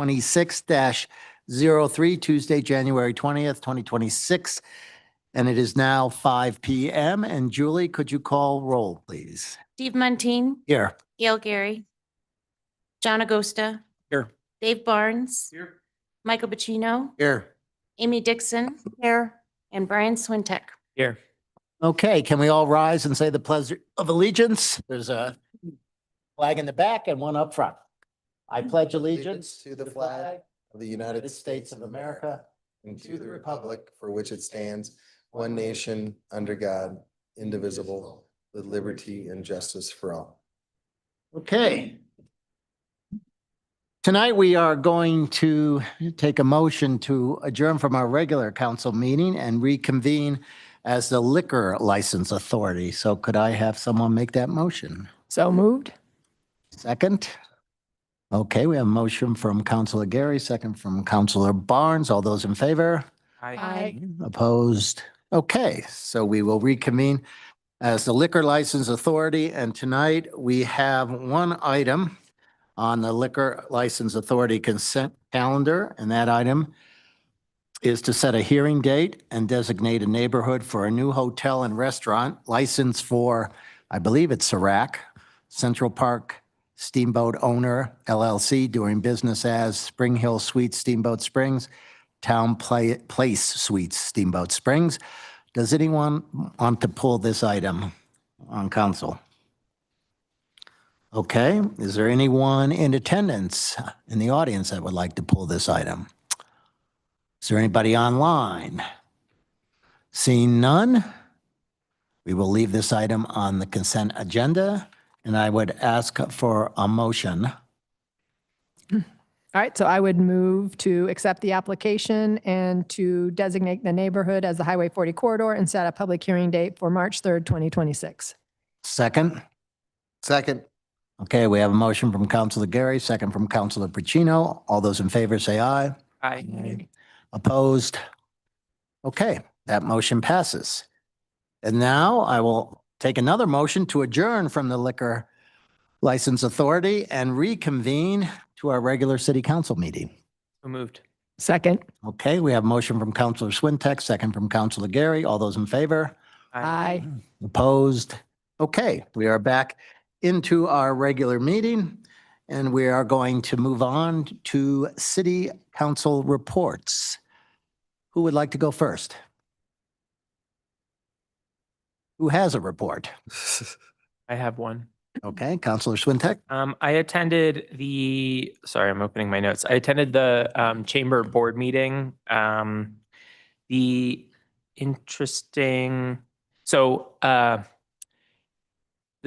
2026-03, Tuesday, January 20th, 2026. And it is now 5 p.m. And Julie, could you call roll, please? Steve Muntean. Here. Gail Gary. John Agosta. Here. Dave Barnes. Here. Michael Bacino. Here. Amy Dixon. Here. And Brian Swintek. Here. Okay, can we all rise and say the Pledge of Allegiance? There's a flag in the back and one up front. I pledge allegiance to the flag of the United States of America and to the republic for which it stands, one nation, under God, indivisible, with liberty and justice for all. Okay. Tonight, we are going to take a motion to adjourn from our regular council meeting and reconvene as the Liquor License Authority. So could I have someone make that motion? So moved. Second? Okay, we have a motion from Councilor Gary, second from Councilor Barnes. All those in favor? Aye. Opposed? Okay, so we will reconvene as the Liquor License Authority. And tonight we have one item on the Liquor License Authority consent calendar, and that item is to set a hearing date and designate a neighborhood for a new hotel and restaurant license for, I believe it's Sirac, Central Park Steamboat Owner LLC, doing business as Spring Hill Suites Steamboat Springs, Town Place Suites Steamboat Springs. Does anyone want to pull this item on council? Okay, is there anyone in attendance in the audience that would like to pull this item? Is there anybody online? Seeing none, we will leave this item on the consent agenda, and I would ask for a motion. All right, so I would move to accept the application and to designate the neighborhood as the Highway 40 corridor and set a public hearing date for March 3rd, 2026. Second? Second. Okay, we have a motion from Councilor Gary, second from Councilor Pacino. All those in favor say aye. Aye. Opposed? Okay, that motion passes. And now I will take another motion to adjourn from the Liquor License Authority and reconvene to our regular city council meeting. So moved. Second. Okay, we have a motion from Councilor Swintek, second from Councilor Gary. All those in favor? Aye. Opposed? Okay, we are back into our regular meeting, and we are going to move on to city council reports. Who would like to go first? Who has a report? I have one. Okay, Councilor Swintek. I attended sorry, I'm opening my notes. I attended the chamber board meeting. The interesting, the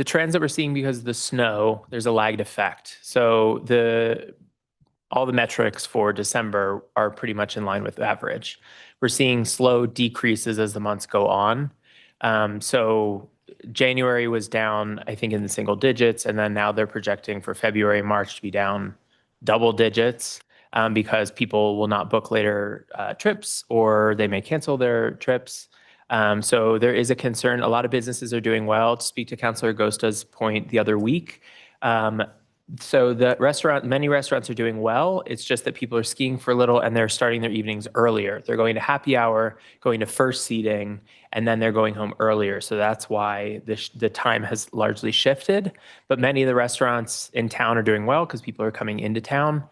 trends that we're seeing because of the snow, there's a lagged effect. So all the metrics for December are pretty much in line with average. We're seeing slow decreases as the months go on. So January was down, I think, in the single digits, and then now they're projecting for February and March to be down double digits because people will not book later trips, or they may cancel their trips. So there is a concern. A lot of businesses are doing well. To speak to Councilor Agosta's point the other week, so many restaurants are doing well. It's just that people are skiing for a little and they're starting their evenings earlier. They're going to happy hour, going to first seating, and then they're going home earlier. So that's why the time has largely shifted. But many of the restaurants in town are doing well because people are coming into town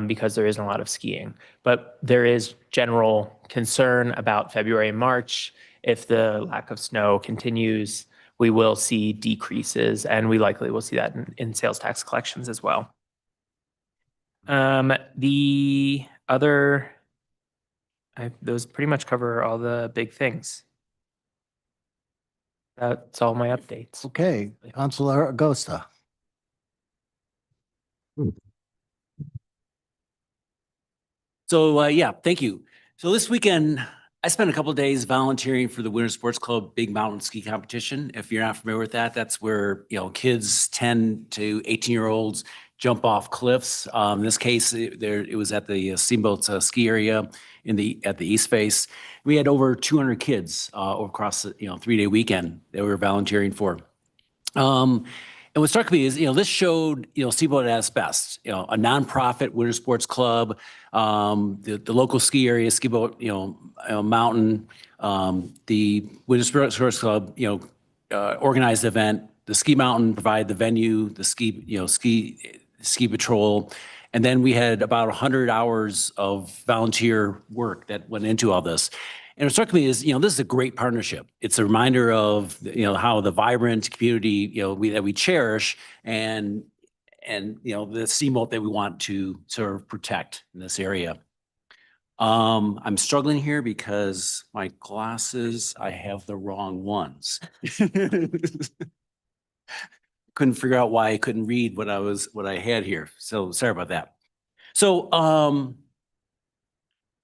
because there isn't a lot of skiing. But there is general concern about February and March. If the lack of snow continues, we will see decreases, and we likely will see that in sales tax collections as well. The other, those pretty much cover all the big things. That's all my updates. Okay, Councilor Agosta. So, yeah, thank you. So this weekend, I spent a couple of days volunteering for the Winter Sports Club Big Mountain Ski Competition. If you're not familiar with that, that's where, kids 10 to 18-year-olds jump off cliffs. In this case, it was at the Steamboat ski area at the East Face. We had over 200 kids across the 3-day weekend that we were volunteering for. And what struck me is, this showed, Steamboat at its best, a nonprofit winter sports club, the local ski area, Skiboat, mountain, the winter sports club, organized the event. The ski mountain provided the venue, the ski patrol. And then we had about 100 hours of volunteer work that went into all this. And what struck me is, this is a great partnership. It's a reminder of, how the vibrant community, that we cherish and the Steamboat that we want to sort of protect in this area. I'm struggling here because my glasses, I have the wrong ones. Couldn't figure out why I couldn't read what I had here. So sorry about that. So,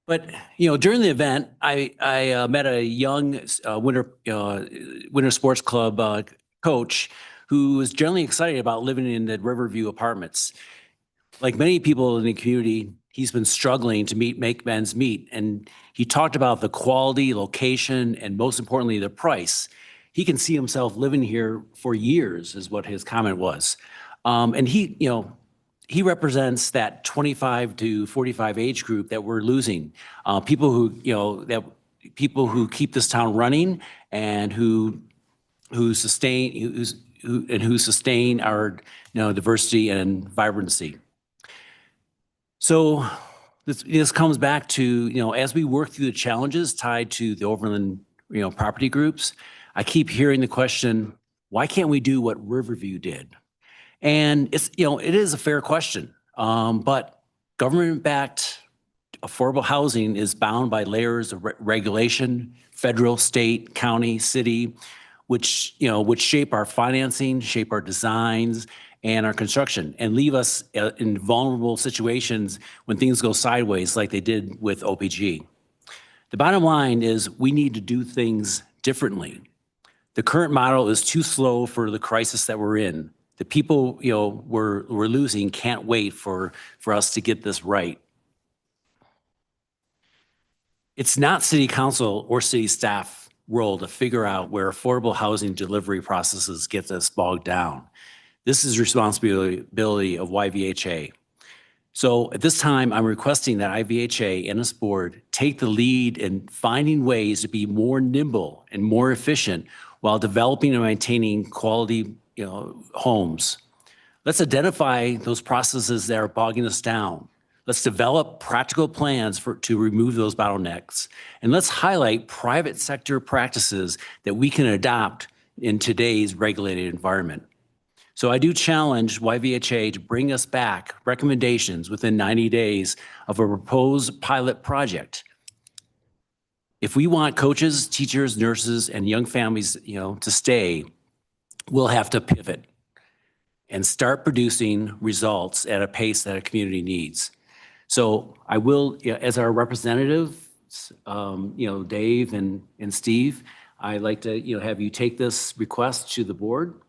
but during the event, I met a young winter sports club coach who was generally excited about living in the Riverview apartments. Like many people in the community, he's been struggling to make ends meet, and he talked about the quality, location, and most importantly, the price. He can see himself living here for years, is what his comment was, and he represents that 25 to 45 age group that we're losing. People who keep this town running and who sustain our diversity and vibrancy. So this comes back to as we work through the challenges tied to the Overland property groups, I keep hearing the question, why can't we do what Riverview did? And it's, it is a fair question, but government-backed affordable housing is bound by layers of regulation, federal, state, county, city, which shape our financing, shape our designs, and our construction, and leave us in vulnerable situations when things go sideways like they did with OPG. The bottom line is we need to do things differently. The current model is too slow for the crisis that we're in. The people, we're losing can't wait for us to get this right. It's not city council or city staff role to figure out where affordable housing delivery processes get us bogged down. This is responsibility of YVHA. So at this time, I'm requesting that IVHA and this board take the lead in finding ways to be more nimble and more efficient while developing and maintaining quality homes. Let's identify those processes that are bogging us down. Let's develop practical plans to remove those bottlenecks. And let's highlight private sector practices that we can adopt in today's regulated environment. So I do challenge YVHA to bring us back recommendations within 90 days of a proposed pilot project. If we want coaches, teachers, nurses, and young families, to stay, we'll have to pivot and start producing results at a pace that a community needs. So I will, as our representatives, Dave and Steve, I'd like to, have you take this request to the board,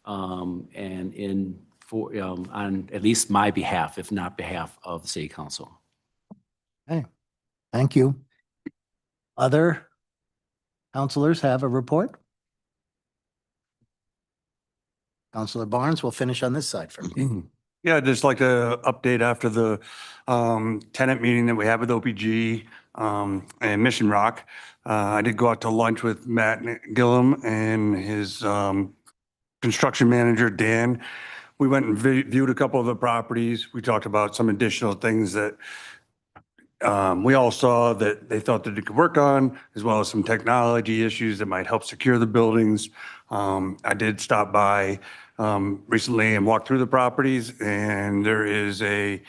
and on at least my behalf, if not behalf of the city council. Okay, thank you. Other councilors have a report? Councilor Barnes will finish on this side for me. Yeah, I'd just like to update after the tenant meeting that we had with OPG and Mission Rock. I did go out to lunch with Matt Gillum and his construction manager, Dan. We went and viewed a couple of the properties. We talked about some additional things that we all saw that they thought that it could work on, as well as some technology issues that might help secure the buildings. I did stop by recently and walk through the properties, and there is a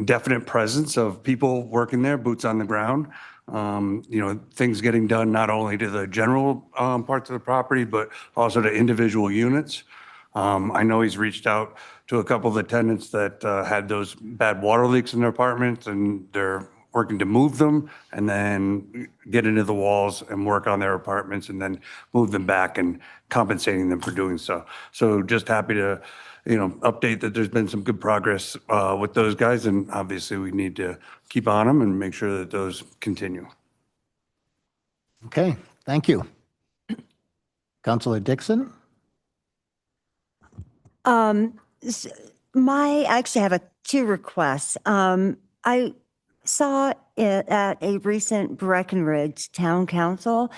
definite presence of people working there, boots on the ground. Things getting done not only to the general parts of the property, but also to individual units. I know he's reached out to a couple of the tenants that had those bad water leaks in their apartments, and they're working to move them and then get into the walls and work on their apartments and then move them back and compensating them for doing so. So just happy to, update that there's been some good progress with those guys, and obviously we need to keep on them and make sure that those continue. Okay, thank you. Councilor Dixon? s- I actually have two requests. I saw it at a recent Breckenridge Town Council.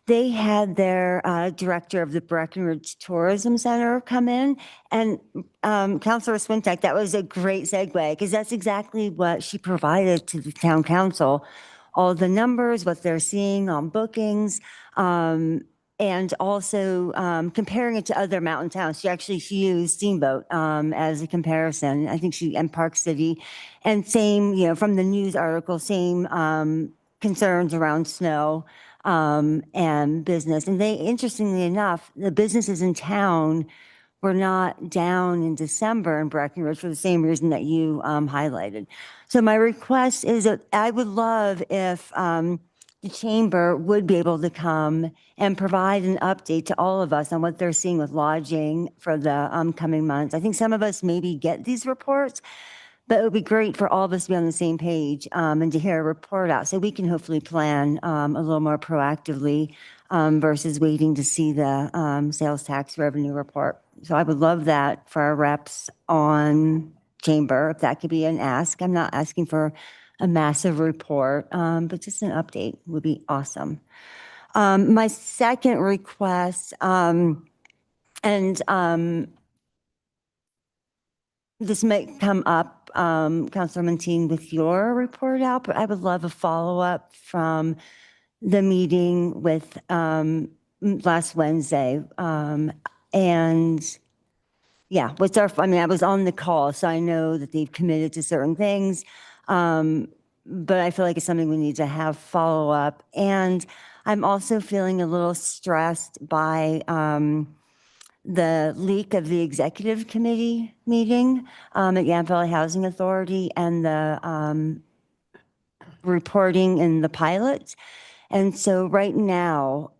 They had their director of the Breckenridge Tourism Center come in, and Councilor Swintek, that was a great segue because that's exactly what she provided to the town council. All the numbers, what they're seeing on bookings, and also comparing it to other mountain towns. She used Steamboat as a comparison. I think and Park City, and same, from the news article, same concerns around snow and business. And interestingly enough, the businesses in town were not down in December in Breckenridge for the same reason that you highlighted. So my request is that I would love if the chamber would be able to come and provide an update to all of us on what they're seeing with lodging for the coming months. I think some of us maybe get these reports, but it would be great for all of us to be on the same page and to hear a report out so we can hopefully plan a little more proactively versus waiting to see the sales tax revenue report. So I would love that for our reps on chamber, if that could be an ask. I'm not asking for a massive report, but just an update would be awesome. My second request, this might come up, Councilor Mateen, with your report out, but I would love a follow-up from the meeting with last Wednesday. And yeah, I was on the call, so I know that they've committed to certain things. But I feel like it's something we need to have follow-up. And I'm also feeling a little stressed by the leak of the executive committee meeting at Yamp Valley Housing Authority and the reporting in the pilot. And so right now,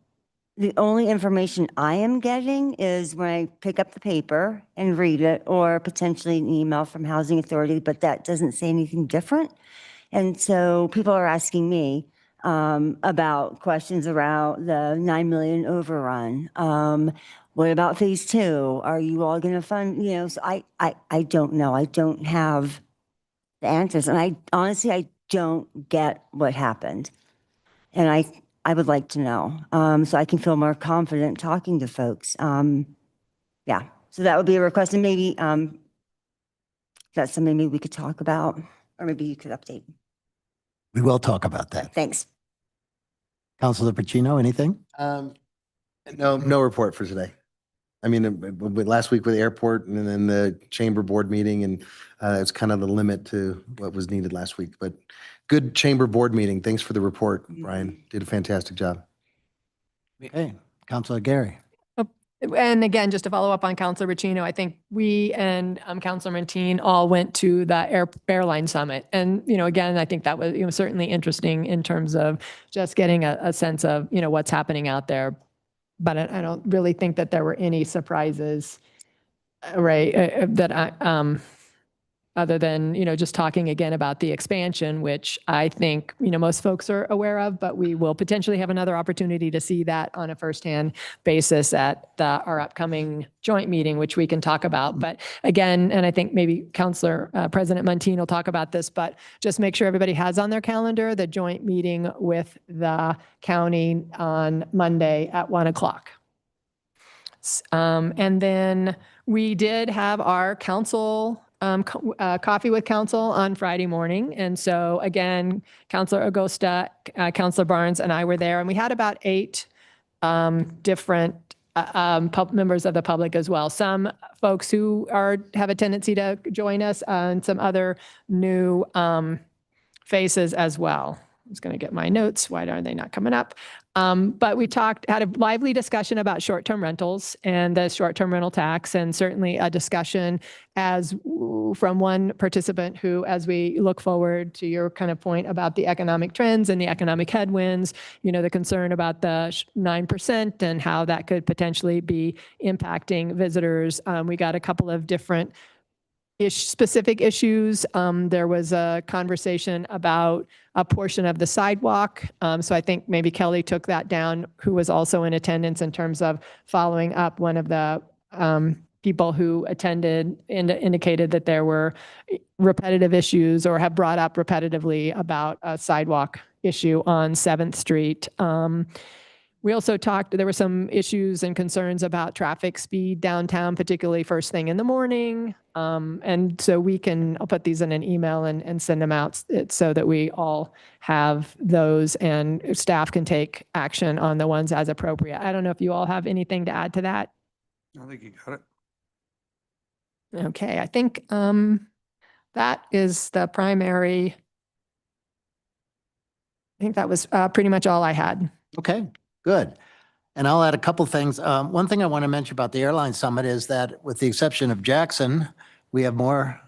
the only information I am getting is when I pick up the paper and read it, or potentially an email from Housing Authority, but that doesn't say anything different. And so people are asking me about questions around the 9 million overrun. What about phase 2? Are you all going to fund, so I don't know. I don't have the answers. And I honestly don't get what happened. And I would like to know so I can feel more confident talking to folks. Yeah, so that would be a request. And maybe that's something maybe we could talk about, or maybe you could update. We will talk about that. Thanks. Councilor Pacino, anything? No report for today. I mean, last week with the airport and then the chamber board meeting, and it's kind of the limit to what was needed last week, but good chamber board meeting. Thanks for the report, Brian. Did a fantastic job. Okay, Councilor Gary. And again, just to follow up on Councilor Bacino, I think we and Councilor Mateen all went to the airline summit. And, again, I think that was, certainly interesting in terms of just getting a sense of, what's happening out there. But I don't really think that there were any surprises, right, that other than, just talking again about the expansion, which I think, most folks are aware of, but we will potentially have another opportunity to see that on a firsthand basis at our upcoming joint meeting, which we can talk about. But again, and I think maybe Councilor President Mateen will talk about this, but just make sure everybody has on their calendar the joint meeting with the county on Monday at 1:00. And then we did have our council coffee with council on Friday morning. And so again, Councilor Augusta, Councilor Barnes and I were there, and we had about 8 different members of the public as well. Some folks who have a tendency to join us and some other new faces as well. I was going to get my notes. Why are they not coming up? But we had a lively discussion about short-term rentals and the short-term rental tax, and certainly a discussion from one participant who, as we look forward to your kind of point about the economic trends and the economic headwinds, the concern about the 9% and how that could potentially be impacting visitors. We got a couple of different specific issues. There was a conversation about a portion of the sidewalk. So I think maybe Kelly took that down, who was also in attendance, in terms of following up one of the people who attended indicated that there were repetitive issues or have brought up repetitively about a sidewalk issue on 7th Street. We also talked, there were some issues and concerns about traffic speed downtown, particularly first thing in the morning. And so I'll put these in an email and send them out so that we all have those and staff can take action on the ones as appropriate. I don't know if you all have anything to add to that. I think you got it. Okay, I think that is the primary. I think that was pretty much all I had. Okay, good. And I'll add a couple things. One thing I want to mention about the airline summit is that with the exception of Jackson, we have more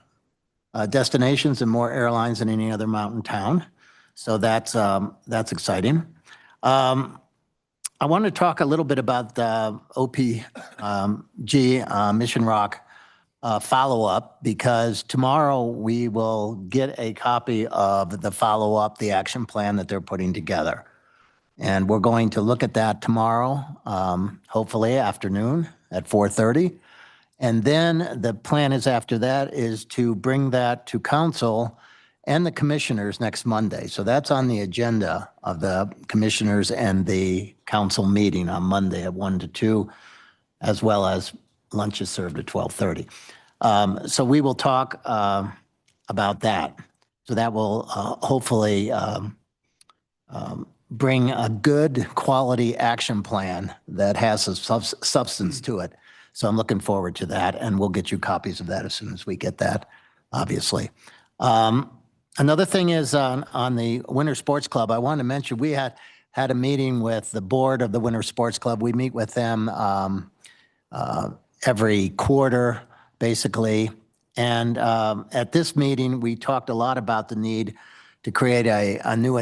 destinations and more airlines than any other mountain town. So that's exciting. I want to talk a little bit about the OPG Mission Rock follow-up, because tomorrow we will get a copy of the follow-up, the action plan that they're putting together. And we're going to look at that tomorrow, hopefully afternoon at 4:30. And then the plan is after that is to bring that to council and the commissioners next Monday. So that's on the agenda of the commissioners and the council meeting on Monday at 1 to 2, as well as lunch is served at 12:30. So we will talk about that. So that will hopefully bring a good quality action plan that has a substance to it. So I'm looking forward to that, and we'll get you copies of that as soon as we get that, obviously. Another thing is on the Winter Sports Club, I want to mention we had a meeting with the board of the Winter Sports Club. We meet with them every quarter, basically. And at this meeting, we talked a lot about the need to create a new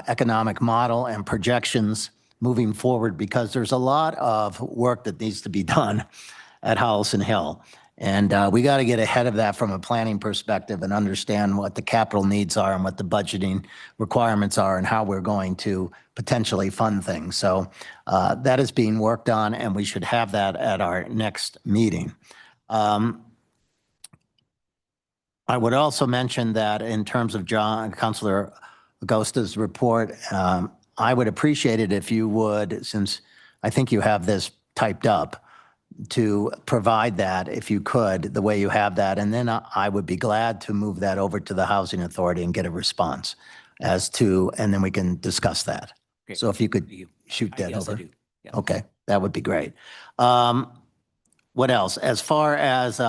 economic model and projections moving forward, because there's a lot of work that needs to be done at Holliston Hill. And we got to get ahead of that from a planning perspective and understand what the capital needs are and what the budgeting requirements are and how we're going to potentially fund things. So that is being worked on, and we should have that at our next meeting. I would also mention that in terms of Councilor Agosta's report, I would appreciate it if you would, since I think you have this typed up, to provide that if you could, the way you have that. And then I would be glad to move that over to the Housing Authority and get a response and then we can discuss that. Okay. So if you could Thank you. shoot that Yes, I over. do. Yeah. Okay, that would be great. What else? As far as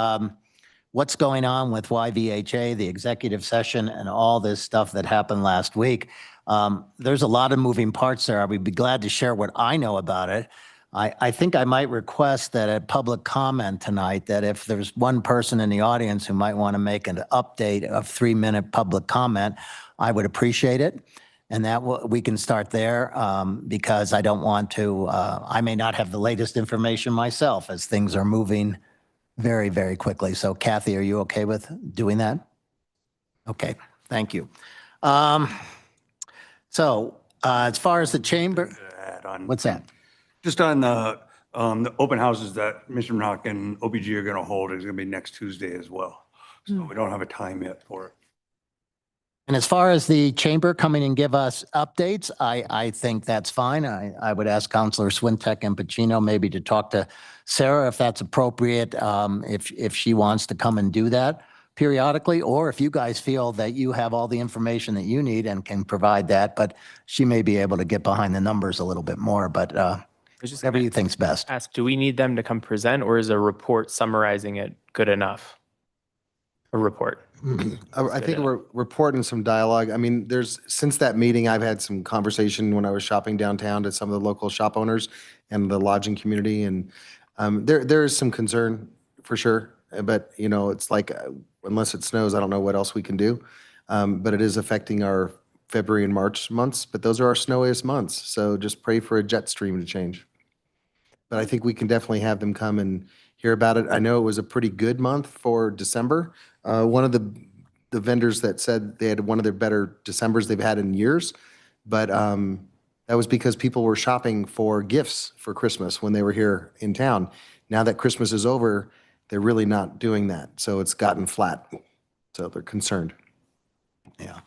what's going on with YVHA, the executive session, and all this stuff that happened last week, there's a lot of moving parts there. I would be glad to share what I know about it. I think I might request that at public comment tonight, that if there's one person in the audience who might want to make an update of 3-minute public comment, I would appreciate it. And that we can start there, because I don't want to, I may not have the latest information myself as things are moving very, very quickly. So Kathy, are you okay with doing that? Okay, thank you. So as far as the chamber, Add on. what's that? Just on the open houses that Mission Rock and OPG are going to hold, is going to be next Tuesday as well. So we don't have a time yet for it. And as far as the chamber coming and give us updates, I think that's fine. I would ask Councilor Swintek and Pacino maybe to talk to Sarah if that's appropriate, if she wants to come and do that periodically, or if you guys feel that you have all the information that you need and can provide that, but she may be able to get behind the numbers a little bit more, but whatever you think's best. Ask, do we need them to come present, or is a report summarizing it good enough? A report. I think we're reporting some dialogue. I mean, since that meeting, I've had some conversation when I was shopping downtown to some of the local shop owners and the lodging community. And there is some concern for sure. But, it's like, unless it snows, I don't know what else we can do. But it is affecting our February and March months, but those are our snowiest months. So just pray for a jet stream to change. But I think we can definitely have them come and hear about it. I know it was a pretty good month for December. One of the vendors that said they had one of their better Decembers they've had in years, but that was because people were shopping for gifts for Christmas when they were here in town. Now that Christmas is over, They're really not doing that. So it's gotten flat. So they're concerned. Yeah.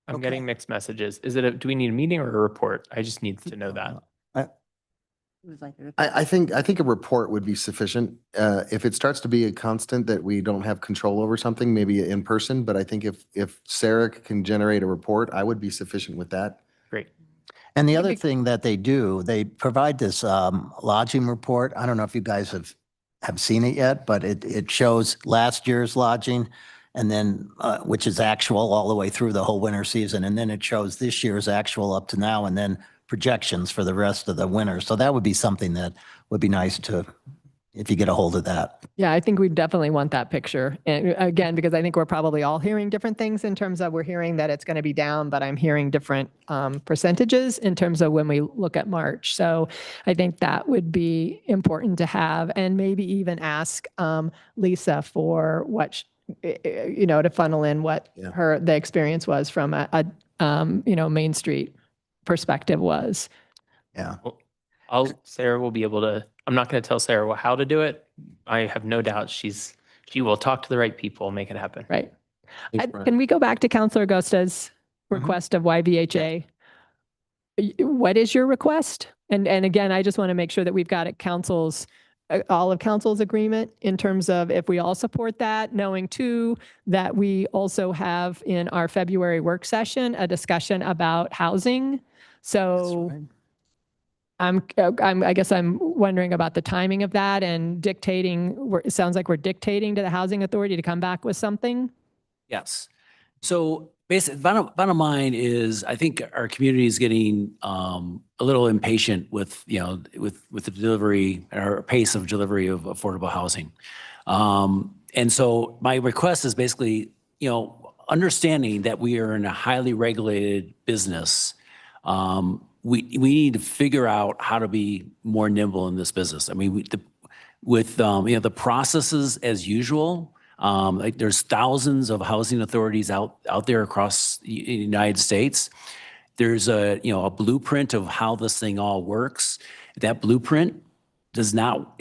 I'm Okay. getting mixed messages. Do we need a meeting or a report? I just need to know that. I think a report would be sufficient. If it starts to be a constant that we don't have control over something, maybe in person, but I think if Sarah can generate a report, I would be sufficient with that. Great. And the other thing that they do, they provide this lodging report. I don't know if you guys have seen it yet, but it shows last year's lodging and then, which is actual all the way through the whole winter season. And then it shows this year's actual up to now and then projections for the rest of the winter. So that would be something that would be nice to, if you get a hold of that. Yeah, I think we definitely want that picture. And again, because I think we're probably all hearing different things in terms of we're hearing that it's going to be down, but I'm hearing different percentages in terms of when we look at March. So I think that would be important to have, and maybe even ask Lisa for what, to funnel in what Yeah. the experience was from a Main Street perspective was. Yeah. Sarah will be able to, I'm not going to tell Sarah how to do it. I have no doubt she will talk to the right people and make it happen. Right. Thanks, Brian. Can we go back to Councilor Gosta's request of YVHA? What is your request? And again, I just want to make sure that we've got all of council's agreement in terms of if we all support that, knowing too that we also have in our February work session a discussion about housing. So I guess I'm wondering about the timing of that and dictating. It sounds like we're dictating to the housing authority to come back with something. Yes. So basically, bottom line is, I think our community is getting a little impatient with the delivery or pace of delivery of affordable housing. And so my request is basically, understanding that we are in a highly regulated business. We need to figure out how to be more nimble in this business. I mean, with the processes as usual. Like there's thousands of housing authorities out there across the United States. There's a blueprint of how this thing all works. That blueprint is not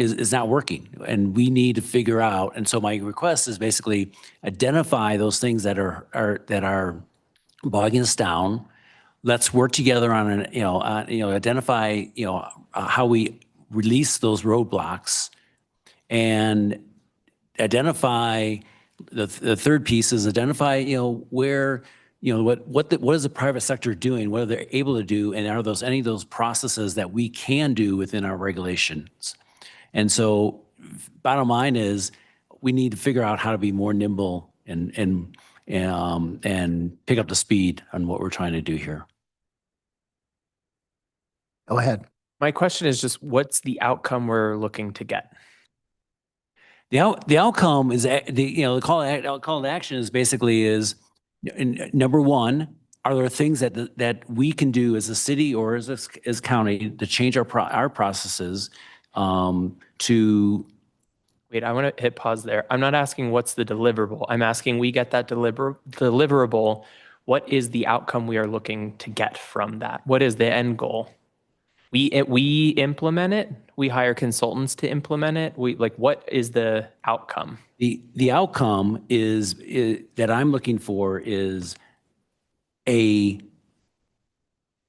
working, and we need to figure out. And so my request is basically identify those things that are bogging us down. Let's work together on identify how we release those roadblocks, and identify the third piece is identify where what is the private sector doing, what are they able to do, and are any of those processes that we can do within our regulations. And so bottom line is we need to figure out how to be more nimble and pick up the speed on what we're trying to do here. Go ahead. My question is just, what's the outcome we're looking to get? The outcome is the call to action is basically number one, are there things that we can do as a city or as county to change our processes to. Wait, I want to hit pause there. I'm not asking what's the deliverable. I'm asking we get that deliverable. What is the outcome we are looking to get from that? What is the end goal? We implement it. We hire consultants to implement it. What is the outcome? The outcome is that I'm looking for is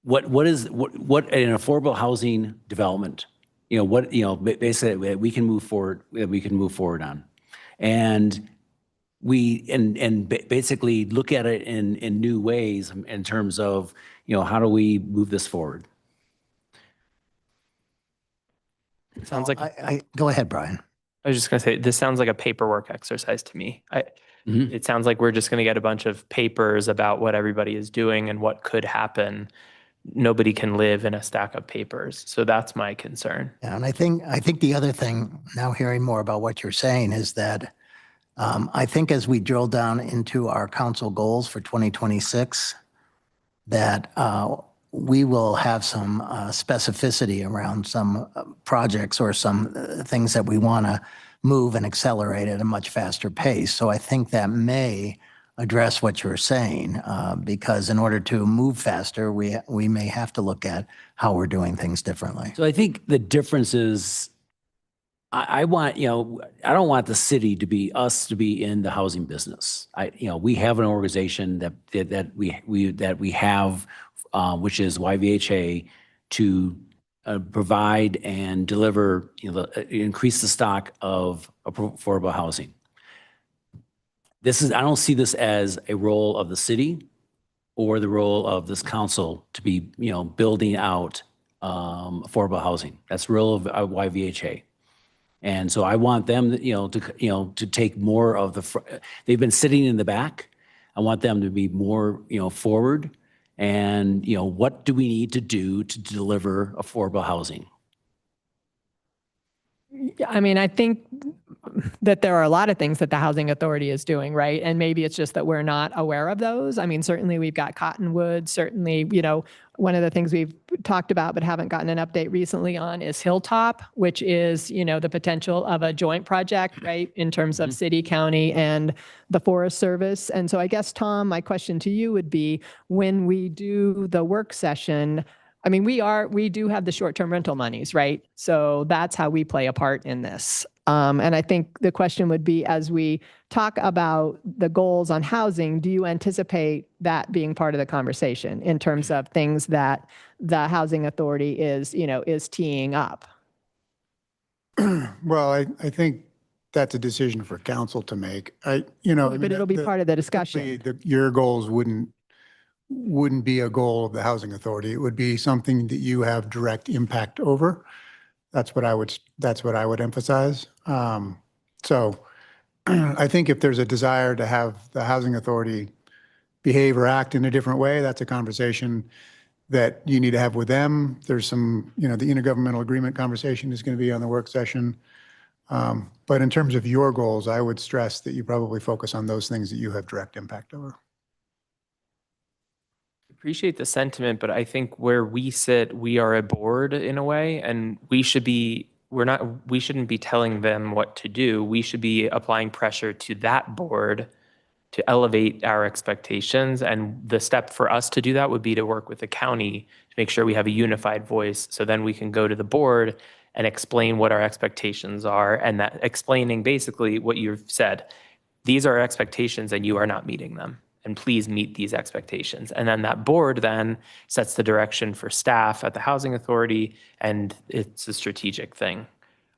what an affordable housing development. Basically we can move forward on, and basically look at it in new ways in terms of how do we move this forward. It sounds like Go ahead, Brian. I was just going to say, this sounds like a paperwork exercise to me. It sounds like we're just going to get a bunch of papers about what everybody is doing and what could happen. Nobody can live in a stack of papers. So that's my concern. Yeah, and I think the other thing, now hearing more about what you're saying, is that I think as we drill down into our council goals for 2026, that we will have some specificity around some projects or some things that we want to move and accelerate at a much faster pace. So I think that may address what you're saying, because in order to move faster, we may have to look at how we're doing things differently. So I think the difference is I want, I don't want the city to be, us to be in the housing business. We have an organization that we have, which is YVHA, to provide and deliver, increase the stock of affordable housing. I don't see this as a role of the city or the role of this council to be, building out affordable housing. That's the role of YVHA. And so I want them, to take more of they've been sitting in the back. I want them to be more, forward. And, what do we need to do to deliver affordable housing? I mean, I think that there are a lot of things that the Housing Authority is doing, right? And maybe it's just that we're not aware of those. I mean, certainly we've got Cottonwood, certainly, one of the things we've talked about but haven't gotten an update recently on is Hilltop, which is, the potential of a joint project, right? In terms of city, county, and the Forest Service. And so I guess, Tom, my question to you would be, when we do the work session, I mean, we do have the short-term rental monies, right? So that's how we play a part in this. And I think the question would be, as we talk about the goals on housing, do you anticipate that being part of the conversation in terms of things that the Housing Authority is teeing up? Well, I think that's a decision for council to make. But it'll be part of the discussion. Your goals wouldn't be a goal of the Housing Authority. It would be something that you have direct impact over. That's what I would emphasize. So I think if there's a desire to have the Housing Authority behave or act in a different way, that's a conversation that you need to have with them. There's some, the intergovernmental agreement conversation is going to be on the work session. But in terms of your goals, I would stress that you probably focus on those things that you have direct impact over. Appreciate the sentiment, but I think where we sit, we are a board in a way, and we shouldn't be telling them what to do. We should be applying pressure to that board to elevate our expectations. And the step for us to do that would be to work with the county to make sure we have a unified voice. So then we can go to the board and explain what our expectations are, and that explaining basically what you've said. These are our expectations and you are not meeting them. And please meet these expectations. And then that board then sets the direction for staff at the Housing Authority, and it's a strategic thing.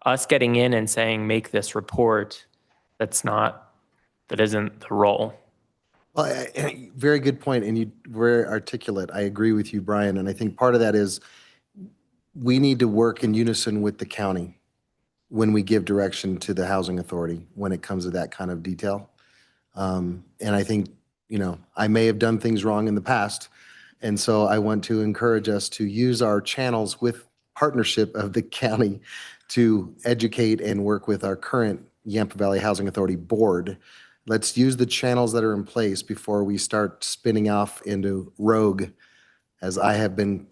Us getting in and saying, make this report, that isn't the role. Well, very good point, and you very articulate. I agree with you, Brian, and I think part of that is we need to work in unison with the county when we give direction to the Housing Authority when it comes to that kind of detail. And I think, I may have done things wrong in the past, and so I want to encourage us to use our channels with partnership of the county to educate and work with our current Yampa Valley Housing Authority board. Let's use the channels that are in place before we start spinning off into rogue, as I have been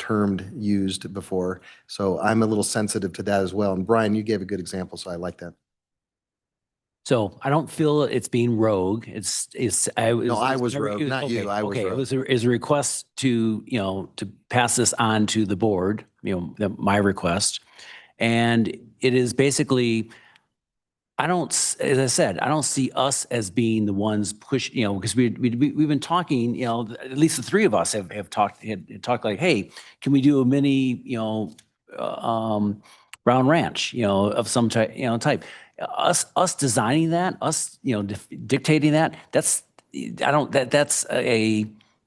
used before. So I'm a little sensitive to that as well. And Brian, you gave a good example, so I like that. So I don't feel it's being rogue. I was rogue, not you. I was rogue. It was a request to pass this on to the board, my request. And it is basically, as I said, I don't see us as being the ones push, because we've been talking, at least the three of us have talked like, hey, can we do a mini, Brown Ranch, of some type. Us designing that, dictating that, that's a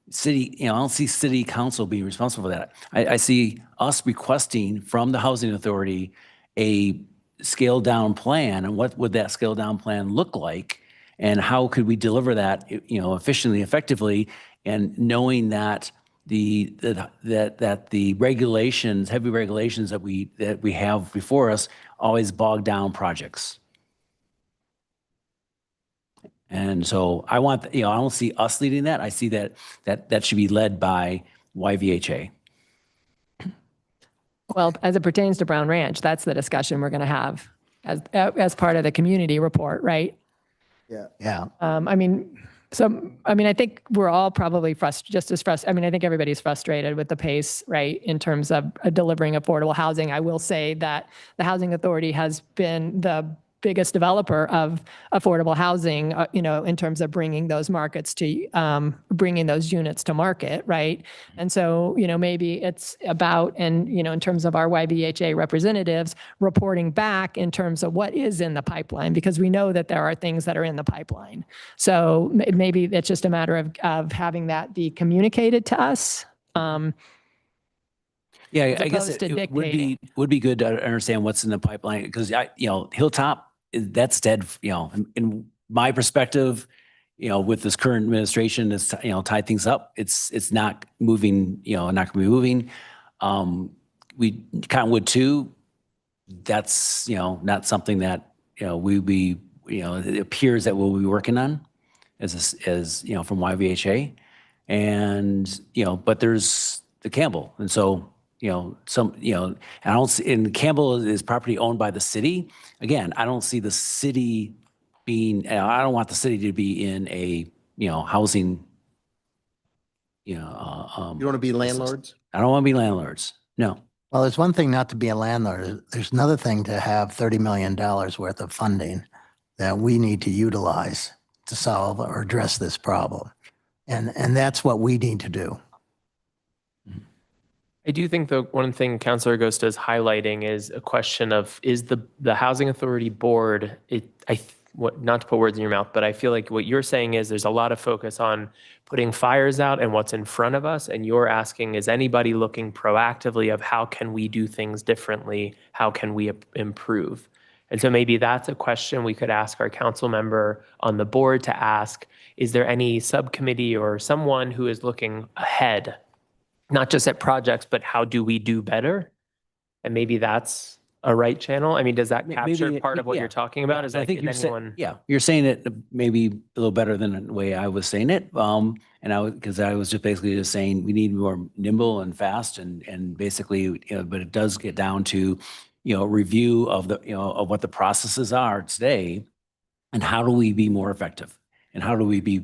city, I don't see city council being responsible for that. I see us requesting from the Housing Authority a scaled down plan, and what would that scaled down plan look like, and how could we deliver that, efficiently, effectively, and knowing that the regulations, heavy regulations that we have before us always bog down projects. And so I want, I don't see us leading that. I see that should be led by YVHA. Well, as it pertains to Brown Ranch, that's the discussion we're going to have as part of the community report, right? Yeah. Yeah. I mean, So, I mean, I think we're all probably just as frustrated. I mean, I think everybody's frustrated with the pace, right, in terms of delivering affordable housing. I will say that the Housing Authority has been the biggest developer of affordable housing, in terms of bringing those markets to, bringing those units to market, right? And so, maybe it's about, and, in terms of our YBHA representatives, reporting back in terms of what is in the pipeline, because we know that there are things that are in the pipeline. So maybe it's just a matter of having that be communicated to us. Yeah, As I guess opposed to it would dictating. be good to understand what's in the pipeline because Hilltop, that's dead, in my perspective, with this current administration, it's, tied things up. It's not moving, not going to be moving. We Cottonwood 2, that's, not something that, it appears that we'll be working on as from YVHA. And, but there's the Campbell. And so, and I don't see, and Campbell is property owned by the city. Again, I don't see the city being, I don't want the city to be in a, housing, You want to be landlords? I don't want to be landlords. No. Well, there's one thing not to be a landlord. There's another thing to have $30 million worth of funding that we need to utilize to solve or address this problem. And that's what we need to do. I do think the one thing Councilor Agosta is highlighting is a question of, is the Housing Authority Board, not to put words in your mouth, but I feel like what you're saying is there's a lot of focus on putting fires out and what's in front of us. And you're asking, is anybody looking proactively of how can we do things differently? How can we improve? And so maybe that's a question we could ask our council member on the board to ask, is there any subcommittee or someone who is looking ahead, not just at projects, but how do we do better? And maybe that's a right channel. I mean, does that capture Maybe, part of what yeah. you're talking about? Is I like, think can you're saying, anyone? you're saying it maybe a little better than the way I was saying it. Because I was just basically just saying we need more nimble and fast and basically, but it does get down to, review of the, of what the processes are today and how do we be more effective and how do we be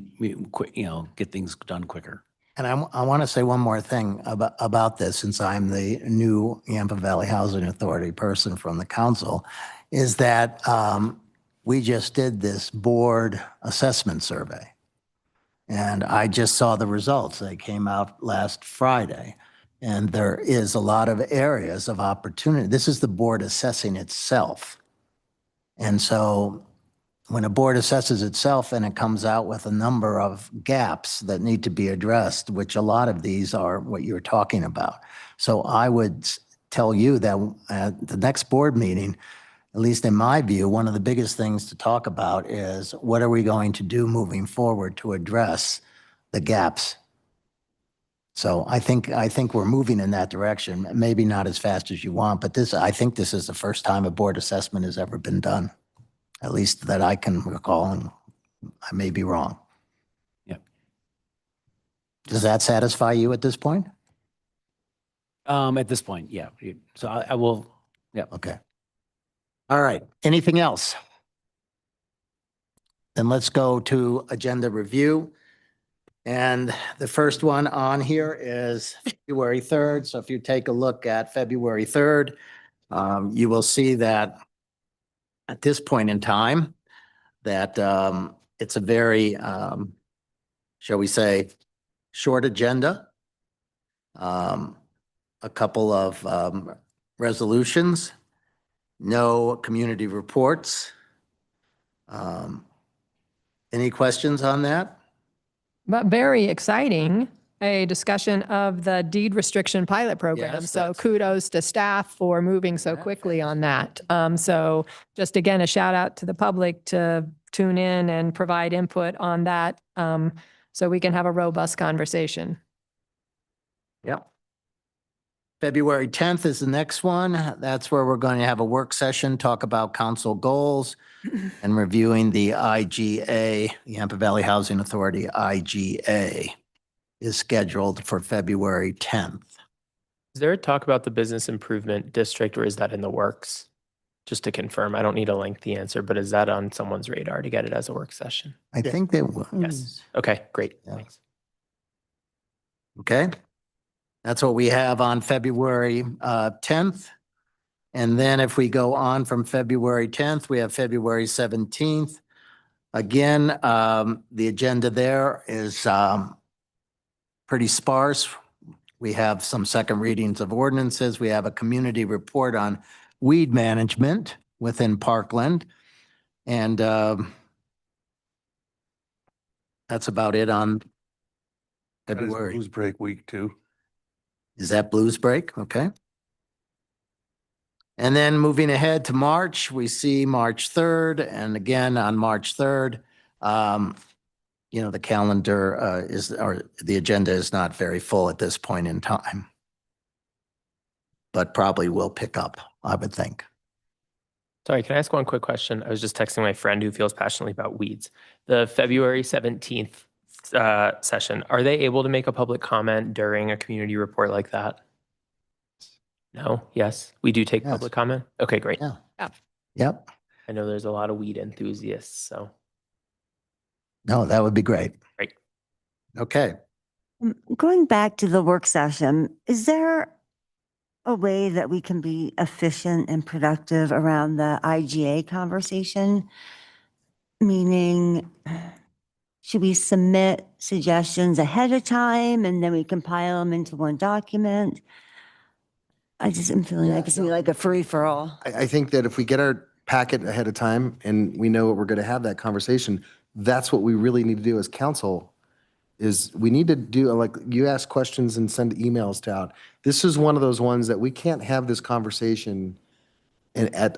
quick, get things done quicker. And I want to say one more thing about this, since I'm the new Yampa Valley Housing Authority person from the council, is that we just did this board assessment survey. And I just saw the results. They came out last Friday. And there is a lot of areas of opportunity. This is the board assessing itself. And so when a board assesses itself and it comes out with a number of gaps that need to be addressed, which a lot of these are what you're talking about. So I would tell you that at the next board meeting, at least in my view, one of the biggest things to talk about is what are we going to do moving forward to address the gaps? So I think we're moving in that direction, maybe not as fast as you want, but I think this is the first time a board assessment has ever been done. At least that I can recall, and I may be wrong. Yep. Does that satisfy you at this point? At this point, yeah. So I will, yeah. Okay. All right. Anything else? Then let's go to agenda review. And the first one on here is February 3rd. So if you take a look at February 3rd, you will see that at this point in time, that it's a very, shall we say, short agenda. A couple of resolutions, no community reports. Any questions on that? But very exciting, a discussion of the deed restriction pilot program. Yes, So that's- kudos to staff for moving so quickly on that. So just again, a shout out to the public to tune in and provide input on that, so we can have a robust conversation. Yep. February 10th is the next one. That's where we're going to have a work session, talk about council goals and reviewing the IGA, the Yampa Valley Housing Authority IGA is scheduled for February 10th. Is there a talk about the business improvement district or is that in the works? Just to confirm, I don't need a lengthy answer, but is that on someone's radar to get it as a work session? I think that was. Yes. Okay, great. Yeah. Thanks. Okay. That's what we have on February 10th. And then if we go on from February 10th, we have February 17th. Again, the agenda there is pretty sparse. We have some second readings of ordinances. We have a community report on weed management within Parkland. And that's about it on That is February. Blues break week too. Is that Blues Break? Okay. And then moving ahead to March, we see March 3rd. And again, on March 3rd, the calendar or the agenda is not very full at this point in time. But probably will pick up, I would think. Sorry, can I ask one quick question? I was just texting my friend who feels passionately about weeds. The February 17th session, are they able to make a public comment during a community report like that? No? Yes? We do take Yes. public comment? Okay, great. Yeah. Yep. I know there's a lot of weed enthusiasts, so. No, that would be great. Great. Okay. Going back to the work session, is there a way that we can be efficient and productive around the IGA conversation? Meaning, should we submit suggestions ahead of time and then we compile them into one document? I just am feeling like it's gonna be like a free for all. I think that if we get our packet ahead of time and we know what we're going to have that conversation, that's what we really need to do as council is we need to do, like you ask questions and send emails to out. This is one of those ones that we can't have this conversation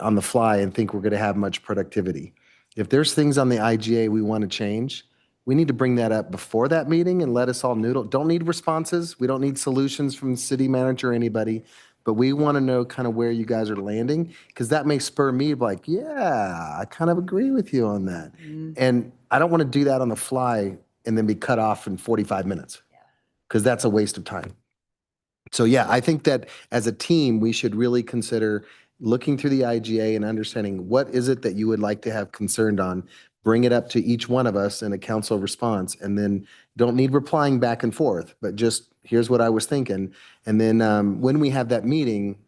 on the fly and think we're going to have much productivity. If there's things on the IGA we want to change, we need to bring that up before that meeting and let us all noodle. Don't need responses. We don't need solutions from the city manager or anybody, but we want to know kind of where you guys are landing because that may spur me to be like, yeah, I kind of agree with you on that. And I don't want to do that on the fly and then be cut off in 45 minutes because that's a waste of time. So yeah, I think that as a team, we should really consider looking through the IGA and understanding what is it that you would like to have concerned on, bring it up to each one of us in a council response, and then don't need replying back and forth, but just here's what I was thinking. And then when we have that meeting,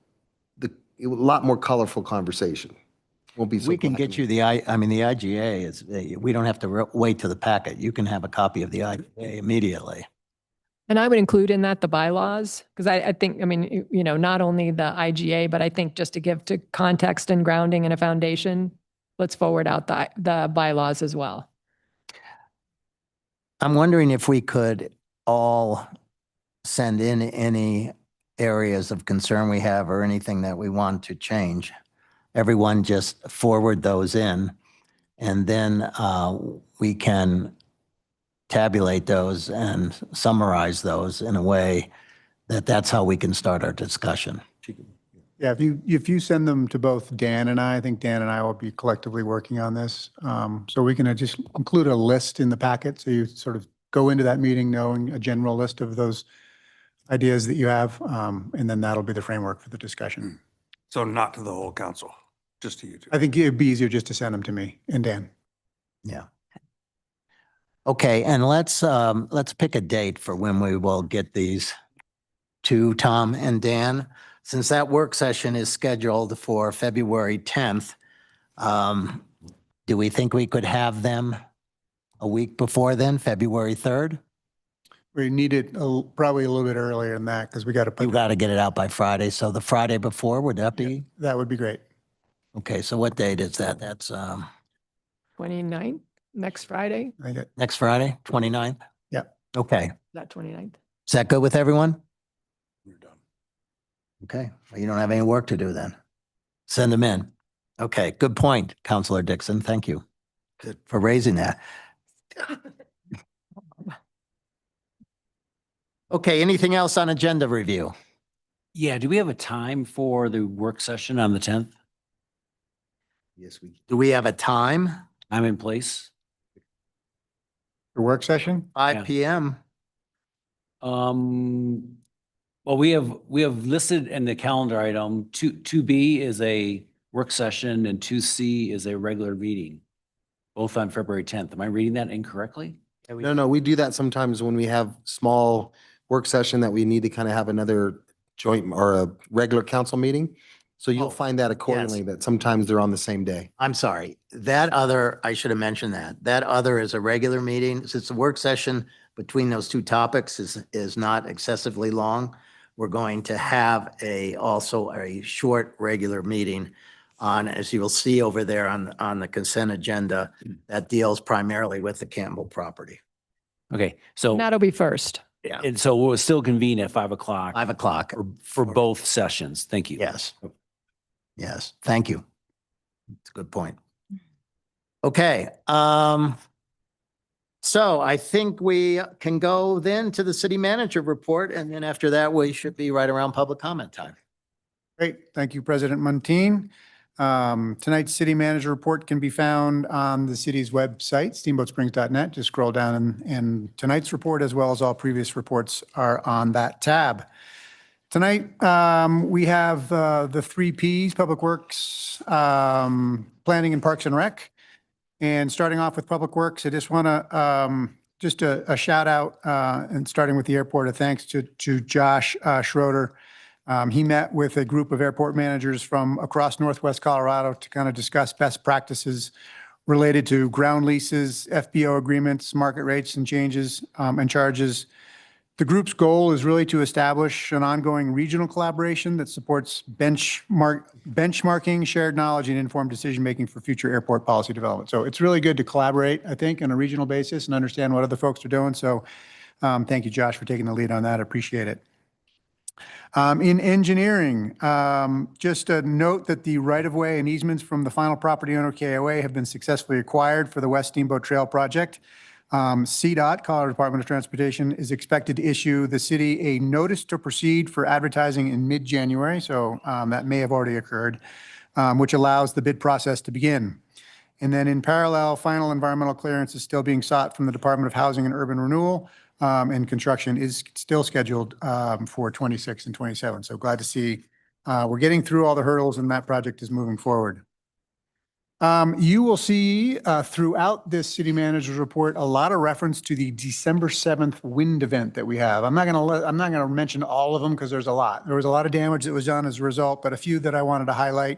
a lot more colorful conversation. Won't be so We can black get and you the IGA is, we don't have to wait to the packet. You can have a copy of the IGA immediately. And I would include in that the bylaws, because I think, I mean, not only the IGA, but I think just to give to context and grounding and a foundation, let's forward out the bylaws as well. I'm wondering if we could all send in any areas of concern we have or anything that we want to change. Everyone just forward those in, and then we can tabulate those and summarize those in a way that that's how we can start our discussion. Yeah, if you send them to both Dan and I think Dan and I will be collectively working on this. So we can just include a list in the packet. So you sort of go into that meeting knowing a general list of those ideas that you have. And then that'll be the framework for the discussion. So not to the whole council, just to you two. I think it'd be easier just to send them to me and Dan. Yeah. Okay, and let's pick a date for when we will get these to Tom and Dan. Since that work session is scheduled for February 10th, do we think we could have them a week before then, February 3rd? We need it probably a little bit earlier than that because we got to You put, got to get it out by Friday. So the Friday before, would that be? that would be great. Okay, so what date is that? That's 29th, next Friday, I get, next Friday, 29th? Yeah. Okay, is that 29th? is that good with everyone? You're done. Okay, well, you don't have any work to do then. Send them in. Okay, good point, Counselor Dixon. Thank you. Good for raising that. Okay, anything else on agenda review? Yeah, do we have a time for the work session on the 10th? yes, we. Do we have a time? I'm in place. the work session? 5 Yeah. PM. Well, we have listed in the calendar item, 2B is a work session and 2C is a regular meeting, both on February 10th. Am I reading that incorrectly? No, we do that sometimes when we have small work session that we need to kind of have another joint or a regular council meeting. So you'll Oh, find that accordingly, that sometimes they're on the same day. I'm sorry. That other, I should have mentioned that. That other is a regular meeting. Since the work session between those two topics is not excessively long, we're going to have also a short, regular meeting on, as you will see over there on the consent agenda, that deals primarily with the Campbell property. Okay, And so, that'll be first. Yeah. and so we'll still convene at 5 o'clock 5 o'clock. for both sessions. Thank you. Yes. Yes, thank you. It's a good point. Okay, so I think we can go then to the city manager report, and then after that, we should be right around public comment time. Great. Thank you, President Muntean. Tonight's city manager report can be found on the city's website, steamboatsprings.net. Just scroll down and tonight's report, as well as all previous reports, are on that tab. Tonight, we have the three Ps, Public Works, Planning and Parks and Rec. And starting off with Public Works, I just want to, just a shout out, and starting with the airport, a thanks to Josh Schroeder. He met with a group of airport managers from across Northwest Colorado to kind of discuss best practices related to ground leases, FBO agreements, market rates and changes, and charges. The group's goal is really to establish an ongoing regional collaboration that supports benchmarking, shared knowledge, and informed decision-making for future airport policy development. So it's really good to collaborate, I think, on a regional basis and understand what other folks are doing. So thank you, Josh, for taking the lead on that. I appreciate it. In engineering, just a note that the right-of-way and easements from the final property owner, KOA, have been successfully acquired for the West Steamboat Trail project. CDOT, Colorado Department of Transportation, is expected to issue the city a notice to proceed for advertising in mid-January, so that may have already occurred, which allows the bid process to begin. And then in parallel, final environmental clearance is still being sought from the Department of Housing and Urban Renewal, and construction is still scheduled for 26 and 27. So glad to see we're getting through all the hurdles and that project is moving forward. You will see throughout this city manager's report a lot of reference to the December 7th wind event that we have. I'm not going to mention all of them because there's a lot. There was a lot of damage that was done as a result, but a few that I wanted to highlight.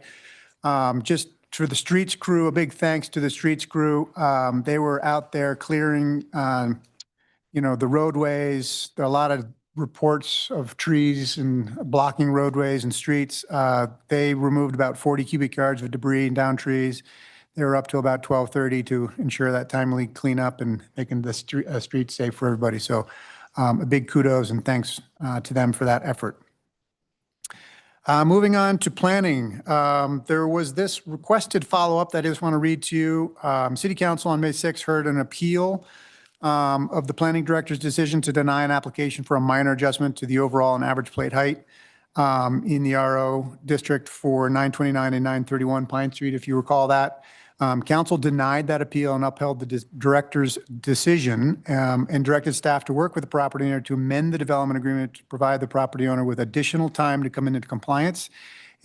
Just for the streets crew, a big thanks to the streets crew. They were out there clearing, the roadways. There are a lot of reports of trees and blocking roadways and streets. They removed about 40 cubic yards of debris and down trees. They were up till about 12:30 to ensure that timely cleanup and making the streets safe for everybody. So a big kudos and thanks to them for that effort. Moving on to planning, there was this requested follow-up that I just want to read to you. City Council on May 6th heard an appeal of the planning director's decision to deny an application for a minor adjustment to the overall and average plate height in the RO district for 929 and 931 Pine Street, if you recall that. Council denied that appeal and upheld the director's decision and directed staff to work with the property owner to amend the development agreement to provide the property owner with additional time to come into compliance.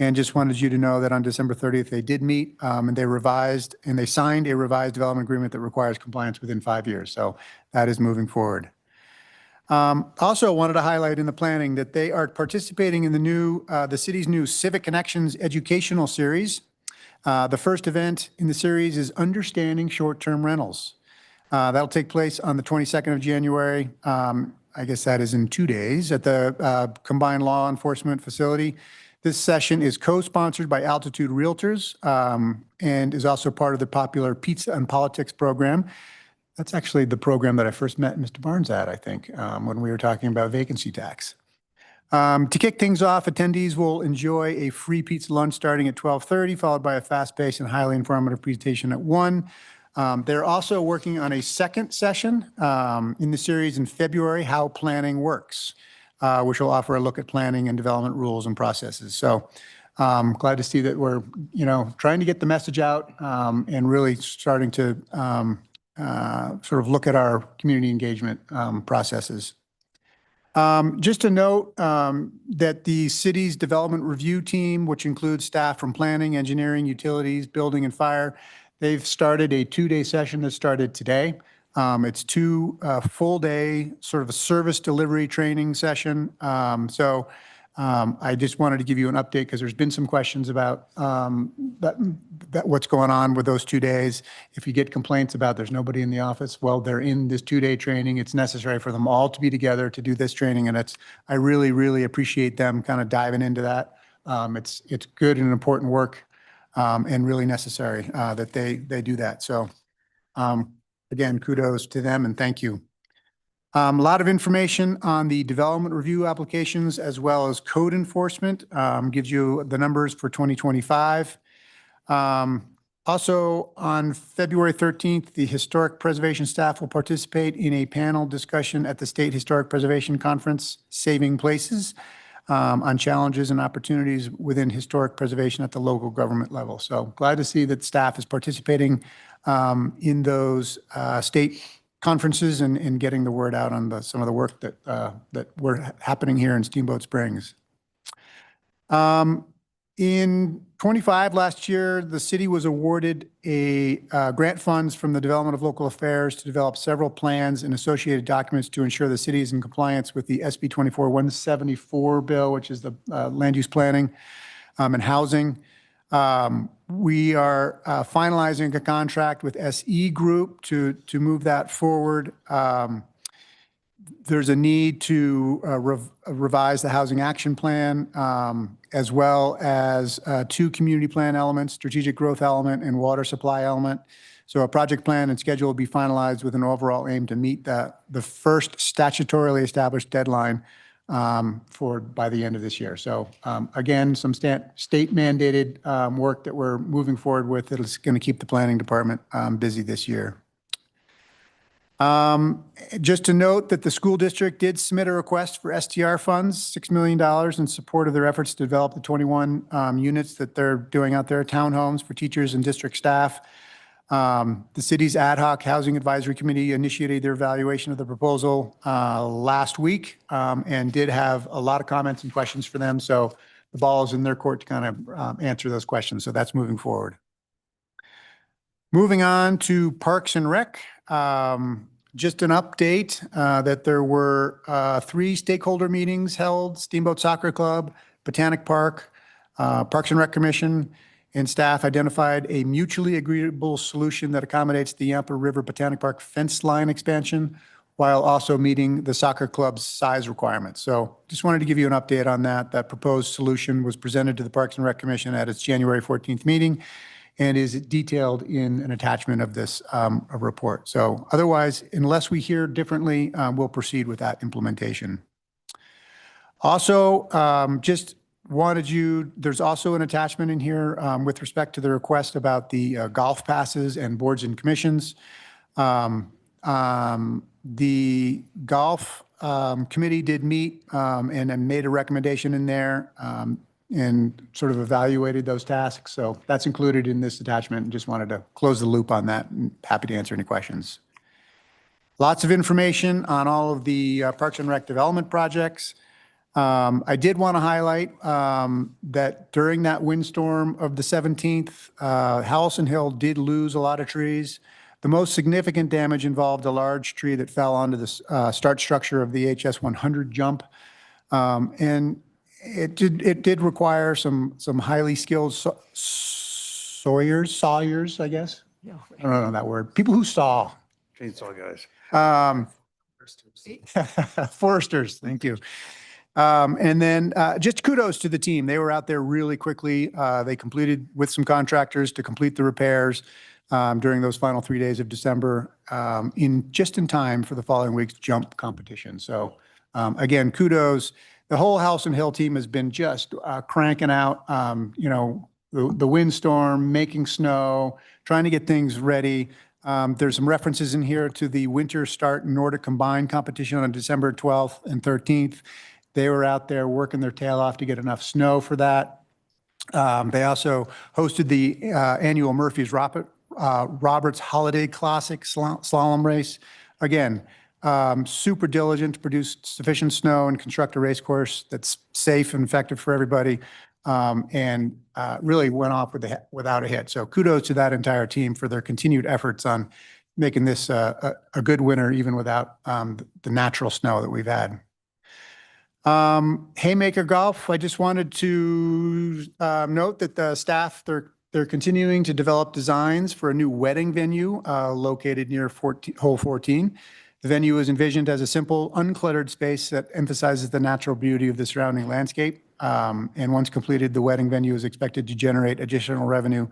And just wanted you to know that on December 30th, they did meet and they signed a revised development agreement that requires compliance within 5 years. So that is moving forward. Also wanted to highlight in the planning that they are participating in the city's new Civic Connections educational series. The first event in the series is Understanding Short-Term Rentals. That'll take place on the 22nd of January. I guess that is in 2 days at the Combined Law Enforcement Facility. This session is co-sponsored by Altitude Realtors and is also part of the popular Pizza and Politics program. That's actually the program that I first met Mr. Barnes at, I think, when we were talking about vacancy tax. To kick things off, attendees will enjoy a free pizza lunch starting at 12:30, followed by a fast-paced and highly informative presentation at 1. They're also working on a second session in the series in February, How Planning Works, which will offer a look at planning and development rules and processes. So glad to see that we're, trying to get the message out and really starting to sort of look at our community engagement processes. Just a note that the city's development review team, which includes staff from planning, engineering, utilities, building, and fire, they've started a 2-day session that started today. It's 2 full day, sort of a service delivery training session. I just wanted to give you an update because there's been some questions about what's going on with those 2 days. If you get complaints about there's nobody in the office, well, they're in this 2-day training. It's necessary for them all to be together to do this training, and I really, really appreciate them kind of diving into that. It's good and important work, and really necessary that they do that. So again, kudos to them and thank you. A lot of information on the development review applications as well as code enforcement, gives you the numbers for 2025. Also, on February 13th, the Historic Preservation staff will participate in a panel discussion at the State Historic Preservation Conference, Saving Places, on challenges and opportunities within historic preservation at the local government level. So glad to see that staff is participating in those state conferences and getting the word out on some of the work that were happening here in Steamboat Springs. In 25 last year, the city was awarded a grant funds from the Development of Local Affairs to develop several plans and associated documents to ensure the city is in compliance with the SB 24-174 bill, which is the land use planning and housing. We are finalizing a contract with SE Group to move that forward. There's a need to revise the housing action plan, as well as 2 community plan elements, strategic growth element and water supply element. So a project plan and schedule will be finalized with an overall aim to meet the first statutorily established deadline by the end of this year. So again, some state mandated work that we're moving forward with that is going to keep the planning department busy this year. Just to note that the school district did submit a request for STR funds, $6 million in support of their efforts to develop the 21 units that they're doing out there, townhomes for teachers and district staff. The city's ad hoc housing advisory committee initiated their evaluation of the proposal last week and did have a lot of comments and questions for them. So the ball is in their court to kind of answer those questions. So that's moving forward. Moving on to Parks and Rec. Just an update that there were 3 stakeholder meetings held: Steamboat Soccer Club, Botanic Park, Parks and Rec Commission, and staff identified a mutually agreeable solution that accommodates the Yampa River Botanic Park fence line expansion while also meeting the soccer club's size requirements. So just wanted to give you an update on that. That proposed solution was presented to the Parks and Rec Commission at its January 14th meeting and is detailed in an attachment of this report. So otherwise, unless we hear differently, we'll proceed with that implementation. Also, there's also an attachment in here with respect to the request about the golf passes and boards and commissions. The golf committee did meet and made a recommendation in there and sort of evaluated those tasks. So that's included in this attachment, and just wanted to close the loop on that, and happy to answer any questions. Lots of information on all of the Parks and Rec development projects. I did want to highlight that during that windstorm of the 17th, Howelson Hill did lose a lot of trees. The most significant damage involved a large tree that fell onto the start structure of the HS 100 jump. And it did require some highly skilled sawyers, I guess. I don't know that word. People who saw. Chainsaw guys. Foresters, thank you. And then just kudos to the team. They were out there really quickly. They completed with some contractors to complete the repairs during those final 3 days of December in time for the following week's jump competition. So again, kudos. The whole Howelson Hill team has been just cranking out, the windstorm, making snow, trying to get things ready. There's some references in here to the Winter Start Nordic Combined competition on December 12th and 13th. They were out there working their tail off to get enough snow for that. They also hosted the annual Murphy's Roberts Holiday Classic Slalom Race. Again, super diligent to produce sufficient snow and construct a race course that's safe and effective for everybody. And really went off without a hit. So kudos to that entire team for their continued efforts on making this a good winter, even without the natural snow that we've had. Haymaker Golf, I just wanted to note that the staff, they're continuing to develop designs for a new wedding venue located near hole 14. The venue is envisioned as a simple, uncluttered space that emphasizes the natural beauty of the surrounding landscape. And once completed, the wedding venue is expected to generate additional revenue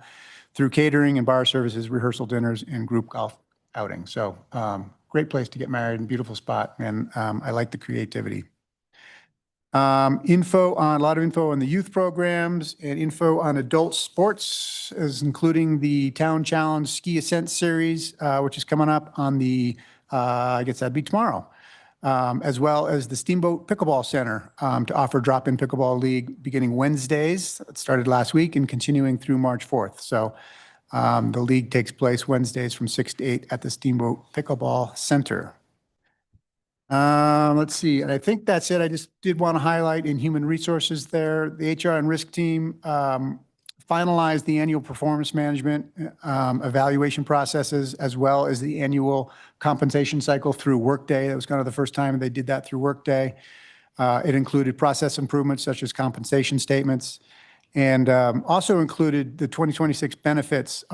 through catering and bar services, rehearsal dinners, and group golf outings. So great place to get married and beautiful spot. And I like the creativity. A lot of info on the youth programs and info on adult sports, as including the Town Challenge Ski Ascent Series, which is coming up on the, I guess that'd be tomorrow, as well as the Steamboat Pickleball Center to offer drop-in pickleball league beginning Wednesdays. It started last week and continuing through March 4th. So the league takes place Wednesdays from 6 to 8 at the Steamboat Pickleball Center. Let's see. And I think that's it. I just did want to highlight in human resources there, the HR and risk team finalized the annual performance management evaluation processes, as well as the annual compensation cycle through Workday. That was kind of the first time they did that through Workday. It included process improvements such as compensation statements, and also included the 2026 benefits,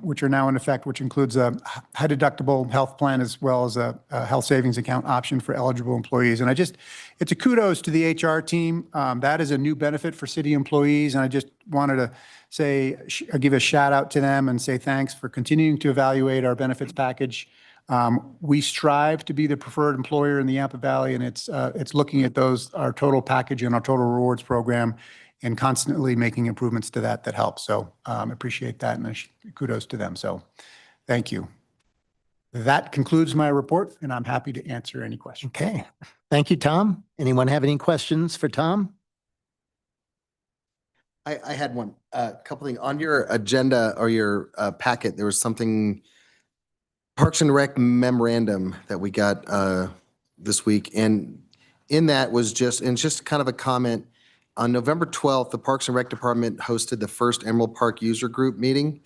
which are now in effect, which includes a high deductible health plan as well as a health savings account option for eligible employees. And it's a kudos to the HR team. That is a new benefit for city employees. And I just wanted to say, give a shout out to them and say thanks for continuing to evaluate our benefits package. We strive to be the preferred employer in the Yampa Valley, and it's looking at our total package and our total rewards program and constantly making improvements to that helps. So appreciate that, and kudos to them. So thank you. That concludes my report, and I'm happy to answer any questions. Okay. Thank you, Tom. Anyone have any questions for Tom? I had one, couple things on your agenda or your packet. There was something Parks and Rec memorandum that we got this week. And in that was just kind of a comment. On November 12th, the Parks and Rec Department hosted the first Emerald Park User Group meeting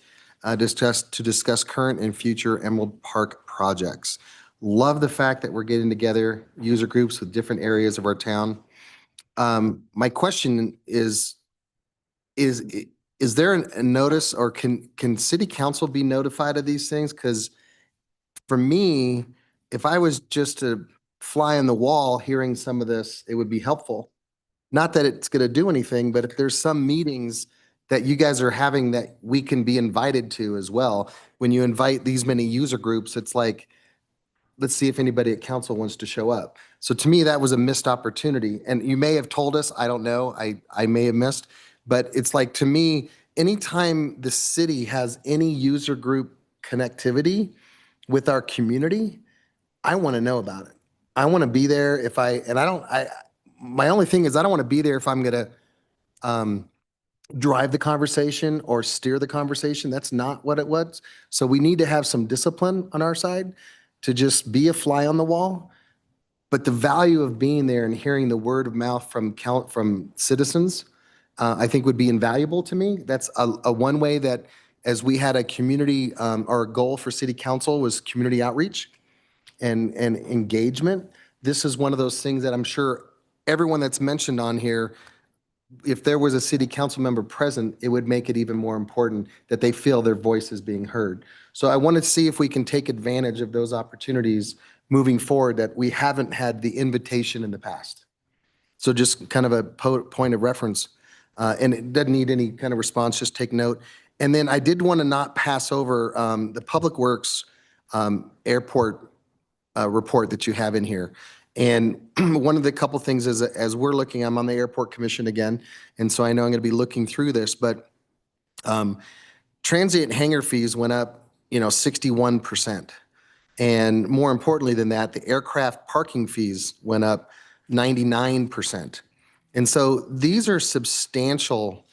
to discuss current and future Emerald Park projects. Love the fact that we're getting together user groups with different areas of our town. My question is there a notice, or can city council be notified of these things? Because for me, if I was just to fly on the wall hearing some of this, it would be helpful. Not that it's going to do anything, but if there's some meetings that you guys are having that we can be invited to as well, when you invite these many user groups, it's like, let's see if anybody at council wants to show up. So to me, that was a missed opportunity. And you may have told us, I don't know, I may have missed, but it's like, to me, anytime the city has any user group connectivity with our community, I want to know about it. I want to be there my only thing is I don't want to be there if I'm going to drive the conversation or steer the conversation. That's not what it was. So we need to have some discipline on our side to just be a fly on the wall. But the value of being there and hearing the word of mouth from citizens, I think would be invaluable to me. That's a one way that, as we had a community, our goal for city council was community outreach and engagement. This is one of those things that I'm sure everyone that's mentioned on here, if there was a city council member present, it would make it even more important that they feel their voice is being heard. So I want to see if we can take advantage of those opportunities moving forward that we haven't had the invitation in the past. So just kind of a point of reference, and it doesn't need any kind of response, just take note. And then I did want to not pass over the Public Works airport report that you have in here. And one of the couple things is, as we're looking, I'm on the airport commission again, and so I know I'm going to be looking through this, but transient hangar fees went up, 61%. And more importantly than that, the aircraft parking fees went up 99%. And so these are substantial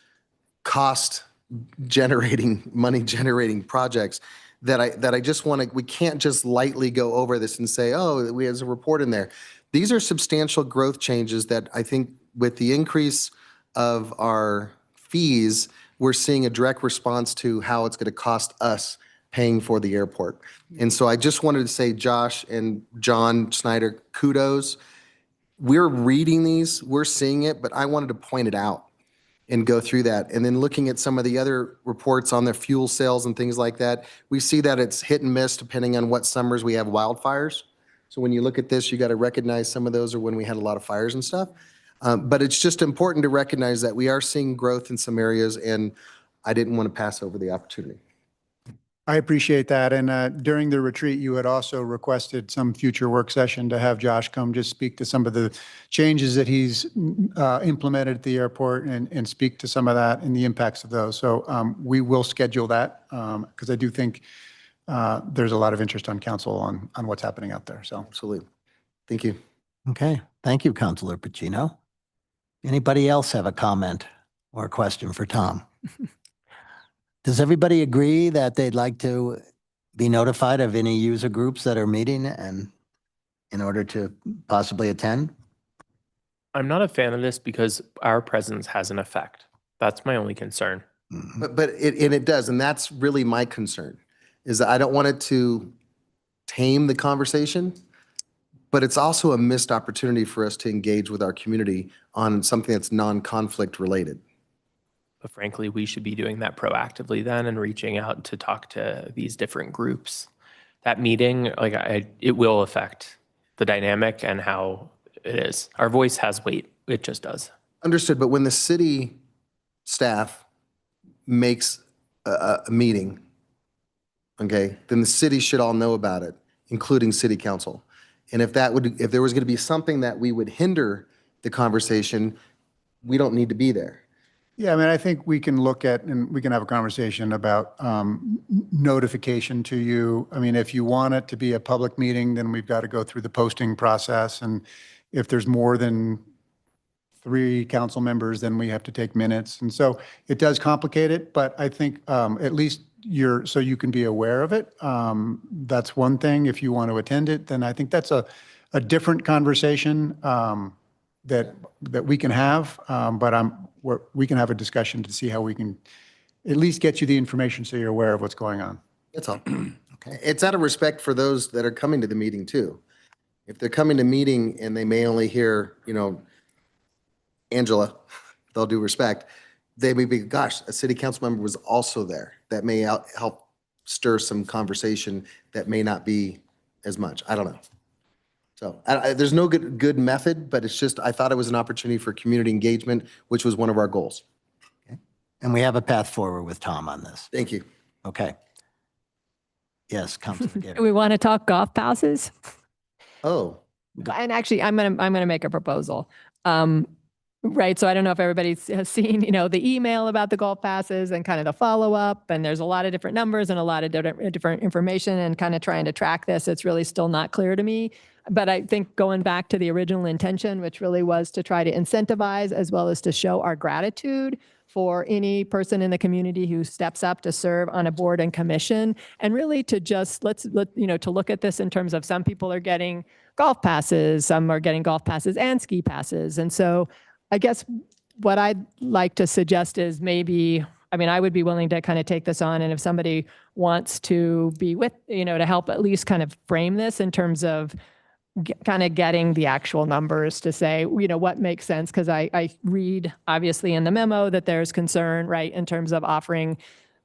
money generating projects that I just want to, we can't just lightly go over this and say, oh, we has a report in there. These are substantial growth changes that I think with the increase of our fees, we're seeing a direct response to how it's going to cost us paying for the airport. And so I just wanted to say, Josh and John Snyder, kudos. We're reading these, we're seeing it, but I wanted to point it out and go through that. And then looking at some of the other reports on the fuel sales and things like that, we see that it's hit and miss depending on what summers we have wildfires. So when you look at this, you got to recognize some of those are when we had a lot of fires and stuff. But it's just important to recognize that we are seeing growth in some areas, and I didn't want to pass over the opportunity. I appreciate that. And during the retreat, you had also requested some future work session to have Josh come just speak to some of the changes that he's implemented at the airport and speak to some of that and the impacts of those. So we will schedule that because I do think there's a lot of interest on council on what's happening out there. So Absolutely. Thank you. Okay, thank you, Councilor Pacino. Anybody else have a comment or a question for Tom? Does everybody agree that they'd like to be notified of any user groups that are meeting and in order to possibly attend? I'm not a fan of this because our presence has an effect. That's my only concern. Mhm. But it does, and that's really my concern, is that I don't want it to tame the conversation, but it's also a missed opportunity for us to engage with our community on something that's non-conflict related. But frankly, we should be doing that proactively then and reaching out to talk to these different groups. That meeting, it will affect the dynamic and how it is. Our voice has weight. It just does. Understood, but when the city staff makes a meeting, okay, then the city should all know about it, including city council. And if there was going to be something that we would hinder the conversation, we don't need to be there. yeah, I mean, I think we can look at and we can have a conversation about notification to you. I mean, if you want it to be a public meeting, then we've got to go through the posting process. And if there's more than 3 council members, then we have to take minutes. And so it does complicate it, but I think at least so you can be aware of it. That's one thing. If you want to attend it, then I think that's a different conversation that we can have. But we can have a discussion to see how we can at least get you the information so you're aware of what's going on. That's all. Okay. It's out of respect for those that are coming to the meeting too. If they're coming to meeting and they may only hear, Angela, with all due respect, they may be, gosh, a city council member was also there. That may help stir some conversation that may not be as much. I don't know. So there's no good method, but it's just, I thought it was an opportunity for community engagement, which was one of our goals. And we have a path forward with Tom on this. Thank you. Okay. Yes, Councilor Do Gary. we want to talk golf passes? Oh, And actually, I'm gonna make a proposal. Right, so I don't know if everybody has seen, the email about the golf passes and kind of the follow-up, and there's a lot of different numbers and a lot of different information and kind of trying to track this. It's really still not clear to me. But I think going back to the original intention, which really was to try to incentivize as well as to show our gratitude for any person in the community who steps up to serve on a board and commission, and really to just to look at this in terms of some people are getting golf passes, some are getting golf passes and ski passes. And so I guess what I'd like to suggest is I would be willing to kind of take this on. And if somebody wants to be with, to help at least kind of frame this in terms of kind of getting the actual numbers to say, what makes sense. Because I read obviously in the memo that there's concern, right, in terms of offering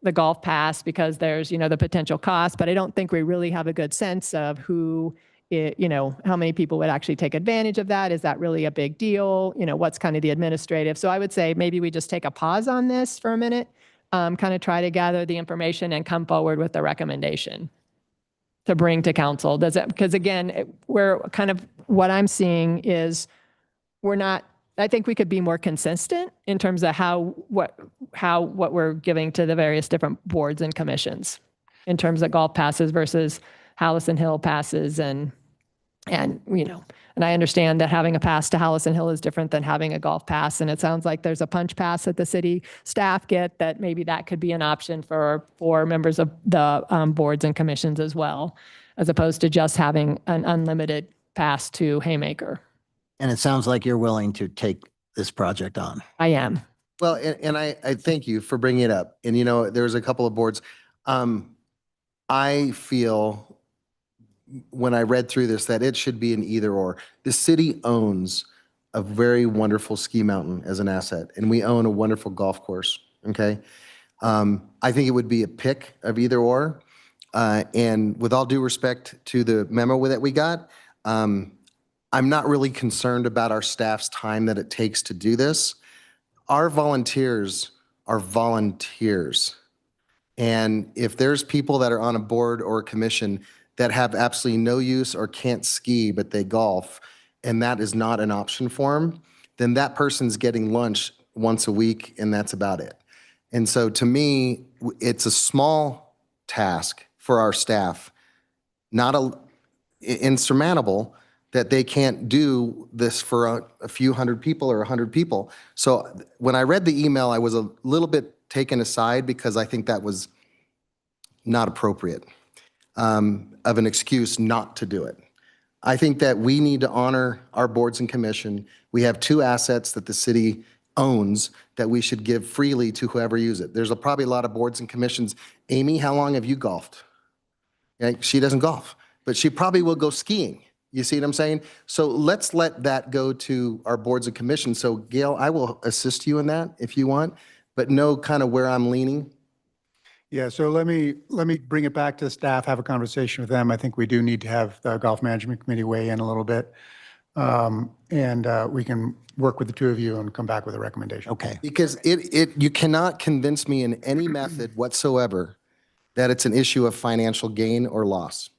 the golf pass because there's, the potential cost. But I don't think we really have a good sense of how many people would actually take advantage of that? Is that really a big deal? What's kind of the administrative? So I would say maybe we just take a pause on this for a minute, kind of try to gather the information and come forward with the recommendation to bring to council. Because again, we're kind of, what I'm seeing is I think we could be more consistent in terms of what we're giving to the various different boards and commissions in terms of golf passes versus Hallison Hill passes and And, and I understand that having a pass to Hallison Hill is different than having a golf pass. And it sounds like there's a punch pass that the city staff get, that maybe that could be an option for members of the boards and commissions as well, as opposed to just having an unlimited pass to Haymaker. And it sounds like you're willing to take this project on. I am. Well, and I thank you for bringing it up. And there's a couple of boards. I feel when I read through this that it should be an either or. The city owns a very wonderful ski mountain as an asset, and we own a wonderful golf course. Okay. I think it would be a pick of either or. And with all due respect to the memo that we got, I'm not really concerned about our staff's time that it takes to do this. Our volunteers are volunteers. And if there's people that are on a board or a commission that have absolutely no use or can't ski, but they golf, and that is not an option for them, then that person's getting lunch once a week, and that's about it. And so to me, it's a small task for our staff, not insurmountable, that they can't do this for a few hundred people or 100 people. So when I read the email, I was a little bit taken aside because I think that was not appropriate of an excuse not to do it. I think that we need to honor our boards and commission. We have 2 assets that the city owns that we should give freely to whoever use it. There's probably a lot of boards and commissions. Amy, how long have you golfed? She doesn't golf, but she probably will go skiing. You see what I'm saying? So let's let that go to our boards and commissions. So Gail, I will assist you in that if you want, but know kind of where I'm leaning. Yeah, so let me bring it back to the staff, have a conversation with them. I think we do need to have the Golf Management Committee weigh in a little bit. And we can work with the 2 of you and come back with a recommendation. Okay. Because you cannot convince me in any method whatsoever that it's an issue of financial gain or loss.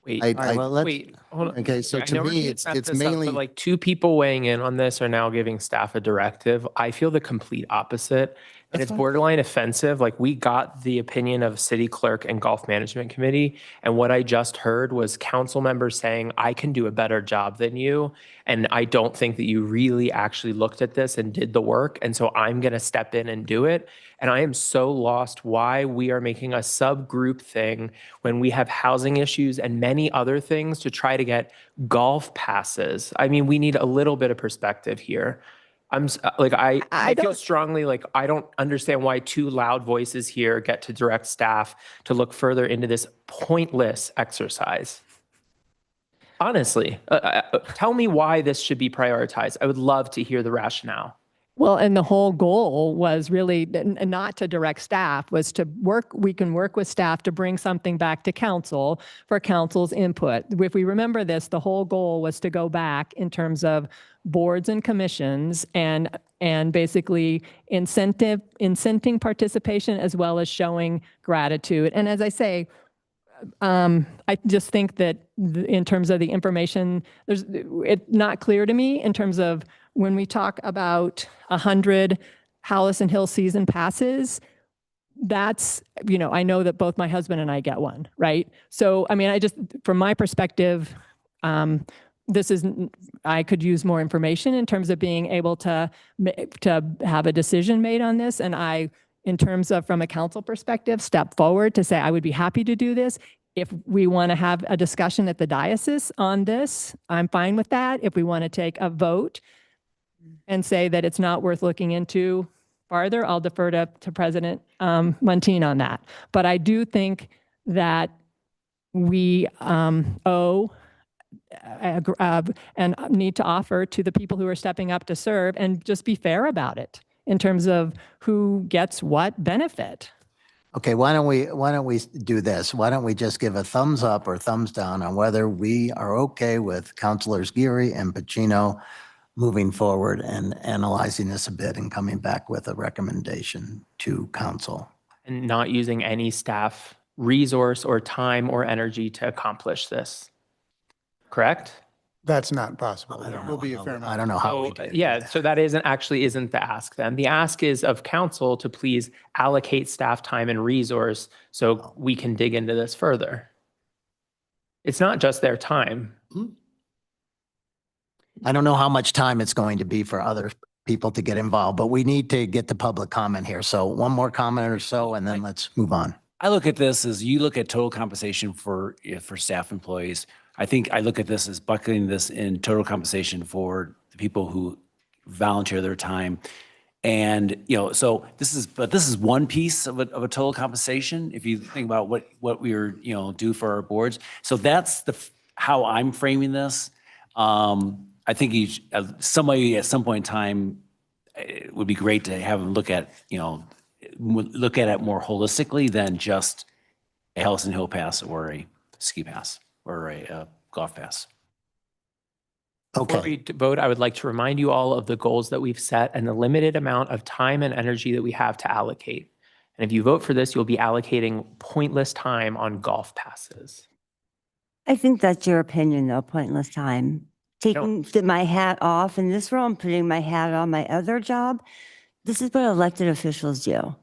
Wait, All right, well, let's, wait, hold on. Okay, so I to know we're me, gonna it's wrap this up, mainly. but like 2 people weighing in on this are now giving staff a directive. I feel the complete opposite. And it's borderline offensive. Like, we got the opinion of city clerk and golf management committee. And what I just heard was council members saying, I can do a better job than you. And I don't think that you really actually looked at this and did the work. And so I'm going to step in and do it. And I am so lost why we are making a subgroup thing when we have housing issues and many other things to try to get golf passes. I mean, we need a little bit of perspective here. I feel strongly like I don't understand why 2 loud voices here get to direct staff to look further into this pointless exercise. Honestly, tell me why this should be prioritized. I would love to hear the rationale. Well, and the whole goal was really not to direct staff, was to we can work with staff to bring something back to council for council's input. If we remember this, the whole goal was to go back in terms of boards and commissions and basically incenting participation as well as showing gratitude. And as I say, I just think that in terms of the information, it's not clear to me in terms of when we talk about 100 Hallison Hill season passes, that's, I know that both my husband and I get one, right? So, I mean, from my perspective, I could use more information in terms of being able to have a decision made on this. And in terms of from a council perspective, step forward to say, I would be happy to do this. If we want to have a discussion at the diocese on this, I'm fine with that. If we want to take a vote and say that it's not worth looking into farther, I'll defer to President Muntean on that. But I do think that we owe and need to offer to the people who are stepping up to serve and just be fair about it in terms of who gets what benefit. okay, why don't we do this? Why don't we just give a thumbs up or thumbs down on whether we are okay with Councilors Geary and Pacino moving forward and analyzing this a bit and coming back with a recommendation to council? And not using any staff resource or time or energy to accomplish this. Correct? That's not possible. I don't There will know be a how- fair amount. I don't know how we So, do yeah, that. so that isn't the ask then. The ask is of council to please allocate staff time and resource so we can dig into this further. It's not just their time. I don't know how much time it's going to be for other people to get involved, but we need to get the public comment here. So one more comment or so, and then let's move on. I look at this as you look at total compensation for staff employees. I think I look at this as bucketing this in total compensation for the people who volunteer their time. And, so this is one piece of a total compensation. If you think about what we are, do for our boards. So that's how I'm framing this. I think somebody at some point in time, it would be great to have them look at it more holistically than just a Hellison Hill Pass or a ski pass or a golf pass. Before Okay. we vote, I would like to remind you all of the goals that we've set and the limited amount of time and energy that we have to allocate. And if you vote for this, you'll be allocating pointless time on golf passes. I think that's your opinion, though, pointless time. Taking my hat off in this role and putting my hat on my other job, this is what elected officials do.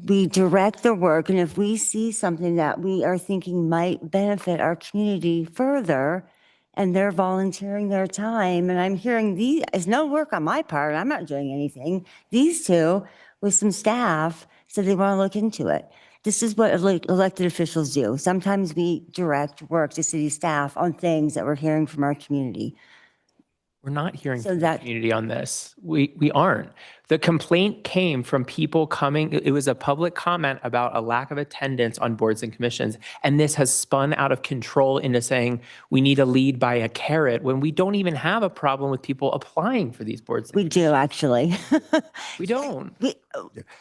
We direct the work, and if we see something that we are thinking might benefit our community further, and they're volunteering their time, and I'm hearing is no work on my part, I'm not doing anything. These two, with some staff, said they want to look into it. This is what elected officials do. Sometimes we direct work to city staff on things that we're hearing from our community. We're not hearing So from the that- community on this. We aren't. The complaint came from people coming, it was a public comment about a lack of attendance on boards and commissions. And this has spun out of control into saying we need to lead by a carrot when we don't even have a problem with people applying for these boards. and We do, actually. We don't.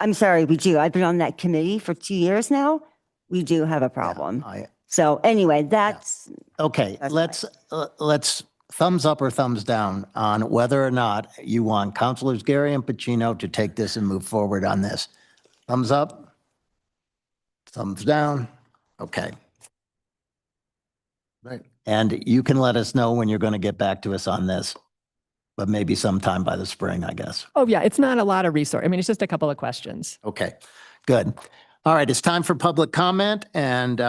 I'm sorry, we do. I've been on that committee for 2 years now. We do have a problem. So anyway, that's, Okay, That's let's thumbs up or thumbs down on whether or not you want Councilors Gary and Pacino to take this and move forward on this. Thumbs up? Thumbs down? Okay. Right. And you can let us know when you're going to get back to us on this, but maybe sometime by the spring, I guess. Oh, yeah, it's not a lot of resource. I mean, it's just a couple of questions. Okay, good. All right, it's time for public comment and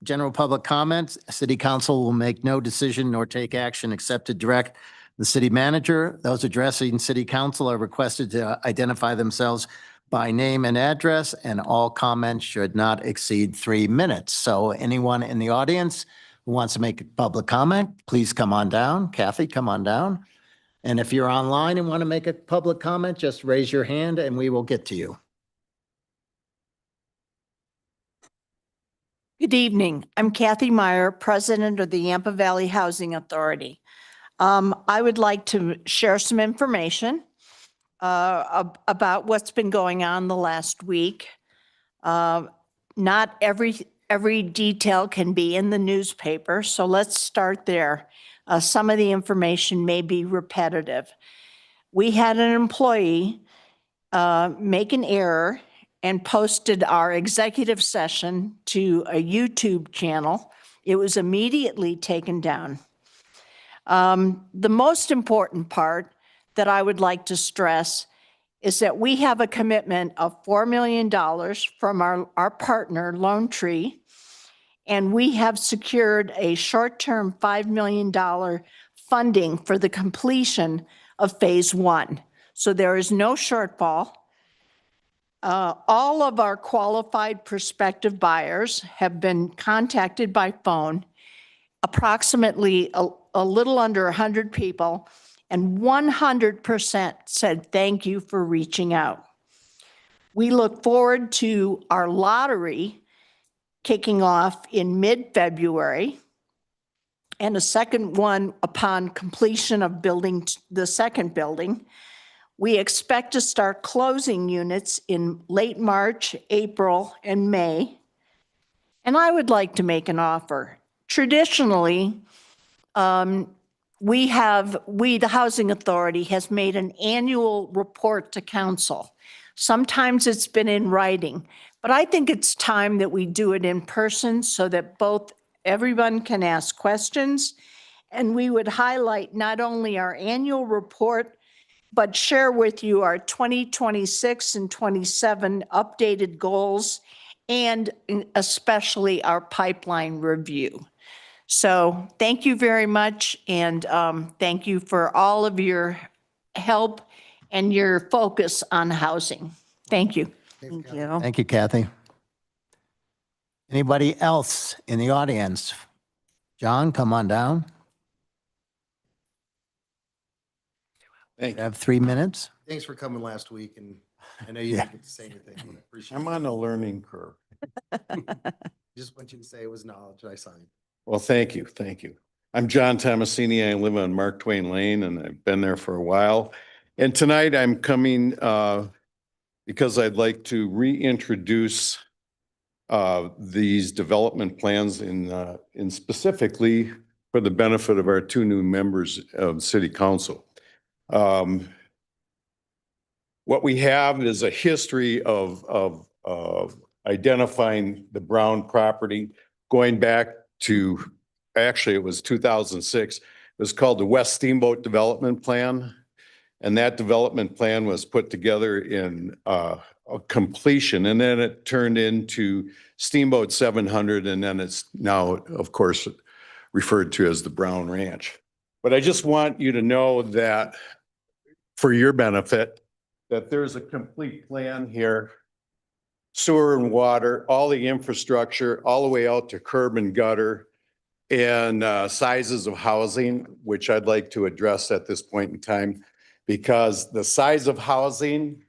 general public comments. City Council will make no decision nor take action except to direct the city manager. Those addressing City Council are requested to identify themselves by name and address, and all comments should not exceed 3 minutes. So anyone in the audience who wants to make a public comment, please come on down. Kathy, come on down. And if you're online and want to make a public comment, just raise your hand and we will get to you. Good evening. I'm Kathy Meyer, President of the Yampa Valley Housing Authority. I would like to share some information about what's been going on the last week. Not every detail can be in the newspaper, so let's start there. Some of the information may be repetitive. We had an employee make an error and posted our executive session to a YouTube channel. It was immediately taken down. The most important part that I would like to stress is that we have a commitment of $4 million from our partner, Lone Tree, and we have secured a short-term $5 million funding for the completion of phase 1. So there is no shortfall. All of our qualified prospective buyers have been contacted by phone, approximately a little under 100 people, and 100% said thank you for reaching out. We look forward to our lottery kicking off in mid-February and a second one upon completion of building the second building. We expect to start closing units in late March, April, and May. And I would like to make an offer. Traditionally, the Housing Authority, has made an annual report to council. Sometimes it's been in writing, but I think it's time that we do it in person so that everyone can ask questions. And we would highlight not only our annual report, but share with you our 2026 and 27 updated goals, and especially our pipeline review. So thank you very much. And thank you for all of your help and your focus on housing. Thank you. Thank you. Thank you, Kathy. Anybody else in the audience? John, come on down. Thank You you. have 3 minutes. Thanks for coming last week, and I know you Yeah. didn't get to say anything, but I appreciate I'm it. on a learning curve. Just want you to say it was knowledge, I signed. Well, thank you. Thank you. I'm John Tomasini. I live on Mark Twain Lane and I've been there for a while. And tonight I'm coming because I'd like to reintroduce these development plans in specifically for the benefit of our 2 new members of City Council. What we have is a history of identifying the Brown property going back to, actually it was 2006. It was called the West Steamboat Development Plan. And that development plan was put together in a completion, and then it turned into Steamboat 700, and then it's now, of course, referred to as the Brown Ranch. But I just want you to know that, for your benefit, that there's a complete plan here, sewer and water, all the infrastructure, all the way out to curb and gutter, and sizes of housing, which I'd like to address at this point in time, because the size of housing,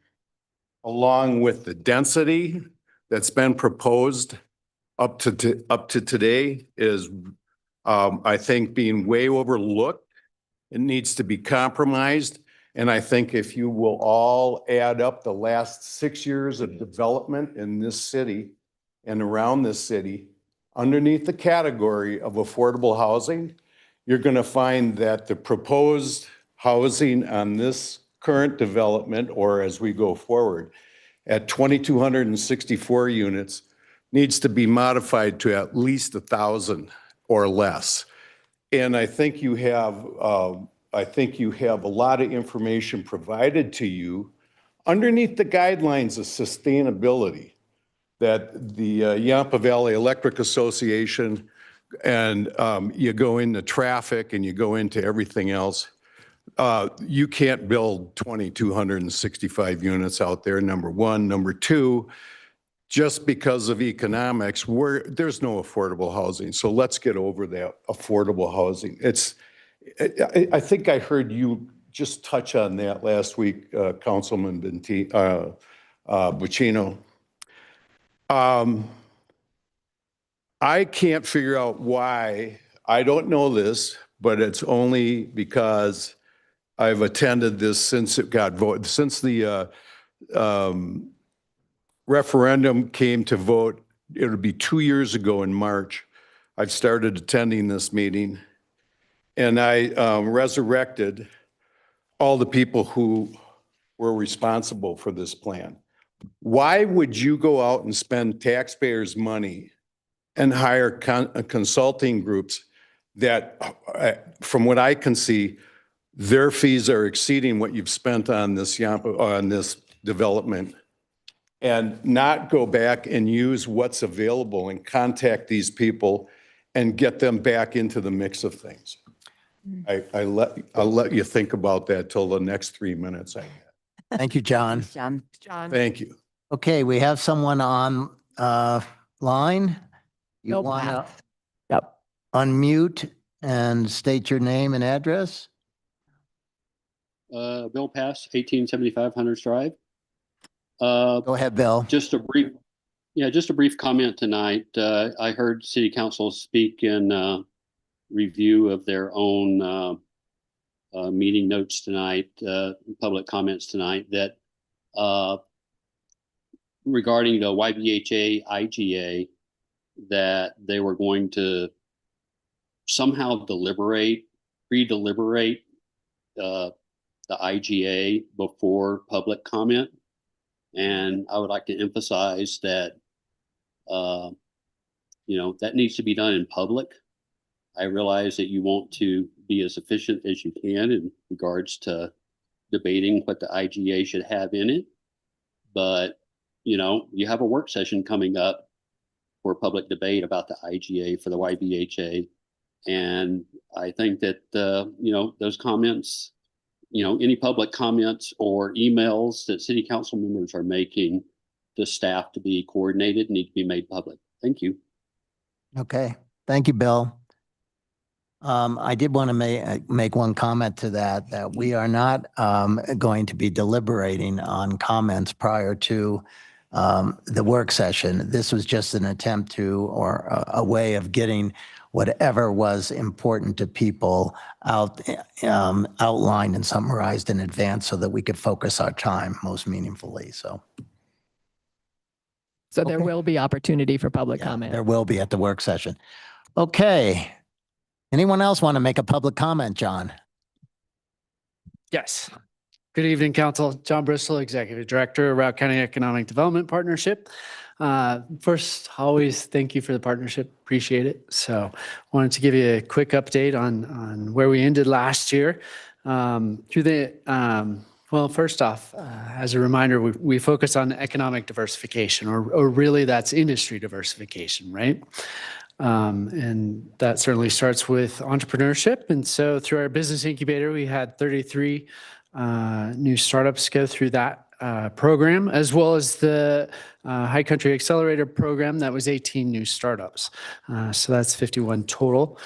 along with the density that's been proposed up to today, is, I think, being way overlooked. It needs to be compromised. And I think if you will all add up the last 6 years of development in this city and around this city, underneath the category of affordable housing, you're going to find that the proposed housing on this current development, or as we go forward, at 2,264 units, needs to be modified to at least 1,000 or less. And I think you have a lot of information provided to you underneath the guidelines of sustainability that the Yampa Valley Electric Association, and you go into traffic and you go into everything else. You can't build 2,265 units out there, number one. Number two, just because of economics, there's no affordable housing. So let's get over that affordable housing. I think I heard you just touch on that last week, Councilman Buccino. I can't figure out why. I don't know this, but it's only because I've attended this since it got voted, since the referendum came to vote. It would be 2 years ago in March. I've started attending this meeting, and I resurrected all the people who were responsible for this plan. Why would you go out and spend taxpayers' money and hire consulting groups that, from what I can see, their fees are exceeding what you've spent on this development, and not go back and use what's available and contact these people and get them back into the mix of things? I'll let you think about that till the next 3 minutes I have. Thank you, John. John. John. Thank you. Okay, we have someone on line. You Bill want to Path. Yep. unmute and state your name and address? Bill Pass, 1875 Hunters Drive. Go ahead, Bill. Just a brief comment tonight. I heard City Council speak in review of their own meeting notes tonight, public comments tonight, that regarding the YBHA IGA, that they were going to somehow pre-deliberate the IGA before public comment. And I would like to emphasize that, that needs to be done in public. I realize that you want to be as efficient as you can in regards to debating what the IGA should have in it. But, you have a work session coming up for public debate about the IGA for the YBHA. And I think that, those comments, any public comments or emails that city council members are making to staff to be coordinated need to be made public. Thank you. Okay, thank you, Bill. I did want to make one comment to that we are not going to be deliberating on comments prior to the work session. This was just an attempt to, or a way of getting whatever was important to people outlined and summarized in advance so that we could focus our time most meaningfully. So There Okay. will be opportunity for public yeah, comment. there will be at the work session. Okay. Anyone else want to make a public comment, John? Yes. Good evening, Council. John Bristol, Executive Director, Routt County Economic Development Partnership. First, always thank you for the partnership. Appreciate it. So wanted to give you a quick update on where we ended last year. Well, first off, as a reminder, we focus on economic diversification, or really that's industry diversification, right? And that certainly starts with entrepreneurship. And so through our business incubator, we had 33 new startups go through that program, as well as the High Country Accelerator program. That was 18 new startups. So that's 51 total.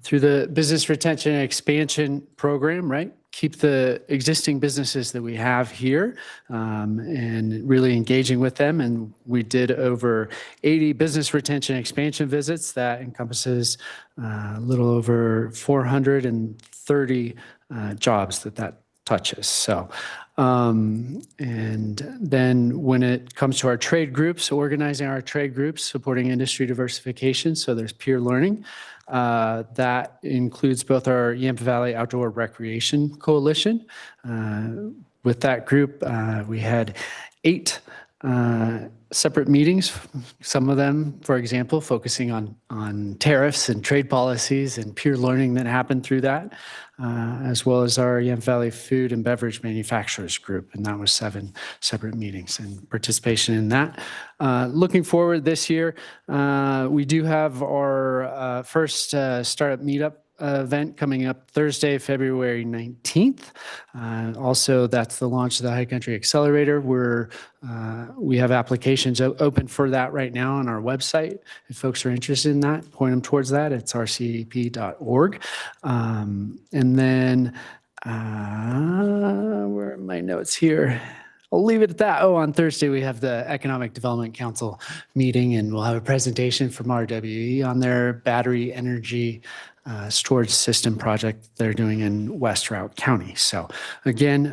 Through the business retention and expansion program, right? Keep the existing businesses that we have here and really engaging with them. And we did over 80 business retention and expansion visits. That encompasses a little over 430 jobs that touches. So, and then when it comes to our trade groups, organizing our trade groups, supporting industry diversification. So there's peer learning. That includes both our Yampa Valley Outdoor Recreation Coalition. With that group, we had 8 separate meetings, some of them, for example, focusing on tariffs and trade policies and peer learning that happened through that, as well as our Yampa Valley Food and Beverage Manufacturers Group, and that was 7 separate meetings and participation in that. Looking forward this year, we do have our first startup meetup event coming up Thursday, February 19th. Also, that's the launch of the High Country Accelerator. We have applications open for that right now on our website. If folks are interested in that, point them towards that. It's rcep.org. And then, where are my notes here? I'll leave it at that. Oh, on Thursday, we have the Economic Development Council meeting, and we'll have a presentation from RWE on their battery energy storage system project they're doing in West Routt County. So again,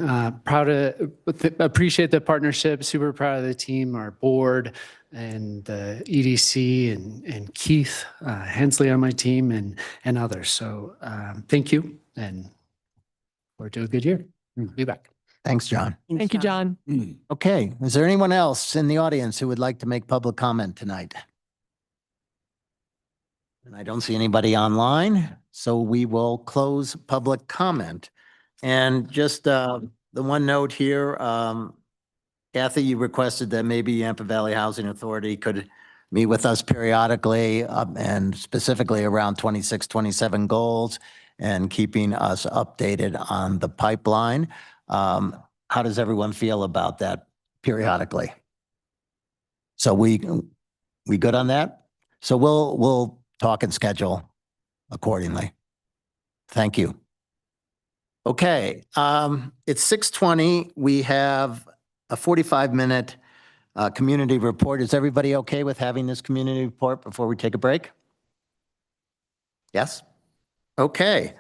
appreciate the partnership, super proud of the team, our board, and the EDC and Keith Hensley on my team and others. So thank you, and we're doing a good year. Be back. Thanks, John. Thank you, John. Okay, is there anyone else in the audience who would like to make public comment tonight? And I don't see anybody online, so we will close public comment. And just the one note here, Kathy, you requested that maybe Yampa Valley Housing Authority could meet with us periodically and specifically around 26, 27 goals and keeping us updated on the pipeline. How does everyone feel about that periodically? So we good on that? So we'll talk and schedule accordingly. Thank you. Okay, it's 6:20. We have a 45-minute community report. Is everybody okay with having this community report before we take a break? Yes? Okay.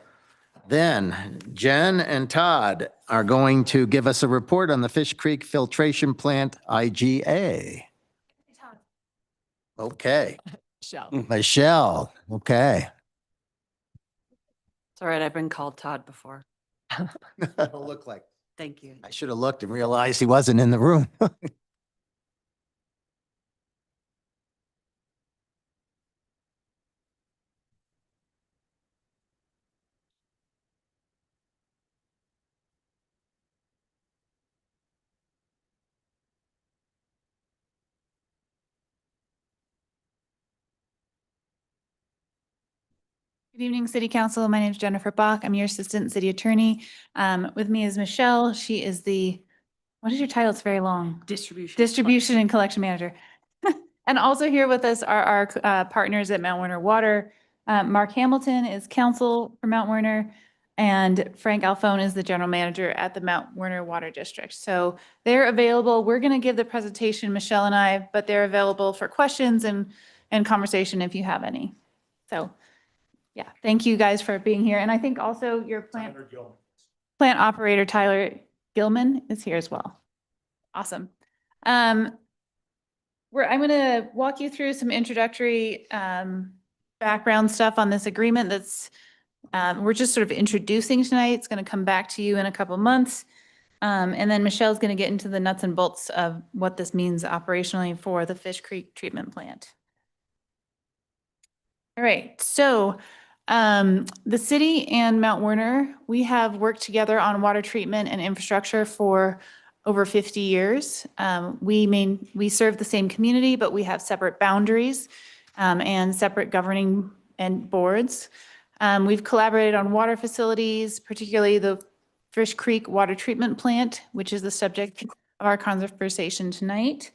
Then Jen and Todd are going to give us a report on the Fish Creek Filtration Plant IGA. Okay. Michelle, okay. It's all right. I've been called Todd before. It'll look like. Thank you. I should have looked and realized he wasn't in the room. Good evening, City Council. My name is Jennifer Bach. I'm your Assistant City Attorney. With me is Michelle. She is the, what is your title? It's very long. Distribution and Collection Manager. And also here with us are our partners at Mount Werner Water. Mark Hamilton is counsel for Mount Werner, and Frank Alfone is the general manager at the Mount Werner Water District. So they're available. We're going to give the presentation, Michelle and I, but they're available for questions and conversation if you have any. So yeah, thank you guys for being here. And I think also your plant operator, Tyler Gilman, is here as well. Awesome. I'm going to walk you through some introductory background stuff on this agreement that's we're just sort of introducing tonight. It's going to come back to you in a couple months. And then Michelle's going to get into the nuts and bolts of what this means operationally for the Fish Creek treatment plant. All right, so the city and Mount Werner, we have worked together on water treatment and infrastructure for over 50 years. We serve the same community, but we have separate boundaries and separate governing and boards. We've collaborated on water facilities, particularly the Fish Creek Water Treatment Plant, which is the subject of our conversation tonight.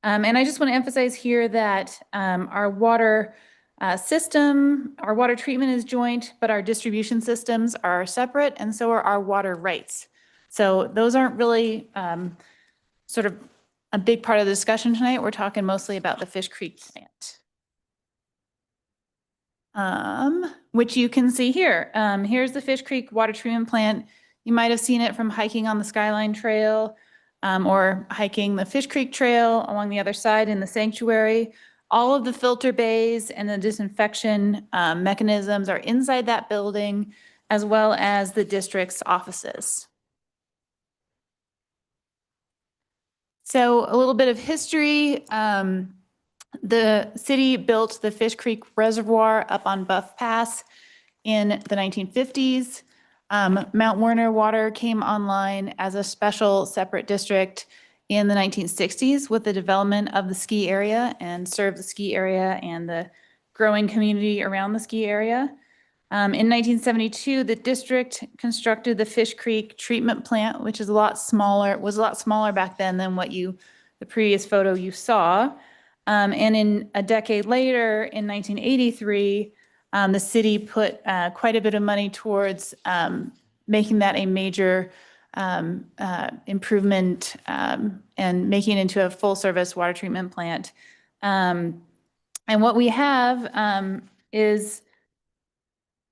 And I just want to emphasize here that our water system, our water treatment is joint, but our distribution systems are separate, and so are our water rights. So those aren't really sort of a big part of the discussion tonight. We're talking mostly about the Fish Creek plant, which you can see here. Here's the Fish Creek Water Treatment Plant. You might have seen it from hiking on the Skyline Trail or hiking the Fish Creek Trail along the other side in the sanctuary. All of the filter bays and the disinfection mechanisms are inside that building, as well as the district's offices. So a little bit of history. The city built the Fish Creek Reservoir up on Buff Pass in the 1950s. Mount Werner Water came online as a special separate district in the 1960s with the development of the ski area and served the ski area and the growing community around the ski area. In 1972, the district constructed the Fish Creek treatment plant, which is a lot smaller back then than what the previous photo you saw. And in a decade later, in 1983, the city put quite a bit of money towards making that a major improvement and making it into a full service water treatment plant. And what we have is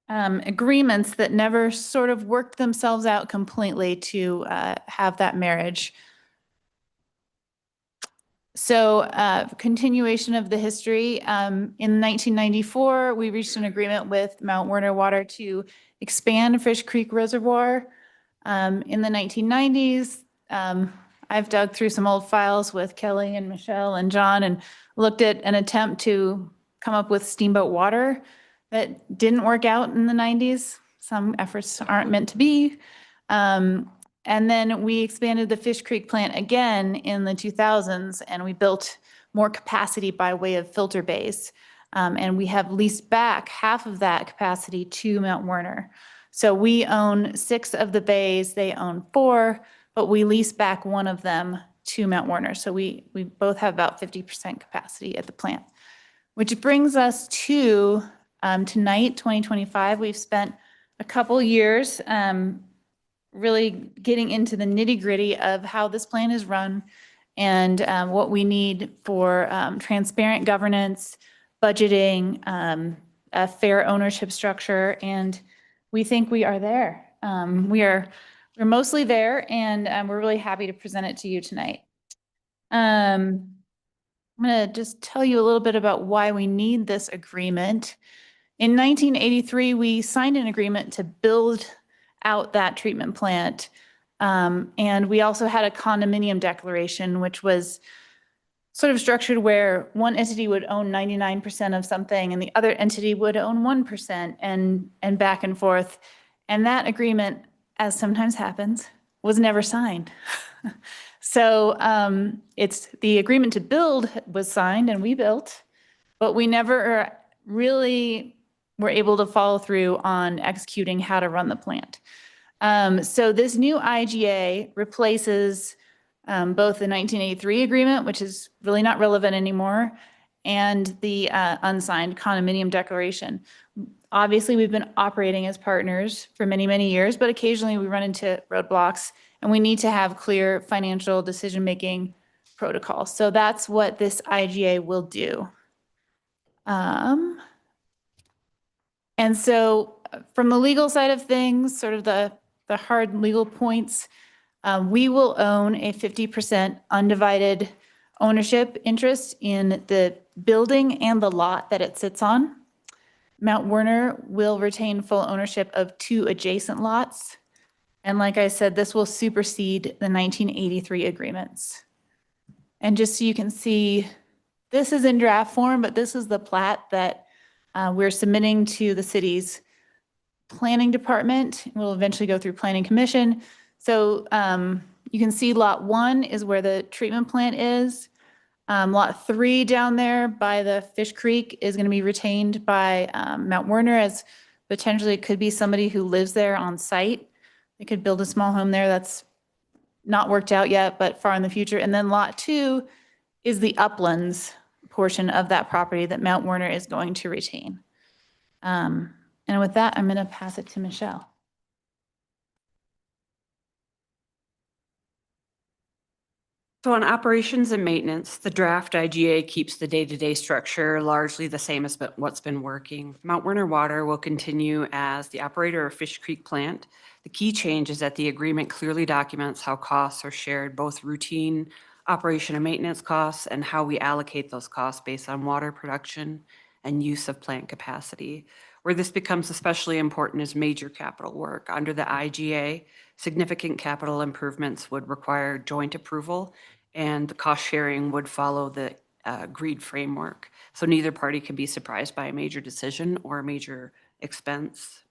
agreements that never sort of worked themselves out completely to have that marriage. So continuation of the history. In 1994, we reached an agreement with Mount Werner Water to expand Fish Creek Reservoir. In the 1990s, I've dug through some old files with Kelly and Michelle and John and looked at an attempt to come up with steamboat water that didn't work out in the 90s. Some efforts aren't meant to be. And then we expanded the Fish Creek plant again in the 2000s, and we built more capacity by way of filter bays. And we have leased back half of that capacity to Mount Werner. So we own 6 of the bays, they own 4, but we lease back one of them to Mount Werner. So we both have about 50% capacity at the plant, which brings us to tonight, 2025. We've spent a couple years really getting into the nitty gritty of how this plant is run and what we need for transparent governance, budgeting, a fair ownership structure, and we think we are there. We're mostly there, and we're really happy to present it to you tonight. I'm going to just tell you a little bit about why we need this agreement. In 1983, we signed an agreement to build out that treatment plant. And we also had a condominium declaration, which was sort of structured where one entity would own 99% of something and the other entity would own 1% and back and forth. And that agreement, as sometimes happens, was never signed. So it's the agreement to build was signed and we built, but we never really we're able to follow through on executing how to run the plant. So this new IGA replaces both the 1983 agreement, which is really not relevant anymore, and the unsigned condominium declaration. Obviously, we've been operating as partners for many, many years, but occasionally we run into roadblocks and we need to have clear financial decision-making protocols. So that's what this IGA will do. And so from the legal side of things, sort of the hard legal points, we will own a 50% undivided ownership interest in the building and the lot that it sits on. Mount Werner will retain full ownership of 2 adjacent lots. And like I said, this will supersede the 1983 agreements. And just so you can see, this is in draft form, but this is the plat that we're submitting to the city's planning department. We'll eventually go through planning commission. So you can see lot 1 is where the treatment plant is. Lot 3 down there by the Fish Creek is going to be retained by Mount Werner, as potentially it could be somebody who lives there on site. They could build a small home there. That's not worked out yet, but far in the future. And then lot 2 is the uplands portion of that property that Mount Werner is going to retain. And with that, I'm going to pass it to Michelle. So on operations and maintenance, the draft IGA keeps the day-to-day structure largely the same as what's been working. Mount Werner Water will continue as the operator of Fish Creek Plant. The key change is that the agreement clearly documents how costs are shared, both routine operation and maintenance costs, and how we allocate those costs based on water production and use of plant capacity. Where this becomes especially important is major capital work. Under the IGA, significant capital improvements would require joint approval, and the cost sharing would follow the agreed framework. So neither party can be surprised by a major decision or a major expense.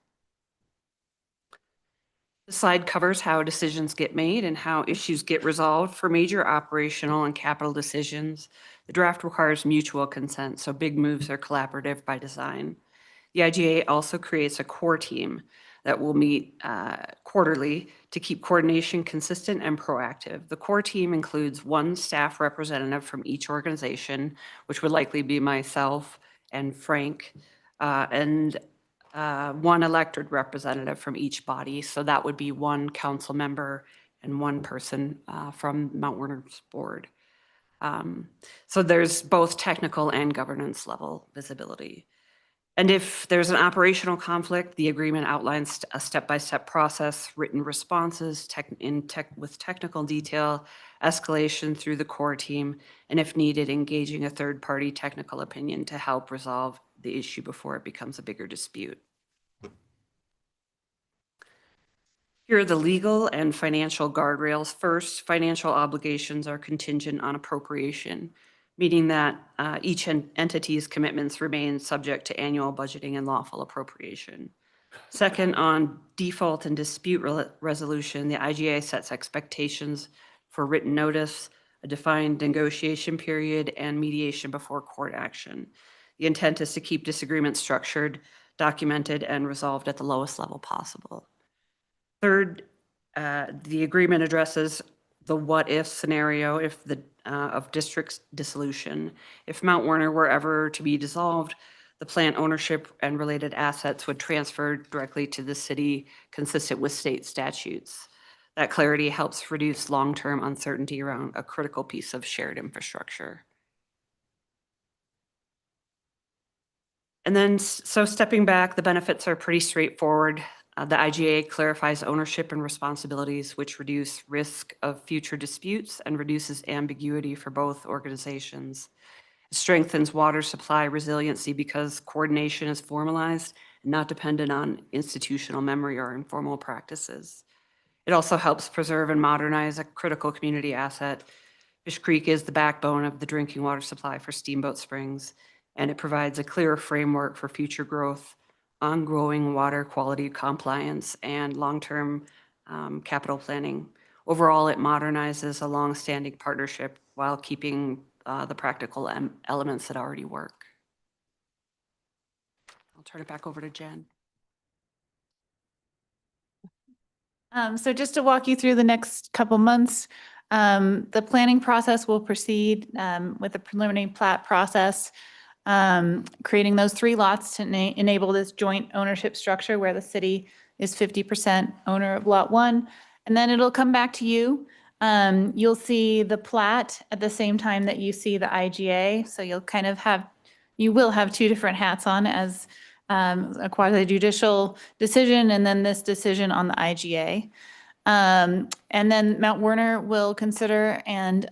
The slide covers how decisions get made and how issues get resolved. For major operational and capital decisions, the draft requires mutual consent, so big moves are collaborative by design. The IGA also creates a core team that will meet quarterly to keep coordination consistent and proactive. The core team includes 1 staff representative from each organization, which would likely be myself and Frank, and 1 elected representative from each body. So that would be 1 council member and 1 person from Mount Werner's board. So there's both technical and governance level visibility. And if there's an operational conflict, the agreement outlines a step-by-step process, written responses with technical detail, escalation through the core team, and if needed, engaging a third-party technical opinion to help resolve the issue before it becomes a bigger dispute. Here are the legal and financial guardrails. First, financial obligations are contingent on appropriation, meaning that each entity's commitments remain subject to annual budgeting and lawful appropriation. Second, on default and dispute resolution, the IGA sets expectations for written notice, a defined negotiation period, and mediation before court action. The intent is to keep disagreements structured, documented, and resolved at the lowest level possible. Third, the agreement addresses the what-if scenario of district dissolution. If Mount Werner were ever to be dissolved, the plant ownership and related assets would transfer directly to the city, consistent with state statutes. That clarity helps reduce long-term uncertainty around a critical piece of shared infrastructure. And then, so stepping back, the benefits are pretty straightforward. The IGA clarifies ownership and responsibilities, which reduce risk of future disputes and reduces ambiguity for both organizations. It strengthens water supply resiliency because coordination is formalized and not dependent on institutional memory or informal practices. It also helps preserve and modernize a critical community asset. Fish Creek is the backbone of the drinking water supply for Steamboat Springs, and it provides a clear framework for future growth, ongoing water quality compliance, and long-term capital planning. Overall, it modernizes a long-standing partnership while keeping the practical elements that already work. I'll turn it back over to Jen. So just to walk you through the next couple months, the planning process will proceed with the preliminary plat process, creating those 3 lots to enable this joint ownership structure where the city is 50% owner of lot 1. And then it'll come back to you. You'll see the plat at the same time that you see the IGA. So you'll kind of you will have 2 different hats on as a quasi judicial decision and then this decision on the IGA. And then Mount Werner will consider and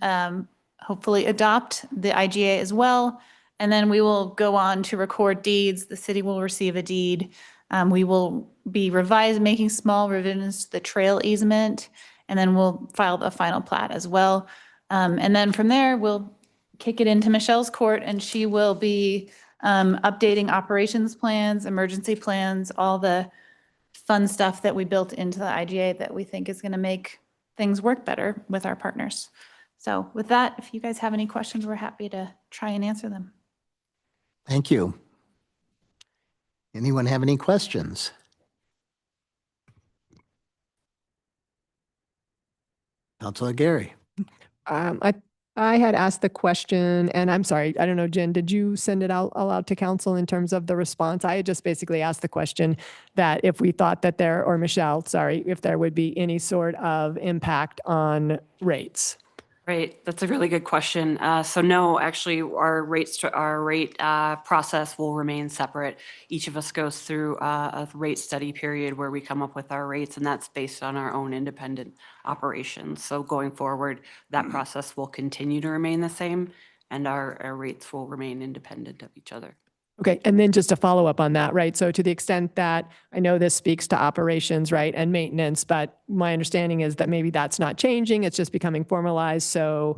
hopefully adopt the IGA as well. And then we will go on to record deeds. The city will receive a deed. We will be making small revisions to the trail easement, and then we'll file the final plat as well. And then from there, we'll kick it into Michelle's court, and she will be updating operations plans, emergency plans, all the fun stuff that we built into the IGA that we think is going to make things work better with our partners. So with that, if you guys have any questions, we're happy to try and answer them. Thank you. Anyone have any questions? Councilor Gary. I had asked the question, and I'm sorry, I don't know, Jen, did you send it out aloud to council in terms of the response? I had just basically asked the question that if we thought that or Michelle, sorry, if there would be any sort of impact on rates. Right, that's a really good question. So no, actually, our rate process will remain separate. Each of us goes through a rate study period where we come up with our rates, and that's based on our own independent operations. So going forward, that process will continue to remain the same, and our rates will remain independent of each other. Okay, and then just to follow up on that, right? So to the extent that I know this speaks to operations, right, and maintenance, but my understanding is that maybe that's not changing, it's just becoming formalized. So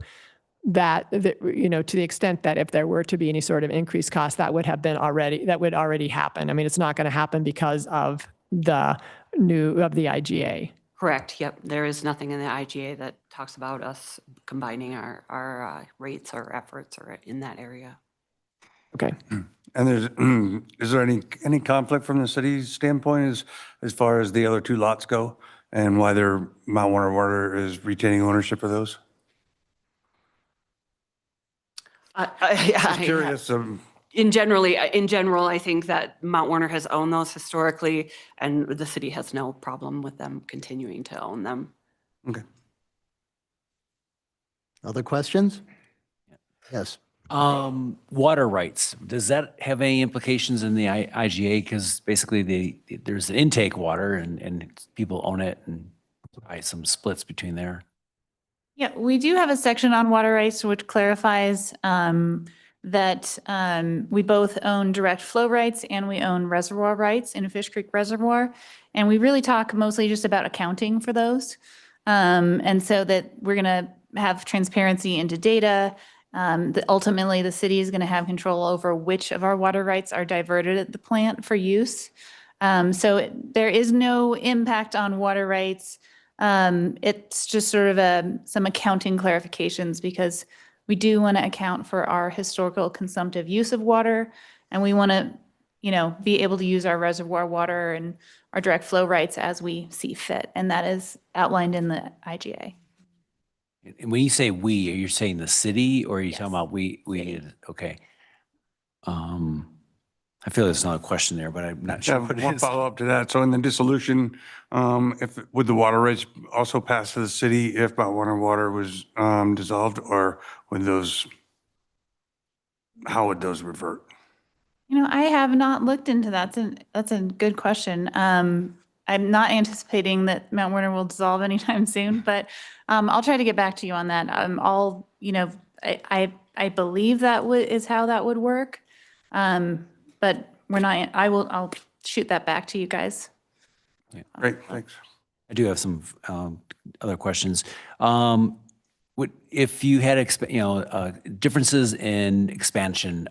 that, to the extent that if there were to be any sort of increased cost, that would already happen. I mean, it's not going to happen because of the IGA. Correct, yep. There is nothing in the IGA that talks about us combining our rates or efforts or in that area. Okay. And is there any conflict from the city's standpoint as far as the other 2 lots go and why Mount Werner Water is retaining ownership of those? Just curious. In general, I think that Mount Werner has owned those historically, and the city has no problem with them continuing to own them. Okay. Other questions? Yes. Water rights, does that have any implications in the IGA? Because basically there's an intake water and people own it and some splits between there. Yeah, we do have a section on water rights which clarifies that we both own direct flow rights and we own reservoir rights in Fish Creek Reservoir. And we really talk mostly just about accounting for those. And so that we're going to have transparency into data. Ultimately, the city is going to have control over which of our water rights are diverted at the plant for use. So there is no impact on water rights. It's just sort of some accounting clarifications because we do want to account for our historical consumptive use of water, and we want to, be able to use our reservoir water and our direct flow rights as we see fit, and that is outlined in the IGA. And when you say we, are you saying the city or are you talking about we? Okay. I feel there's another question there, but I'm not sure what it One is. follow up to that. So in the dissolution, would the water rights also pass to the city if Mount Werner Water was dissolved, or how would those revert? I have not looked into that. That's a good question. I'm not anticipating that Mount Werner will dissolve anytime soon, but I'll try to get back to you on that. I believe that is how that would work. But I'll shoot that back to you guys. Yeah. Great, thanks. I do have some other questions. If you had differences in expansion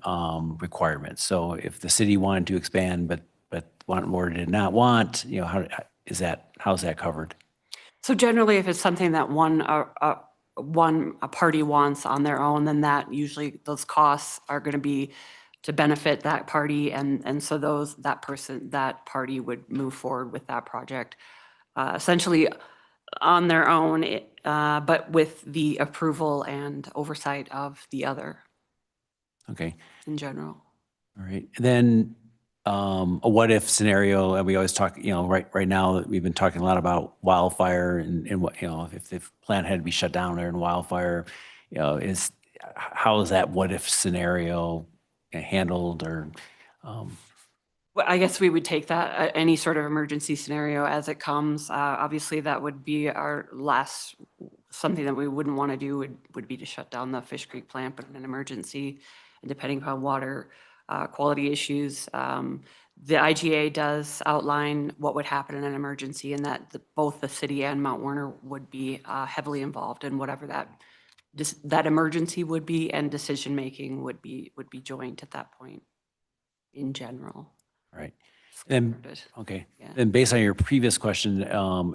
requirements, so if the city wanted to expand, but Mount Werner did not want, how's that covered? So generally, if it's something that one party wants on their own, then that usually those costs are going to be to benefit that party. And so that party would move forward with that project, essentially on their own, but with the approval and oversight of the other Okay. in general. All right. Then a what if scenario, and we always talk, right now we've been talking a lot about wildfire and what, if the plant had to be shut down there in wildfire, how is that what if scenario handled or? Well, I guess we would take that, any sort of emergency scenario as it comes. Obviously, that would be our last, something that we wouldn't want to do would be to shut down the Fish Creek plant, but in an emergency, and depending upon water quality issues, the IGA does outline what would happen in an emergency, and that both the city and Mount Warner would be heavily involved in whatever that emergency would be, and decision-making would be joint at that point in general. Right. And, okay. Yeah. And based on your previous question,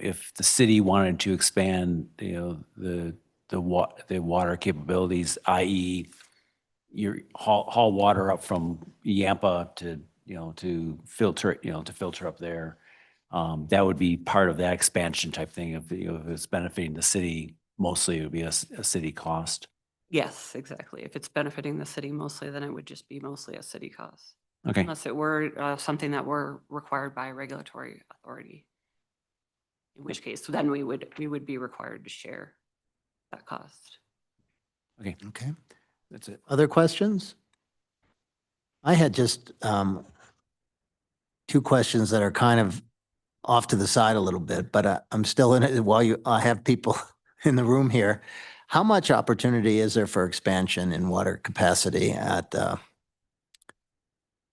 if the city wanted to expand, the water capabilities, i.e. your haul water up from Yampa to filter up there, that would be part of that expansion type thing. If it's benefiting the city, mostly it would be a city cost. Yes, exactly. If it's benefiting the city mostly, then it would just be mostly a city cost. Okay. Unless it were something that were required by a regulatory authority. In which case, then we would be required to share that cost. Okay. Okay. That's it. Other questions? I had just two questions that are kind of off to the side a little bit, but I'm still in it while I have people in the room here. How much opportunity is there for expansion in water capacity at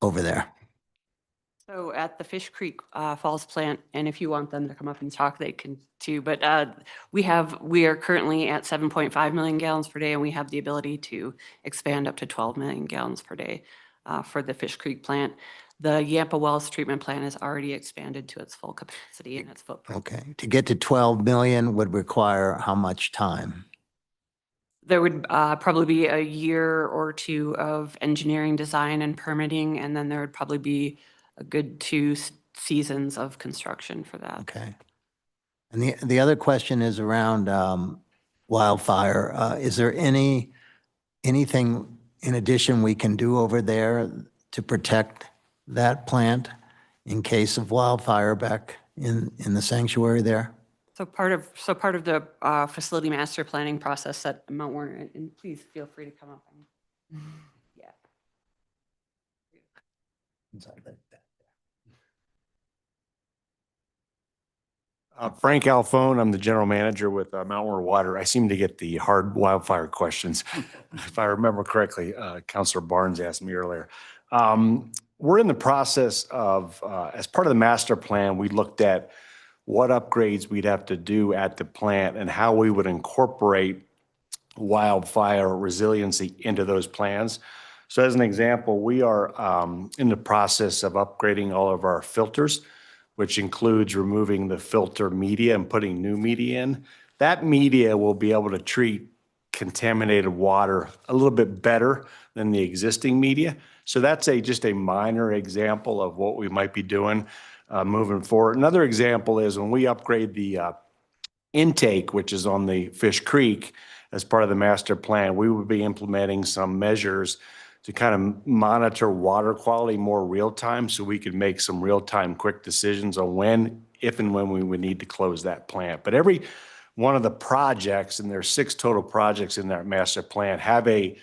over there? So at the Fish Creek Falls plant, and if you want them to come up and talk, they can too. But we are currently at 7.5 million gallons per day, and we have the ability to expand up to 12 million gallons per day for the Fish Creek plant. The Yampa Wells treatment plant is already expanded to its full capacity and its footprint. Okay. To get to 12 million would require how much time? There would probably be a year or two of engineering, design, and permitting, and then there would probably be a good 2 seasons of construction for that. Okay. And the other question is around wildfire. Is there anything in addition we can do over there to protect that plant in case of wildfire back in the sanctuary there? So part of the facility master planning process at Mount Warner, and please feel free to come up. Yeah. Frank Alfone, I'm the general manager with Mount Warner Water. I seem to get the hard wildfire questions. If I remember correctly, Councilor Barnes asked me earlier. We're in the process of, as part of the master plan, we looked at what upgrades we'd have to do at the plant and how we would incorporate wildfire resiliency into those plans. So as an example, we are in the process of upgrading all of our filters, which includes removing the filter media and putting new media in. That media will be able to treat contaminated water a little bit better than the existing media. So that's just a minor example of what we might be doing moving forward. Another example is when we upgrade the intake, which is on the Fish Creek as part of the master plan, we would be implementing some measures to kind of monitor water quality more real time so we could make some real time quick decisions on if and when we would need to close that plant. But every one of the projects, and there's 6 total projects in that master plan, have a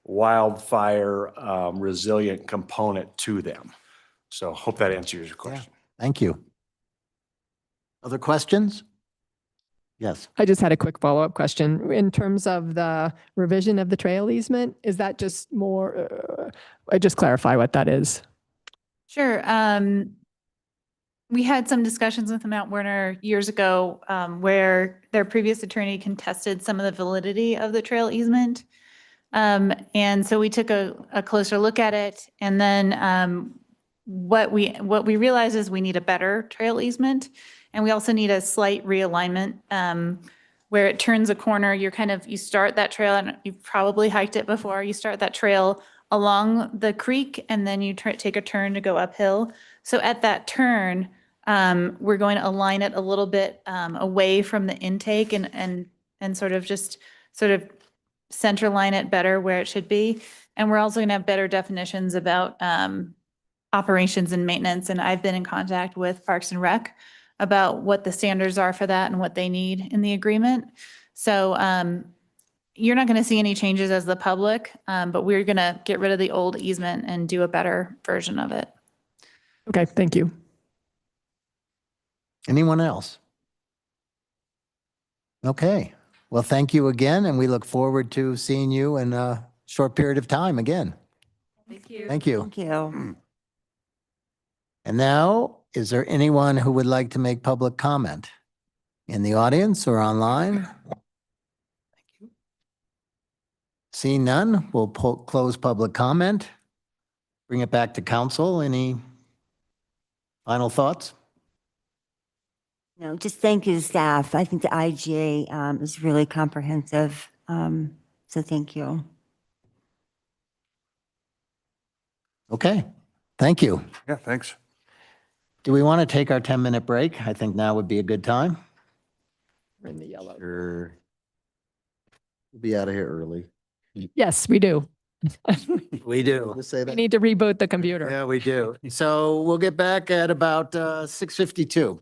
wildfire resilient component to them. So hope that answers your question. Yeah. Thank you. Other questions? Yes. I just had a quick follow-up question. In terms of the revision of the trail easement, is that just more, I just clarify what that is. Sure. We had some discussions with Mount Warner years ago where their previous attorney contested some of the validity of the trail easement. And so we took a closer look at it. And then what we realized is we need a better trail easement. And we also need a slight realignment where it turns a corner. You start that trail, and you've probably hiked it before. You start that trail along the creek and then you take a turn to go uphill. So at that turn, we're going to align it a little bit away from the intake and sort of center line it better where it should be. And we're also going to have better definitions about operations and maintenance. And I've been in contact with Parks and Rec about what the standards are for that and what they need in the agreement. So you're not going to see any changes as the public, but we're going to get rid of the old easement and do a better version of it. Okay, thank you. Anyone else? Okay. Well, thank you again, and we look forward to seeing you in a short period of time again. Thank you. Thank you. Thank you. And now, is there anyone who would like to make public comment in the audience or online? Thank you. Seeing none, we'll close public comment. Bring it back to council. Any final thoughts? No, just thank you to staff. I think the IGA is really comprehensive. So thank you. Okay, thank you. Yeah, thanks. Do we want to take our 10-minute break? I think now would be a good time. We're in the yellow. Sure. We'll be out of here early. Yes, we do. We do. Just say We that. need to reboot the computer. Yeah, we do. So we'll get back at about 6:52.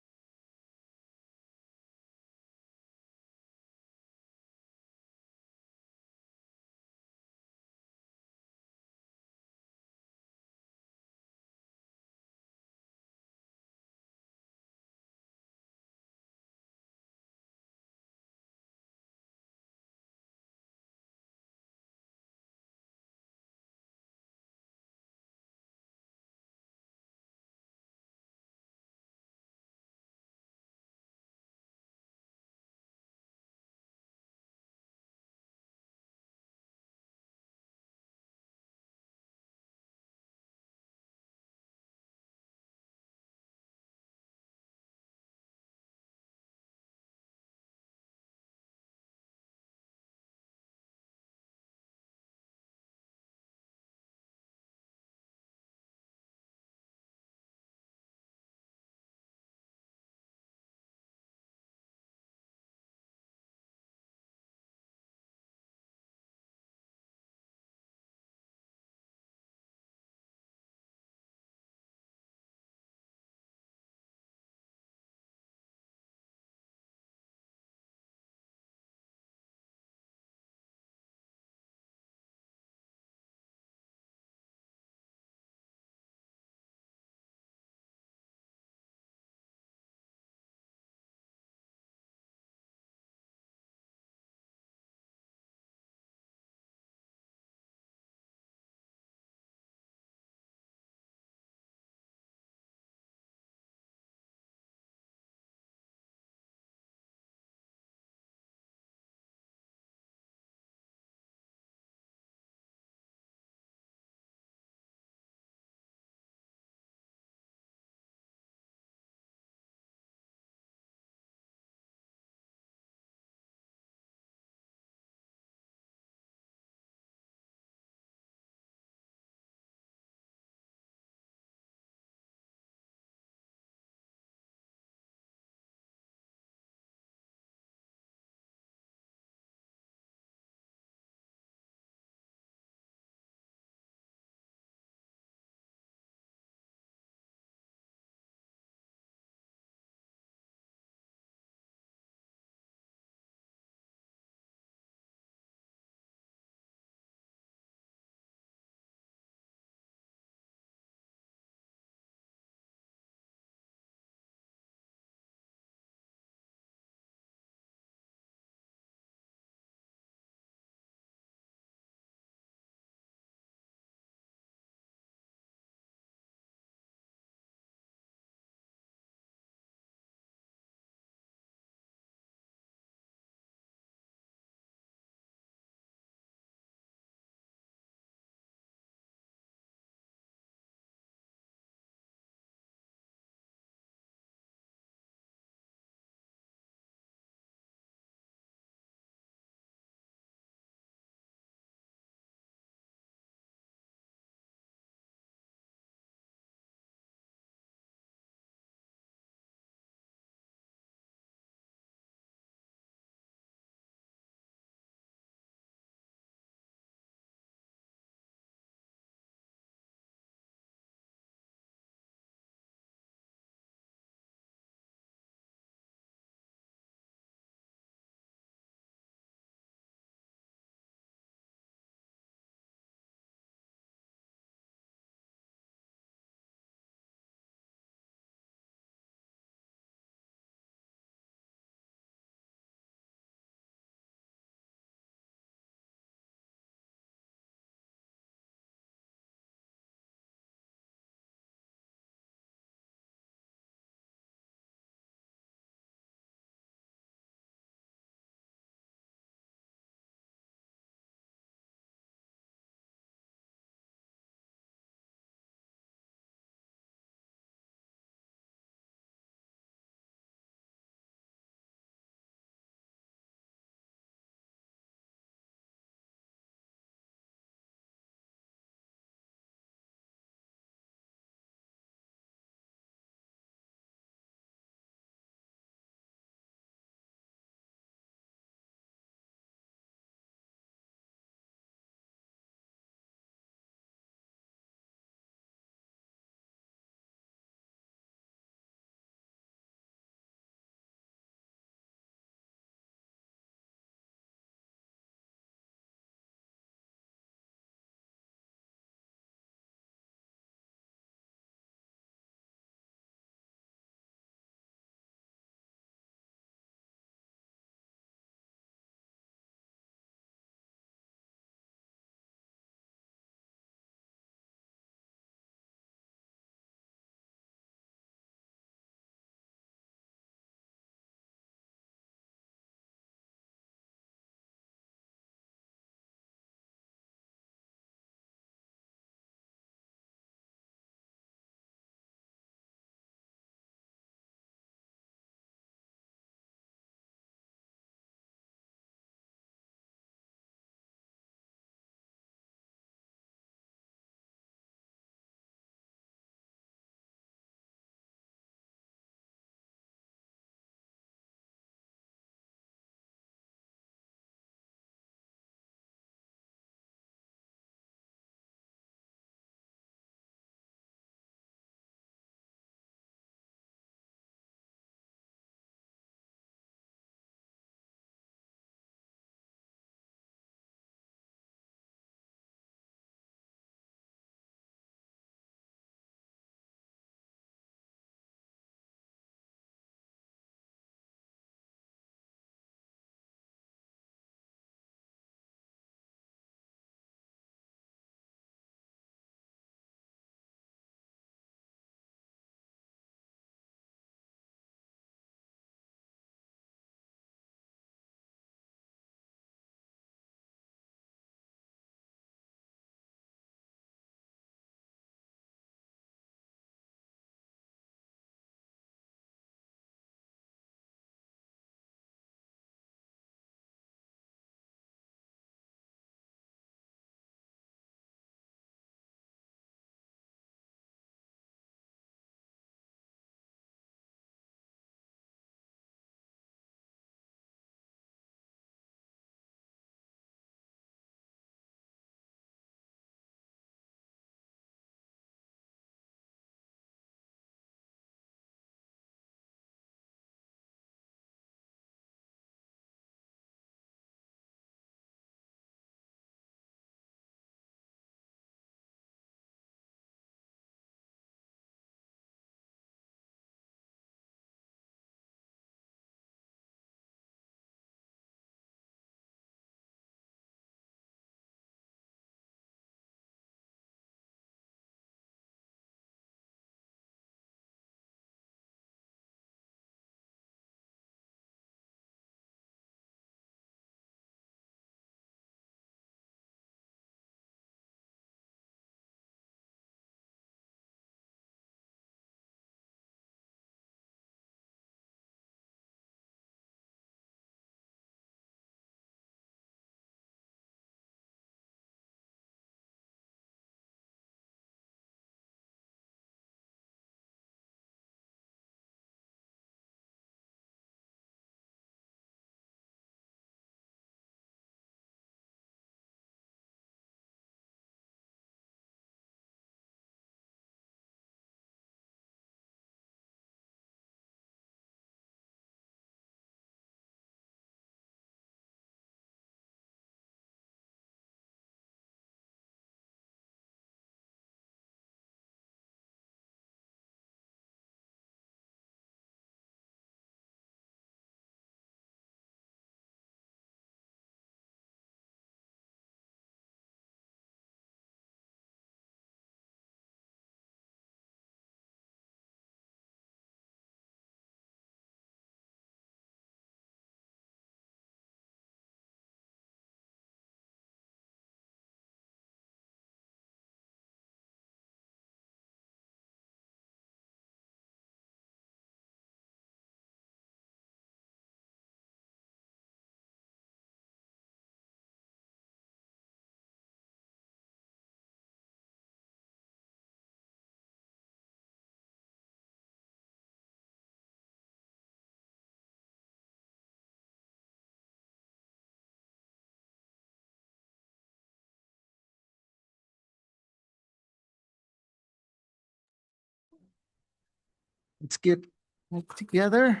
Let's get back together.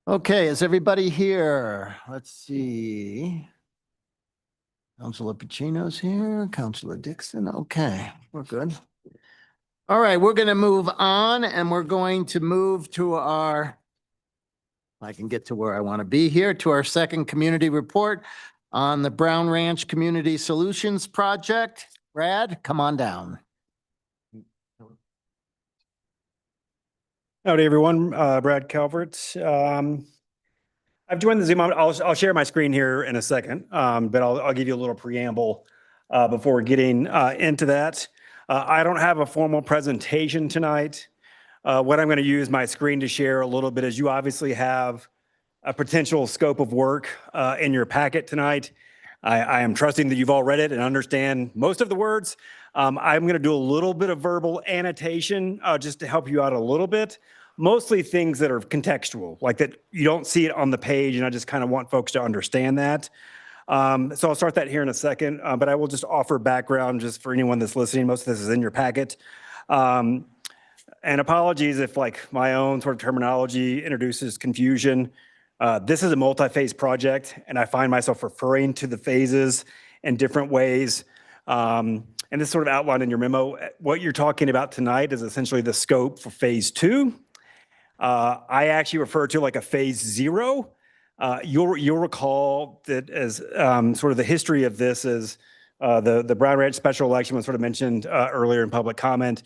Okay, is everybody here? Let's see. Councilor Pacino's here, Councilor Dixon. Okay, we're good. All right, we're going to move on and we're going to move to our, I can get to where I want to be here, to our second community report on the Brown Ranch Community Solutions Project. Brad, come on down. Howdy, everyone. Brad Calvert. I've joined the Zoom. I'll share my screen here in a second, but I'll give you a little preamble before getting into that. I don't have a formal presentation tonight. What I'm going to use my screen to share a little bit is you obviously have a potential scope of work in your packet tonight. I am trusting that you've all read it and understand most of the words. I'm going to do a little bit of verbal annotation just to help you out a little bit. Mostly things that are contextual, like that you don't see it on the page, and I just kind of want folks to understand that. So I'll start that here in a second, but I will just offer background just for anyone that's listening. Most of this is in your packet. And apologies if like my own sort of terminology introduces confusion. This is a multi-phase project, and I find myself referring to the phases in different ways. And this sort of outlined in your memo. What you're talking about tonight is essentially the scope for phase 2. I actually refer to like a phase 0. You'll recall that as sort of the history of this is the Brown Ranch special election was sort of mentioned earlier in public comment.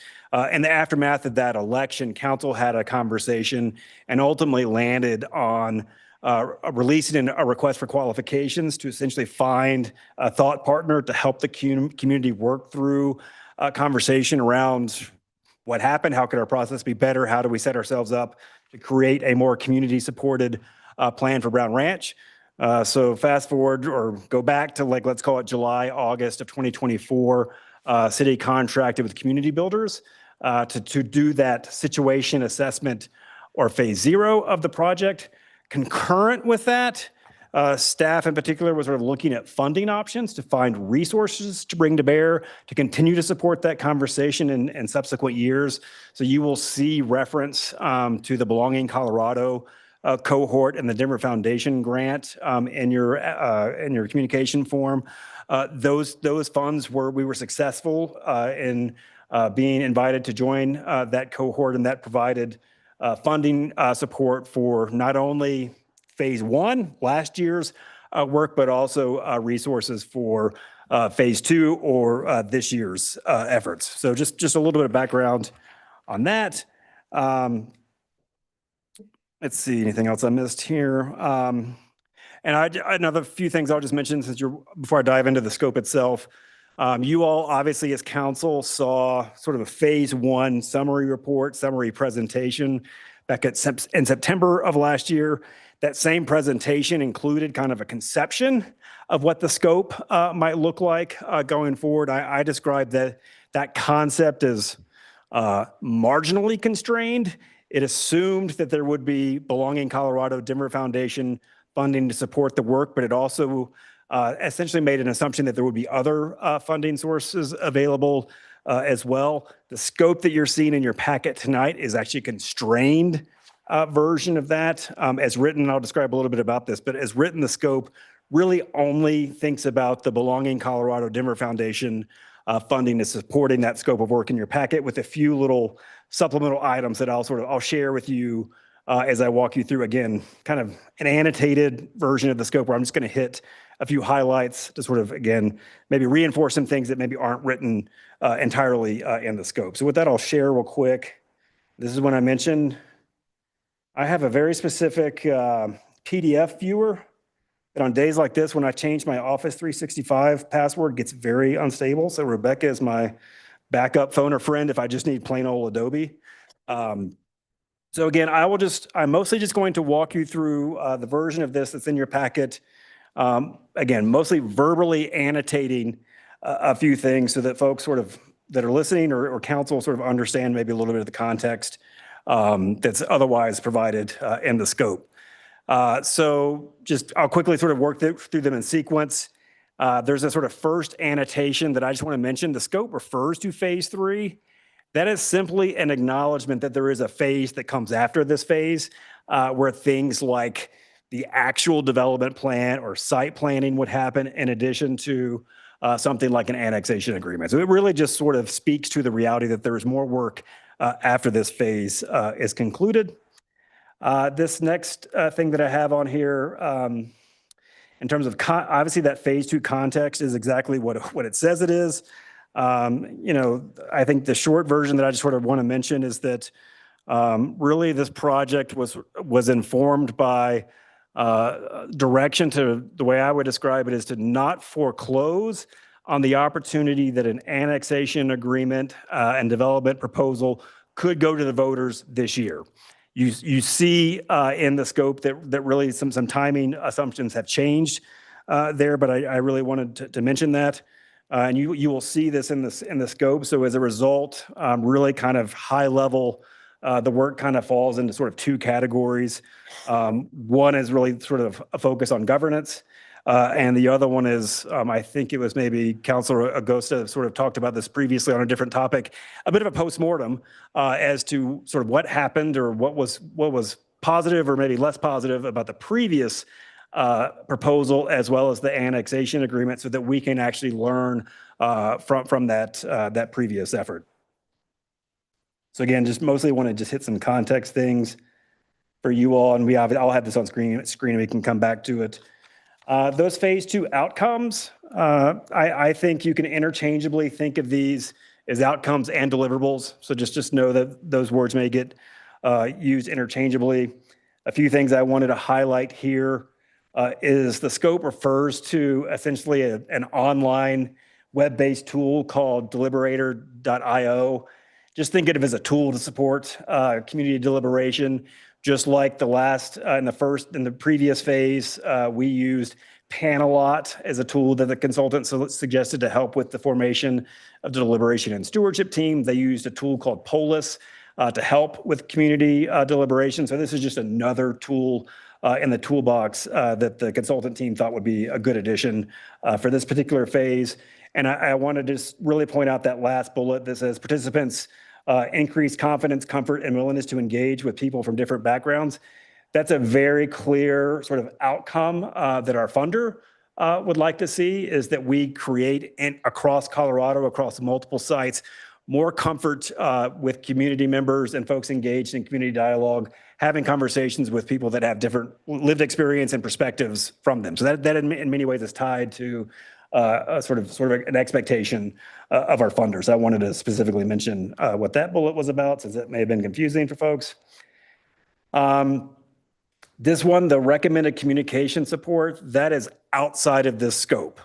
In the aftermath of that election, council had a conversation and ultimately landed on releasing a request for qualifications to essentially find a thought partner to help the community work through a conversation around what happened, how could our process be better, how do we set ourselves up to create a more community-supported plan for Brown Ranch. So fast forward or go back to like, let's call it July, August of 2024, city contracted with community builders to do that situation assessment or phase 0 of the project. Concurrent with that, staff in particular was sort of looking at funding options to find resources to bring to bear to continue to support that conversation in subsequent years. So you will see reference to the Belonging Colorado cohort and the Denver Foundation grant in your communication form. Those funds we were successful in being invited to join that cohort, and that provided funding support for not only phase 1, last year's work, but also resources for phase 2 or this year's efforts. So just a little bit of background on that. Let's see, anything else I missed here? And another few things I'll just mention before I dive into the scope itself. You all obviously as council saw sort of a phase 1 summary presentation back in September of last year. That same presentation included kind of a conception of what the scope might look like going forward. I described that concept as marginally constrained. It assumed that there would be Belonging Colorado Denver Foundation funding to support the work, but it also essentially made an assumption that there would be other funding sources available as well. The scope that you're seeing in your packet tonight is actually a constrained version of that. As written, I'll describe a little bit about this, but as written, the scope really only thinks about the Belonging Colorado Denver Foundation funding is supporting that scope of work in your packet, with a few little supplemental items that I'll share with you as I walk you through, again, kind of an annotated version of the scope where I'm just going to hit a few highlights to sort of, again, maybe reinforce some things that maybe aren't written entirely in the scope. So with that, I'll share real quick. This is when I mentioned I have a very specific PDF viewer. And on days like this, when I change my Office 365 password, it gets very unstable. So Rebecca is my backup phone or friend if I just need plain old Adobe. So again, I'm mostly just going to walk you through the version of this that's in your packet. Again, mostly verbally annotating a few things so that folks sort of that are listening or council sort of understand maybe a little bit of the context that's otherwise provided in the scope. So I'll quickly sort of work through them in sequence. There's a sort of first annotation that I just want to mention. The scope refers to phase 3. That is simply an acknowledgement that there is a phase that comes after this phase, where things like the actual development plan or site planning would happen in addition to something like an annexation agreement. So it really just sort of speaks to the reality that there is more work after this phase is concluded. This next thing that I have on here, in terms of obviously that phase 2 context is exactly what it says it is. I think the short version that I just sort of want to mention is that really this project was informed by direction to, the way I would describe it is to not foreclose on the opportunity that an annexation agreement and development proposal could go to the voters this year. You see in the scope that really some timing assumptions have changed there, but I really wanted to mention that. And you will see this in the scope. So as a result, really kind of high level, the work kind of falls into sort of 2 categories. One is really sort of a focus on governance. And the other one is, I think it was maybe Councilor Agosta sort of talked about this previously on a different topic, a bit of a postmortem as to sort of what happened or what was positive or maybe less positive about the previous proposal as well as the annexation agreement, so that we can actually learn from that previous effort. So again, just mostly want to just hit some context things for you all, and I'll have this on screen and we can come back to it. Those phase 2 outcomes, I think you can interchangeably think of these as outcomes and deliverables. So just know that those words may get used interchangeably. A few things I wanted to highlight here is the scope refers to essentially an online web-based tool called deliberator.io. Just think of it as a tool to support community deliberation. Just like in the previous phase, we used Panelot as a tool that the consultant suggested to help with the formation of the deliberation and stewardship team. They used a tool called Polis to help with community deliberation. So this is just another tool in the toolbox that the consultant team thought would be a good addition for this particular phase. And I want to just really point out that last bullet that says participants increase confidence, comfort, and willingness to engage with people from different backgrounds. That's a very clear sort of outcome that our funder would like to see, is that we create across Colorado, across multiple sites, more comfort with community members and folks engaged in community dialogue, having conversations with people that have different lived experience and perspectives from them. So that in many ways is tied to sort of an expectation of our funders. I wanted to specifically mention what that bullet was about, since it may have been confusing for folks. This one, the recommended communication support, that is outside of this scope.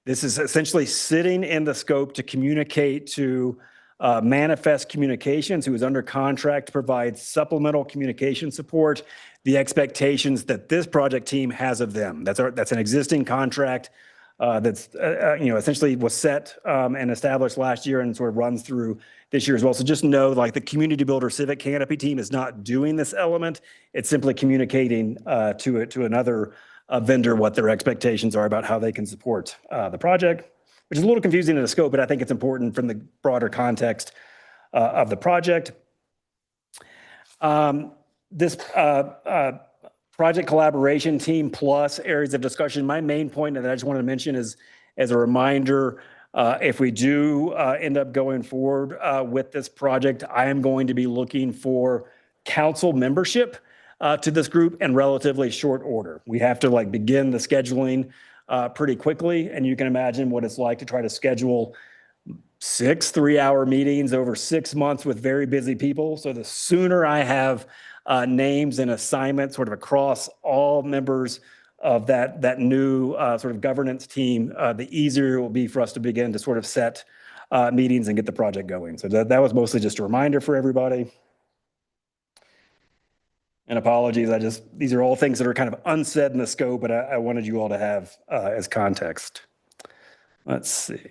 This is essentially sitting in the scope to communicate to Manifest Communications, who is under contract to provide supplemental communication support, the expectations that this project team has of them. That's an existing contract that's essentially was set and established last year and sort of runs through this year as well. So just know, like, the Community Builder Civic Canopy team is not doing this element. It's simply communicating to another vendor what their expectations are about how they can support the project, which is a little confusing in the scope, but I think it's important from the broader context of the project. This project collaboration team plus areas of discussion. My main point that I just wanted to mention is, as a reminder, if we do end up going forward with this project, I am going to be looking for council membership to this group in relatively short order. We have to begin the scheduling pretty quickly, and you can imagine what it's like to try to schedule 6 3-hour meetings over 6 months with very busy people. So the sooner I have names and assignments sort of across all members of that new sort of governance team, the easier it will be for us to begin to sort of set meetings and get the project going. So that was mostly just a reminder for everybody. And apologies, these are all things that are kind of unsaid in the scope, but I wanted you all to have as context. Let's see.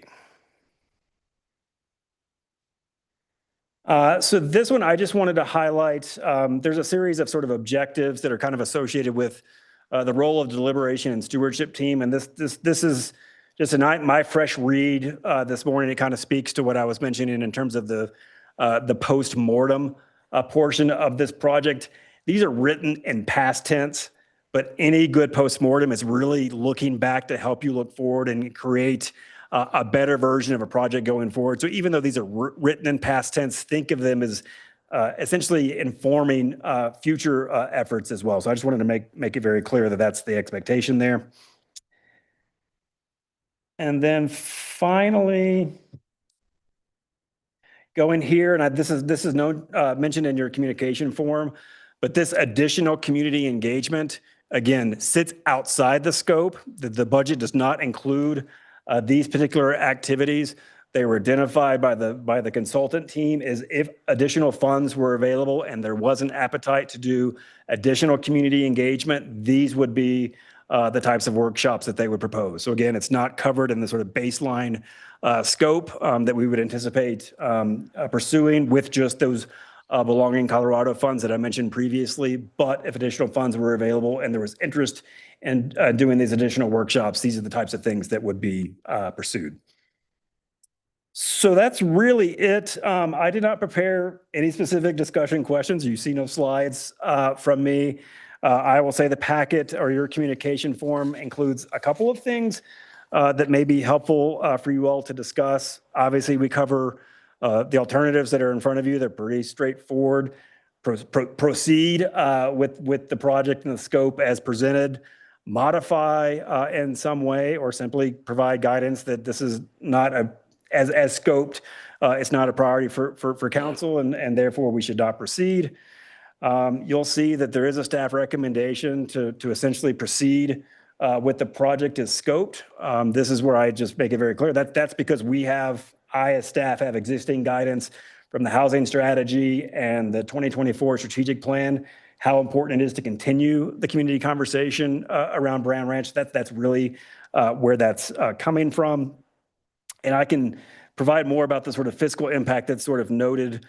So this one, I just wanted to highlight, there's a series of sort of objectives that are kind of associated with the role of deliberation and stewardship team. And this is just tonight, my fresh read this morning, it kind of speaks to what I was mentioning in terms of the post-mortem portion of this project. These are written in past tense, but any good post-mortem is really looking back to help you look forward and create a better version of a project going forward. So even though these are written in past tense, think of them as essentially informing future efforts as well. So I just wanted to make it very clear that that's the expectation there. And then finally, going here, and this is mentioned in your communication form, but this additional community engagement, again, sits outside the scope. The budget does not include these particular activities. They were identified by the consultant team as if additional funds were available and there was an appetite to do additional community engagement, these would be the types of workshops that they would propose. So again, it's not covered in the sort of baseline scope that we would anticipate pursuing with just those Belonging Colorado funds that I mentioned previously. But if additional funds were available and there was interest in doing these additional workshops, these are the types of things that would be pursued. So that's really it. I did not prepare any specific discussion questions. You see no slides from me. I will say the packet or your communication form includes a couple of things that may be helpful for you all to discuss. Obviously, we cover the alternatives that are in front of you. They're pretty straightforward. Proceed with the project and the scope as presented. Modify in some way or simply provide guidance that this is not as scoped. It's not a priority for council and therefore we should not proceed. You'll see that there is a staff recommendation to essentially proceed with the project as scoped. This is where I just make it very clear that that's because I as staff have existing guidance from the housing strategy and the 2024 strategic plan, how important it is to continue the community conversation around Brown Ranch. That's really where that's coming from. And I can provide more about the sort of fiscal impact that's sort of noted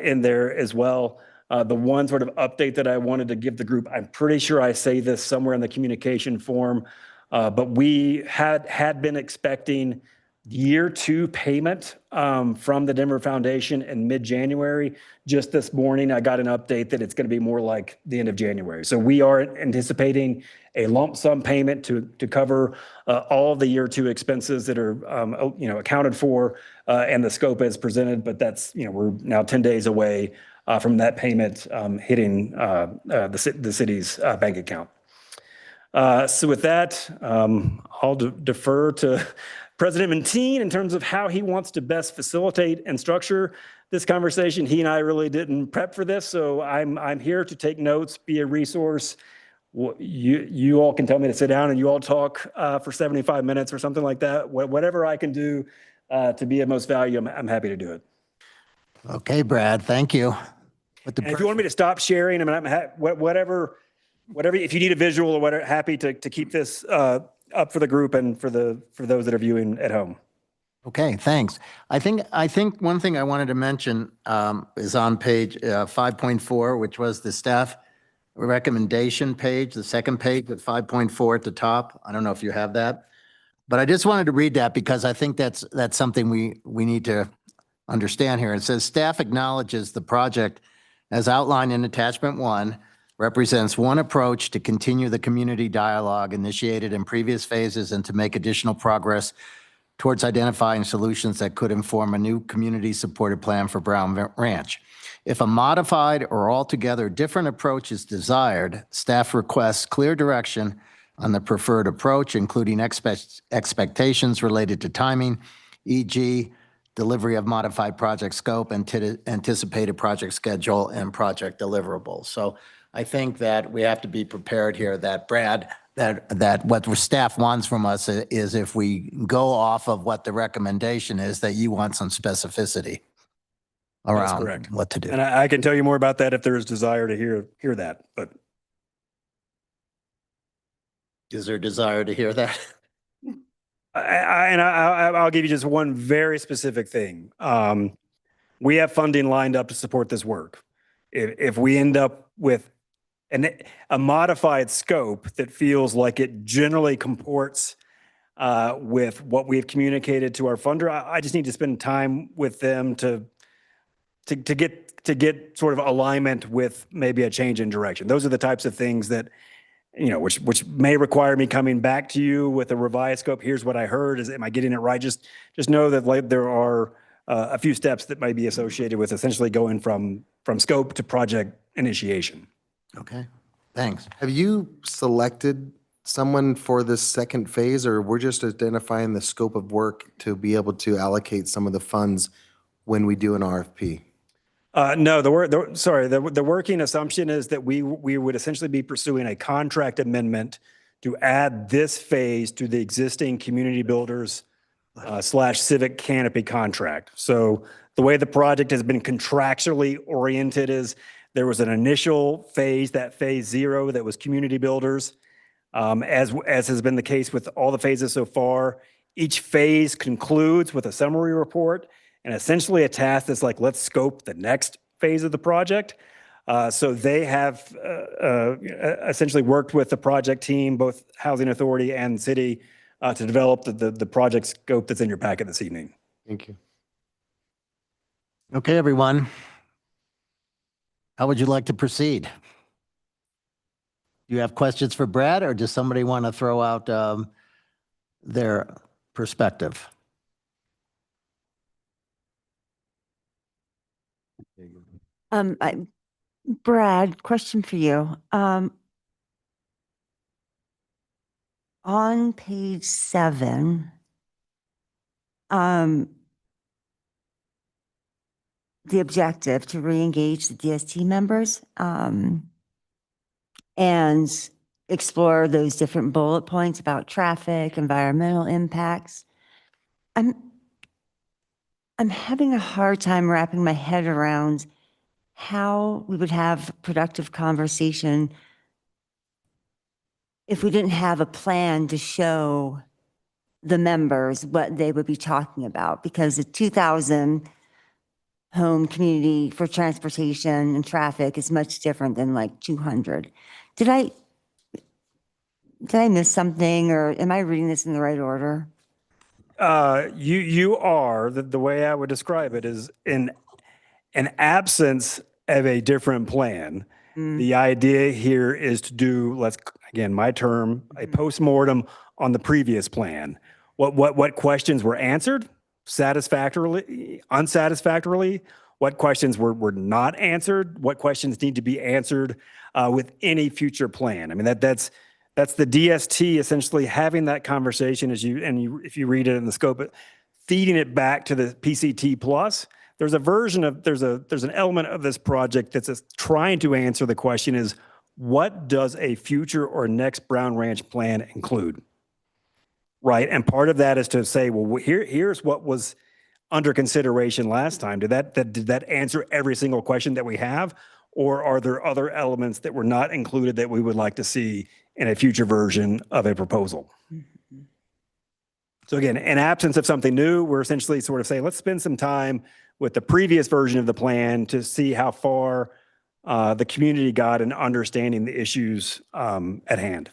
in there as well. The one sort of update that I wanted to give the group, I'm pretty sure I say this somewhere in the communication form, but we had been expecting year 2 payment from the Denver Foundation in mid-January. Just this morning, I got an update that it's going to be more like the end of January. So we are anticipating a lump sum payment to cover all of the year 2 expenses that are accounted for and the scope as presented. But that's we're now 10 days away from that payment hitting the city's bank account. So with that, I'll defer to President Mateen in terms of how he wants to best facilitate and structure this conversation. He and I really didn't prep for this, so I'm here to take notes, be a resource. You all can tell me to sit down and you all talk for 75 minutes or something like that. Whatever I can do to be of most value, I'm happy to do it. Okay, Brad, thank you. And if you want me to stop sharing, I mean, whatever, if you need a visual or whatever, happy to keep this up for the group and for those that are viewing at home. Okay, thanks. I think one thing I wanted to mention is on page 5.4, which was the staff recommendation page, the second page at 5.4 at the top. I don't know if you have that, but I just wanted to read that because I think that's something we need to understand here. It says staff acknowledges the project as outlined in attachment 1 represents one approach to continue the community dialogue initiated in previous phases and to make additional progress towards identifying solutions that could inform a new community-supported plan for Brown Ranch. If a modified or altogether different approach is desired, staff requests clear direction on the preferred approach, including expectations related to timing, e.g., delivery of modified project scope, anticipated project schedule, and project deliverables. So I think that we have to be prepared here that Brad, that what the staff wants from us is if we go off of what the recommendation is, that you want some specificity around what to do. And I can tell you more about that if there is desire to hear that, but. Is there desire to hear that? I'll give you just one very specific thing. We have funding lined up to support this work. If we end up with a modified scope that feels like it generally comports with what we've communicated to our funder. I just need to spend time with them to get sort of alignment with maybe a change in direction. Those are the types of things that, which may require me coming back to you with a revised scope. Here's what I heard. Am I getting it right? Just know that there are a few steps that might be associated with essentially going from scope to project initiation. Okay, thanks. Have you selected someone for this second phase, or we're just identifying the scope of work to be able to allocate some of the funds when we do an RFP? No, the working assumption is that we would essentially be pursuing a contract amendment to add this phase to the existing community builders / civic canopy contract. So the way the project has been contractually oriented is there was an initial phase, that phase 0, that was community builders. As has been the case with all the phases so far, each phase concludes with a summary report and essentially a task that's like, let's scope the next phase of the project. So they have essentially worked with the project team, both Housing Authority and city, to develop the project scope that's in your packet this evening. Thank you. Okay, everyone. How would you like to proceed? Do you have questions for Brad, or does somebody want to throw out their perspective? Brad, question for you. On page 7, the objective to re-engage the DST members and explore those different bullet points about traffic, environmental impacts. I'm having a hard time wrapping my head around how we would have productive conversation if we didn't have a plan to show the members what they would be talking about, because the 2,000 home community for transportation and traffic is much different than like 200. Did I miss something, or am I reading this in the right order? You are, the way I would describe it is in an absence of a different plan. The idea here is to do, again, my term, a postmortem on the previous plan. What questions were answered satisfactorily, unsatisfactorily? What questions were not answered? What questions need to be answered with any future plan? I mean, that's the DST essentially having that conversation if you read it in the scope, feeding it back to the PCT plus. There's an element of this project that's trying to answer the question is, what does a future or next Brown Ranch plan include? Right. And part of that is to say, well, here's what was under consideration last time. Did that answer every single question that we have? Or are there other elements that were not included that we would like to see in a future version of a proposal? So again, in absence of something new, we're essentially sort of saying, let's spend some time with the previous version of the plan to see how far the community got in understanding the issues at hand.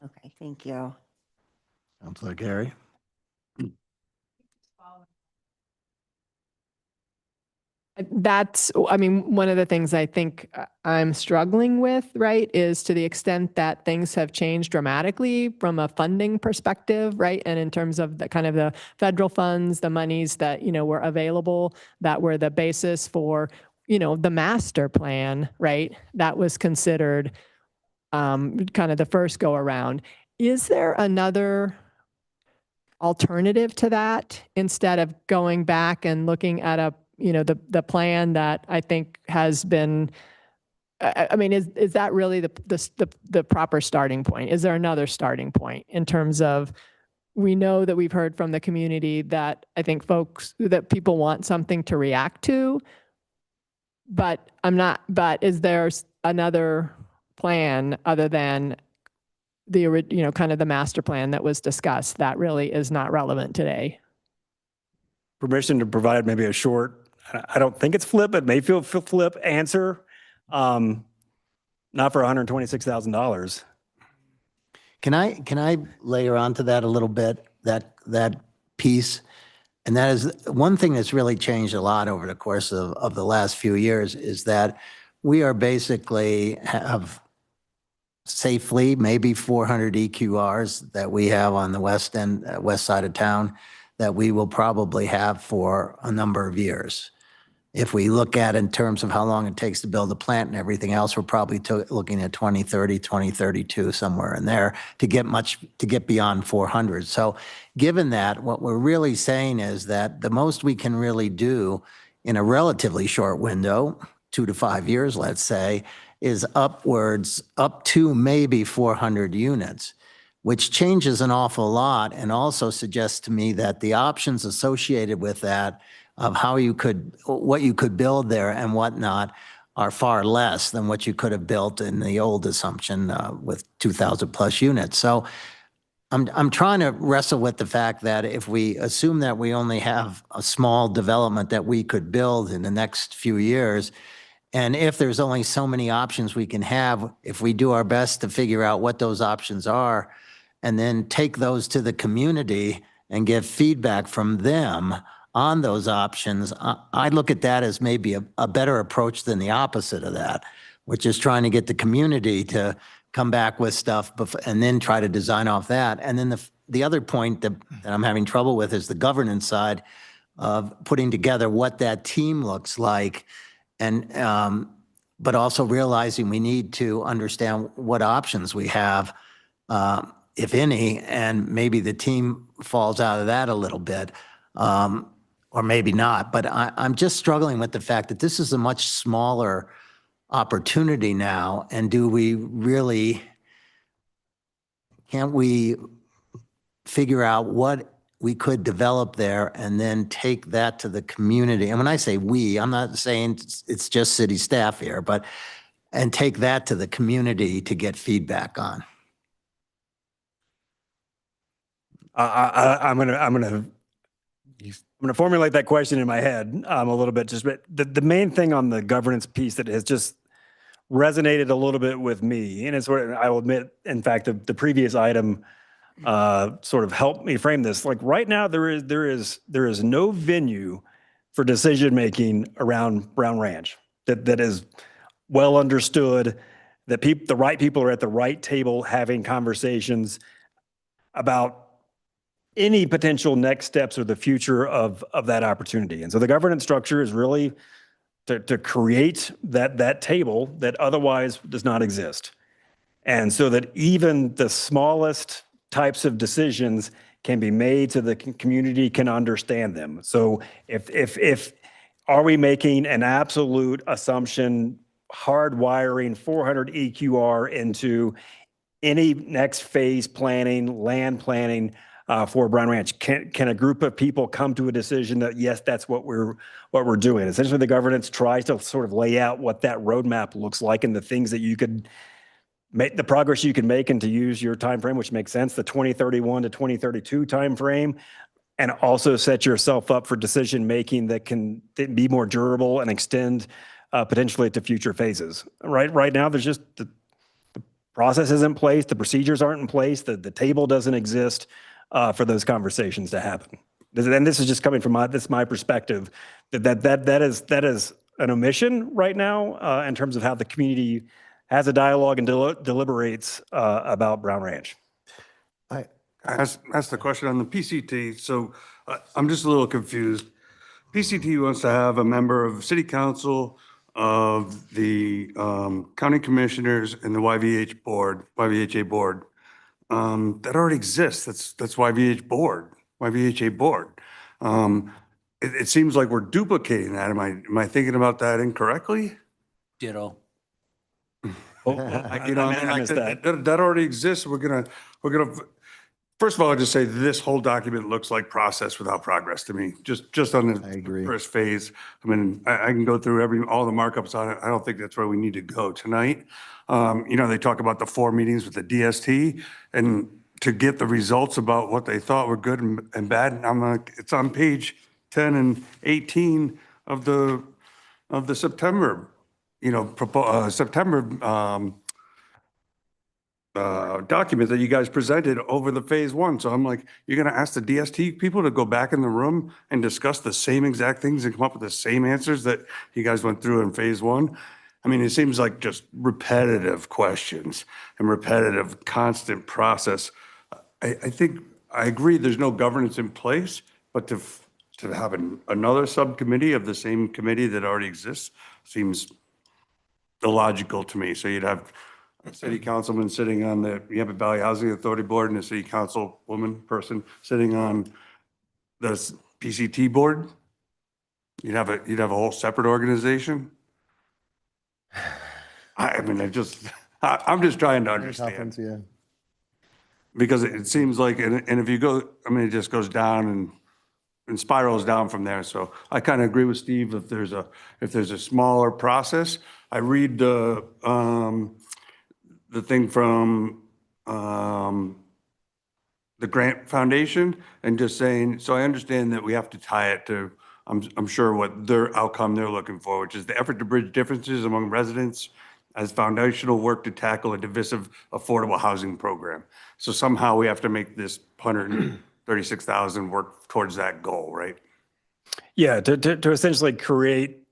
Okay, thank you. Sounds like Gary. That's, I mean, one of the things I think I'm struggling with, right, is to the extent that things have changed dramatically from a funding perspective, right? And in terms of the kind of the federal funds, the monies that, were available, that were the basis for, the master plan, right? That was considered kind of the first go around. Is there another alternative to that instead of going back and looking at the plan that I think has been, I mean, is that really the proper starting point? Is there another starting point in terms of, we know that we've heard from the community that I think that people want something to react to, but is there another plan other than the, kind of the master plan that was discussed that really is not relevant today? Permission to provide maybe a short, I don't think it's flip, but may feel flip answer. Not for $126,000. Can I layer onto that a little bit? that piece. And that is one thing that's really changed a lot over the course of the last few years is that we are basically have safely maybe 400 EQRs that we have on the west end, west side of town that we will probably have for a number of years. If we look at in terms of how long it takes to build a plant and everything else, we're probably looking at 2030, 2032, somewhere in there to get beyond 400. So given that, what we're really saying is that the most we can really do in a relatively short window, 2 to 5 years, let's say, is upwards up to maybe 400 units, which changes an awful lot and also suggests to me that the options associated with that of what you could build there and whatnot are far less than what you could have built in the old assumption with 2,000 plus units. So I'm trying to wrestle with the fact that if we assume that we only have a small development that we could build in the next few years, and if there's only so many options we can have, if we do our best to figure out what those options are, and then take those to the community and get feedback from them on those options, I look at that as maybe a better approach than the opposite of that, which is trying to get the community to come back with stuff and then try to design off that. And then the other point that I'm having trouble with is the governance side of putting together what that team looks like, and but also realizing we need to understand what options we have, if any, and maybe the team falls out of that a little bit. Or maybe not, but I'm just struggling with the fact that this is a much smaller opportunity now. And can't we figure out what we could develop there and then take that to the community? And when I say we, I'm not saying it's just city staff here, and take that to the community to get feedback on. I'm going to formulate that question in my head a little bit. But the main thing on the governance piece that has just resonated a little bit with me, and it's where I will admit, in fact, the previous item sort of helped me frame this. Like right now, there is no venue for decision making around Brown Ranch that is well understood. That the right people are at the right table having conversations about any potential next steps or the future of that opportunity. And so the governance structure is really to create that table that otherwise does not exist. And so that even the smallest types of decisions can be made so the community can understand them. So if are we making an absolute assumption, hardwiring 400 EQR into any next phase planning, land planning, for Brown Ranch? Can a group of people come to a decision that, yes, that's what we're doing? Essentially, the governance tries to sort of lay out what that roadmap looks like and the things that you could make, the progress you can make, and to use your time frame, which makes sense, the 2031 to 2032 time frame, and also set yourself up for decision making that can be more durable and extend potentially to future phases. Right now, there's just the process isn't in place, the procedures aren't in place, the table doesn't exist for those conversations to happen. And this is just coming from my perspective, that is an omission right now in terms of how the community has a dialogue and deliberates about Brown Ranch. I asked the question on the PCT, so I'm just a little confused. PCT wants to have a member of city council, of the county commissioners, and the YVHA board. That already exists. That's YVHA board. It seems like we're duplicating that. Am I thinking about that incorrectly? Ditto. I missed that. That already exists. We're gonna. First of all, I'll just say this whole document looks like process without progress to me. Just on the first phase. I mean, I can go through all the markups on it. I don't think that's where we need to go tonight. They talk about the 4 meetings with the DST and to get the results about what they thought were good and bad. And I'm like, it's on page 10 and 18 of the September, September document that you guys presented over the phase one. So I'm like, you're going to ask the DST people to go back in the room and discuss the same exact things and come up with the same answers that you guys went through in phase one? I mean, it seems like just repetitive questions and repetitive, constant process. I think, I agree, there's no governance in place, but to have another subcommittee of the same committee that already exists seems illogical to me. So you'd have a city councilman sitting on the Yampa Valley Housing Authority Board and a city councilwoman person sitting on the PCT board. You'd have a whole separate organization. I mean, I'm just trying to understand. Yeah. Because it seems like, and if you go, I mean, it just goes down and spirals down from there. So I kind of agree with Steve. If there's a smaller process, I read the thing from the Grant Foundation and just saying, so I understand that we have to tie it to, I'm sure what their outcome they're looking for, which is the effort to bridge differences among residents as foundational work to tackle a divisive affordable housing program. So somehow we have to make this 136,000 work towards that goal, right? Yeah, to essentially create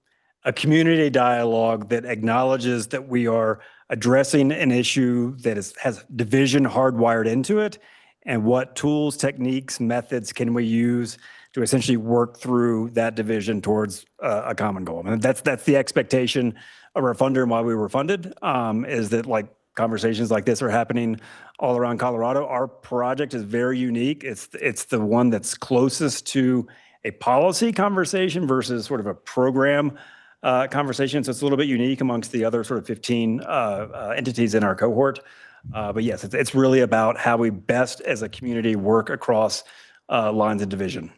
a community dialogue that acknowledges that we are addressing an issue that has division hardwired into it, and what tools, techniques, methods can we use to essentially work through that division towards a common goal. And that's the expectation of our funder and why we were funded, is that like conversations like this are happening all around Colorado. Our project is very unique. It's the one that's closest to a policy conversation versus sort of a program conversation. So it's a little bit unique amongst the other sort of 15 entities in our cohort. But yes, it's really about how we best as a community work across lines of division.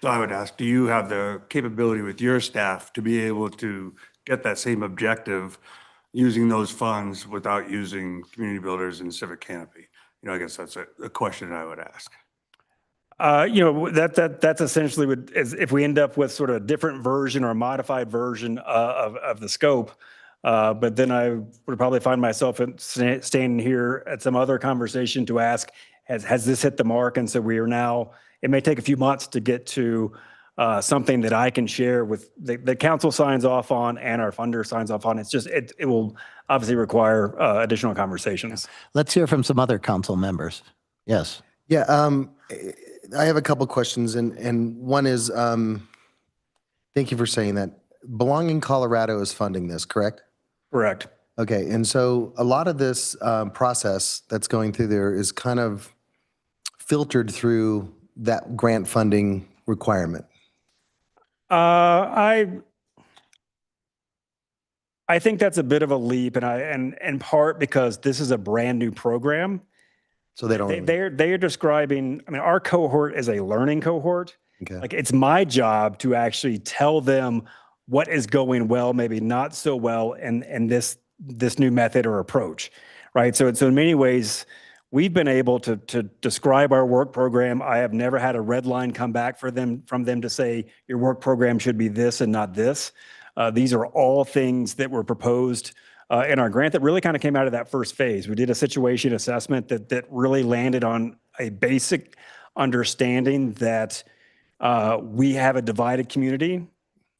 So I would ask, do you have the capability with your staff to be able to get that same objective using those funds without using community builders and Civic Canopy? You know, I guess that's a question I would ask. You know, that's essentially if we end up with sort of a different version or a modified version of the scope, but then I would probably find myself standing here at some other conversation to ask, has this hit the mark? And so we are now, it may take a few months to get to something that I can share with the council signs off on and our funder signs off on. It's just, it will obviously require additional conversations. Let's hear from some other council members. Yes. Yeah, I have a couple questions, and one is, thank you for saying that. Belonging Colorado is funding this, correct? Correct. Okay, and so a lot of this process that's going through there is kind of filtered through that grant funding requirement. I think that's a bit of a leap, and in part because this is a brand new program. So they don't. They're describing. I mean, our cohort is a learning cohort. Okay. Like it's my job to actually tell them what is going well, maybe not so well, in this new method or approach, right? So in many ways, we've been able to describe our work program. I have never had a red line come back from them to say your work program should be this and not this. These are all things that were proposed in our grant that really kind of came out of that first phase. We did a situation assessment that really landed on a basic understanding that we have a divided community.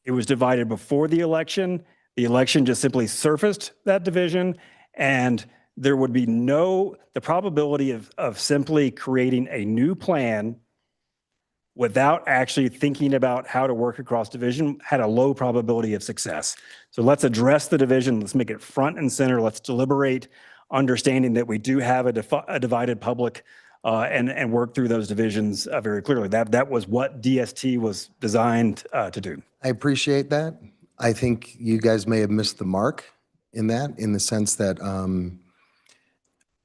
It was divided before the election. The election just simply surfaced that division, and there would be the probability of simply creating a new plan without actually thinking about how to work across division had a low probability of success. So let's address the division. Let's make it front and center. Let's deliberate, understanding that we do have a divided public and work through those divisions very clearly. That was what DST was designed to do. I appreciate that. I think you guys may have missed the mark in the sense that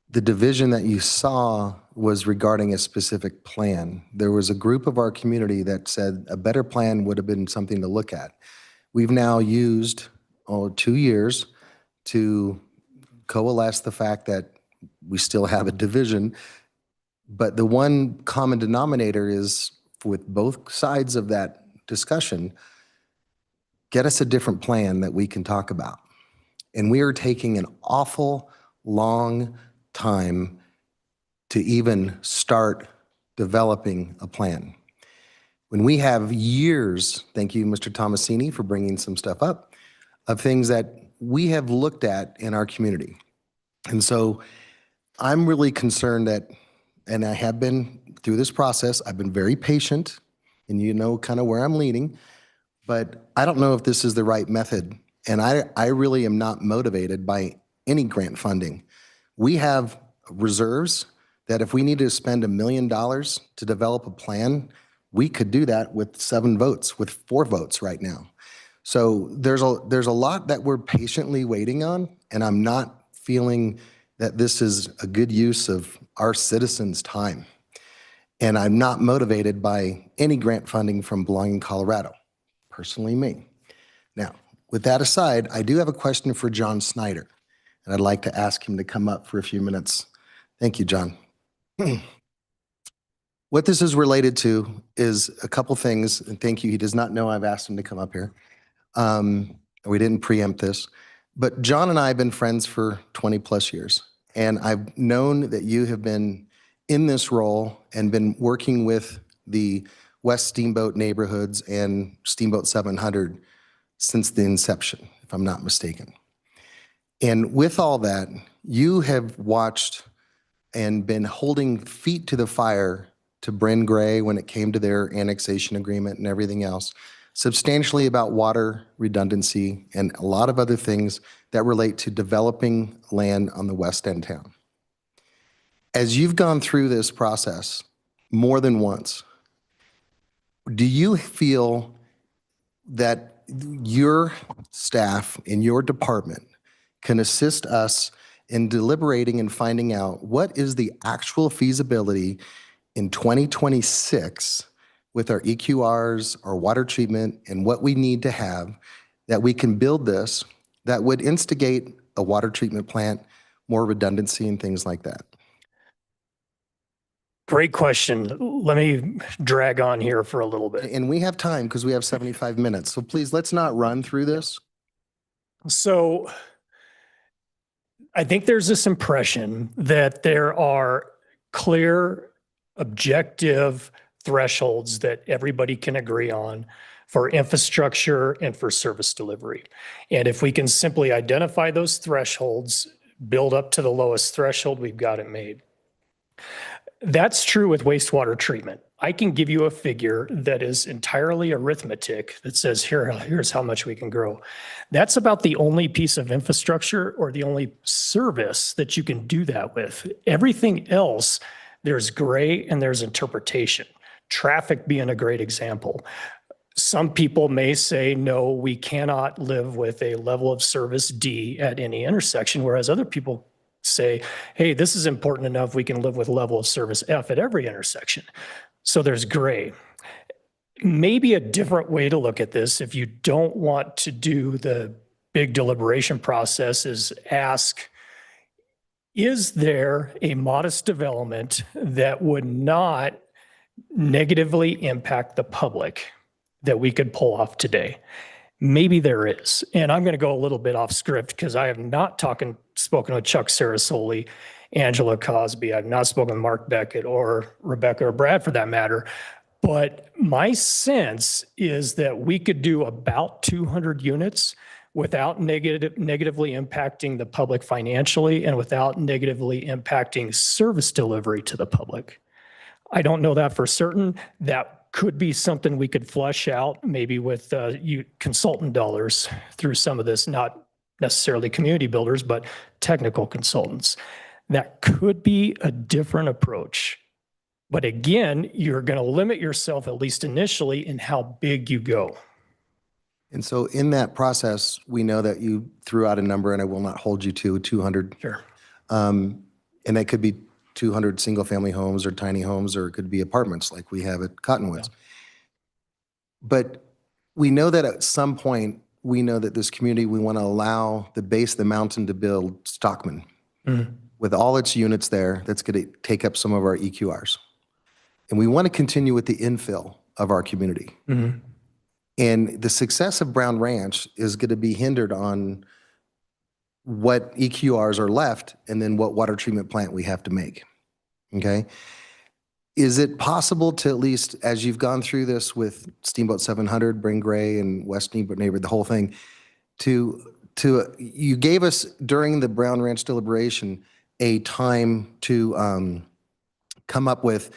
the division that you saw was regarding a specific plan. There was a group of our community that said a better plan would have been something to look at. We've now used 2 years to coalesce the fact that we still have a division, but the one common denominator is with both sides of that discussion, get us a different plan that we can talk about. And we are taking an awful long time to even start developing a plan. When we have years, thank you, Mr. Tomasini, for bringing some stuff up, of things that we have looked at in our community. And so I'm really concerned that, and I have been through this process, I've been very patient, and you know kind of where I'm leaning, but I don't know if this is the right method. And I really am not motivated by any grant funding. We have reserves that if we need to spend $1 million to develop a plan, we could do that with 7 votes, with 4 votes right now. So there's a lot that we're patiently waiting on, and I'm not feeling that this is a good use of our citizens' time. And I'm not motivated by any grant funding from Belonging Colorado, personally me. Now, with that aside, I do have a question for John Snyder, and I'd like to ask him to come up for a few minutes. Thank you, John. What this is related to is a couple things, and thank you. He does not know I've asked him to come up here. We didn't preempt this, but John and I have been friends for 20 plus years, and I've known that you have been in this role and been working with the West Steamboat neighborhoods and Steamboat 700 since the inception, if I'm not mistaken. And with all that, you have watched and been holding feet to the fire to Bryn Gray when it came to their annexation agreement and everything else, substantially about water redundancy and a lot of other things that relate to developing land on the west end town. As you've gone through this process more than once, do you feel that your staff in your department can assist us in deliberating and finding out what is the actual feasibility in 2026 with our EQRs, our water treatment, and what we need to have that we can build this that would instigate a water treatment plant, more redundancy and things like that? Great question. Let me drag on here for a little bit. And we have time because we have 75 minutes. So please, let's not run through this. So I think there's this impression that there are clear, objective thresholds that everybody can agree on for infrastructure and for service delivery. And if we can simply identify those thresholds, build up to the lowest threshold, we've got it made. That's true with wastewater treatment. I can give you a figure that is entirely arithmetic that says, here's how much we can grow. That's about the only piece of infrastructure or the only service that you can do that with. Everything else, there's gray and there's interpretation. Traffic being a great example. Some people may say, no, we cannot live with a level of service D at any intersection, whereas other people say, hey, this is important enough, we can live with level of service F at every intersection. So there's gray. Maybe a different way to look at this, if you don't want to do the big deliberation process, is ask, is there a modest development that would not negatively impact the public that we could pull off today? Maybe there is. And I'm going to go a little bit off script because I have not spoken with Chuck Sarasoli, Angela Cosby. I've not spoken with Mark Beckett or Rebecca or Brad for that matter. But my sense is that we could do about 200 units without negatively impacting the public financially and without negatively impacting service delivery to the public. I don't know that for certain. That could be something we could flush out maybe with consultant dollars through some of this, not necessarily community builders, but technical consultants. That could be a different approach. But again, you're going to limit yourself, at least initially, in how big you go. And so in that process, we know that you threw out a number, and I will not hold you to 200. Sure. And that could be 200 single-family homes or tiny homes, or it could be apartments like we have at Cottonwoods. Yeah. But we know that at some point, we know that this community, we want to allow the base of the mountain to build Stockman with all its units there. That's going to take up some of our EQRs. And we want to continue with the infill of our community. And the success of Brown Ranch is going to be hindered on what EQRs are left, and then what water treatment plant we have to make. Okay? Is it possible to at least, as you've gone through this with Steamboat 700, Bryn Gray and West Neighbor, the whole thing, you gave us during the Brown Ranch deliberation a time to come up with,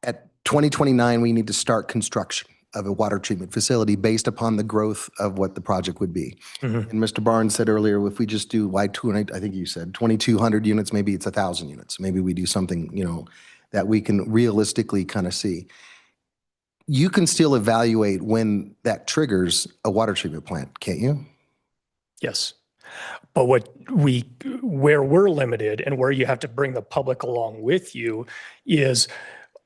at 2029, we need to start construction of a water treatment facility based upon the growth of what the project would be. And Mr. Barnes said earlier, if we just do I think you said 2,200 units, maybe it's 1,000 units. Maybe we do something, that we can realistically kind of see. You can still evaluate when that triggers a water treatment plant, can't you? Yes. But where we're limited and where you have to bring the public along with you is,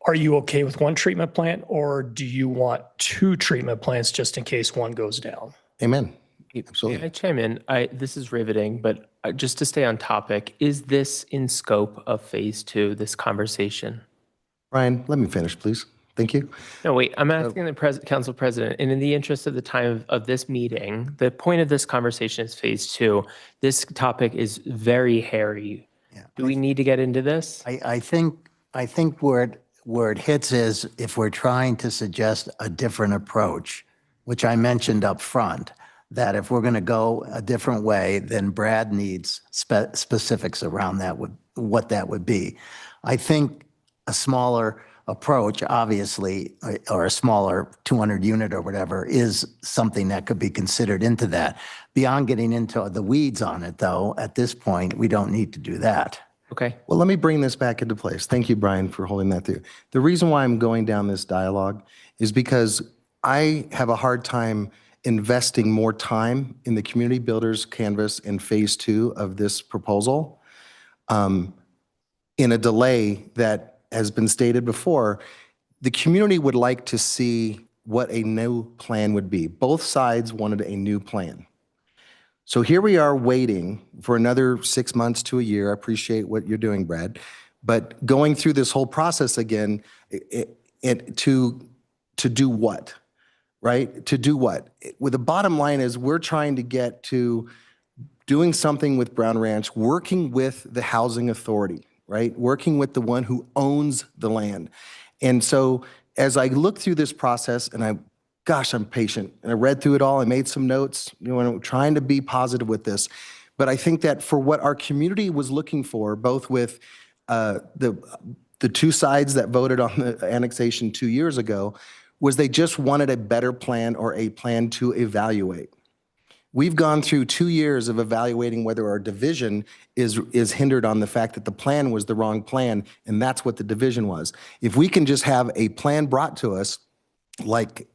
are you okay with one treatment plant, or do you want two treatment plants just in case one goes down? Amen. May Absolutely. I chime in? This is riveting, but just to stay on topic, is this in scope of phase 2, this conversation? Ryan, let me finish, please. Thank you. No, wait, I'm asking the council president, and in the interest of the time of this meeting, the point of this conversation is phase 2. This topic is very hairy. Yeah. Do we need to get into this? I think where it hits is if we're trying to suggest a different approach, which I mentioned up front, that if we're going to go a different way, then Brad needs specifics around that, what that would be. I think a smaller approach, obviously, or a smaller 200 unit or whatever, is something that could be considered into that. Beyond getting into the weeds on it, though, at this point, we don't need to do that. Okay. Well, let me bring this back into place. Thank you, Brian, for holding that through. The reason why I'm going down this dialogue is because I have a hard time investing more time in the community builders canvas in phase 2 of this proposal in a delay that has been stated before. The community would like to see what a new plan would be. Both sides wanted a new plan. So here we are waiting for another 6 months to a year. I appreciate what you're doing, Brad. But going through this whole process again, to do what, right? To do what? Well, the bottom line is we're trying to get to doing something with Brown Ranch, working with the housing authority, right? Working with the one who owns the land. And so as I look through this process, and I'm patient, and I read through it all, I made some notes, and I'm trying to be positive with this. But I think that for what our community was looking for, both with the two sides that voted on the annexation 2 years ago, was they just wanted a better plan or a plan to evaluate. We've gone through 2 years of evaluating whether our division is hindered on the fact that the plan was the wrong plan, and that's what the division was. If we can just have a plan brought to us like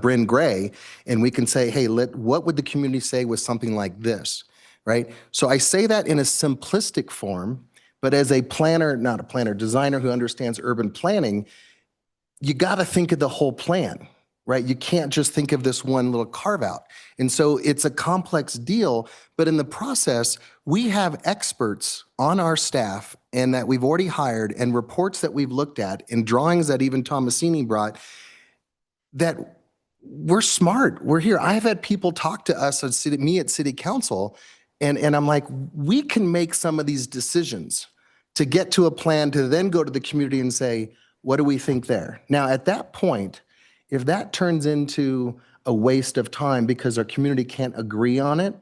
Bryn Gray, and we can say, hey, what would the community say with something like this, right? So I say that in a simplistic form, but as a planner, not a planner, designer who understands urban planning, you got to think of the whole plan, right? You can't just think of this one little carve out. And so it's a complex deal, but in the process, we have experts on our staff and that we've already hired and reports that we've looked at and drawings that even Thomasini brought that we're smart. We're here. I've had people talk to us at city council, and I'm like, we can make some of these decisions to get to a plan to then go to the community and say, what do we think there? Now, at that point, if that turns into a waste of time because our community can't agree on it,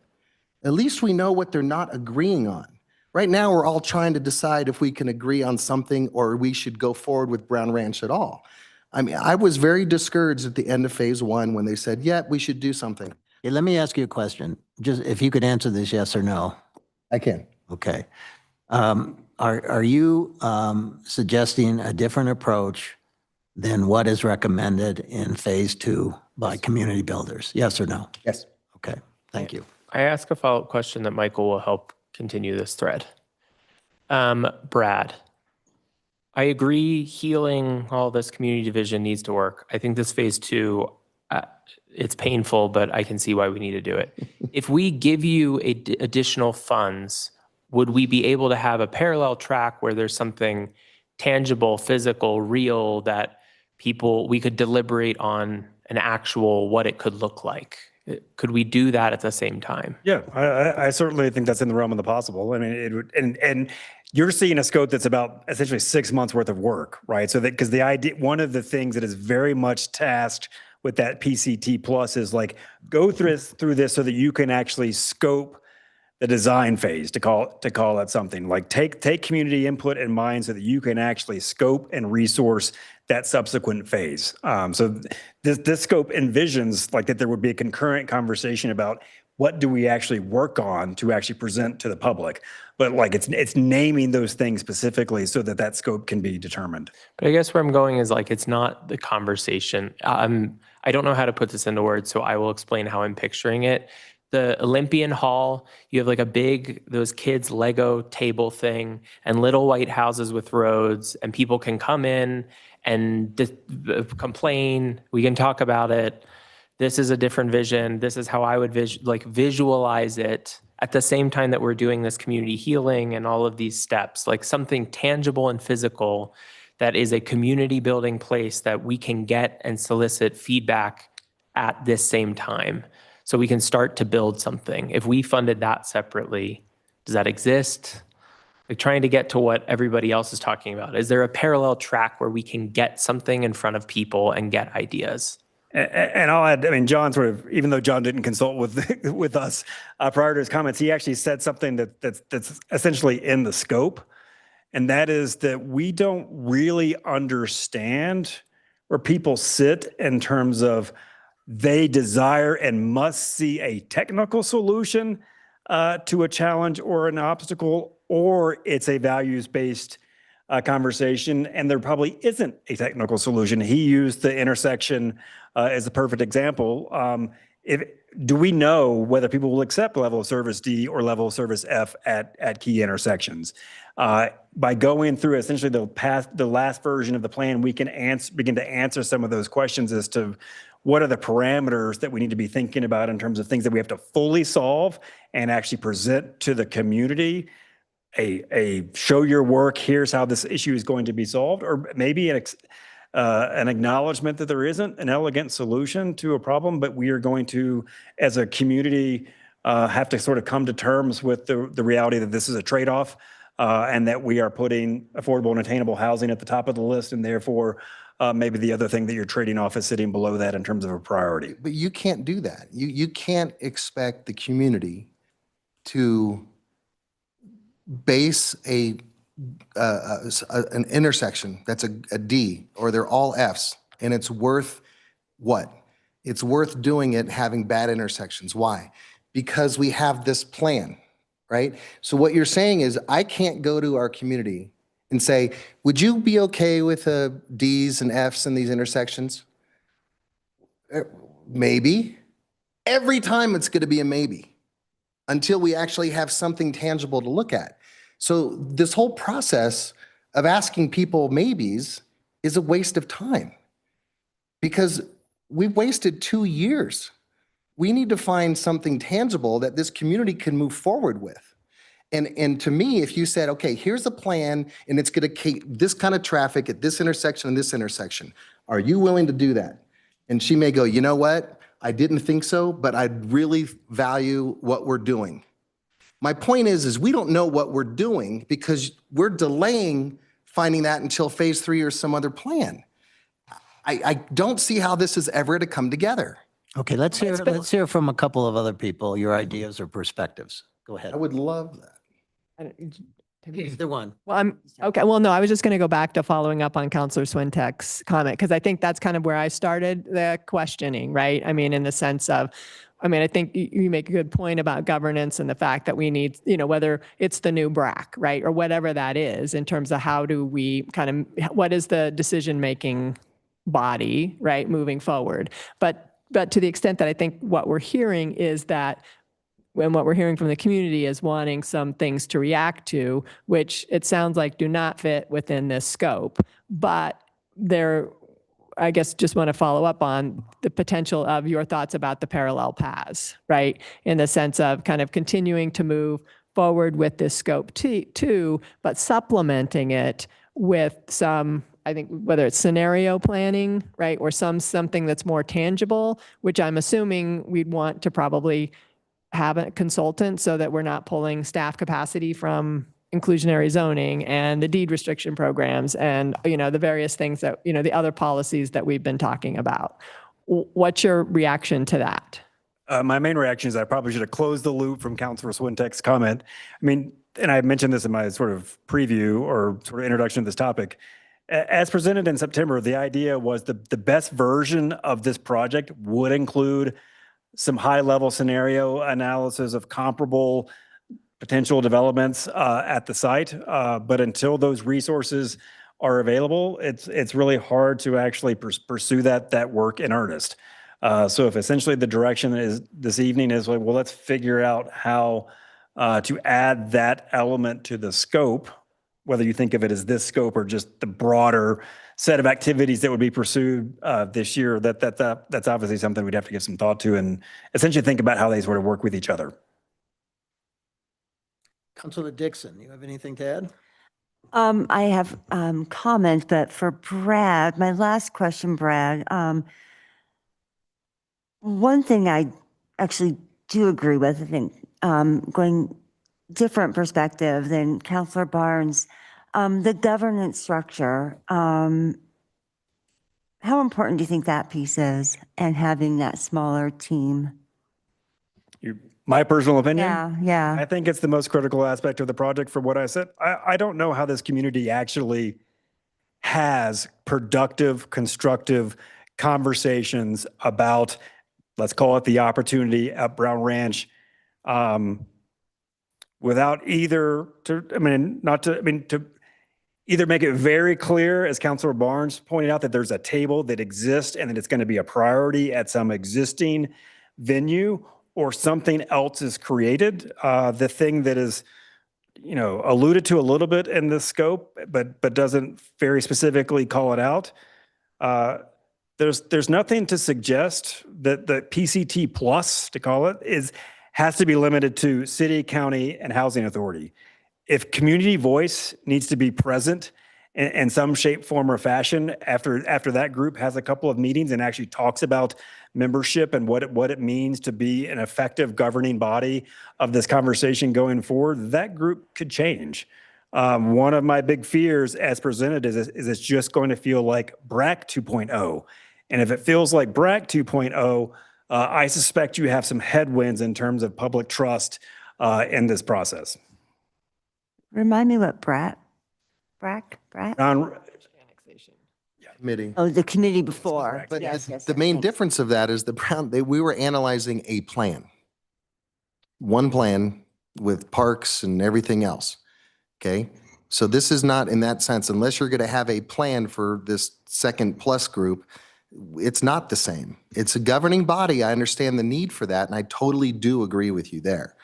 at least we know what they're not agreeing on. Right now, we're all trying to decide if we can agree on something or we should go forward with Brown Ranch at all. I mean, I was very discouraged at the end of phase 1 when they said, yeah, we should do something. Hey, let me ask you a question. Just if you could answer this yes or no. I can. Okay. Are you suggesting a different approach than what is recommended in phase 2 by community builders? Yes or no? Yes. Okay, thank you. I ask a follow-up question that Michael will help continue this thread. Brad, I agree healing all this community division needs to work. I think this phase 2, it's painful, but I can see why we need to do it. If we give you additional funds, would we be able to have a parallel track where there's something tangible, physical, real that we could deliberate on an actual what it could look like? Could we do that at the same time? Yeah, I certainly think that's in the realm of the possible. I mean, it would, and you're seeing a scope that's about essentially 6 months worth of work, right? So that, because the idea, one of the things that is very much tasked with that PCT plus is like, go through this so that you can actually scope the design phase, to call it something. Like take community input in mind so that you can actually scope and resource that subsequent phase. So this scope envisions like that there would be a concurrent conversation about what do we actually work on to actually present to the public. But like it's naming those things specifically so that that scope can be determined. But I guess where I'm going is like, it's not the conversation. I don't know how to put this into words, so I will explain how I'm picturing it. The Olympian Hall, you have like those kids Lego table thing and little white houses with roads, and people can come in and complain. We can talk about it. This is a different vision. This is how I would visualize it at the same time that we're doing this community healing and all of these steps, like something tangible and physical that is a community building place that we can get and solicit feedback at this same time. So we can start to build something. If we funded that separately, does that exist? Like trying to get to what everybody else is talking about. Is there a parallel track where we can get something in front of people and get ideas? And I'll add, I mean, John sort of, even though John didn't consult with us prior to his comments, he actually said something that's essentially in the scope. And that is that we don't really understand where people sit in terms of they desire and must see a technical solution to a challenge or an obstacle, or it's a values-based conversation, and there probably isn't a technical solution. He used the intersection as a perfect example. Do we know whether people will accept level of service D or level of service F at key intersections? By going through essentially the last version of the plan, we can begin to answer some of those questions as to what are the parameters that we need to be thinking about in terms of things that we have to fully solve and actually present to the community. A show your work, here's how this issue is going to be solved, or maybe an acknowledgement that there isn't an elegant solution to a problem, but we are going to, as a community, have to sort of come to terms with the reality that this is a trade-off and that we are putting affordable and attainable housing at the top of the list, and therefore maybe the other thing that you're trading off is sitting below that in terms of a priority. But you can't do that. You can't expect the community to base an intersection that's a D, or they're all Fs, and it's worth what? It's worth doing it having bad intersections. Why? Because we have this plan, right? So what you're saying is I can't go to our community and say, would you be okay with Ds and Fs in these intersections? Maybe. Every time it's going to be a maybe until we actually have something tangible to look at. So this whole process of asking people maybes is a waste of time because we've wasted 2 years. We need to find something tangible that this community can move forward with. And to me, if you said, okay, here's a plan and it's going to this kind of traffic at this intersection and this intersection, are you willing to do that? And she may go, you know what? I didn't think so, but I'd really value what we're doing. My point is we don't know what we're doing because we're delaying finding that until phase 3 or some other plan. I don't see how this is ever to come together. Okay, let's hear from a couple of other people, your ideas or perspectives. Go ahead. I would love that. Either one. Well, okay. Well, no, I was just going to go back to following up on Councilor Swintek's comment, because I think that's kind of where I started the questioning, right? I mean, in the sense of, I think you make a good point about governance and the fact that we need, whether it's the new BRAC, right? Or whatever that is in terms of how do we what is the decision-making body, right? Moving forward. But to the extent that I think what we're hearing is that and what we're hearing from the community is wanting some things to react to, which it sounds like do not fit within this scope. But I guess just want to follow up on the potential of your thoughts about the parallel paths, right? In the sense of kind of continuing to move forward with this scope 2, but supplementing it with some I think whether it's scenario planning, right, or something that's more tangible, which I'm assuming we'd want to probably have a consultant so that we're not pulling staff capacity from inclusionary zoning and the deed restriction programs and, the various things that, the other policies that we've been talking about. What's your reaction to that? My main reaction is I probably should have closed the loop from Councilor Swintek's comment. I mean, and I mentioned this in my sort of preview or sort of introduction to this topic. As presented in September, the idea was the best version of this project would include some high-level scenario analysis of comparable potential developments at the site. But until those resources are available, it's really hard to actually pursue that work in earnest. So if essentially the direction is this evening is like, well, let's figure out how to add that element to the scope, whether you think of it as this scope or just the broader set of activities that would be pursued this year, that's obviously something we'd have to give some thought to and essentially think about how they sort of work with each other. Councilor Dixon, you have anything to add? I have comments, but for Brad, my last question, Brad, one thing I actually do agree with, I think, going different perspective than Councilor Barnes, the governance structure. How important do you think that piece is and having that smaller team? My personal opinion? Yeah. I think it's the most critical aspect of the project for what I said. I don't know how this community actually has productive, constructive conversations about, let's call it the opportunity at Brown Ranch, without either to either make it very clear, as Councilor Barnes pointed out, that there's a table that exists and that it's going to be a priority at some existing venue, or something else is created. The thing that is, alluded to a little bit in the scope, but doesn't very specifically call it out. There's nothing to suggest that the PCT plus, to call it, has to be limited to city, county, and housing authority. If community voice needs to be present in some shape, form, or fashion after that group has a couple of meetings and actually talks about membership and what it means to be an effective governing body of this conversation going forward, that group could change. One of my big fears as presented is it's just going to feel like BRAC 2.0. And if it feels like BRAC 2.0, I suspect you have some headwinds in terms of public trust in this process. Remind me what BRAC? Committee. Oh, the committee before. But Yes, the main difference of that is we were analyzing a plan. One plan with parks and everything else. Okay. So this is not in that sense, unless you're going to have a plan for this second plus group, it's not the same. It's a governing body. I understand the need for that. And I totally do agree with you there.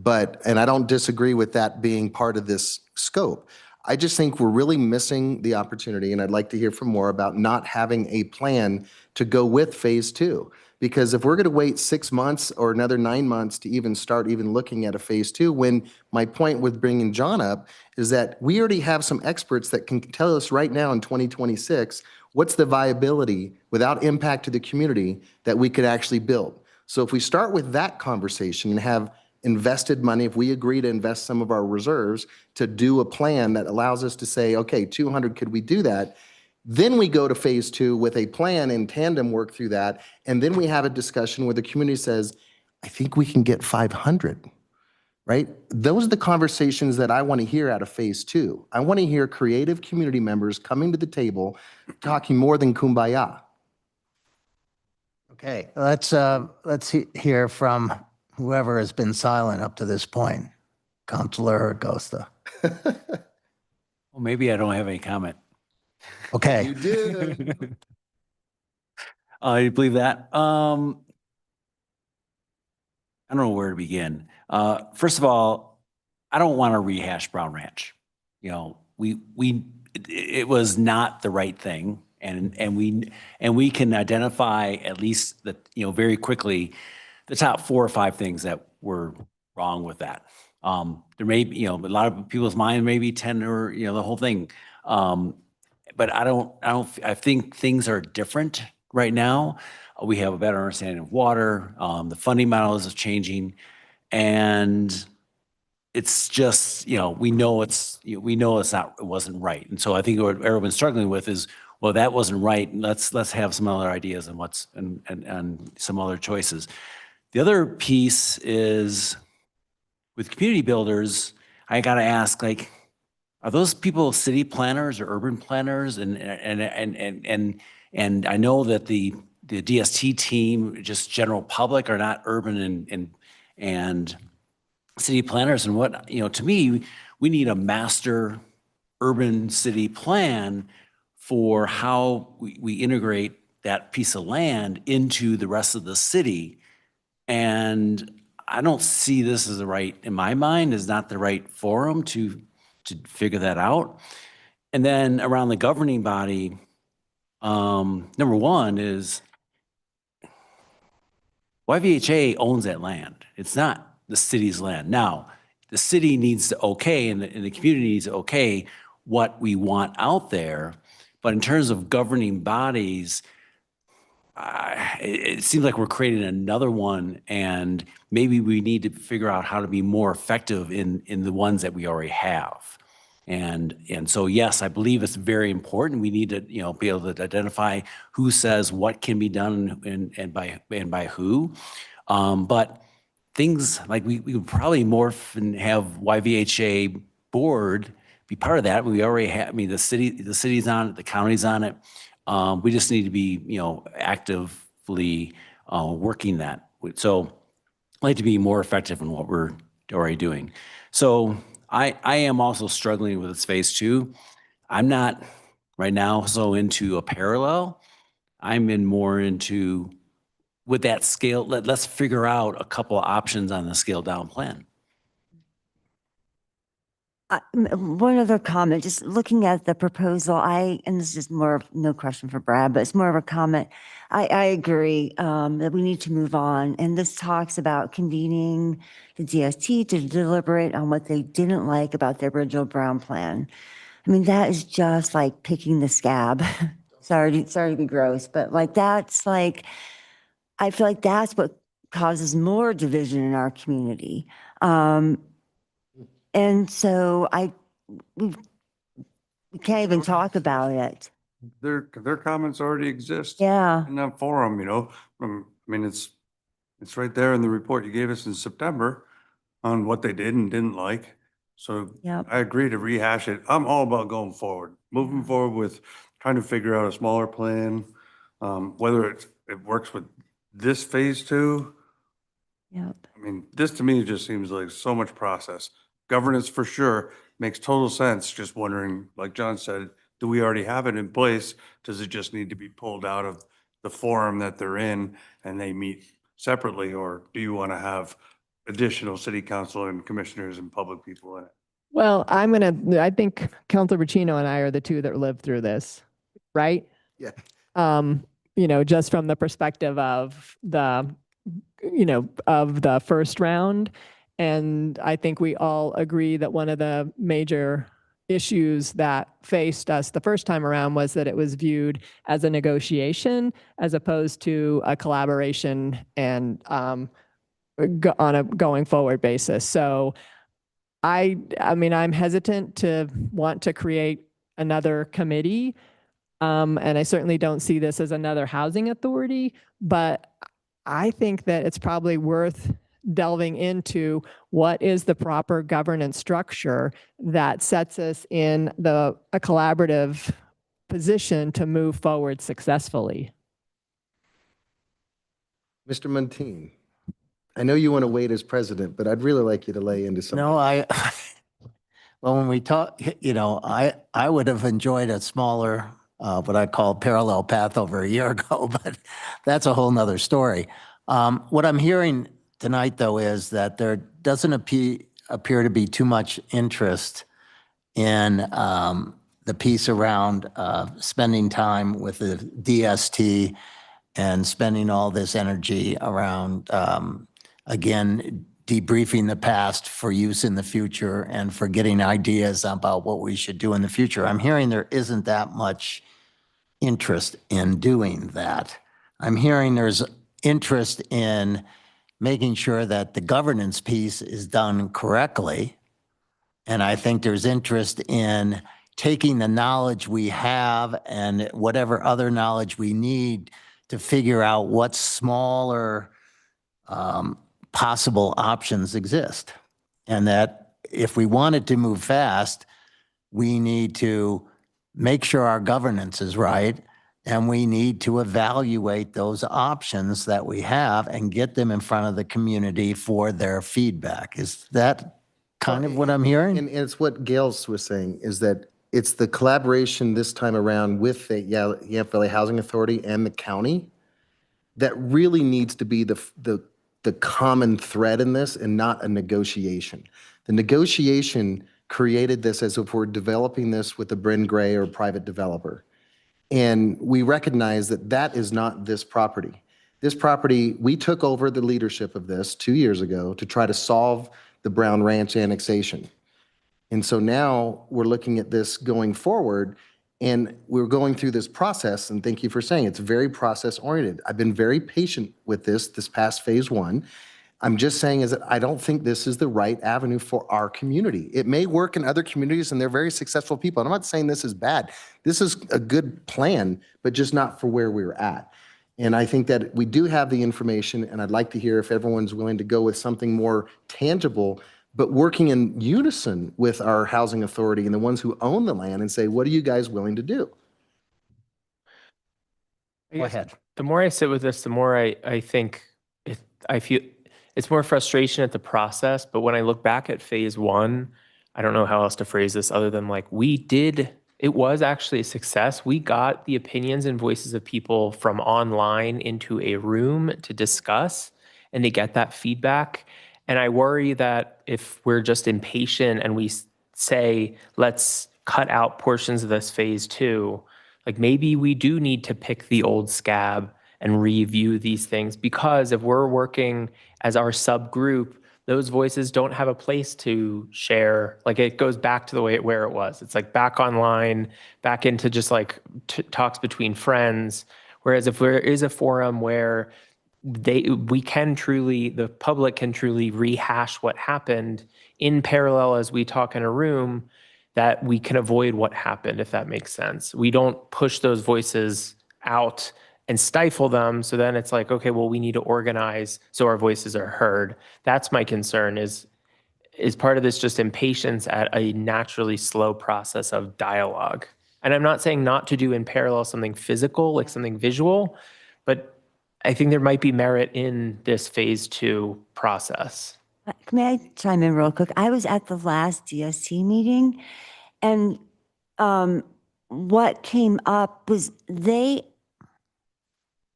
And I don't disagree with that being part of this scope. I just think we're really missing the opportunity, and I'd like to hear from more about not having a plan to go with phase 2. Because if we're going to wait 6 months or another 9 months to even start looking at a phase 2, when my point with bringing John up is that we already have some experts that can tell us right now in 2026, what's the viability without impact to the community that we could actually build. So if we start with that conversation and have invested money, if we agree to invest some of our reserves to do a plan that allows us to say, okay, 200, could we do that? Then we go to phase 2 with a plan in tandem, work through that. And then we have a discussion where the community says, I think we can get 500, right? Those are the conversations that I want to hear out of phase 2. I want to hear creative community members coming to the table, talking more than kumbaya. Okay, let's hear from whoever has been silent up to this point. Councilor Acosta. Well, maybe I don't have any comment. Okay. You do. You believe that? I don't know where to begin. First of all, I don't want to rehash Brown Ranch. It was not the right thing, and we can identify at least very quickly the top 4 or 5 things that were wrong with that. There may be, a lot of people's mind may be 10 or, the whole thing. but I think things are different right now. We have a better understanding of water. The funding models is changing, and it's just, we know it wasn't right. And so I think what everyone's struggling with is, well, that wasn't right. Let's have some other ideas and some other choices. The other piece is with community builders, I got to ask, like, are those people city planners or urban planners? And I know that the DST team, just general public, are not urban and city planners. And what, to me, we need a master urban city plan for how we integrate that piece of land into the rest of the city. And I don't see this as in my mind, is not the right forum to figure that out. And then around the governing body, number one is YVHA owns that land. It's not the city's land. Now, the city needs to and the community needs to what we want out there. But in terms of governing bodies, it seems like we're creating another one, and maybe we need to figure out how to be more effective in the ones that we already have. And so, yes, I believe it's very important. We need to, be able to identify who says what can be done and by who. But things like we would probably morph and have YVHA board be part of that. We already have, the city's on it, the county's on it. We just need to be, actively working that. So I'd like to be more effective in what we're already doing. So I am also struggling with this phase 2. I'm not right now so into a parallel. I'm more into with that scale. Let's figure out a couple of options on the scaled down plan. One other comment, just looking at the proposal, and this is more of no question for Brad, but it's more of a comment. I agree that we need to move on. And this talks about convening the DST to deliberate on what they didn't like about the original Brown plan. I mean, that is just like picking the scab. Sorry to be gross, but I feel like that's what causes more division in our community. And so we can't even talk about it. Their comments already exist. Yeah. In that forum, it's right there in the report you gave us in September on what they did and didn't like. So Yep. I agree to rehash it. I'm all about going forward, moving forward with trying to figure out a smaller plan, whether it works with this phase 2. Yep. This to me just seems like so much process. Governance for sure makes total sense. Just wondering, like John said, do we already have it in place? Does it just need to be pulled out of the forum that they're in and they meet separately? Or do you want to have additional city council and commissioners and public people in it? Well, I think Councilor Bacino and I are the two that lived through this, right? Yeah. Just from the perspective of the first round. And I think we all agree that one of the major issues that faced us the first time around was that it was viewed as a negotiation as opposed to a collaboration and on a going forward basis. So I'm hesitant to want to create another committee. And I certainly don't see this as another housing authority, but I think that it's probably worth delving into what is the proper governance structure that sets us in a collaborative position to move forward successfully. Mr. Montine, I know you want to wait as president, but I'd really like you to lay into something. No, well, when we talk, I would have enjoyed a smaller, what I call parallel path over a year ago, but that's a whole nother story. What I'm hearing tonight, though, is that there doesn't appear to be too much interest in the piece around spending time with the DST and spending all this energy around, again, debriefing the past for use in the future and for getting ideas about what we should do in the future. I'm hearing there isn't that much interest in doing that. I'm hearing there's interest in making sure that the governance piece is done correctly. And I think there's interest in taking the knowledge we have and whatever other knowledge we need to figure out what smaller possible options exist. And that if we wanted to move fast, we need to make sure our governance is right, and we need to evaluate those options that we have and get them in front of the community for their feedback. Is that kind of what I'm hearing? And it's what Gail's was saying, is that it's the collaboration this time around with the Yampa Valley Housing Authority and the county that really needs to be the common thread in this, and not a negotiation. The negotiation created this as if we're developing this with a Bryn Gray or private developer. And we recognize that that is not this property. This property, we took over the leadership of this 2 years ago to try to solve the Brown Ranch annexation. And so now we're looking at this going forward, and we're going through this process, and thank you for saying it's very process oriented. I've been very patient with this past phase one. I'm just saying is that I don't think this is the right avenue for our community. It may work in other communities and they're very successful people. And I'm not saying this is bad. This is a good plan, but just not for where we're at. And I think that we do have the information, and I'd like to hear if everyone's willing to go with something more tangible, but working in unison with our housing authority and the ones who own the land, and say, what are you guys willing to do? Go ahead. The more I sit with this, the more I think I feel it's more frustration at the process. But when I look back at phase one, I don't know how else to phrase this other than like it was actually a success. We got the opinions and voices of people from online into a room to discuss and to get that feedback. And I worry that if we're just impatient and we say, let's cut out portions of this phase two, like maybe we do need to pick the old scab and review these things, because if we're working as our subgroup, those voices don't have a place to share. Like it goes back to the way where it was. It's like back online, back into just like talks between friends. Whereas if there is a forum where the public can truly rehash what happened in parallel as we talk in a room, that we can avoid what happened, if that makes sense. We don't push those voices out and stifle them. So then it's like, okay, well, we need to organize so our voices are heard. That's my concern, is part of this just impatience at a naturally slow process of dialogue. And I'm not saying not to do in parallel something physical, like something visual, but I think there might be merit in this phase two process. May I chime in real quick? I was at the last DST meeting, and what came up was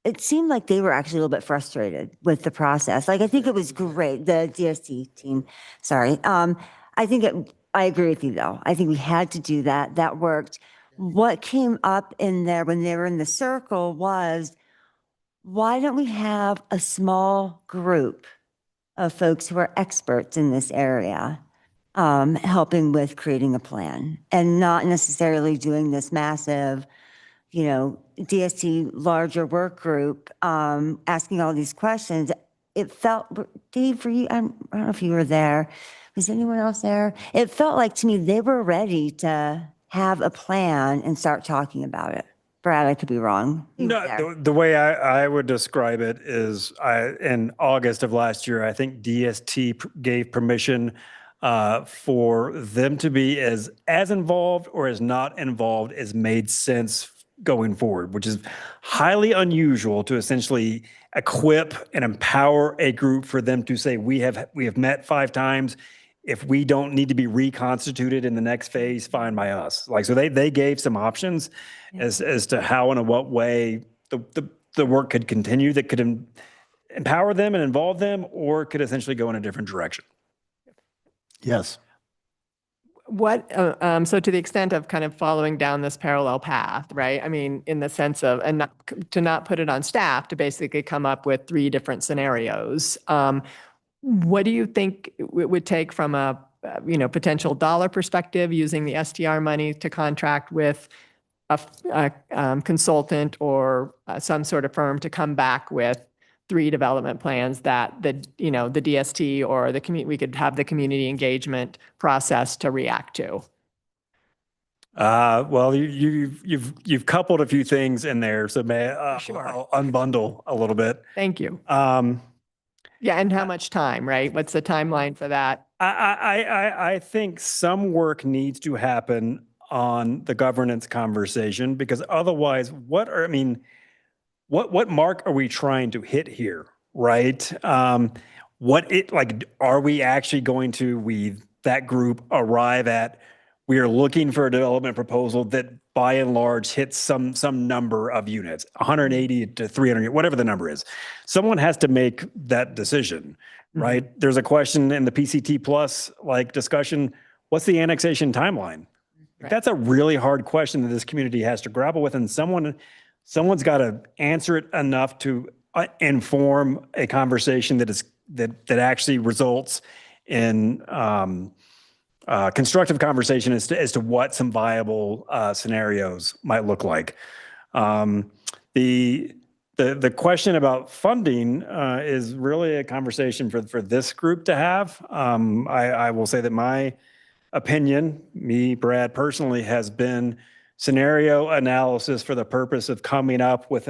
it seemed like they were actually a little bit frustrated with the process. Like, I think it was great, the DST team, sorry. I agree with you though. I think we had to do that. That worked. What came up in there when they were in the circle was, why don't we have a small group of folks who are experts in this area, helping with creating a plan, and not necessarily doing this massive, DST larger work group, asking all these questions. It felt, Dave, for you, I don't know if you were there. Was anyone else there? It felt like to me they were ready to have a plan and start talking about it. Brad, I could be wrong. No, the way I would describe it is in August of last year, I think DST gave permission for them to be as involved or as not involved as made sense going forward, which is highly unusual to essentially equip and empower a group for them to say, we have met 5 times. If we don't need to be reconstituted in the next phase, fine by us. Like, so they gave some options as to how and in what way the work could continue, that could empower them and involve them, or could essentially go in a different direction. Yes. So to the extent of kind of following down this parallel path, right? I mean, in the sense of, and to not put it on staff, to basically come up with 3 different scenarios. what do you think it would take from a, potential dollar perspective using the STR money to contract with a consultant or some sort of firm to come back with 3 development plans that the DST or we could have the community engagement process to react to? Well, you've coupled a few things in there, so Sure. I'll unbundle a little bit. Thank you. Yeah, and how much time, right? What's the timeline for that? I think some work needs to happen on the governance conversation, because otherwise, what mark are we trying to hit here, right? Are we actually going to, that group arrive at, we are looking for a development proposal that by and large hits some number of units, 180 to 300, whatever the number is. Someone has to make that decision, right? There's a question in the PCT plus discussion, what's the annexation timeline? Right. That's a really hard question that this community has to grapple with, and someone's got to answer it enough to inform a conversation that actually results in constructive conversation as to what some viable scenarios might look like. The question about funding is really a conversation for this group to have. I will say that my opinion, Brad personally, has been scenario analysis for the purpose of coming up with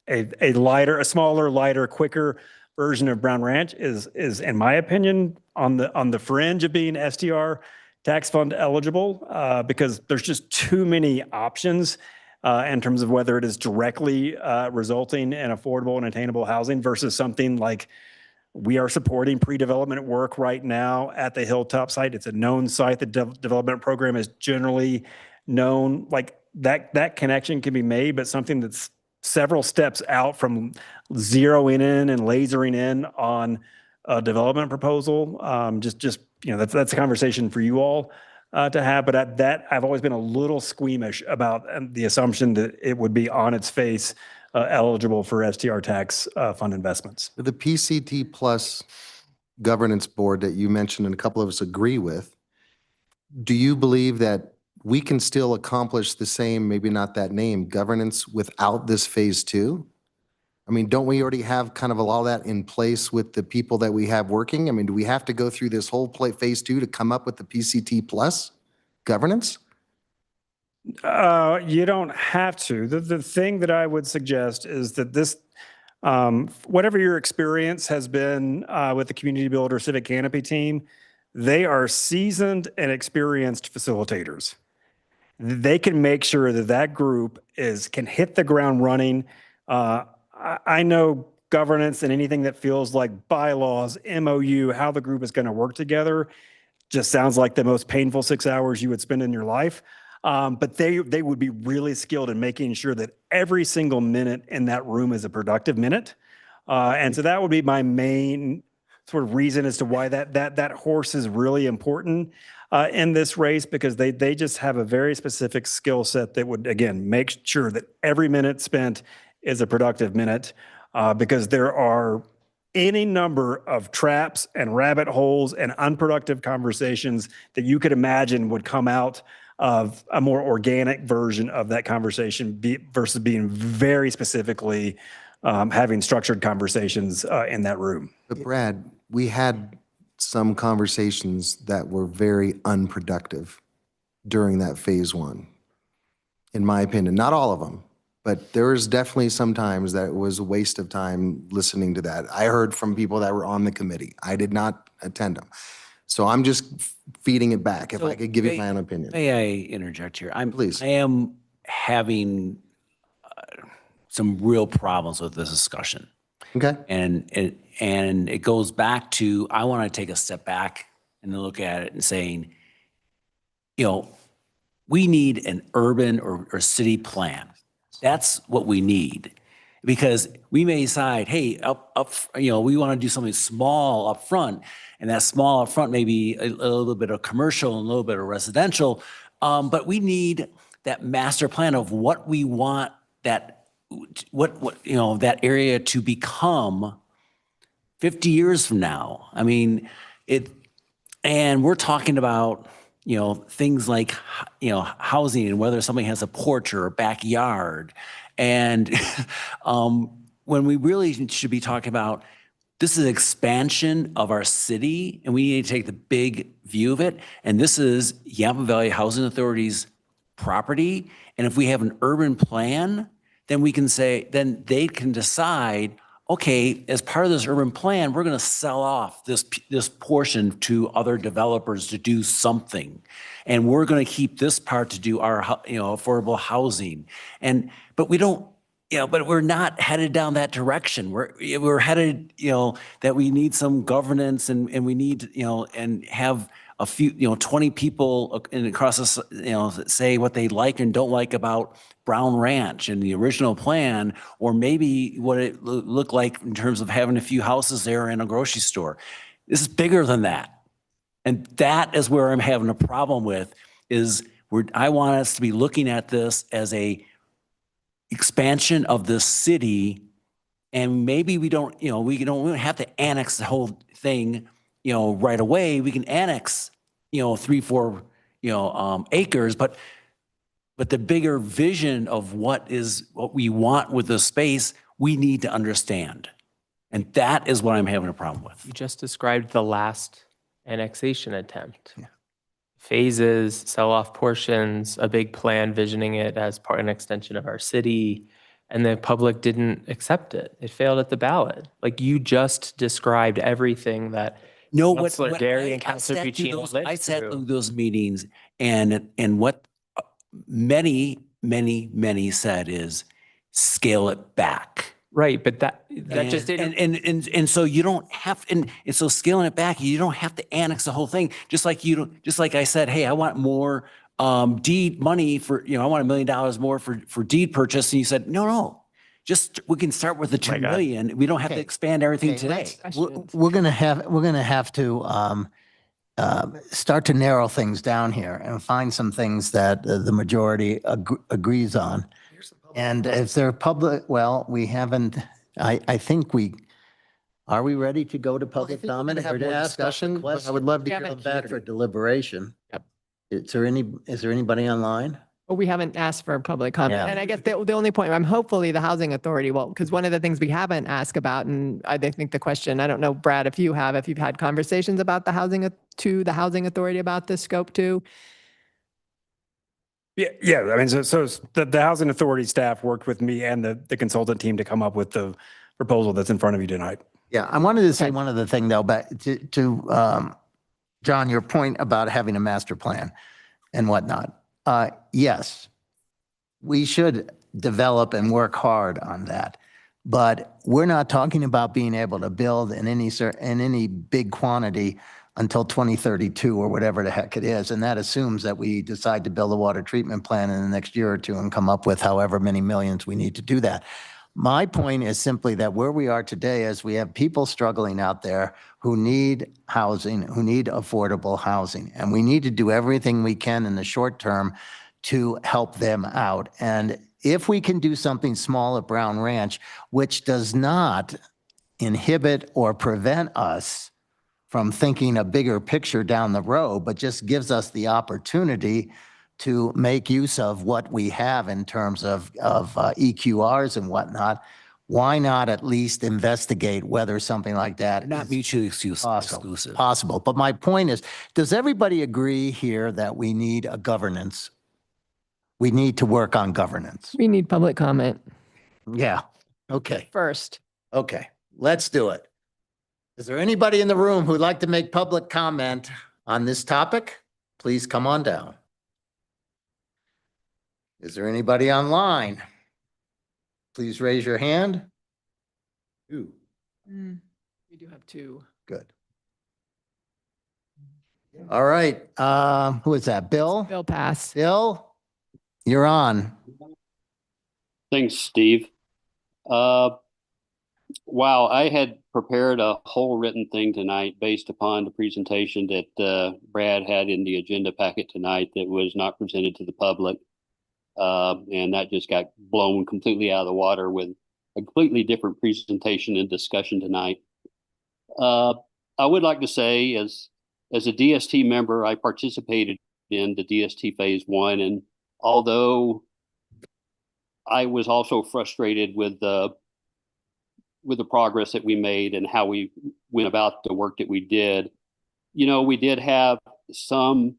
a smaller, lighter, quicker version of Brown Ranch is in my opinion on the fringe of being STR tax fund eligible, because there's just too many options in terms of whether it is directly resulting in affordable and attainable housing versus something like we are supporting pre-development work right now at the Hilltop site. It's a known site. The development program is generally known. That connection can be made, but something that's several steps out from zeroing in and lasering in on a development proposal. That's a conversation for you all to have. But at that, I've always been a little squeamish about the assumption that it would be on its face eligible for STR tax fund investments. The PCT plus governance board that you mentioned and a couple of us agree with, do you believe that we can still accomplish the same, maybe not that name, governance without this phase 2? I mean, don't we already have kind of a lot of that in place with the people that we have working? I mean, do we have to go through this whole phase 2 to come up with the PCT plus governance? You don't have to. The thing that I would suggest is that this, whatever your experience has been with the Community Builder Civic Canopy team, they are seasoned and experienced facilitators. They can make sure that group can hit the ground running. I know governance and anything that feels like bylaws, MOU, how the group is going to work together just sounds like the most painful 6 hours you would spend in your life. But they would be really skilled in making sure that every single minute in that room is a productive minute. And so that would be my main sort of reason as to why that horse is really important in this race, because they just have a very specific skill set that would, again, make sure that every minute spent is a productive minute, because there are any number of traps and rabbit holes and unproductive conversations that you could imagine would come out of a more organic version of that conversation versus being very specifically having structured conversations in that room. But Brad, we had some conversations that were very unproductive during that phase 1, in my opinion. Not all of them, but there was definitely some times that it was a waste of time listening to that. I heard from people that were on the committee. I did not attend them. So I'm just feeding it back, if I could give you my own opinion. May I interject here? Please. I am having some real problems with this discussion. Okay. And it goes back to, I want to take a step back and look at it and saying, we need an urban or city plan. That's what we need. Because we may decide, hey, we want to do something small up front, and that small up front may be a little bit of commercial and a little bit of residential, but we need that master plan of what we want that area to become 50 years from now. I mean, and we're talking about, things like, housing and whether somebody has a porch or a backyard. And when we really should be talking about, this is expansion of our city, and we need to take the big view of it. And this is Yampa Valley Housing Authority's property. And if we have an urban plan, then we can say, then they can decide, okay, as part of this urban plan, we're going to sell off this portion to other developers to do something. And we're going to keep this part to do our, affordable housing. But we don't, but we're not headed down that direction. We're headed, that we need some governance and we need, and have a few, 20 people across us, say what they like and don't like about Brown Ranch and the original plan, or maybe what it looked like in terms of having a few houses there and a grocery store. This is bigger than that. And that is where I'm having a problem with, I want us to be looking at this as a expansion of the city, and maybe we don't have to annex the whole thing, right away. We can annex, 3-4, acres, but the bigger vision of what we want with the space, we need to understand. And that is what I'm having a problem with. You just described the last annexation attempt. Phases, sell off portions, a big plan visioning it as an extension of our city, and the public didn't accept it. It failed at the ballot. Like you just described everything that Councilor Derry and Councilor Puccino lived I sat through. through those meetings, and what many said is scale it back. Right, but that just didn't. And so you don't have, and so scaling it back, you don't have to annex the whole thing. Just like I said, hey, I want more deed money for, I want $1 million more for deed purchase. And you said, no, we can start with the 2 million. We don't have to expand everything today. We're going to have to start to narrow things down here and find some things that the majority agrees on. And if they're public, well, we haven't, I think are we ready to go to public comment or to ask discussion? I would love to hear Come the back for deliberation. Yep. Is there anybody online? Well, we haven't asked for public comment. Yeah. And I guess the only point, hopefully the housing authority will, because one of the things we haven't asked about, and I think the question, I don't know, Brad, if you've had conversations about the housing authority about this scope too. Yeah. I mean, so the housing authority staff worked with me and the consultant team to come up with the proposal that's in front of you tonight. Yeah, I wanted to say one other thing though, but to John, your point about having a master plan and whatnot. Yes, we should develop and work hard on that. But we're not talking about being able to build in any big quantity until 2032 or whatever the heck it is. And that assumes that we decide to build a water treatment plant in the next year or two and come up with however many millions we need to do that. My point is simply that where we are today is we have people struggling out there who need housing, who need affordable housing. And we need to do everything we can in the short term to help them out. And if we can do something small at Brown Ranch, which does not inhibit or prevent us from thinking a bigger picture down the road, but just gives us the opportunity to make use of what we have in terms of EQRs and whatnot, why not at least investigate whether something like that Not is mutually exclusive. possible? But my point is, does everybody agree here that we need a governance? We need to work on governance. We need public comment Yeah. Okay. first. Okay. Let's do it. Is there anybody in the room who'd like to make public comment on this topic? Please come on down. Is there anybody online? Please raise your hand. Ooh, We do have two. good. All right. Who is that? Bill? Bill pass. Bill, you're on. Thanks, Steve. Wow, I had prepared a whole written thing tonight based upon the presentation that Brad had in the agenda packet tonight that was not presented to the public. And that just got blown completely out of the water with a completely different presentation and discussion tonight. I would like to say, as a DST member, I participated in the DST Phase 1, and although I was also frustrated with the progress that we made and how we went about the work that we did, we did have some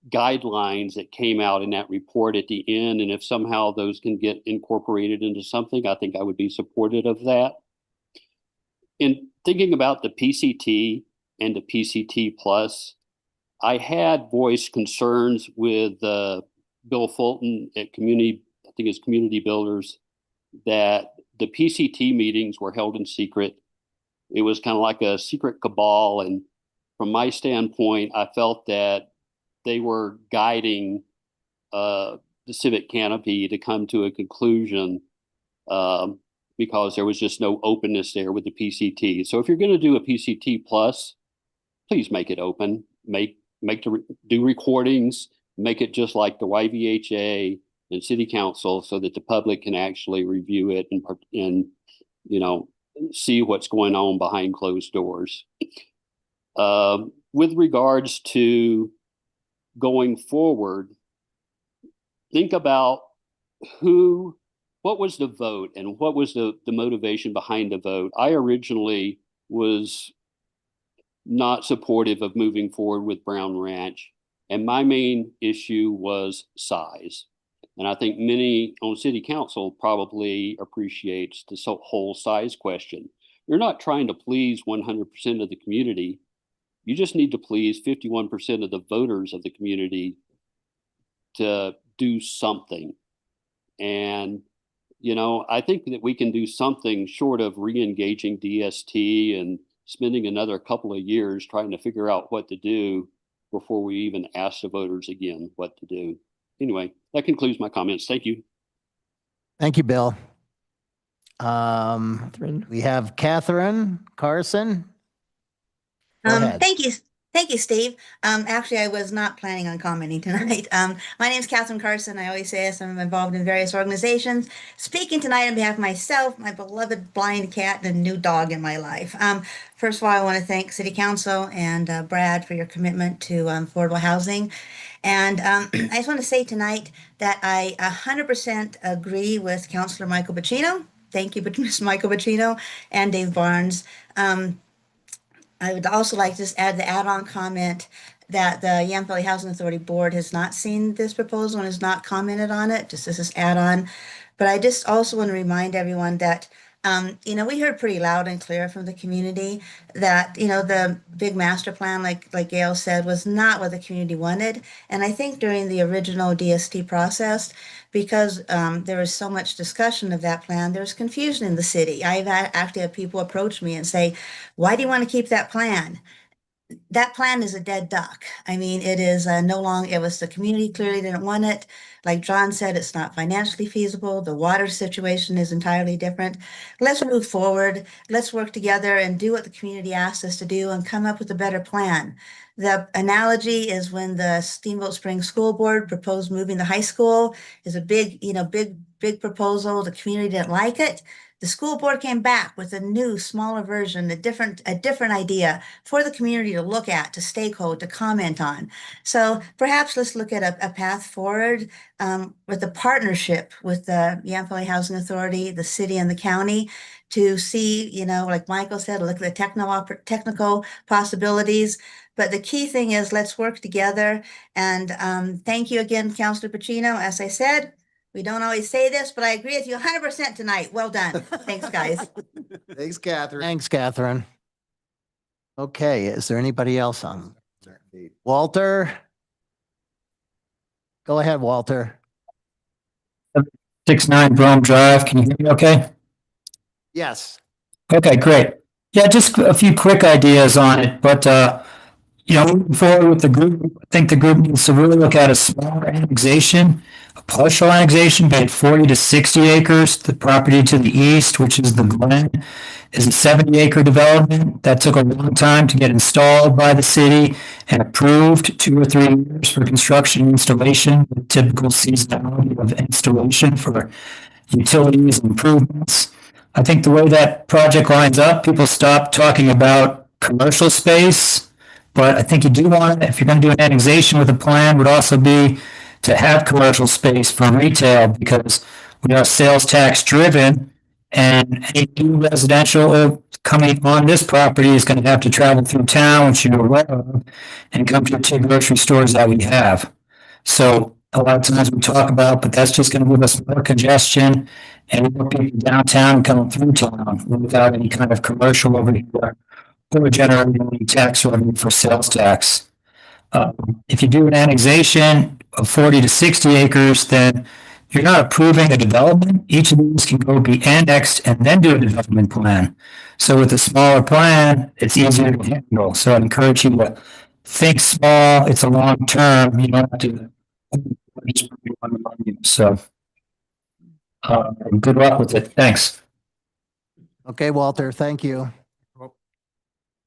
guidelines that came out in that report at the end, and if somehow those can get incorporated into something, I think I would be supportive of that. In thinking about the PCT and the PCT Plus, I had voiced concerns with Bill Fulton at Community Builders, that the PCT meetings were held in secret. It was kind of like a secret cabal, and from my standpoint, I felt that they were guiding the civic canopy to come to a conclusion because there was just no openness there with the PCT. So if you're going to do a PCT Plus, please make it open. Do recordings. Make it just like the YVHA and City Council, so that the public can actually review it and see what's going on behind closed doors. With regards to going forward, think about what was the vote and what was the motivation behind the vote. I originally was not supportive of moving forward with Brown Ranch, and my main issue was size. And I think many on City Council probably appreciates the whole size question. You're not trying to please 100% of the community. You just need to please 51% of the voters of the community to do something. And, I think that we can do something short of re-engaging DST and spending another couple of years trying to figure out what to do before we even ask the voters again what to do. Anyway, that concludes my comments. Thank you. Thank you, Bill. We have Catherine Carson. Go ahead. Thank you, Steve. Actually, I was not planning on commenting tonight. My name is Catherine Carson. I always say this. I'm involved in various organizations. Speaking tonight on behalf of myself, my beloved blind cat, and a new dog in my life. First of all, I want to thank City Council and Brad for your commitment to affordable housing. And I just want to say tonight that I 100% agree with Councilor Michael Bacino. Thank you, Mr. Michael Bacino and Dave Barnes. I would also like to just add the add-on comment that the Yam Valley Housing Authority Board has not seen this proposal and has not commented on it, just as this add-on. But I just also want to remind everyone that, we heard pretty loud and clear from the community that, the big master plan, like Gail said, was not what the community wanted. And I think during the original DST process, because there was so much discussion of that plan, there was confusion in the city. I've actually had people approach me and say, why do you want to keep that plan? That plan is a dead duck. I mean, it is no longer, it was the community clearly didn't want it. Like John said, it's not financially feasible. The water situation is entirely different. Let's move forward. Let's work together and do what the community asked us to do and come up with a better plan. The analogy is when the Steamboat Springs School Board proposed moving the high school. Is a big proposal. The community didn't like it. The school board came back with a new, smaller version, a different idea for the community to look at, to stakeholder, to comment on. So perhaps let's look at a path forward with a partnership with the Yam Valley Housing Authority, the city, and the county to see, like Michael said, look at the technical possibilities. But the key thing is let's work together. And thank you again, Councilor Pacino. As I said, we don't always say this, but I agree with you 100% tonight. Well done. Thanks, guys. Thanks, Catherine. Thanks, Catherine. Okay, is there anybody else on? Walter? Go ahead, Walter. 69 Brome Drive. Can you hear me okay? Yes. Okay, great. Yeah, just a few quick ideas on it, but moving forward with the group, I think the group needs to really look at a smaller annexation, a partial annexation, about 40 to 60 acres. The property to the east, which is the Glen, is a 70-acre development that took a long time to get installed by the city and approved, 2 or 3 years for construction and installation, the typical seasonality of installation for utilities and improvements. I think the way that project lines up, people stop talking about commercial space. But I think you do want, if you're going to do an annexation with a plan, would also be to have commercial space for retail because we are sales tax driven, and any new residential coming on this property is going to have to travel through town, which you're aware of, and come to the two grocery stores that we have. So a lot of times we talk about, but that's just going to give us more congestion and more people downtown coming through town without any kind of commercial over here or generating any tax revenue for sales tax. If you do an annexation of 40 to 60 acres, then you're not approving a development. Each of these can go be annexed and then do a development plan. So with a smaller plan, it's easier to handle. So I'd encourage you to think small. It's a long term. You don't have to. So good luck with it. Thanks. Okay, Walter, thank you.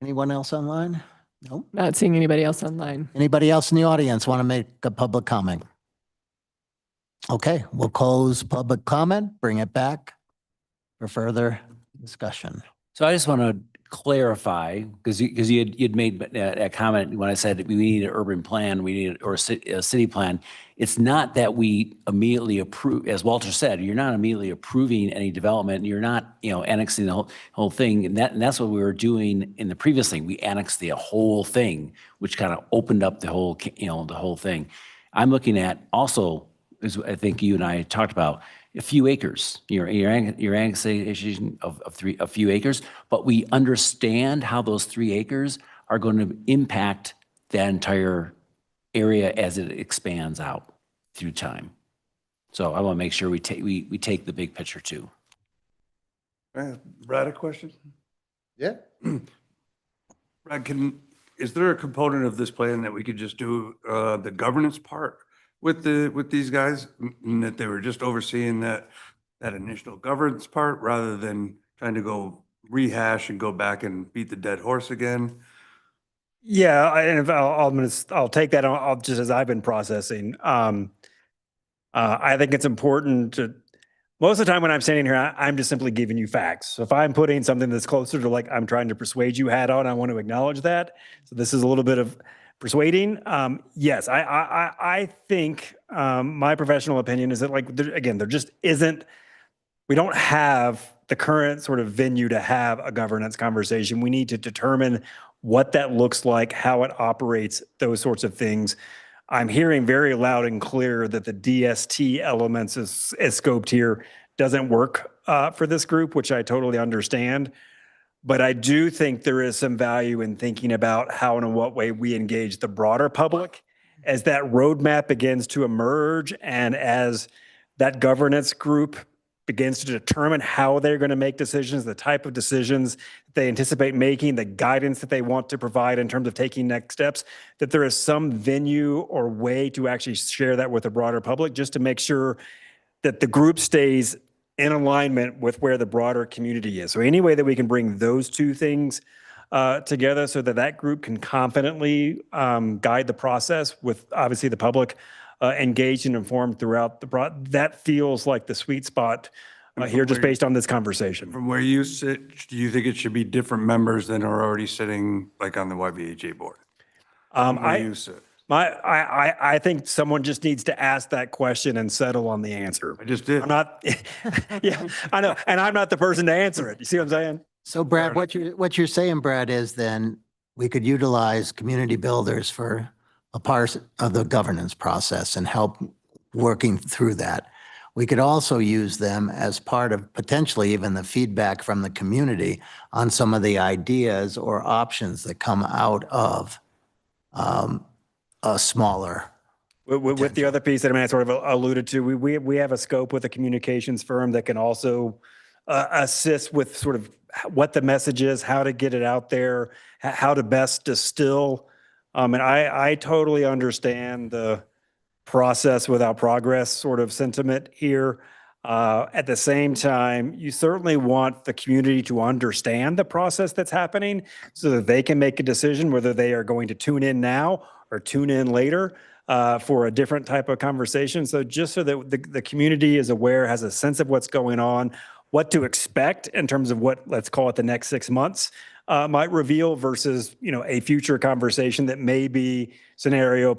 Anyone else online? No? Not seeing anybody else online. Anybody else in the audience want to make a public comment? Okay, we'll close public comment, bring it back for further discussion. So I just want to clarify, because you'd made a comment when I said we need an urban plan, we need or a city plan. It's not that we immediately approve, as Walter said, you're not immediately approving any development. You're not, annexing the whole thing. And that's what we were doing in the previous thing. We annexed the whole thing, which kind of opened up the whole, the whole thing. I'm looking at also, as I think you and I talked about, a few acres, your annexation of a few acres, but we understand how those 3 acres are going to impact the entire area as it expands out through time. So I want to make sure we take the big picture too. Brad, a question? Yeah. Brad, is there a component of this plan that we could just do the governance part with these guys, and that they were just overseeing that initial governance part rather than trying to go rehash and go back and beat the dead horse again? Yeah, and if I'll take that on just as I've been processing. I think it's important to, most of the time when I'm standing here, I'm just simply giving you facts. So if I'm putting something that's closer to like I'm trying to persuade you hat on, I want to acknowledge that. So this is a little bit of persuading. Yes, I think my professional opinion is that there just isn't, we don't have the current sort of venue to have a governance conversation. We need to determine what that looks like, how it operates, those sorts of things. I'm hearing very loud and clear that the DST elements as scoped here doesn't work for this group, which I totally understand. But I do think there is some value in thinking about how and in what way we engage the broader public as that roadmap begins to emerge and as that governance group begins to determine how they're going to make decisions, the type of decisions they anticipate making, the guidance that they want to provide in terms of taking next steps, that there is some venue or way to actually share that with the broader public just to make sure that the group stays in alignment with where the broader community is. So any way that we can bring those two things together so that that group can confidently guide the process with obviously the public engaged and informed throughout that feels like the sweet spot here just based on this conversation. From where you sit, do you think it should be different members than are already sitting like on the YVHA board? I think someone just needs to ask that question and settle on the answer. I just did. I'm not, yeah, I know. And I'm not the person to answer it. You see what I'm saying? So Brad, what you're saying, Brad, is then we could utilize community builders for a part of the governance process and help working through that. We could also use them as part of potentially even the feedback from the community on some of the ideas or options that come out of a smaller. With the other piece that I sort of alluded to, we have a scope with a communications firm that can also assist with sort of what the message is, how to get it out there, how to best distill. And I totally understand the process without progress sort of sentiment here. At the same time, you certainly want the community to understand the process that's happening so that they can make a decision whether they are going to tune in now or tune in later for a different type of conversation. So just so that the community is aware, has a sense of what's going on, what to expect in terms of what, let's call it the next 6 months, might reveal versus, a future conversation that may be scenario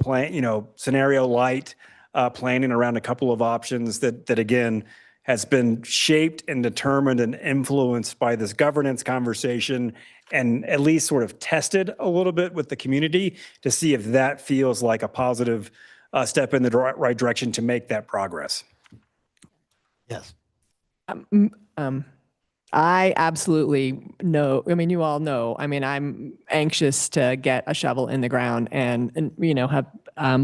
light, planning around a couple of options that again, has been shaped and determined and influenced by this governance conversation and at least sort of tested a little bit with the community to see if that feels like a positive step in the right direction to make that progress. Yes. I absolutely know. I mean, you all know. I mean, I'm anxious to get a shovel in the ground and have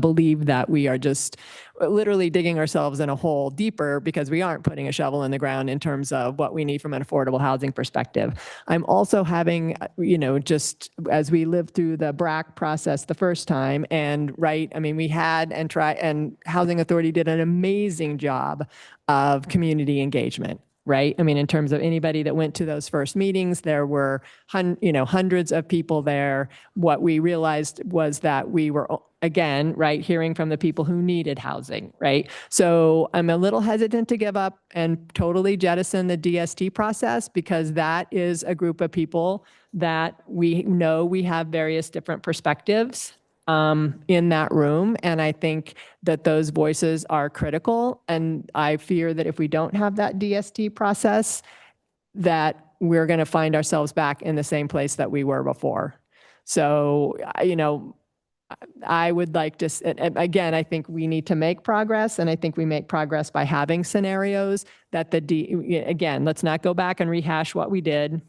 believe that we are just literally digging ourselves in a hole deeper because we aren't putting a shovel in the ground in terms of what we need from an affordable housing perspective. I'm also having, just as we lived through the BRAC process the first time, and we had and Housing Authority did an amazing job of community engagement. Right. I mean, in terms of anybody that went to those first meetings, there were, hundreds of people there. What we realized was that we were, again, right, hearing from the people who needed housing. Right. So I'm a little hesitant to give up and totally jettison the DST process because that is a group of people that we know we have various different perspectives in that room. And I think that those voices are critical. And I fear that if we don't have that DST process, that we're going to find ourselves back in the same place that we were before. So, I would like to, again, I think we need to make progress. And I think we make progress by having scenarios that again, let's not go back and rehash what we did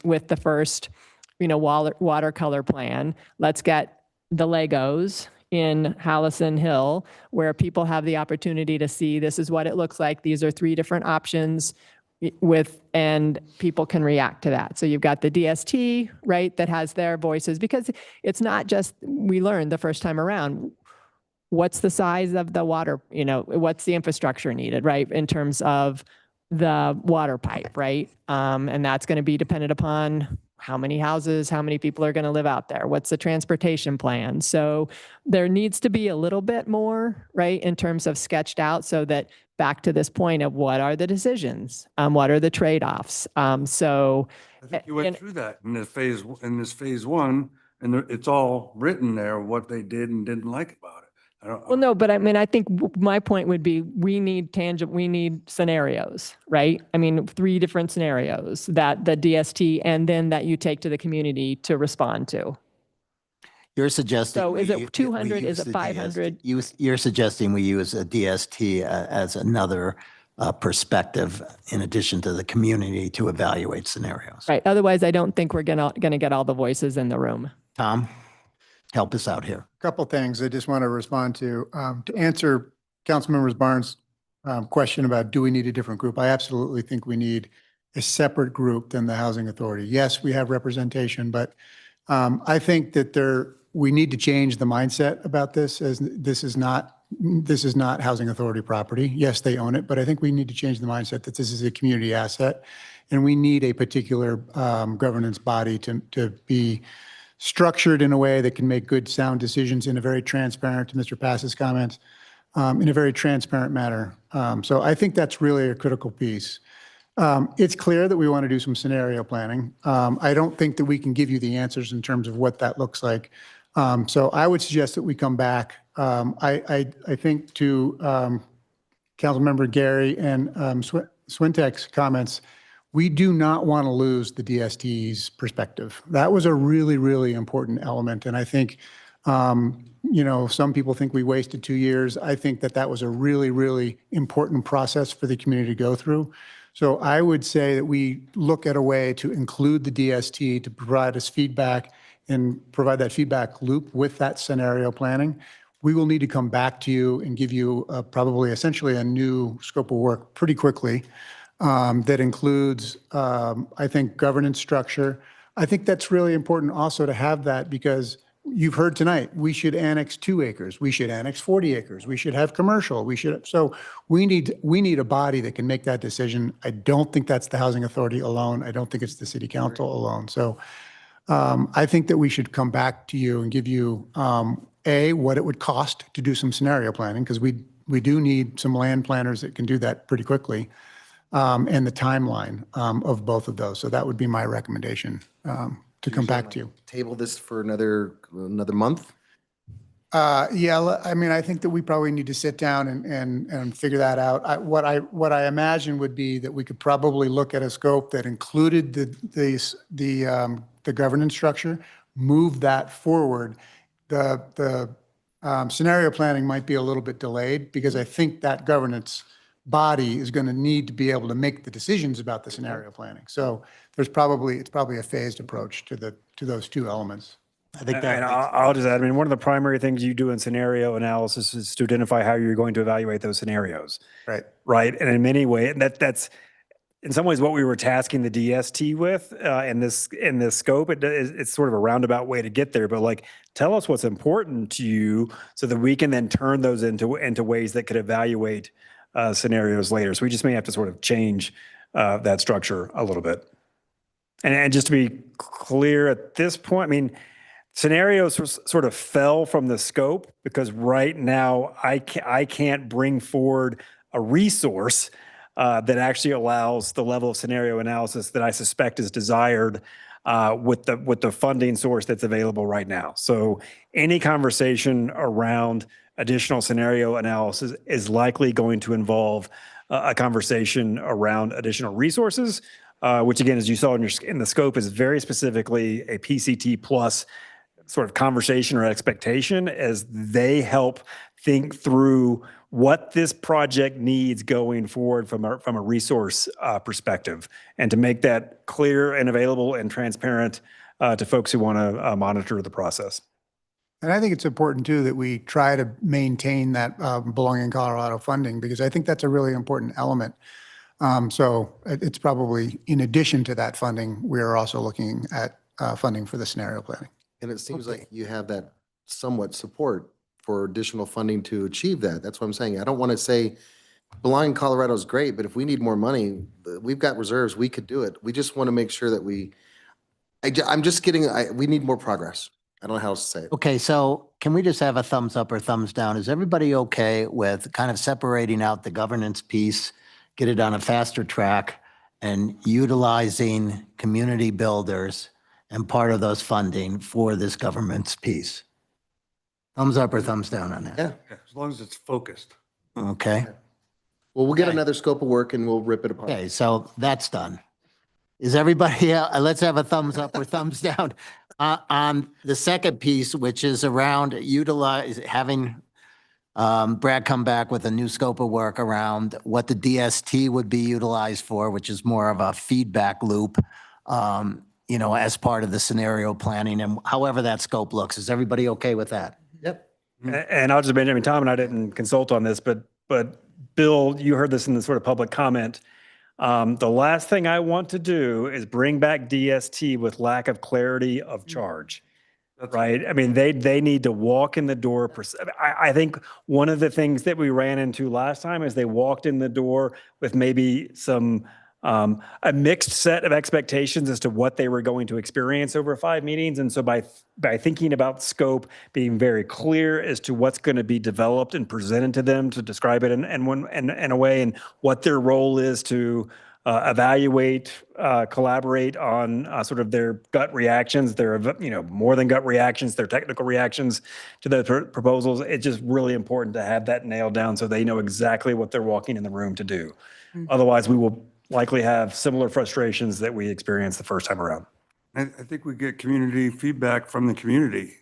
with the first, watercolor plan. Let's get the Legos in Hallison Hill, where people have the opportunity to see this is what it looks like. These are 3 different options and people can react to that. So you've got the DST, right, that has their voices, because it's not just, we learned the first time around, what's the size of the water, what's the infrastructure needed, right, in terms of the water pipe, right? And that's going to be dependent upon how many houses, how many people are going to live out there? What's the transportation plan? So there needs to be a little bit more, right, in terms of sketched out so that back to this point of what are the decisions? What are the trade-offs? So I think you went through that in this phase 1, and it's all written there, what they did and didn't like about it. Well, no, but I think my point would be we need scenarios, right? 3 different scenarios that the DST and then that you take to the community to respond to. You're suggesting. So is it 200? Is it 500? You're suggesting we use a DST as another perspective in addition to the community to evaluate scenarios. Right. Otherwise, I don't think we're going to get all the voices in the room. Tom, help us out here. Couple things I just want to respond to answer Councilmember Barnes' question about do we need a different group? I absolutely think we need a separate group than the Housing Authority. Yes, we have representation, but I think that we need to change the mindset about this, as this is not Housing Authority property. Yes, they own it, but I think we need to change the mindset that this is a community asset, and we need a particular governance body to be structured in a way that can make good, sound decisions in a very transparent, to Mr. Pass's comments, in a very transparent manner. So I think that's really a critical piece. It's clear that we want to do some scenario planning. I don't think that we can give you the answers in terms of what that looks like. So I would suggest that we come back. I think to Councilmember Gary and Swintek's comments, we do not want to lose the DST's perspective. That was a really, really important element. And I think, some people think we wasted 2 years. I think that was a really, really important process for the community to go through. So I would say that we look at a way to include the DST to provide us feedback and provide that feedback loop with that scenario planning. We will need to come back to you and give you probably essentially a new scope of work pretty quickly. That includes, I think, governance structure. I think that's really important also to have that because you've heard tonight, we should annex 2 acres. We should annex 40 acres. We should have commercial. So we need a body that can make that decision. I don't think that's the Housing Authority alone. I don't think it's the City Council alone. So I think that we should come back to you and give you, what it would cost to do some scenario planning, because we do need some land planners that can do that pretty quickly. and the timeline of both of those. So that would be my recommendation to come back to you. Table this for another month? Yeah, I mean, I think that we probably need to sit down and figure that out. What I imagine would be that we could probably look at a scope that included the governance structure, move that forward. The scenario planning might be a little bit delayed because I think that governance body is going to need to be able to make the decisions about the scenario planning. So it's probably a phased approach to those two elements. I think that. And I'll just add, I mean, one of the primary things you do in scenario analysis is to identify how you're going to evaluate those scenarios. Right. Right. And in many ways, that's in some ways what we were tasking the DST with in this scope. It's sort of a roundabout way to get there, but like, tell us what's important to you so that we can then turn those into ways that could evaluate scenarios later. So we just may have to sort of change that structure a little bit. And just to be clear at this point, I mean, scenarios sort of fell from the scope because right now I can't bring forward a resource that actually allows the level of scenario analysis that I suspect is desired with the funding source that's available right now. So any conversation around additional scenario analysis is likely going to involve a conversation around additional resources, which again, as you saw in the scope, is very specifically a PCT plus sort of conversation or expectation as they help think through what this project needs going forward from a resource perspective, and to make that clear and available and transparent to folks who want to monitor the process. And I think it's important too that we try to maintain that Belonging Colorado funding, because I think that's a really important element. So it's probably in addition to that funding, we are also looking at funding for the scenario planning. And it seems like you have that somewhat support for additional funding to achieve that. That's what I'm saying. I don't want to say Belonging Colorado is great, but if we need more money, we've got reserves, we could do it. We just want to make sure that we need more progress. I don't know how else to say it. Okay, so can we just have a thumbs up or thumbs down? Is everybody okay with kind of separating out the governance piece, get it on a faster track, and utilizing community builders and part of those funding for this government's piece? Thumbs up or thumbs down on that? Yeah. As long as it's focused. Okay. Well, we'll get another scope of work and we'll rip it apart. Okay, so that's done. Is everybody, let's have a thumbs up or thumbs down on the second piece, which is around having Brad come back with a new scope of work around what the DST would be utilized for, which is more of a feedback loop, as part of the scenario planning and however that scope looks. Is everybody okay with that? Yep. And I'll just mention, I mean, Tom and I didn't consult on this, but Bill, you heard this in the sort of public comment. The last thing I want to do is bring back DST with lack of clarity of charge, right? I mean, they need to walk in the door. I think one of the things that we ran into last time is they walked in the door with maybe a mixed set of expectations as to what they were going to experience over 5 meetings. And so by thinking about scope, being very clear as to what's going to be developed and presented to them to describe it in a way, and what their role is to evaluate, collaborate on sort of their gut reactions, their, more than gut reactions, their technical reactions to the proposals. It's just really important to have that nailed down so they know exactly what they're walking in the room to do. Otherwise, we will likely have similar frustrations that we experienced the first time around. I think we get community feedback from the community,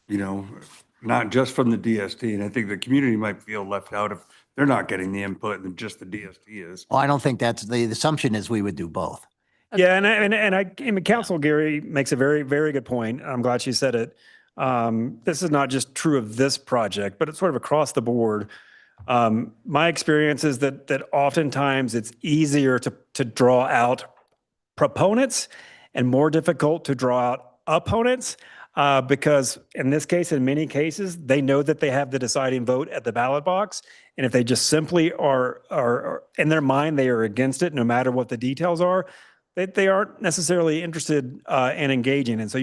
not just from the DST. And I think the community might feel left out if they're not getting the input and just the DST is. Well, I don't think that's the assumption is we would do both. Yeah, and Council Gary makes a very, very good point. I'm glad she said it. This is not just true of this project, but it's sort of across the board. My experience is that oftentimes it's easier to draw out proponents and more difficult to draw out opponents because in this case, in many cases, they know that they have the deciding vote at the ballot box. And if they just simply are in their mind, they are against it, no matter what the details are, they aren't necessarily interested in engaging. And so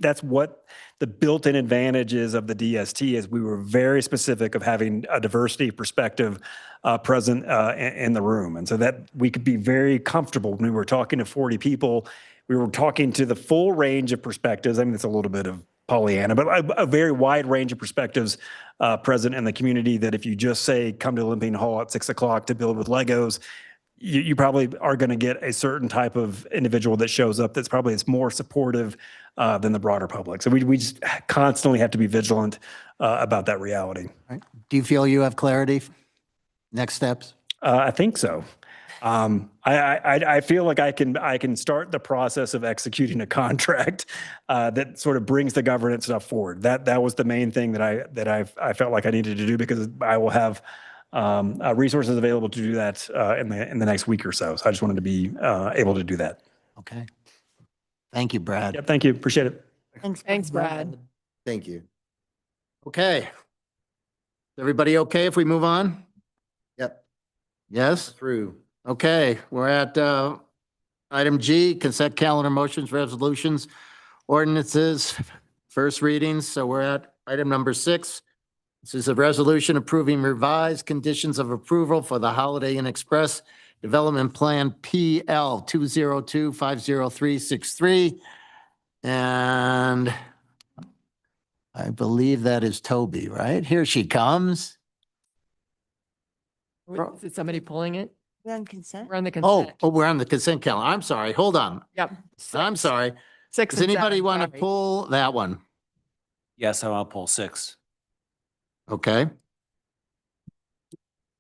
that's the built-in advantages of the DST is we were very specific of having a diversity perspective present in the room. And so that we could be very comfortable when we were talking to 40 people. We were talking to the full range of perspectives. I mean, it's a little bit of Pollyanna, but a very wide range of perspectives present in the community that if you just say, come to Olympian Hall at 6 o'clock to build with Legos, you probably are going to get a certain type of individual that shows up that's probably is more supportive than the broader public. So we just constantly have to be vigilant about that reality. Do you feel you have clarity? Next steps? I think so. I feel like I can start the process of executing a contract that sort of brings the governance stuff forward. That was the main thing that I felt like I needed to do, because I will have resources available to do that in the next week or so. So I just wanted to be able to do that. Okay. Thank you, Brad. Yep, thank you. Appreciate it. Thanks, Brad. Thank you. Okay. Is everybody okay if we move on? Yep. Yes? Through. Okay, we're at item G, consent calendar motions, resolutions, ordinances, first readings. So we're at item number 6. This is a resolution approving revised conditions of approval for the Holiday Inn Express Development Plan PL 202-50363. And I believe that is Toby, right? Here she comes. Is somebody pulling it? We're on consent? We're on the Oh, consent. we're on the consent calendar. I'm sorry. Hold on. Yep. I'm sorry. 6 Does and anybody 7, want to sorry. pull that one? Yes, I'll pull 6. Okay.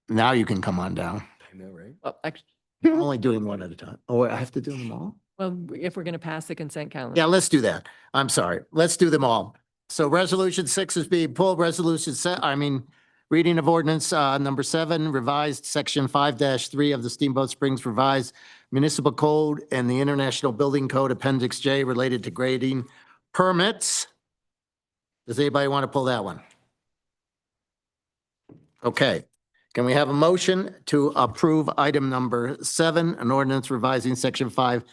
Now you can come on down. I know, right? Well, actually, I'm only doing one at a time. Oh, I have to do them all? well, if we're going to pass the consent calendar. Yeah, let's do that. I'm sorry. Let's do them all. So resolution 6 is being pulled. Reading of ordinance number 7, revised section 5-3 of the Steamboat Springs Revised Municipal Code and the International Building Code Appendix J related to grading permits. Does anybody want to pull that one? Okay. Can we have a motion to approve item number 7, an ordinance revising section 5-3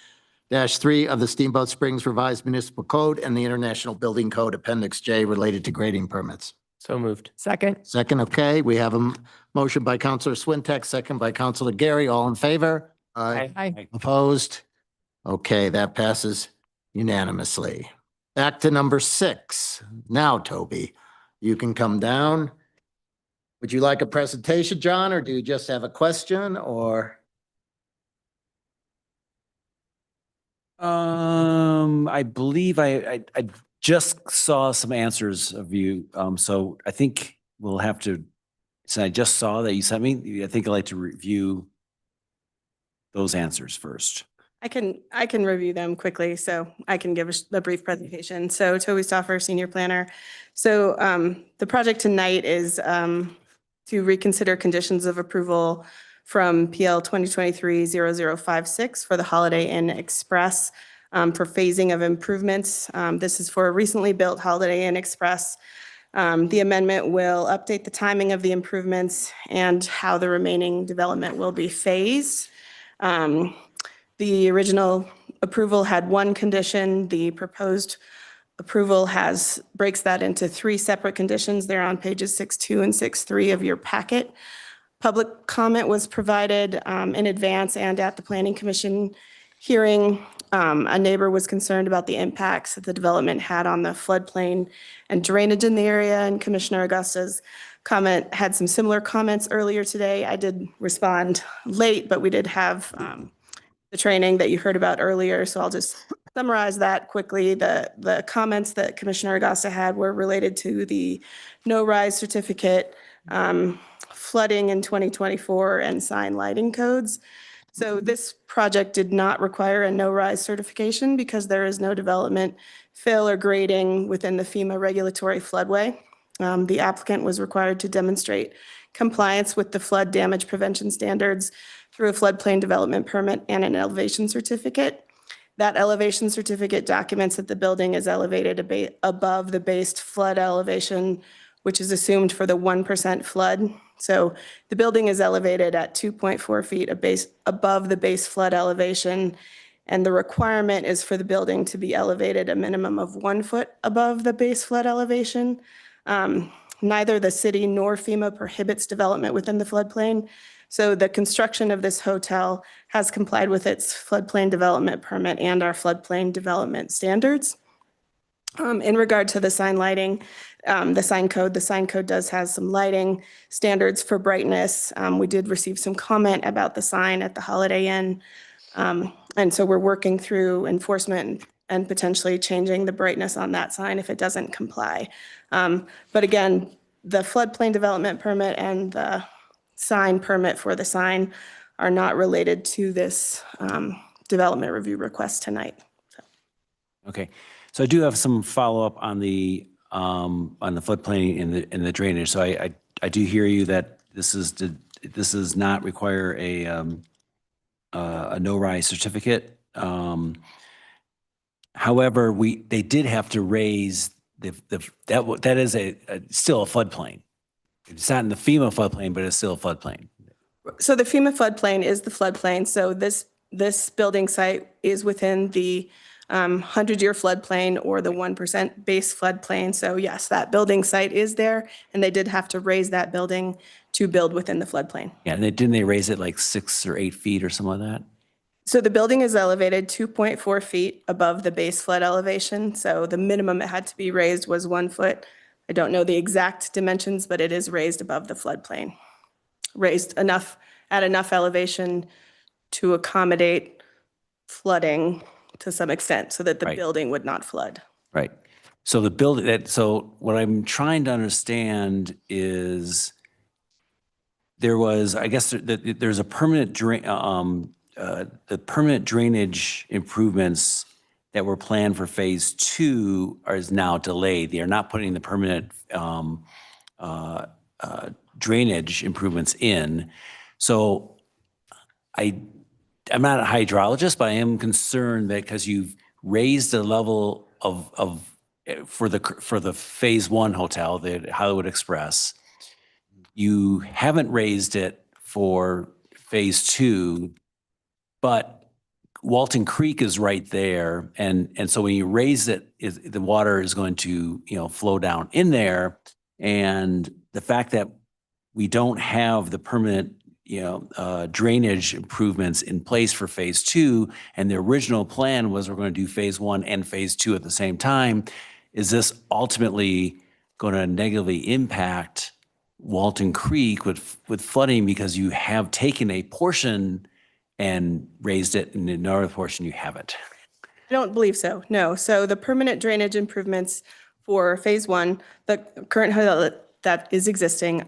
of the Steamboat Springs Revised Municipal Code and the International Building Code Appendix J related to grading permits? So moved. Second. Second, okay. We have a motion by Counselor Swintek, second by Counselor Gary. All in favor? Aye. Opposed? Okay, that passes unanimously. Back to number 6. Now, Toby, you can come down. Would you like a presentation, John, or do you just have a question, or? I believe I just saw some answers of you. So I think we'll have to, since I just saw that you sent me, I think I'd like to review those answers first. I can review them quickly, so I can give a brief presentation. So Toby Stoffer, Senior Planner. So the project tonight is to reconsider conditions of approval from PL 2023-0056 for the Holiday Inn Express for phasing of improvements. This is for a recently built Holiday Inn Express. The amendment will update the timing of the improvements and how the remaining development will be phased. The original approval had one condition. The proposed approval breaks that into 3 separate conditions. They're on pages 6.2 and 6.3 of your packet. Public comment was provided in advance and at the Planning Commission hearing. A neighbor was concerned about the impacts that the development had on the floodplain and drainage in the area, and Commissioner Augusta's comment had some similar comments earlier today. I did respond late, but we did have the training that you heard about earlier, so I'll just summarize that quickly. The comments that Commissioner Augusta had were related to the no-rise certificate, flooding in 2024, and sign lighting codes. So this project did not require a no-rise certification because there is no development, fill, or grading within the FEMA regulatory floodway. The applicant was required to demonstrate compliance with the flood damage prevention standards through a floodplain development permit and an elevation certificate. That elevation certificate documents that the building is elevated above the based flood elevation, which is assumed for the 1% flood. So the building is elevated at 2.4 feet above the base flood elevation, And the requirement is for the building to be elevated a minimum of 1 foot above the base flood elevation. Neither the city nor FEMA prohibits development within the floodplain. So the construction of this hotel has complied with its floodplain development permit and our floodplain development standards. In regard to the sign lighting, the sign code does have some lighting standards for brightness. We did receive some comment about the sign at the Holiday Inn. And so we're working through enforcement and potentially changing the brightness on that sign if it doesn't comply. But again, the floodplain development permit and the sign permit for the sign are not related to this development review request tonight. Okay, so I do have some follow-up on the floodplain and the drainage. So I do hear you that this does not require a no-rise certificate. However, they did have to raise that is still a floodplain. It's not in the FEMA floodplain, but it's still a floodplain. So the FEMA floodplain is the floodplain. So this building site is within the 100-year floodplain or the 1% base floodplain. So yes, that building site is there, and they did have to raise that building to build within the floodplain. Yeah, and didn't they raise it like 6 or 8 feet or something like that? So the building is elevated 2.4 feet above the base flood elevation. So the minimum it had to be raised was 1 foot. I don't know the exact dimensions, but it is raised above the floodplain. Raised enough at enough elevation to accommodate flooding to some extent so that the building would not flood. Right. So the building so what I'm trying to understand is there was, I guess there's a permanent the permanent drainage improvements that were planned for phase 2 is now delayed. They are not putting the permanent drainage improvements in. So I'm not a hydrologist, but I am concerned that because you've raised the level of for the phase 1 hotel, the Hollywood Express, you haven't raised it for phase 2, but Walton Creek is right there. And so when you raise it, the water is going to, flow down in there. And the fact that we don't have the permanent, drainage improvements in place for phase 2, and the original plan was we're going to do phase 1 and phase 2 at the same time, is this ultimately going to negatively impact Walton Creek with flooding because you have taken a portion and raised it, and in another portion you haven't? I don't believe so, no. So the permanent drainage improvements for phase 1, the current hotel that is existing,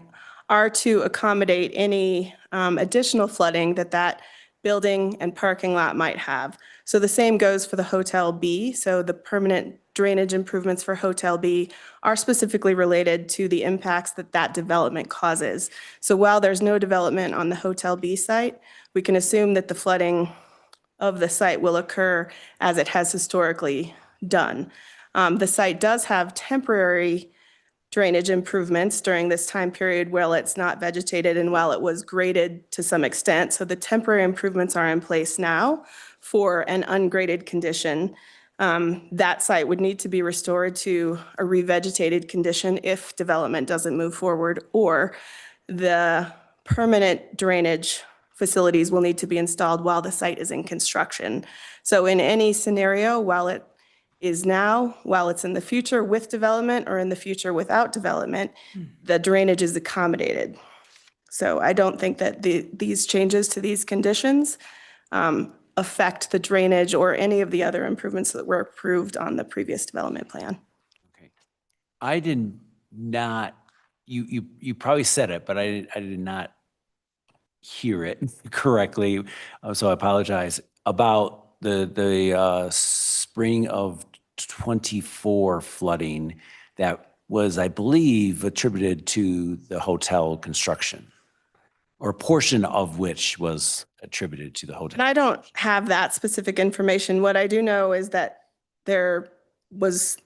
are to accommodate any additional flooding that building and parking lot might have. So the same goes for the Hotel B. So the permanent drainage improvements for Hotel B are specifically related to the impacts that development causes. So while there's no development on the Hotel B site, we can assume that the flooding of the site will occur as it has historically done. The site does have temporary drainage improvements during this time period while it's not vegetated and while it was graded to some extent. So the temporary improvements are in place now for an ungraded condition. That site would need to be restored to a revegetated condition if development doesn't move forward, or the permanent drainage facilities will need to be installed while the site is in construction. So in any scenario, while it is now, while it's in the future with development or in the future without development, the drainage is accommodated. So I don't think that these changes to these conditions affect the drainage or any of the other improvements that were approved on the previous development plan. Okay. I did not, you probably said it, but I did not hear it correctly. So I apologize. About the spring of 24 flooding that was, I believe, attributed to the hotel construction, or a portion of which was attributed to the hotel. And I don't have that specific information. What I do know is that there was,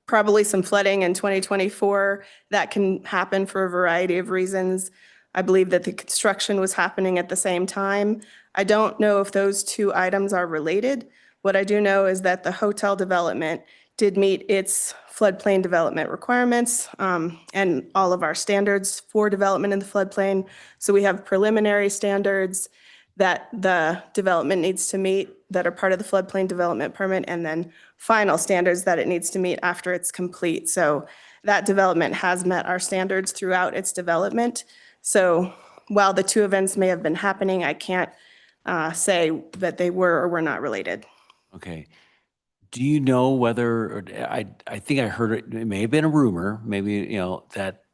probably some flooding in 2024 that can happen for a variety of reasons. I believe that the construction was happening at the same time. I don't know if those two items are related. What I do know is that the hotel development did meet its floodplain development requirements and all of our standards for development in the floodplain. So we have preliminary standards that the development needs to meet that are part of the floodplain development permit, and then final standards that it needs to meet after it's complete. So that development has met our standards throughout its development. So while the two events may have been happening, I can't say that they were or were not related. Okay. Do you know whether, or I think I heard it may have been a rumor, maybe, you know, that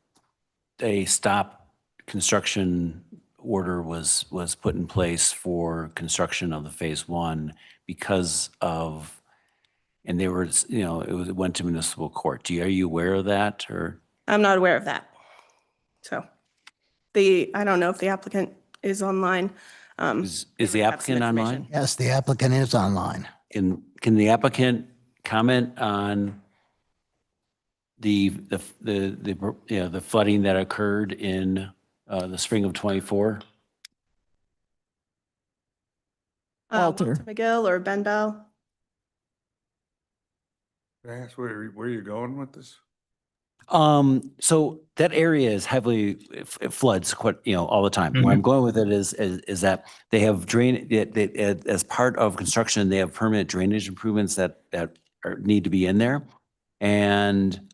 a stop construction order was put in place for construction of the phase one because of, and they were, you know, it went to municipal court. Are you aware of that, or? I'm not aware of that. So I don't know if the applicant is online. Is the applicant online? Yes, the applicant is online. And can the applicant comment on the you know, the flooding that occurred in the spring of 24? Walter McGill or Ben Bell? Can I ask where you're going with this? So that area is heavily, it floods quite, you know, all the time. Where I'm going with it is that they have as part of construction, they have permanent drainage improvements that need to be in there. And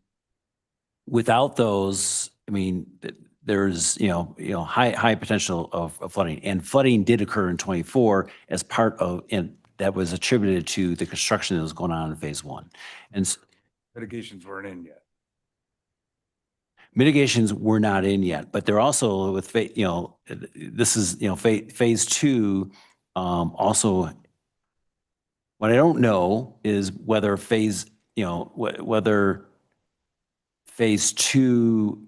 without those, I mean, there's, you know, high potential of flooding, and flooding did occur in 24 as part of, and that was attributed to the construction that was going on in phase one. And Mitigations weren't in yet. mitigations were not in yet, but they're also with, you know, this is, you know, phase two, also, what I don't know is whether phase, you know, whether phase two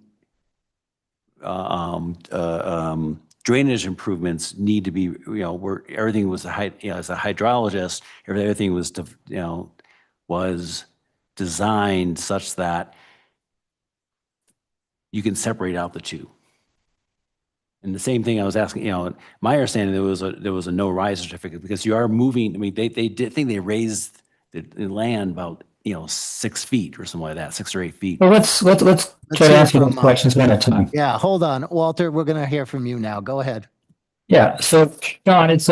drainage improvements need to be, you know, where everything was as a hydrologist, everything was, you know, was designed such that you can separate out the two. And the same thing I was asking, you know, my understanding there was a no rise certificate because you are moving. I mean, they did think they raised the land about, you know, 6 feet or something like that, 6 or 8 feet. Well, let's try to hear answer those from, questions one at a time. Yeah, hold on. Walter, we're going to hear from you now. Go ahead. Yeah, so John, it's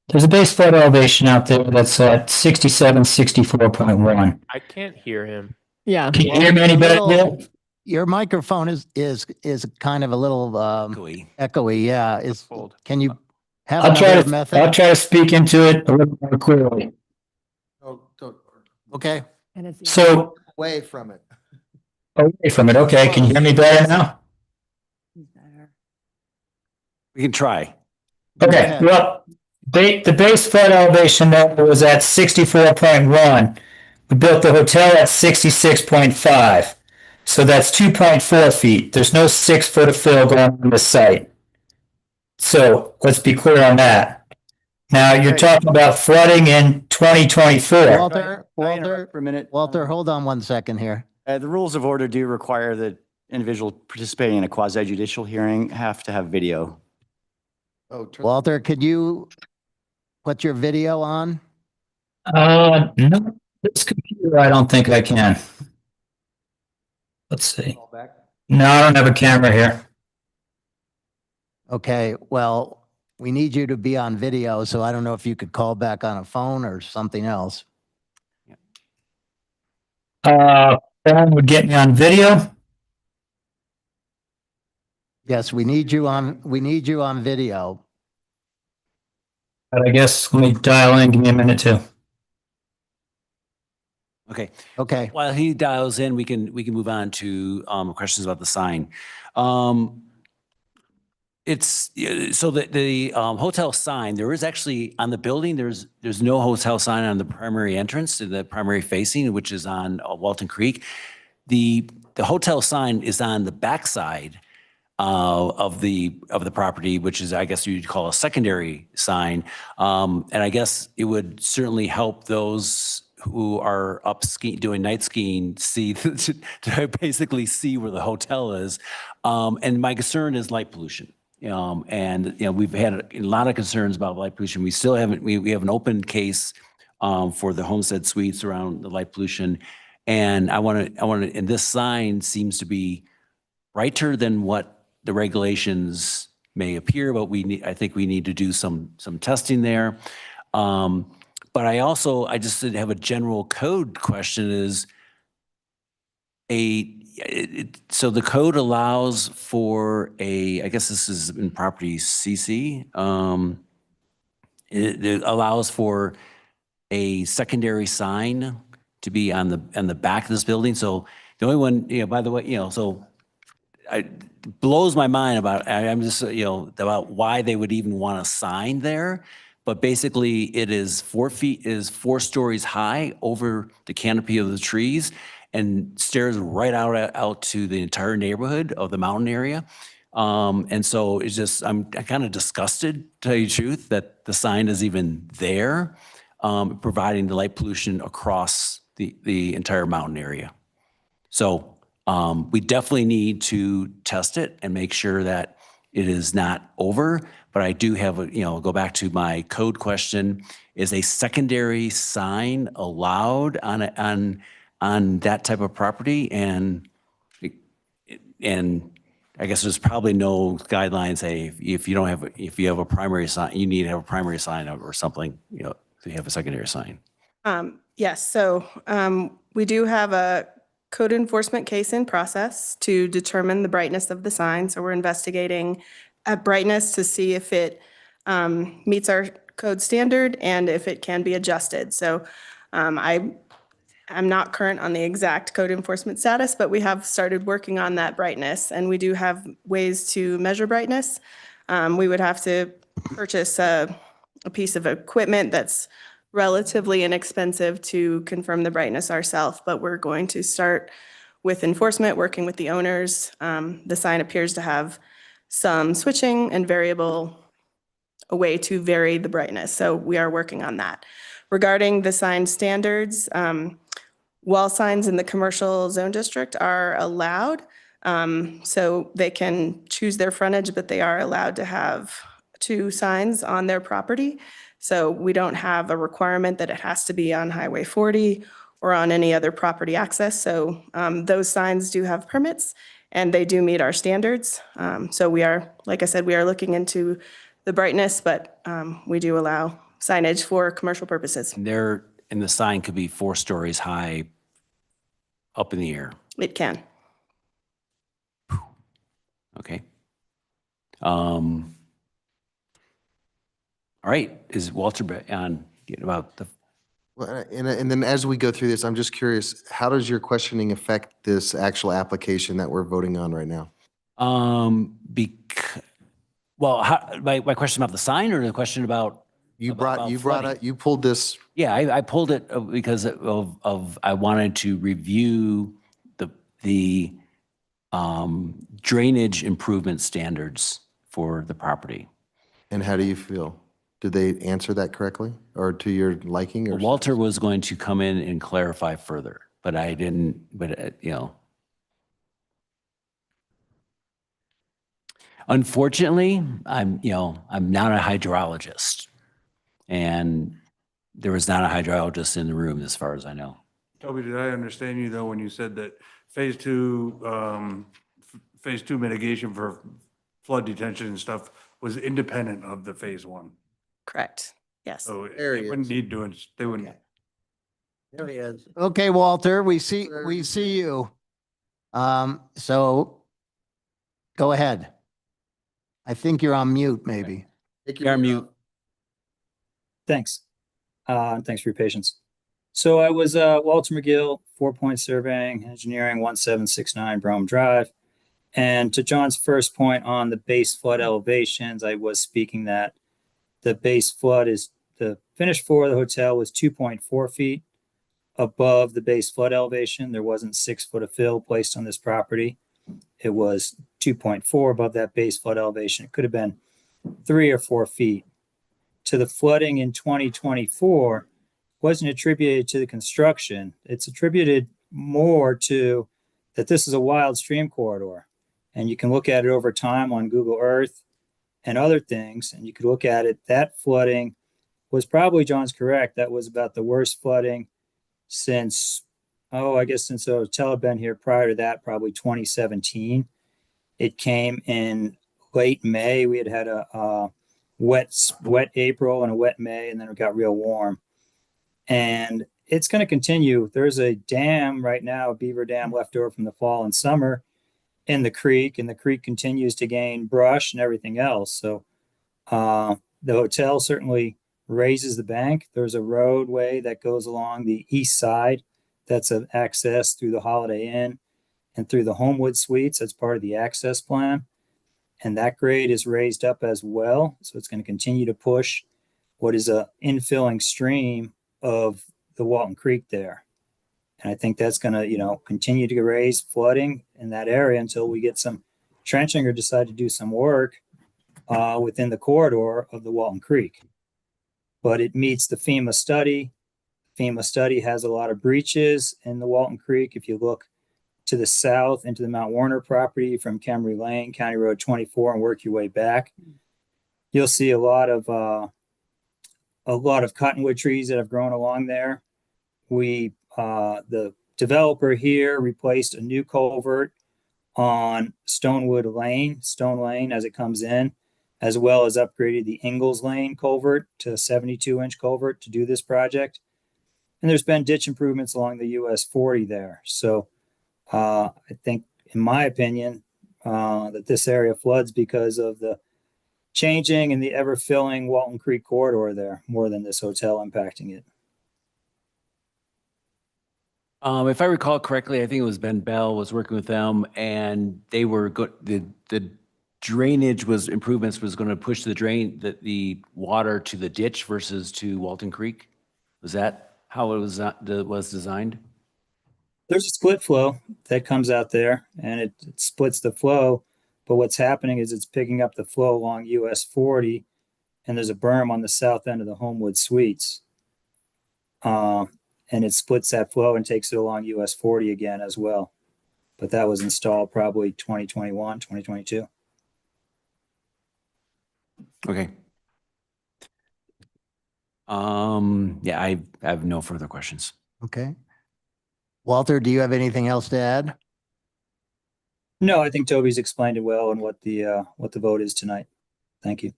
there's a base flood elevation out there that's at 64.1. I can't hear him. Yeah. Can you hear me any better now? Your microphone is kind of a little echoey. Yeah, can you have I'll another method? I'll try to speak into it a little more clearly. Okay. So Away from it. away from it. Okay, can you hear me better now? We can try. Okay, well, the base flood elevation that was at 64.1. We built the hotel at 66.5. So that's 2.4 feet. There's no 6 foot of fill going on the site. So let's be clear on that. Now you're talking about flooding in 2024. Walter, for a minute. Walter, hold on 1 second here. The rules of order do require that individual participating in a quasi judicial hearing have to have video. Walter, could you put your video on? No, this computer, I don't think I can. Let's see. No, I don't have a camera here. Okay, well, we need you to be on video, so I don't know if you could call back on a phone or something else. Phone would get me on video. Yes, we need you on video. But I guess let me dial in. Give me a minute too. Okay. Okay. While he dials in, we can move on to questions about the sign. It's so the hotel sign. There is actually on the building. There's no hotel sign on the primary entrance to the primary facing, which is on Walton Creek. The hotel sign is on the backside of the property, which is, I guess you'd call a secondary sign. And I guess it would certainly help those who are up skiing, doing night skiing, see to basically see where the hotel is. And my concern is light pollution. And we've had a lot of concerns about light pollution. We still haven't. We have an open case for the Homestead Suites around the light pollution, and I want to. And this sign seems to be brighter than what the regulations may appear, but I think we need to do some testing there. But I just did have a general code question is so the code allows for I guess this is in property CC. It allows for a secondary sign to be on the back of this building. So the only one, by the way, so it blows my mind about, I'm just, about why they would even want a sign there. But basically it is 4 stories high over the canopy of the trees and stares right out to the entire neighborhood of the mountain area. And so it's just, I'm kind of disgusted, to tell you the truth, that the sign is even there, providing the light pollution across the entire mountain area. So we definitely need to test it and make sure that it is not over. But I do have go back to my code question: is a secondary sign allowed on that type of property? And I guess there's probably no guidelines. If you have a primary sign, you need to have a primary sign or something. So you have a secondary sign. Yes, so we do have a code enforcement case in process to determine the brightness of the sign. So we're investigating at brightness to see if it meets our code standard and if it can be adjusted. So I'm not current on the exact code enforcement status, but we have started working on that brightness, and we do have ways to measure brightness. We would have to purchase a piece of equipment that's relatively inexpensive to confirm the brightness ourselves, but we're going to start with enforcement, working with the owners. The sign appears to have some switching and a way to vary the brightness. So we are working on that. Regarding the sign standards, wall signs in the commercial zone district are allowed. So they can choose their frontage, but they are allowed to have 2 signs on their property. So we don't have a requirement that it has to be on Highway 40 or on any other property access. So those signs do have permits and they do meet our standards. So we are, like I said, we are looking into the brightness, but we do allow signage for commercial purposes. And the sign could be 4 stories high up in the air. It can. Okay. All right, is Walter on about the? Well, and then as we go through this, I'm just curious, how does your questioning affect this actual application that we're voting on right now? My question about the sign or the question about? You pulled this. Yeah, I pulled it because of I wanted to review the drainage improvement standards for the property. And how do you feel? Did they answer that correctly or to your liking? Or Walter was going to come in and clarify further, but I didn't, unfortunately, I'm not a hydrologist, and there was not a hydrologist in the room as far as I know. Toby, did I understand you though, when you said that phase two mitigation for flood detention and stuff was independent of the phase 1? Correct. Yes. So they wouldn't need to, they wouldn't. There he is. Okay, Walter, we see you. So go ahead. I think you're on mute, maybe. You're on mute. Thanks. Thanks for your patience. So I was Walter McGill, 4 Point Surveying Engineering, 1769 Brougham Drive. And to John's first point on the base flood elevations, I was speaking that the base flood is the finished floor of the hotel was 2.4 feet above the base flood elevation. There wasn't 6 foot of fill placed on this property. It was 2.4 above that base flood elevation. It could have been 3 or 4 feet. To the flooding in 2024 wasn't attributed to the construction. It's attributed more to that this is a wild stream corridor. And you can look at it over time on Google Earth and other things, and you could look at it. That flooding was probably, John's correct, that was about the worst flooding since, since Otel had been here. Prior to that, probably 2017. It came in late May. We had a wet April and a wet May, and then it got real warm. And it's going to continue. There's a dam right now, a beaver dam left over from the fall and summer in the creek, and the creek continues to gain brush and everything else. So the hotel certainly raises the bank. There's a roadway that goes along the east side that's an access through the Holiday Inn and through the Homewood Suites. That's part of the access plan. And that grade is raised up as well. So it's going to continue to push what is a infilling stream of the Walton Creek there. And I think that's going to, continue to raise flooding in that area until we get some trenching or decide to do some work within the corridor of the Walton Creek. But it meets the FEMA study. FEMA study has a lot of breaches in the Walton Creek. If you look to the south into the Mount Warner property from Kemery Lane, County Road 24, and work your way back, you'll see a lot of cottonwood trees that have grown along there. The developer here replaced a new culvert on Stone Lane as it comes in, as well as upgraded the Ingalls Lane culvert to a 72-inch culvert to do this project. And there's been ditch improvements along the US 40 there. So I think, in my opinion, that this area floods because of the changing and the ever-filling Walton Creek corridor there, more than this hotel impacting it. If I recall correctly, I think it was Ben Bell was working with them, and they were good. The drainage improvements was going to push the water to the ditch versus to Walton Creek. Was that how it was designed? There's a split flow that comes out there, and it splits the flow. But what's happening is it's picking up the flow along US 40, and there's a berm on the south end of the Homewood Suites. And it splits that flow and takes it along US 40 again as well. But that was installed probably 2021, 2022. Okay. Yeah, I have no further questions. Okay. Walter, do you have anything else to add? No, I think Toby's explained it well and what the vote is tonight. Thank you.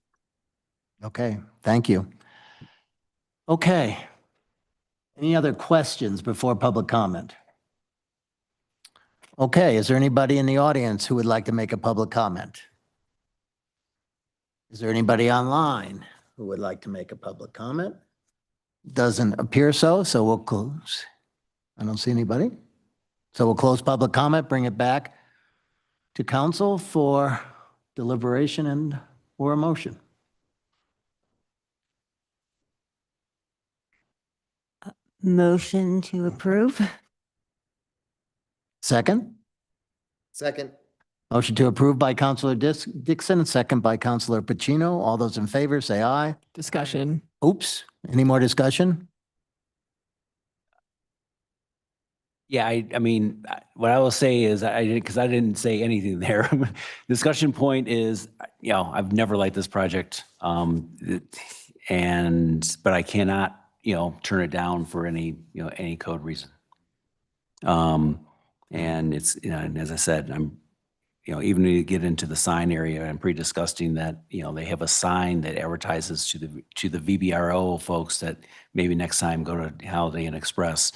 Okay, thank you. Okay. Any other questions before public comment? Okay, is there anybody in the audience who would like to make a public comment? Is there anybody online who would like to make a public comment? Doesn't appear so we'll close. I don't see anybody. So we'll close public comment, bring it back to council for deliberation and or a motion. Motion to approve. Second? Second. Motion to approve by Councilor Dixon, and second by Councilor Pacino. All those in favor, say aye. Discussion. Oops, any more discussion? Yeah, I mean, what I will say is I didn't say anything there. Discussion point is, I've never liked this project. But I cannot, turn it down for any code reason. And it's, and as I said, I'm, even when you get into the sign area, I'm pretty disgusting that, they have a sign that advertises to the VBRO folks that maybe next time go to Holiday Inn Express.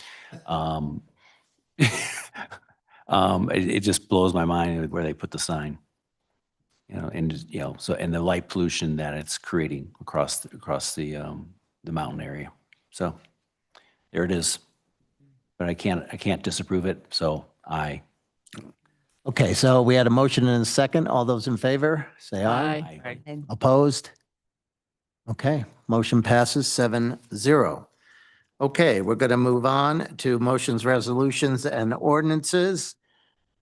It just blows my mind where they put the sign, and the light pollution that it's creating across the mountain area. So there it is. But I can't disapprove it. So aye. Okay, so we had a motion and a second. All those in favor, say aye. Aye. Opposed? Okay, motion passes 7-0. Okay, we're going to move on to motions, resolutions, and ordinances.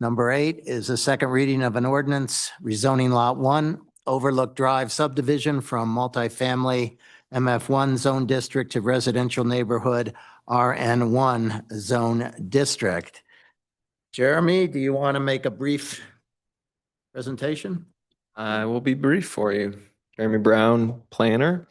Number 8 is a second reading of an ordinance rezoning Lot 1, Overlook Drive subdivision from multifamily MF1 zone district to residential neighborhood RN1 zone district. Jeremy, do you want to make a brief presentation? I will be brief for you. Jeremy Brown, planner.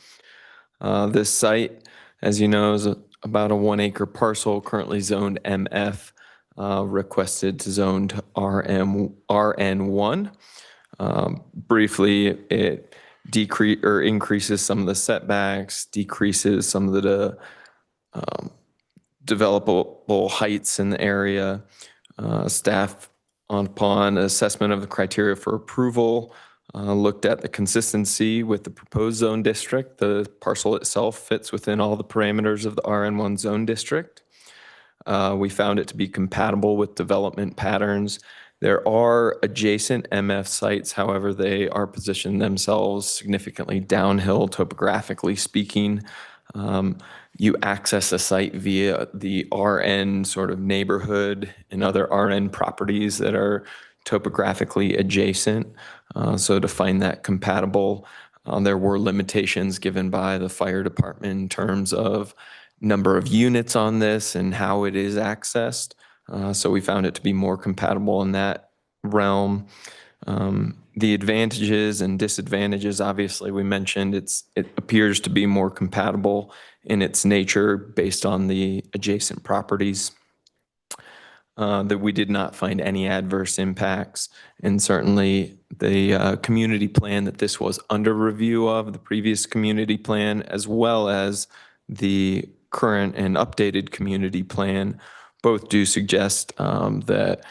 This site, as you know, is about a 1 acre parcel currently zoned MF, requested to zoned RN1. Briefly, it increases some of the setbacks, decreases some of the developable heights in the area. Staff, upon assessment of the criteria for approval, looked at the consistency with the proposed zone district. The parcel itself fits within all the parameters of the RN1 zone district. We found it to be compatible with development patterns. There are adjacent MF sites, however, they are positioned themselves significantly downhill topographically speaking. You access a site via the RN sort of neighborhood and other RN properties that are topographically adjacent. So to find that compatible, there were limitations given by the fire department in terms of number of units on this and how it is accessed. So we found it to be more compatible in that realm. The advantages and disadvantages, obviously, we mentioned it appears to be more compatible in its nature based on the adjacent properties. That we did not find any adverse impacts. And certainly the community plan that this was under review of, the previous community plan, as well as the current and updated community plan, both do suggest that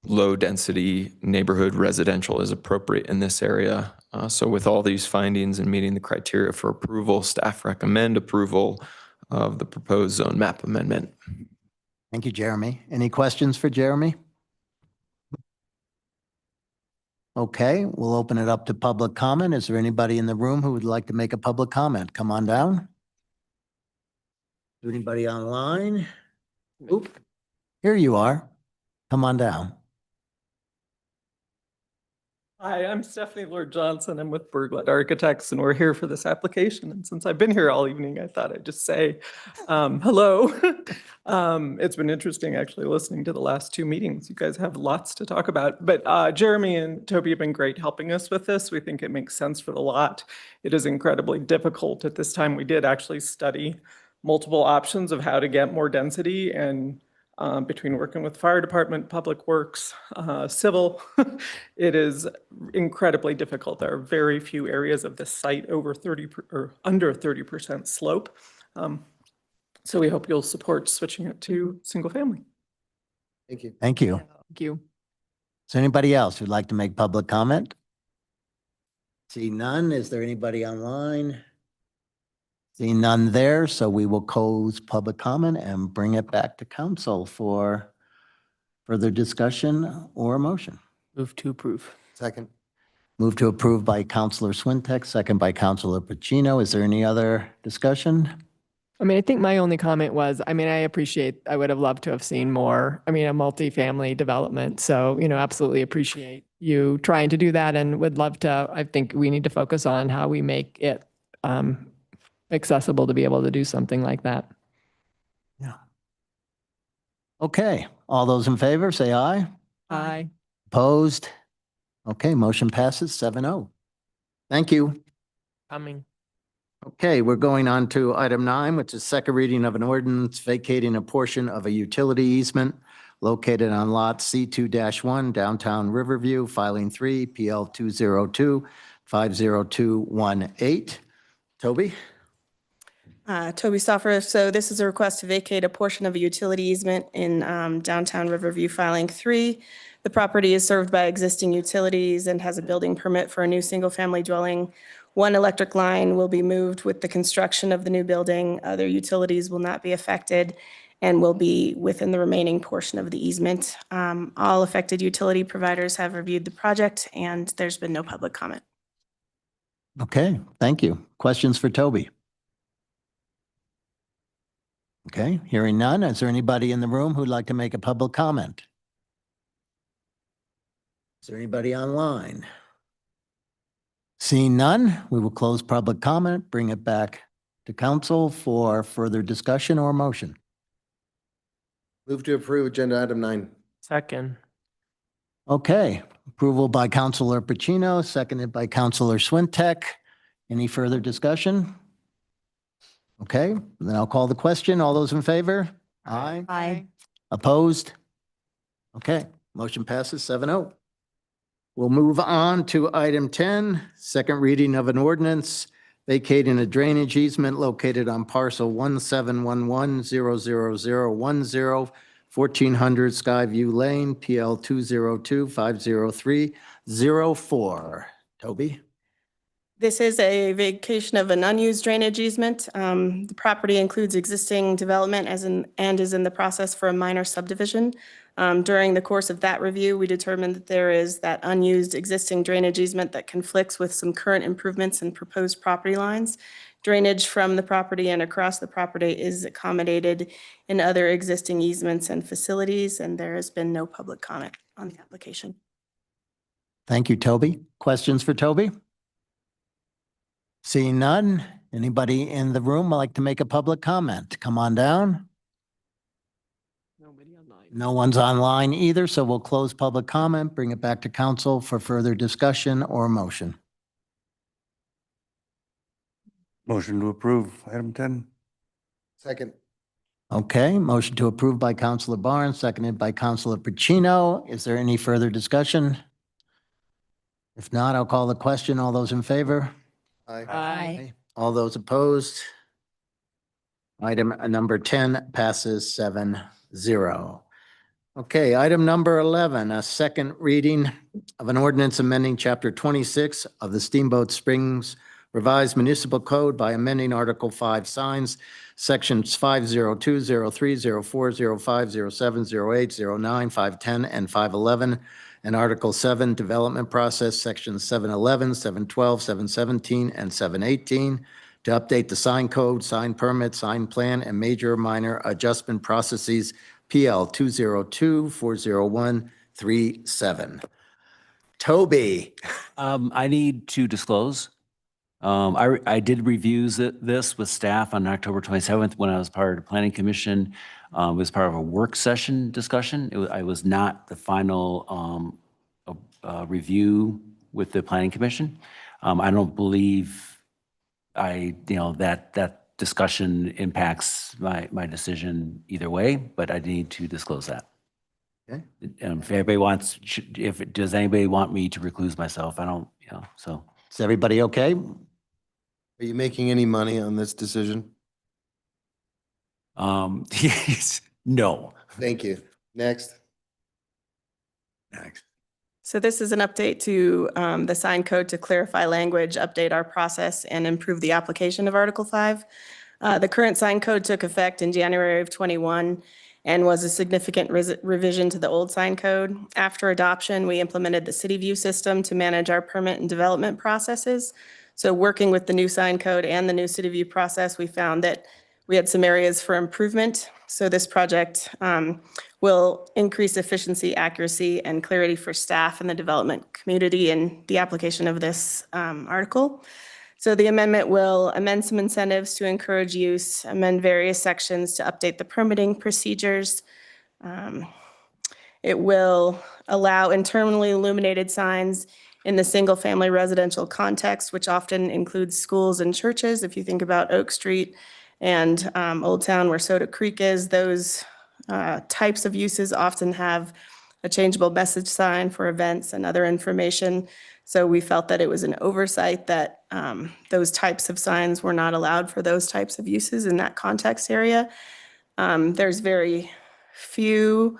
low density neighborhood residential is appropriate in this area. So with all these findings and meeting the criteria for approval, staff recommend approval of the proposed zone map amendment. Thank you, Jeremy. Any questions for Jeremy? Okay, we'll open it up to public comment. Is there anybody in the room who would like to make a public comment? Come on down. Anybody online? Oop, here you are. Come on down. Hi, I'm Stephanie Lord Johnson. I'm with Berglund Architects, and we're here for this application. And since I've been here all evening, I thought I'd just say hello. It's been interesting actually listening to the last two meetings. You guys have lots to talk about. But Jeremy and Toby have been great helping us with this. We think it makes sense for the lot. It is incredibly difficult at this time. We did actually study multiple options of how to get more density, and between working with fire department, public works, civil, it is incredibly difficult. There are very few areas of this site over 30 or under 30% slope. So we hope you'll support switching it to single family. Thank you. Thank you. Thank you. Is there anybody else who'd like to make public comment? See none. Is there anybody online? See none there, so we will close public comment and bring it back to council for further discussion or a motion. Move to approve. Second. Move to approve by Councilor Swintek, second by Councilor Pacino. Is there any other discussion? I mean, I think my only comment was, I would have loved to have seen more, a multifamily development. So, absolutely appreciate you trying to do that, and would love to, I think we need to focus on how we make it accessible to be able to do something like that. Yeah. Okay, all those in favor, say aye. Aye. Opposed? Okay, motion passes 7-0. Thank you. Coming. Okay, we're going on to item 9, which is second reading of an ordinance vacating a portion of a utility easement located on lot C2-1 downtown Riverview, filing 3 PL 202-50218. Toby? Toby Stoffer. So this is a request to vacate a portion of a utility easement in downtown Riverview, filing 3. The property is served by existing utilities and has a building permit for a new single-family dwelling. One electric line will be moved with the construction of the new building. Other utilities will not be affected and will be within the remaining portion of the easement. All affected utility providers have reviewed the project, and there's been no public comment. Okay, thank you. Questions for Toby? Okay, hearing none. Is there anybody in the room who'd like to make a public comment? Is there anybody online? Seeing none, we will close public comment, bring it back to council for further discussion or motion. Move to approve agenda item 9. Second. Okay, approval by Councilor Pacino, seconded by Councilor Swintek. Any further discussion? Okay, then I'll call the question. All those in favor? Aye. Aye. Opposed? Okay, motion passes 7-0. We'll move on to item 10, second reading of an ordinance vacating a drainage easement located on parcel 171100010, 1400 Skyview Lane, PL 202-50304. Toby? This is a vacation of an unused drainage easement. The property includes existing development and is in the process for a minor subdivision. During the course of that review, we determined that there is that unused existing drainage easement that conflicts with some current improvements and proposed property lines. Drainage from the property and across the property is accommodated in other existing easements and facilities, and there has been no public comment on the application. Thank you, Toby. Questions for Toby? Seeing none, anybody in the room would like to make a public comment? Come on down. Nobody online. No one's online either, so we'll close public comment, bring it back to council for further discussion or motion. Motion to approve item 10. Second. Okay, motion to approve by Councilor Barnes, seconded by Councilor Pacino. Is there any further discussion? If not, I'll call the question. All those in favor? Aye. All those opposed? Item number 10 passes 7-0. Okay, item number 11, a second reading of an ordinance amending Chapter 26 of the Steamboat Springs Revised Municipal Code by amending Article 5 signs, Sections 502, 03, 04, 05, 07, 08, 09, 510, and 511, and Article 7 Development Process, Sections 711, 712, 717, and 718, to update the sign code, sign permit, sign plan, and major or minor adjustment processes, PL 202-40137. Toby. I need to disclose. I did reviews this with staff on October 27th when I was part of the Planning Commission. It was part of a work session discussion. I was not the final review with the Planning Commission. I don't believe that discussion impacts my decision either way, but I need to disclose that. Okay. If anybody wants, does anybody want me to recluse myself? I don't, so. Is everybody okay? Are you making any money on this decision? No. Thank you. Next. So this is an update to the sign code to clarify language, update our process, and improve the application of Article 5. The current sign code took effect in January of 21 and was a significant revision to the old sign code. After adoption, we implemented the City View system to manage our permit and development processes. So working with the new sign code and the new City View process, we found that we had some areas for improvement. So this project will increase efficiency, accuracy, and clarity for staff and the development community in the application of this article. So the amendment will amend some incentives to encourage use, amend various sections to update the permitting procedures. It will allow internally illuminated signs in the single-family residential context, which often includes schools and churches. If you think about Oak Street and Old Town where Soda Creek is, those types of uses often have a changeable message sign for events and other information. So we felt that it was an oversight that those types of signs were not allowed for those types of uses in that context area. There's very few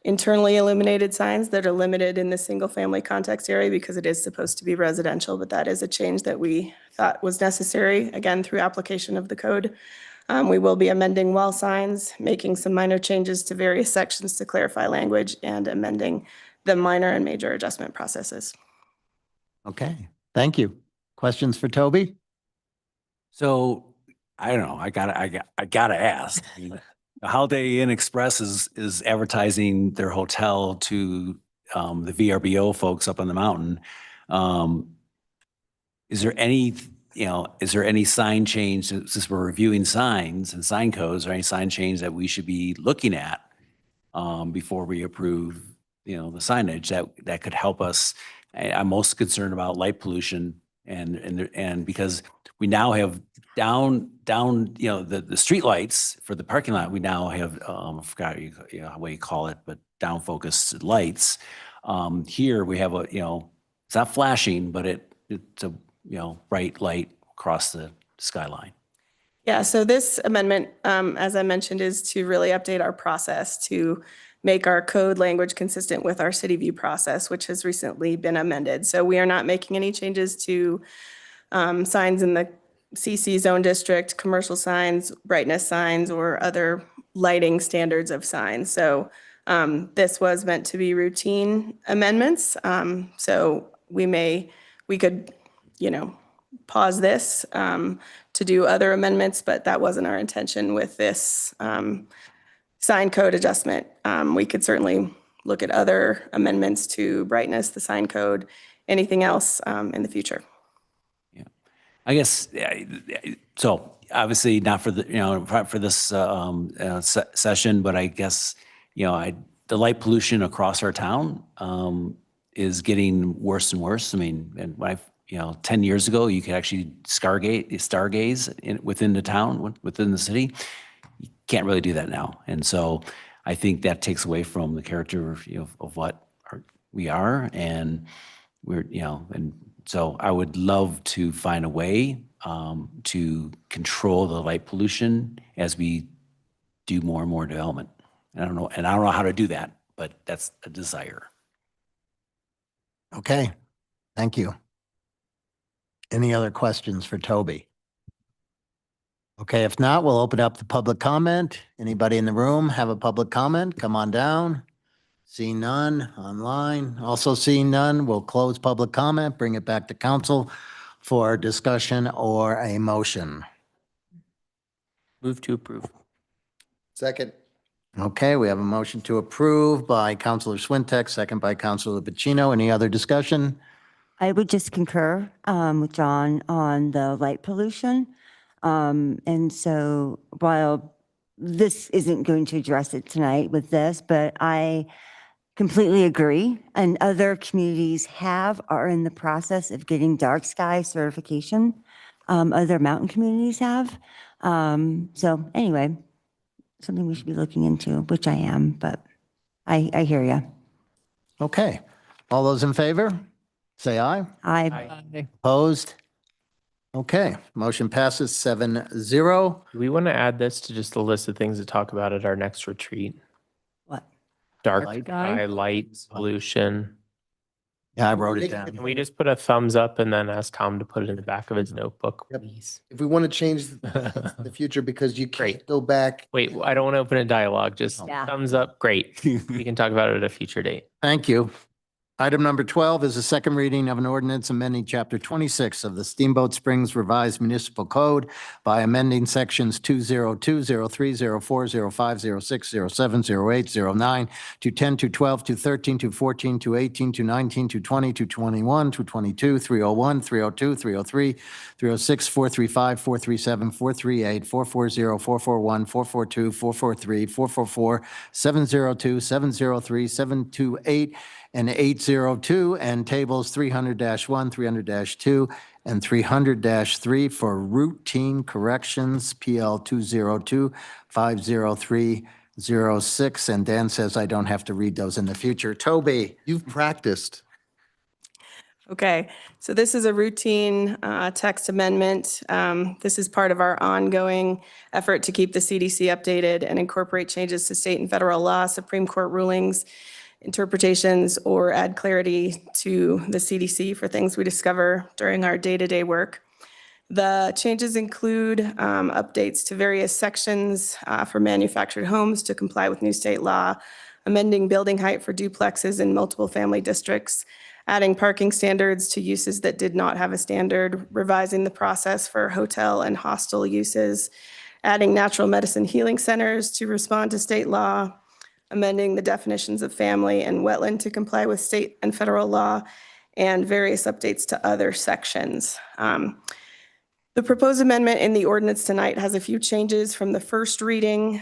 internally illuminated signs that are limited in the single family context area because it is supposed to be residential, but that is a change that we thought was necessary, again, through application of the code. We will be amending wall signs, making some minor changes to various sections to clarify language, and amending the minor and major adjustment processes. Okay, thank you. Questions for Toby? So I don't know. I gotta ask. Holiday Inn Express is advertising their hotel to the VRBO folks up on the mountain. is there any, is there any sign change, since we're reviewing signs and sign codes, or any sign change that we should be looking at before we approve, the signage that could help us? I'm most concerned about light pollution and because we now have down, the street lights for the parking lot, we now have, I forgot, what you call it, but down focused lights. Here we have it's not flashing, but it's a, bright light across the skyline. Yeah, so this amendment, as I mentioned, is to really update our process to make our code language consistent with our city view process, which has recently been amended. So we are not making any changes to signs in the CC zone district, commercial signs, brightness signs, or other lighting standards of signs. So this was meant to be routine amendments. So we could, pause this to do other amendments, but that wasn't our intention with this sign code adjustment. We could certainly look at other amendments to brightness, the sign code, anything else in the future. I guess, so obviously not for the, for this session, but I guess, the light pollution across our town is getting worse and worse. I mean, and when 10 years ago, you could actually stargaze within the town, within the city. You can't really do that now. And so I think that takes away from the character of what we are. And we're, and so I would love to find a way to control the light pollution as we do more and more development. I don't know how to do that, but that's a desire. Okay, thank you. Any other questions for Toby? Okay, if not, we'll open up the public comment. Anybody in the room have a public comment? Come on down. Seeing none online, also seeing none, we'll close public comment, bring it back to council for discussion or a motion. Move to approve. Second. Okay, we have a motion to approve by Councilor Swintek, second by Councilor Pacino. Any other discussion? I would just concur with John on the light pollution. And so while this isn't going to address it tonight with this, but I completely agree. And other communities are in the process of getting dark sky certification. Other mountain communities have. So anyway, something we should be looking into, which I am, but I hear you. Okay, all those in favor? Say aye. Aye. Opposed? Okay, motion passes 7-0. Do we want to add this to just a list of things to talk about at our next retreat? What? Dark Light sky, light pollution. Yeah, I wrote it down. Can we just put a thumbs up and then ask Tom to put it in the back of his notebook, please? If we want to change the future, because you can't go back. Wait, I don't want to open a dialogue, just Yeah. thumbs up, great. We can talk about it at a future date. Thank you. Item number 12 is a second reading of an ordinance amending Chapter 26 of the Steamboat Springs Revised Municipal Code by amending sections 202, 03, 04, 05, 06, 07, 08, 09, 210, 212, 213, 214, 218, 219, 220, 221, 222, 301, 302, 303, 306, 435, 437, 438, 440, 441, 442, 443, 444, 702, 703, 728, and 802, and tables 300-1, 300-2, and 300-3 for routine corrections, PL 202-50306. And Dan says I don't have to read those in the future. Toby. You've practiced. Okay, so this is a routine text amendment. This is part of our ongoing effort to keep the CDC updated and incorporate changes to state and federal law, Supreme Court rulings, interpretations, or add clarity to the CDC for things we discover during our day-to-day work. The changes include updates to various sections for manufactured homes to comply with new state law, amending building height for duplexes in multiple family districts, adding parking standards to uses that did not have a standard, revising the process for hotel and hostel uses, adding natural medicine healing centers to respond to state law, amending the definitions of family and wetland to comply with state and federal law, and various updates to other sections. The proposed amendment in the ordinance tonight has a few changes from the first reading.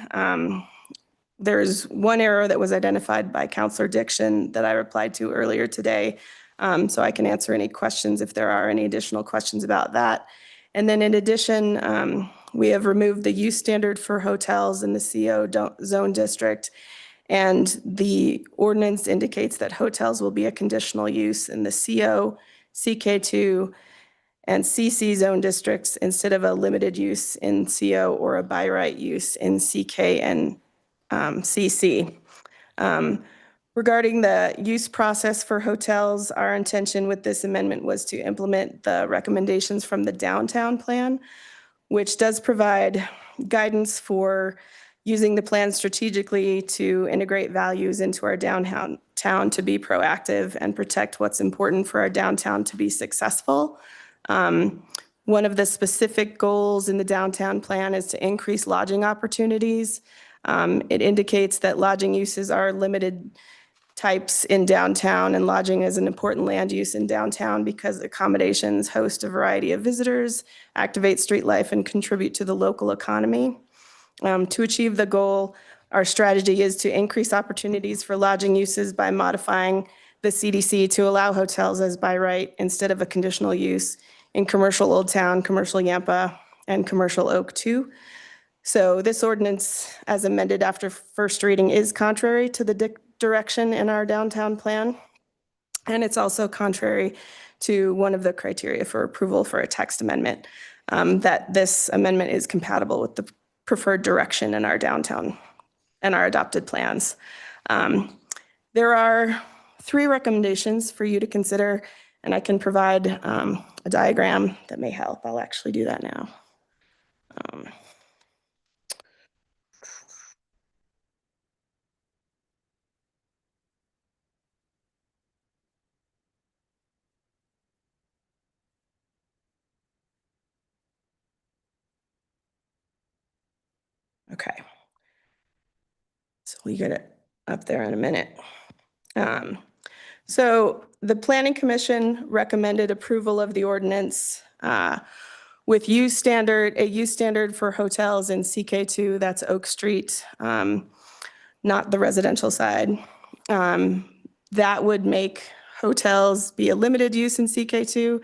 There's one error that was identified by Counselor Diction that I replied to earlier today. So I can answer any questions if there are any additional questions about that. And then in addition, we have removed the use standard for hotels in the CO zone district. And the ordinance indicates that hotels will be a conditional use in the CO, CK2, and CC zone districts instead of a limited use in CO or a by right use in CK and CC. Regarding the use process for hotels, our intention with this amendment was to implement the recommendations from the downtown plan, which does provide guidance for using the plan strategically to integrate values into our downtown to be proactive and protect what's important for our downtown to be successful. One of the specific goals in the downtown plan is to increase lodging opportunities. It indicates that lodging uses are limited types in downtown, and lodging is an important land use in downtown because accommodations host a variety of visitors, activate street life, and contribute to the local economy. To achieve the goal, our strategy is to increase opportunities for lodging uses by modifying the CDC to allow hotels as by right instead of a conditional use in commercial Old Town, commercial Yampa, and commercial Oak 2. So this ordinance, as amended after first reading, is contrary to the direction in our downtown plan. And it's also contrary to one of the criteria for approval for a text amendment, that this amendment is compatible with the preferred direction in our downtown and our adopted plans. There are 3 recommendations for you to consider, and I can provide a diagram that may help. I'll actually do that now. Okay. So we get it up there in a minute. So the Planning Commission recommended approval of the ordinance with a use standard for hotels in CK2, that's Oak Street, not the residential side. That would make hotels be a limited use in CK2.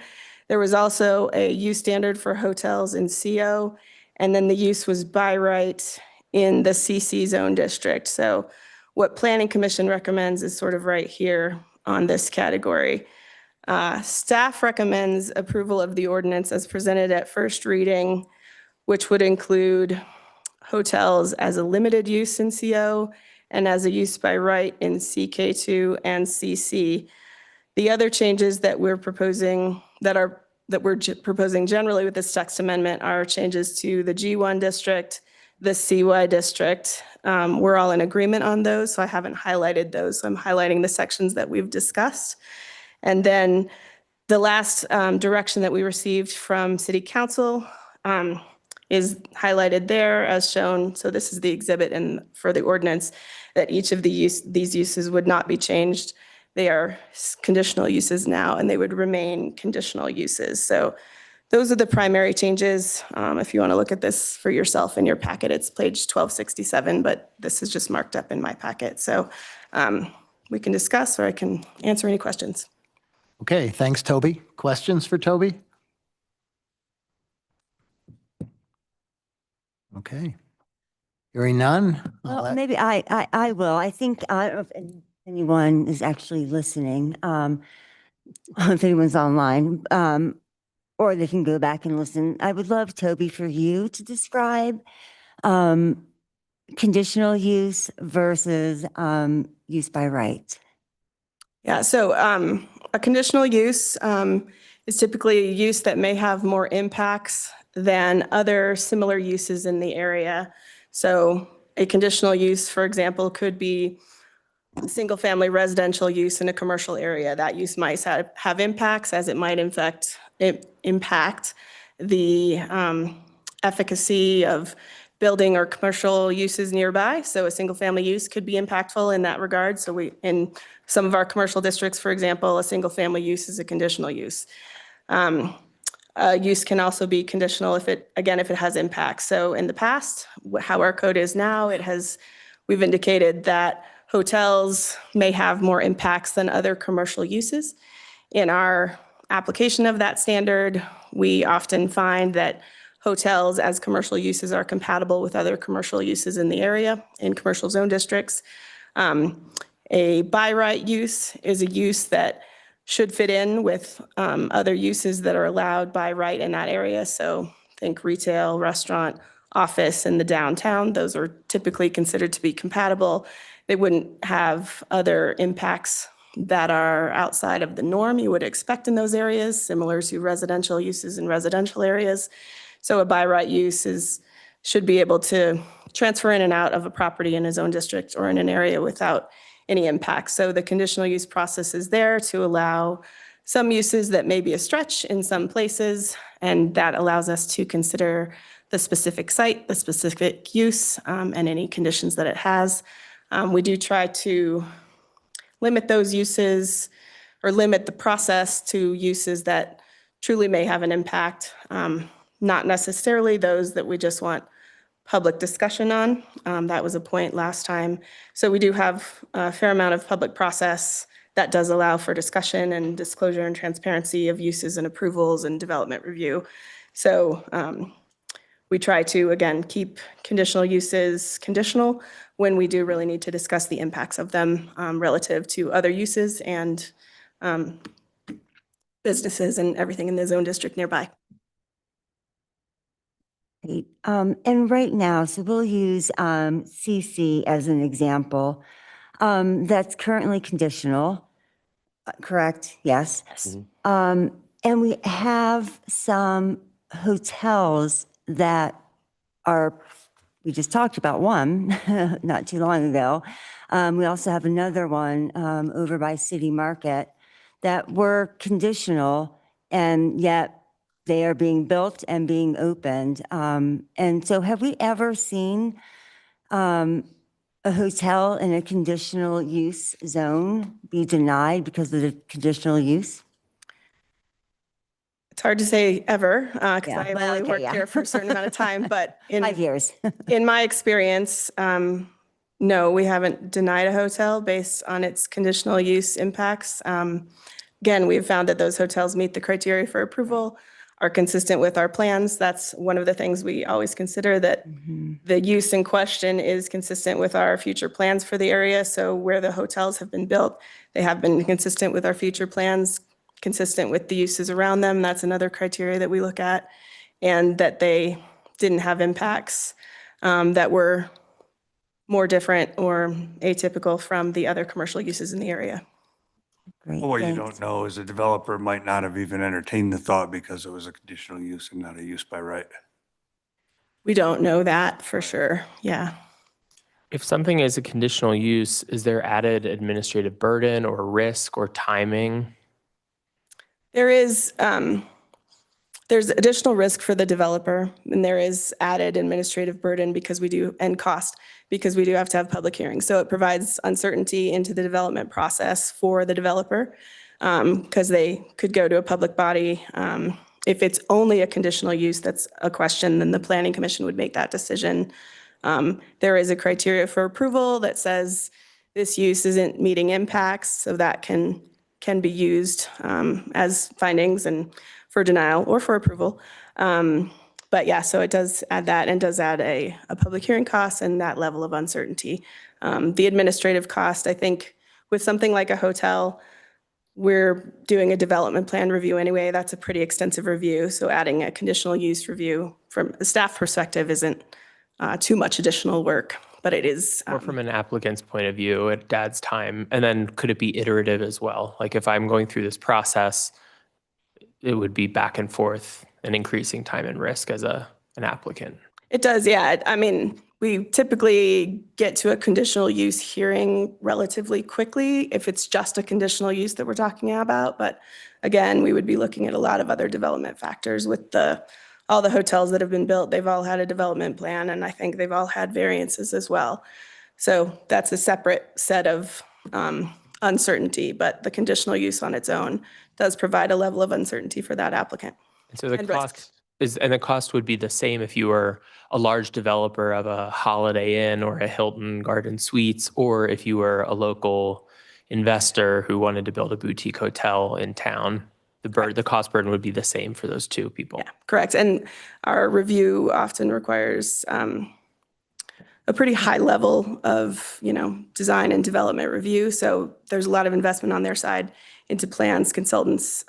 There was also a use standard for hotels in CO, and then the use was by right in the CC zone district. So what Planning Commission recommends is sort of right here on this category. Staff recommends approval of the ordinance as presented at first reading, which would include hotels as a limited use in CO and as a use by right in CK2 and CC. The other changes that we're proposing proposing generally with this text amendment are changes to the G1 district, the CY district. We're all in agreement on those, so I haven't highlighted those. So I'm highlighting the sections that we've discussed. And then the last direction that we received from City Council is highlighted there as shown. So this is the exhibit for the ordinance, that each of these uses would not be changed. They are conditional uses now, and they would remain conditional uses. So those are the primary changes. If you want to look at this for yourself in your packet, it's page 1267, but this is just marked up in my packet. So we can discuss, or I can answer any questions. Okay, thanks, Toby. Questions for Toby? Okay. Hearing none? Well, maybe I will. I think, I don't know if anyone is actually listening, if anyone's online, or they can go back and listen. I would love, Toby, for you to describe conditional use versus use by right. Yeah, so a conditional use is typically a use that may have more impacts than other similar uses in the area. So a conditional use, for example, could be single-family residential use in a commercial area. That use might have impacts, as it might impact the efficacy of building or commercial uses nearby. So a single family use could be impactful in that regard. So in some of our commercial districts, for example, a single family use is a conditional use. Use can also be conditional if it has impact. So in the past, how our code is now, we've indicated that hotels may have more impacts than other commercial uses. In our application of that standard, we often find that hotels as commercial uses are compatible with other commercial uses in the area, in commercial zone districts. A by right use is a use that should fit in with other uses that are allowed by right in that area. So think retail, restaurant, office in the downtown. Those are typically considered to be compatible. They wouldn't have other impacts that are outside of the norm you would expect in those areas, similar to residential uses in residential areas. So a by right use should be able to transfer in and out of a property in a zone district or in an area without any impact. So the conditional use process is there to allow some uses that may be a stretch in some places, and that allows us to consider the specific site, the specific use, and any conditions that it has. We do try to limit those uses or limit the process to uses that truly may have an impact, not necessarily those that we just want public discussion on. That was a point last time. So we do have a fair amount of public process that does allow for discussion and disclosure and transparency of uses and approvals and development review. So we try to, again, keep conditional uses conditional when we do really need to discuss the impacts of them relative to other uses and businesses and everything in the zone district nearby. Great. And right now, so we'll use CC as an example. That's currently conditional, correct? Yes. And we have some hotels that we just talked about one not too long ago. We also have another one over by City Market that were conditional, and yet they are being built and being opened. And so have we ever seen a hotel in a conditional use zone be denied because of the conditional use? It's hard to say ever, because I've only worked here for a certain amount of time, but 5 years. In my experience, no, we haven't denied a hotel based on its conditional use impacts. Again, we've found that those hotels meet the criteria for approval, are consistent with our plans. That's one of the things we always consider, that the use in question is consistent with our future plans for the area. So where the hotels have been built, they have been consistent with our future plans, consistent with the uses around them. That's another criteria that we look at, and that they didn't have impacts that were more different or atypical from the other commercial uses in the area. Great, What you thanks. don't know is the developer might not have even entertained the thought because it was a conditional use and not a use by right. We don't know that for sure. Yeah. If something is a conditional use, is there added administrative burden or risk or timing? There is, there's additional risk for the developer, and there is added administrative burden and cost, because we do have to have public hearings. So it provides uncertainty into the development process for the developer, because they could go to a public body. If it's only a conditional use that's a question, then the Planning Commission would make that decision. There is a criteria for approval that says this use isn't meeting impacts, so that can be used as findings and for denial or for approval. But yeah, so it does add that, and does add a public hearing cost and that level of uncertainty. The administrative cost, I think with something like a hotel, we're doing a development plan review anyway. That's a pretty extensive review. So adding a conditional use review from a staff perspective isn't too much additional work, but it is. Or from an applicant's point of view, it adds time. And then could it be iterative as well? Like if I'm going through this process, it would be back and forth and increasing time and risk as an applicant. It does, yeah. I mean, we typically get to a conditional use hearing relatively quickly if it's just a conditional use that we're talking about. But again, we would be looking at a lot of other development factors with the all the hotels that have been built, they've all had a development plan, and I think they've all had variances as well. So that's a separate set of uncertainty, but the conditional use on its own does provide a level of uncertainty for that applicant. And so the And risk. cost would be the same if you were a large developer of a Holiday Inn or a Hilton Garden Suites, or if you were a local investor who wanted to build a boutique hotel in town. The cost burden would be the same for those two people. Yeah, correct. And our review often requires a pretty high level of, design and development review. So there's a lot of investment on their side into plans, consultants,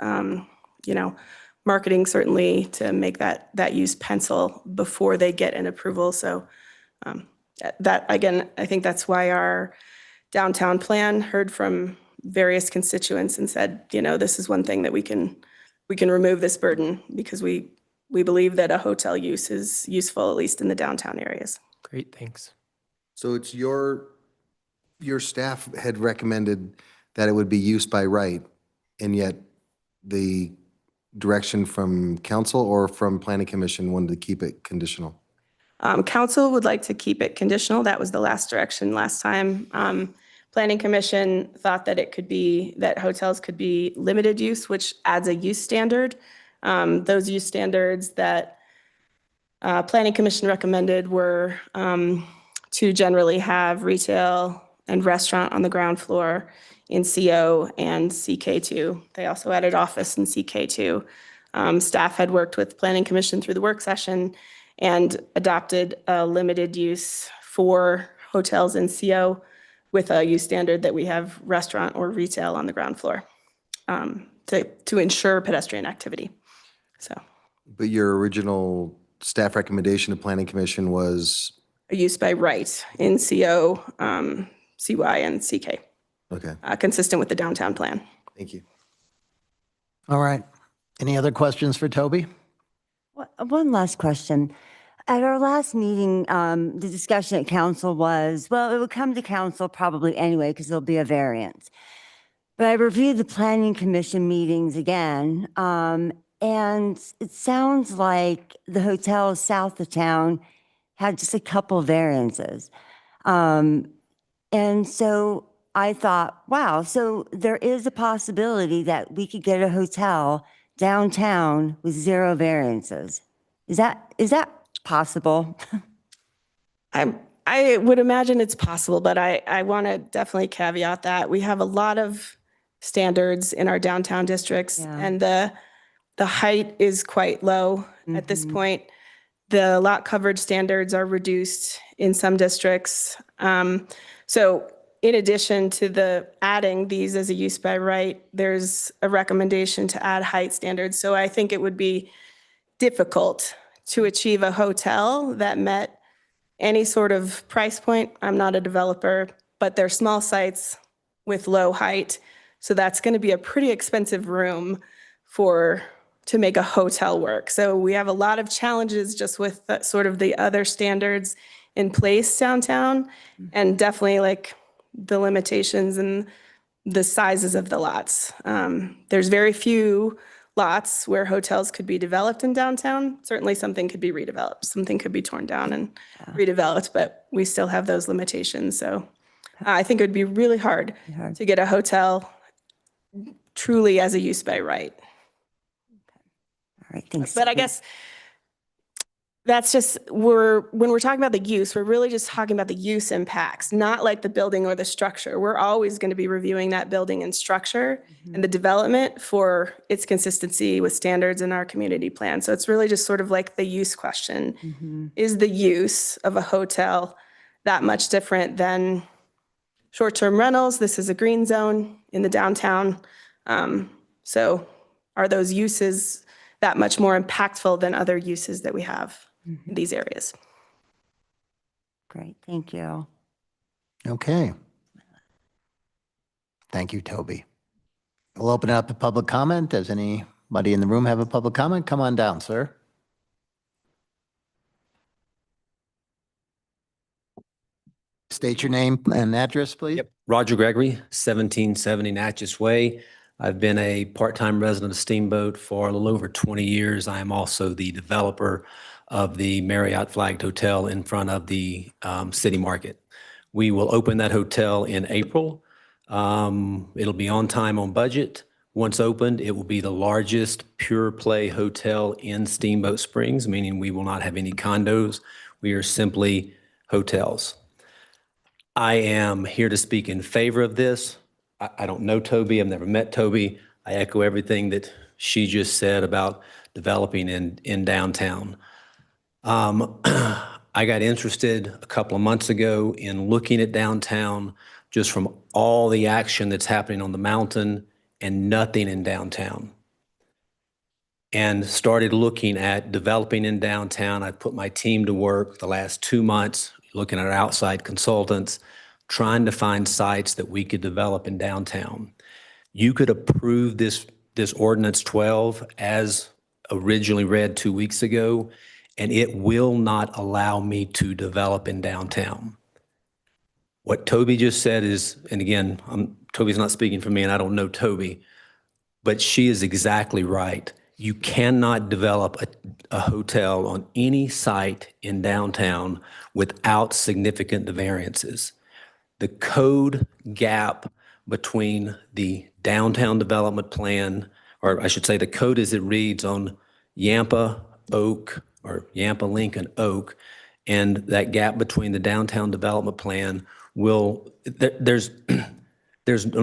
marketing certainly to make that use pencil before they get an approval. So that, again, I think that's why our downtown plan heard from various constituents and said, this is one thing that we can remove this burden, because we believe that a hotel use is useful, at least in the downtown areas. Great, thanks. So it's your staff had recommended that it would be used by right, and yet the direction from council or from planning commission wanted to keep it conditional? Council would like to keep it conditional. That was the last direction last time. Planning Commission thought that that hotels could be limited use, which adds a use standard. Those use standards that Planning Commission recommended were to generally have retail and restaurant on the ground floor in CO and CK2. They also added office in CK2. Staff had worked with Planning Commission through the work session and adopted a limited use for hotels in CO with a use standard that we have restaurant or retail on the ground floor to ensure pedestrian activity. So. But your original staff recommendation to planning commission was? A use by right in CO, CY, and CK. Okay. Consistent with the downtown plan. Thank you. All right. Any other questions for Toby? One last question. At our last meeting, the discussion at council was, well, it would come to council probably anyway, because there'll be a variance. But I reviewed the planning commission meetings again, and it sounds like the hotel south of town had just a couple variances. And so I thought, wow, so there is a possibility that we could get a hotel downtown with 0 variances. Is that possible? I would imagine it's possible, but I want to definitely caveat that we have a lot of standards in our downtown districts, and the height is quite low at this point. The lot coverage standards are reduced in some districts. So in addition to adding these as a use by right, there's a recommendation to add height standards. So I think it would be difficult to achieve a hotel that met any sort of price point. I'm not a developer, but they're small sites with low height. So that's going to be a pretty expensive room to make a hotel work. So we have a lot of challenges just with sort of the other standards in place downtown, and definitely like the limitations and the sizes of the lots. There's very few lots where hotels could be developed in downtown. Certainly something could be redeveloped, something could be torn down and redeveloped, but we still have those limitations. So I think it would be really hard to get a hotel truly as a use by right. All right, thanks. But I guess that's just, when we're talking about the use, we're really just talking about the use impacts, not like the building or the structure. We're always going to be reviewing that building and structure and the development for its consistency with standards in our community plan. So it's really just sort of like the use question. Is the use of a hotel that much different than short-term rentals? This is a green zone in the downtown. So are those uses that much more impactful than other uses that we have in these areas? Great, thank you. Okay. Thank you, Toby. We'll open up to public comment. Does anybody in the room have a public comment? Come on down, sir. State your name and address, please. Roger Gregory, 1770 Natchez Way. I've been a part-time resident of Steamboat for a little over 20 years. I am also the developer of the Marriott Flagged Hotel in front of the City Market. We will open that hotel in April. It'll be on time, on budget. Once opened, it will be the largest pure play hotel in Steamboat Springs, meaning we will not have any condos. We are simply hotels. I am here to speak in favor of this. I don't know Toby. I've never met Toby. I echo everything that she just said about developing in downtown. I got interested a couple of months ago in looking at downtown just from all the action that's happening on the mountain and nothing in downtown. And started looking at developing in downtown. I put my team to work the last 2 months, looking at our outside consultants, trying to find sites that we could develop in downtown. You could approve this ordinance 12 as originally read 2 weeks ago, and it will not allow me to develop in downtown. What Toby just said is, and again, Toby's not speaking for me and I don't know Toby, but she is exactly right. You cannot develop a hotel on any site in downtown without significant variances. The code gap between the downtown development plan, or I should say the code as it reads on Yampa Oak or Yampa Lincoln Oak, and that gap between the downtown development plan let me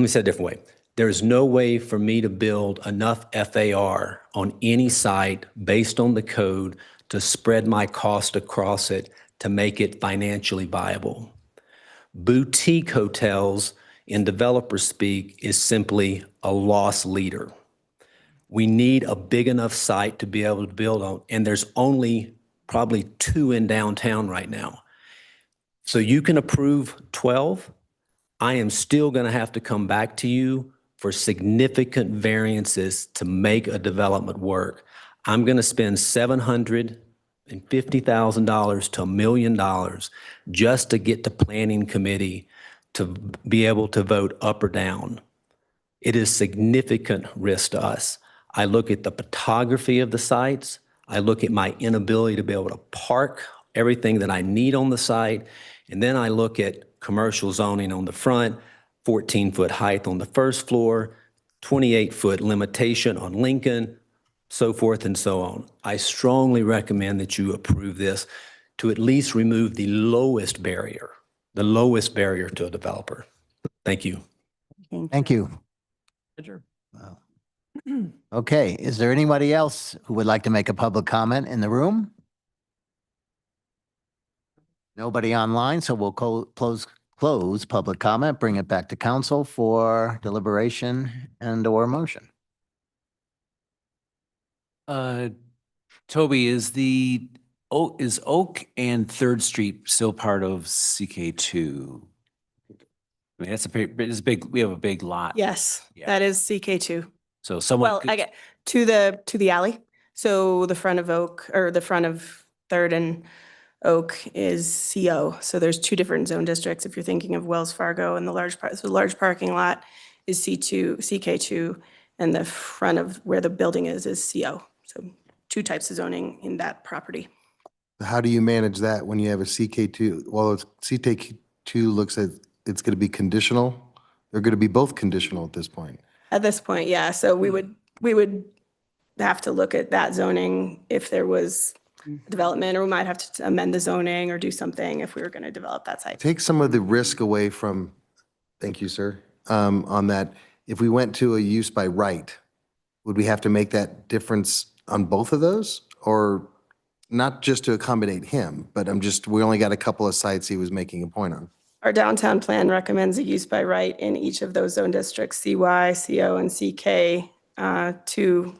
say it a different way. There's no way for me to build enough FAR on any site based on the code to spread my cost across it to make it financially viable. Boutique hotels in developer speak is simply a loss leader. We need a big enough site to be able to build on, and there's only probably 2 in downtown right now. So you can approve 12. I am still going to have to come back to you for significant variances to make a development work. I'm going to spend $750,000 to $1 million just to get the planning committee to be able to vote up or down. It is significant risk to us. I look at the topography of the sites. I look at my inability to be able to park everything that I need on the site. And then I look at commercial zoning on the front, 14-foot height on the first floor, 28-foot limitation on Lincoln, so forth and so on. I strongly recommend that you approve this to at least remove the lowest barrier to a developer. Thank you. Thank you. Wow. Okay, is there anybody else who would like to make a public comment in the room? Nobody online, so we'll close public comment, bring it back to council for deliberation and/or motion. Toby, is Oak and Third Street still part of CK2? I mean, it's big. We have a big lot. Yes, Yeah. that is CK2. So someone Well, could- I get to the alley. So the front of Oak, or the front of Third and Oak is CO. So there's 2 different zone districts. If you're thinking of Wells Fargo and the large parking lot is CK2, and the front of where the building is CO. So 2 types of zoning in that property. How do you manage that when you have a CK2? Well, CK2 looks at, it's going to be conditional. They're going to be both conditional at this point. At this point, yeah. So we would have to look at that zoning if there was development, or we might have to amend the zoning or do something if we were going to develop that site. Take some of the risk away from, thank you, sir, on that. If we went to a use by right, would we have to make that difference on both of those? Or not just to accommodate him, but we only got a couple of sites he was making a point on. Our downtown plan recommends a use by right in each of those zone districts, CY, CO, and CK, to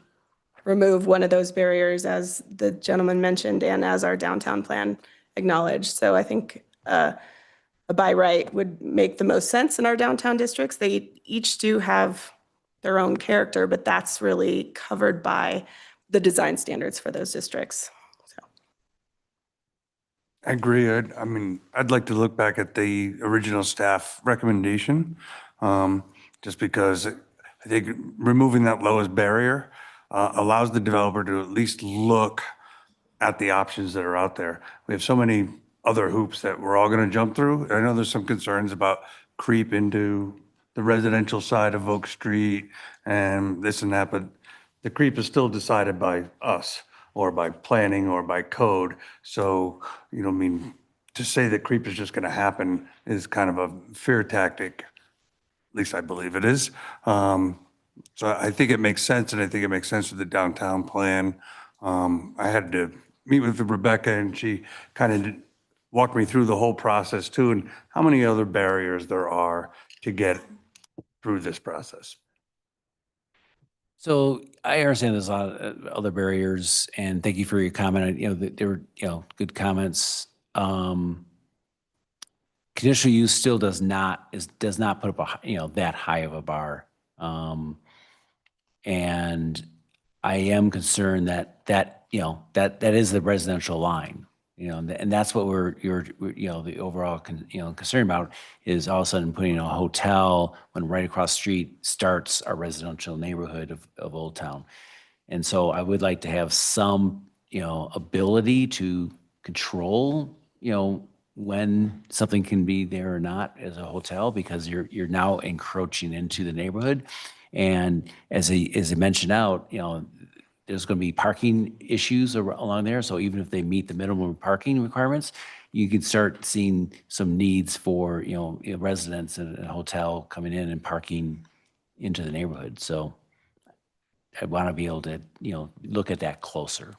remove one of those barriers, as the gentleman mentioned, and as our downtown plan acknowledged. So I think a by right would make the most sense in our downtown districts. They each do have their own character, but that's really covered by the design standards for those districts. I agree. I'd like to look back at the original staff recommendation, just because I I think removing that lowest barrier allows the developer to at least look at the options that are out there. We have so many other hoops that we're all going to jump through. I know there's some concerns about creep into the residential side of Oak Street and this and that, but the creep is still decided by us or by planning or by code. So, you know, I mean, to say that creep is just going to happen is kind of a fear tactic. At least I believe it is. So I think it makes sense, and I think it makes sense with the downtown plan. I had to meet with Rebecca, and she kind of walked me through the whole process too, and how many other barriers there are to get through this process. So I understand there's a lot of other barriers, and thank you for your comment. You know, there were, you know, good comments. Conditional use still does not put up a, you know, that high of a bar. And I am concerned that you know, that is the residential line, you know, and that's what you're you know, the overall concern about is all of a sudden putting a hotel when right across the street starts our residential neighborhood of Old Town. And so I would like to have some, you know, ability to control, you know, when something can be there or not as a hotel, because you're now encroaching into the neighborhood. And as I mentioned out, you know, there's going to be parking issues along there. So even if they meet the minimum parking requirements, you can start seeing some needs for, you know, residents in a hotel coming in and parking into the neighborhood. So I want to be able to, you know, look at that closer.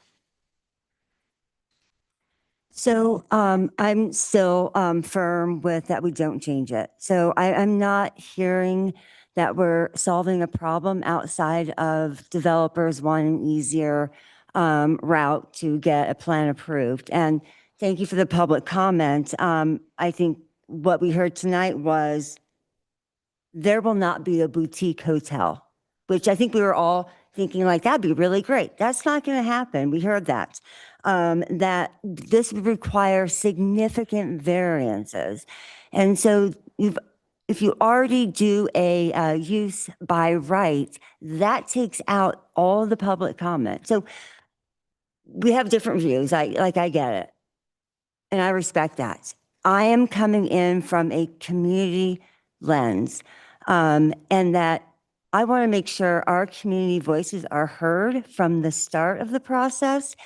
So I'm still firm with that we don't change it. So I'm not hearing that we're solving a problem outside of developers wanting an easier route to get a plan approved. And thank you for the public comment. I think what we heard tonight was there will not be a boutique hotel, which I think we were all thinking like, that'd be really great. That's not going to happen. We heard that. That this would require significant variances. And so if you already do a use by right, that takes out all the public comment. So we have different views. I get it. And I respect that. I am coming in from a community lens, and that I want to make sure our community voices are heard from the start of the process,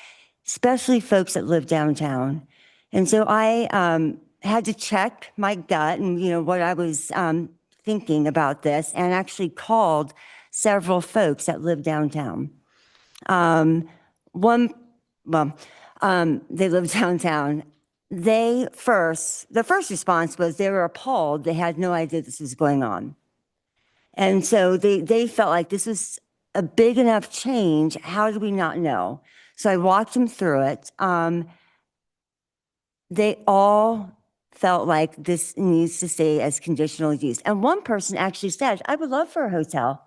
especially folks that live downtown. And so I had to check my gut and, you know, what I was thinking about this, and actually called several folks that live downtown. They live downtown. The first response was they were appalled. They had no idea this was going on. And so they felt like this was a big enough change. How did we not know? So I walked them through it. They all felt like this needs to stay as conditional use. And one person actually said, I would love for a hotel.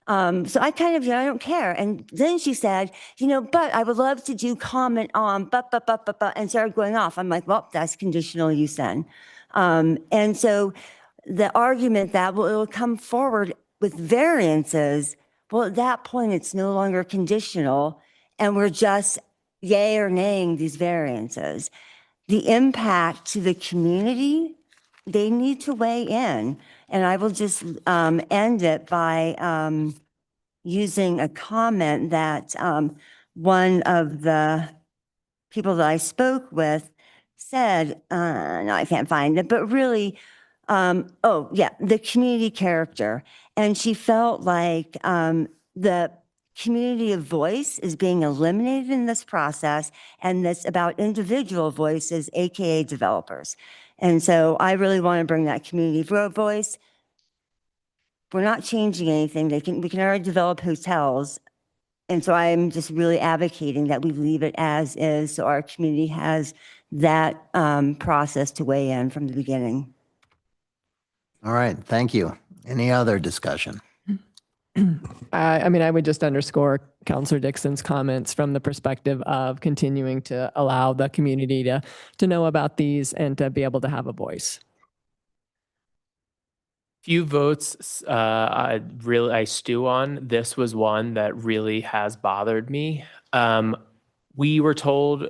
So I kind of, I don't care. And then she said, but I would love to do comment on, and started going off. I'm like, well, that's conditional use then. And so the argument that, well, it'll come forward with variances, well, at that point, it's no longer conditional, and we're just yay or naying these variances. The impact to the community, they need to weigh in. And I will just end it by using a comment that one of the people that I spoke with said, no, I can't find it, but really, the community character. And she felt like the community of voice is being eliminated in this process, and that's about individual voices, AKA developers. And so I really want to bring that community voice. We're not changing anything. We can already develop hotels. And so I'm just really advocating that we leave it as is, so our community has that process to weigh in from the beginning. All right, thank you. Any other discussion? I mean, I would just underscore Councillor Dixon's comments from the perspective of continuing to allow the community to know about these and to be able to have a voice. Few votes I stew on. This was one that really has bothered me. We were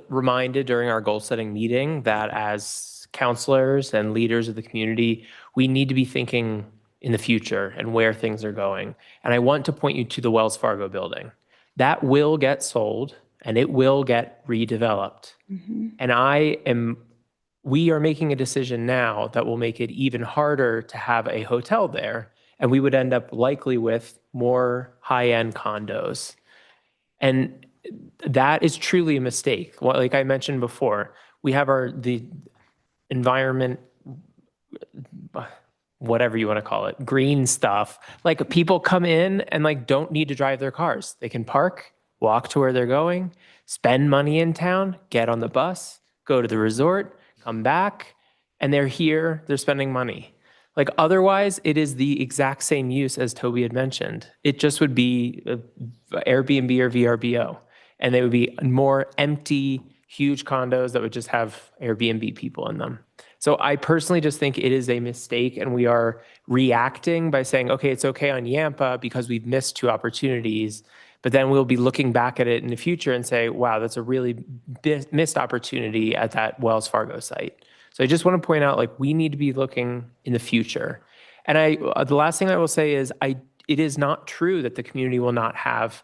reminded during our goal setting meeting that as counselors and leaders of the community, we need to be thinking in the future and where things are going. And I want to point you to the Wells Fargo building. That will get sold and it will get redeveloped. And we are making a decision now that will make it even harder to have a hotel there. And we would end up likely with more high-end condos. And that is truly a mistake. Like I mentioned before, we have the environment, whatever you want to call it, green stuff. Like people come in and like don't need to drive their cars. They can park, walk to where they're going, spend money in town, get on the bus, go to the resort, come back, and they're here, they're spending money. Like otherwise, it is the exact same use as Toby had mentioned. It just would be Airbnb or VRBO, and they would be more empty, huge condos that would just have Airbnb people in them. So I personally just think it is a mistake, and we are reacting by saying, okay, it's okay on Yampa because we've missed 2 opportunities, but then we'll be looking back at it in the future and say, wow, that's a really missed opportunity at that Wells Fargo site. So I just want to point out, like, we need to be looking in the future. And the last thing I will say is it is not true that the community will not have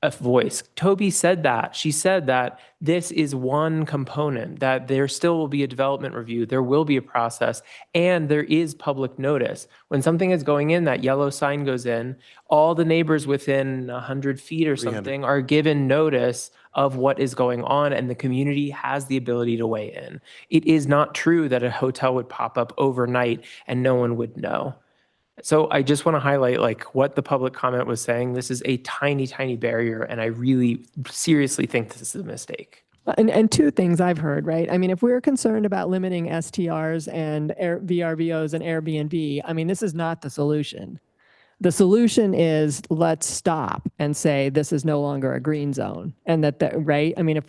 a voice. Toby said that. She said that this is one component, that there still will be a development review, there will be a process, and there is public notice. When something is going in, that yellow sign goes in, all the neighbors within 100 feet or something are given notice of what is going on, and the community has the ability to weigh in. It is not true that a hotel would pop up overnight and no one would know. So I just want to highlight like what the public comment was saying. This is a tiny, tiny barrier, and I really seriously think this is a mistake. And 2 things I've heard, right? I mean, if we're concerned about limiting STRs and VRBOs and Airbnb, I mean, this is not the solution. The solution is let's stop and say this is no longer a green zone, and right? I mean,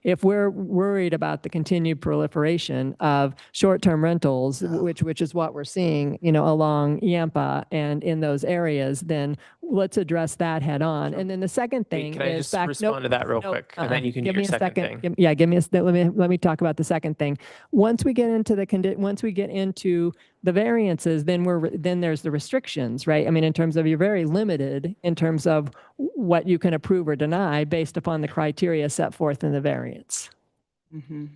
if we're worried about the continued proliferation of short-term rentals, which is what we're seeing, along Yampa and in those areas, then let's address that head on. And then the second thing Can I is just respond to that real quick, and then you can do your second thing. Give me let me talk about the second thing. Once we get into the variances, then there's the restrictions, right? I mean, in terms of you're very limited in terms of what you can approve or deny based upon the criteria set forth in the variance.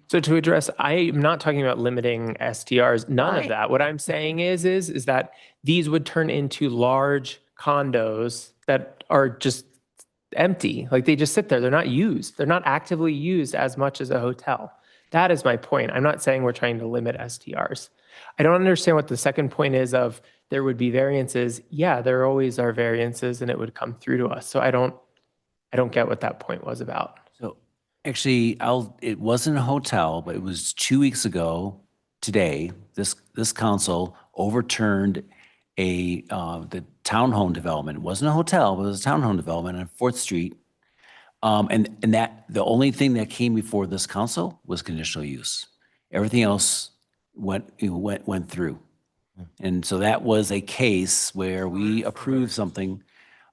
So to address, I am not talking about limiting STRs, none of that. What I'm saying is that these would turn into large condos that are just empty. Like they just sit there. They're not used. They're not actively used as much as a hotel. That is my point. I'm not saying we're trying to limit STRs. I don't understand what the second point is of there would be variances. Yeah, there always are variances and it would come through to us. So I don't get what that point was about. So actually, it wasn't a hotel, but it was 2 weeks ago today, this council overturned the townhome development. It wasn't a hotel, but it was a townhome development on 4th Street. And that the only thing that came before this council was conditional use. Everything else went through. And so that was a case where we approved something.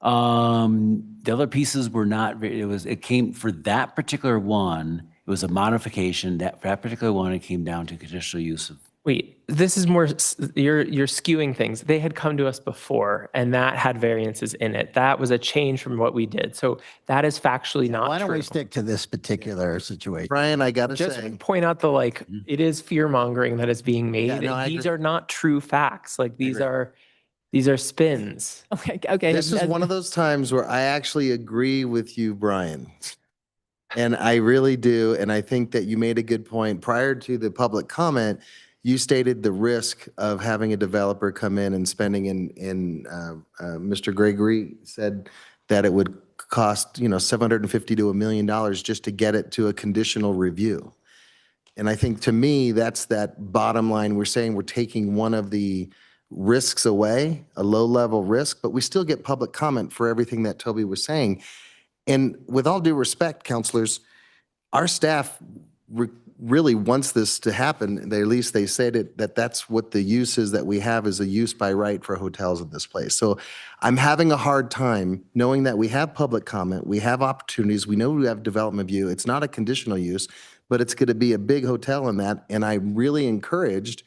The other pieces were not, it came for that particular one, it was a modification. That for that particular one, it came down to conditional use of. Wait, this is more, you're skewing things. They had come to us before and that had variances in it. That was a change from what we did. So that is factually not true. Why don't we stick to this particular situation? Brian, I got to Just say. point out it is fear mongering that is being made. Yeah, no, I These agree. are not true facts. Like these are spins. Okay. This is one of those times where I actually agree with you, Brian. And I really do. And I think that you made a good point. Prior to the public comment, you stated the risk of having a developer come in and spending Mr. Gregory said that it would cost, $750 to $1 million just to get it to a conditional review. And I think to me, that's that bottom line. We're saying we're taking one of the risks away, a low-level risk, but we still get public comment for everything that Toby was saying. And with all due respect, counselors, our staff really wants this to happen. They, at least they said it, that's what the use is that we have is a use by right for hotels in this place. So I'm having a hard time knowing that we have public comment, we have opportunities, we know we have development view. It's not a conditional use, but it's going to be a big hotel in that. And I'm really encouraged,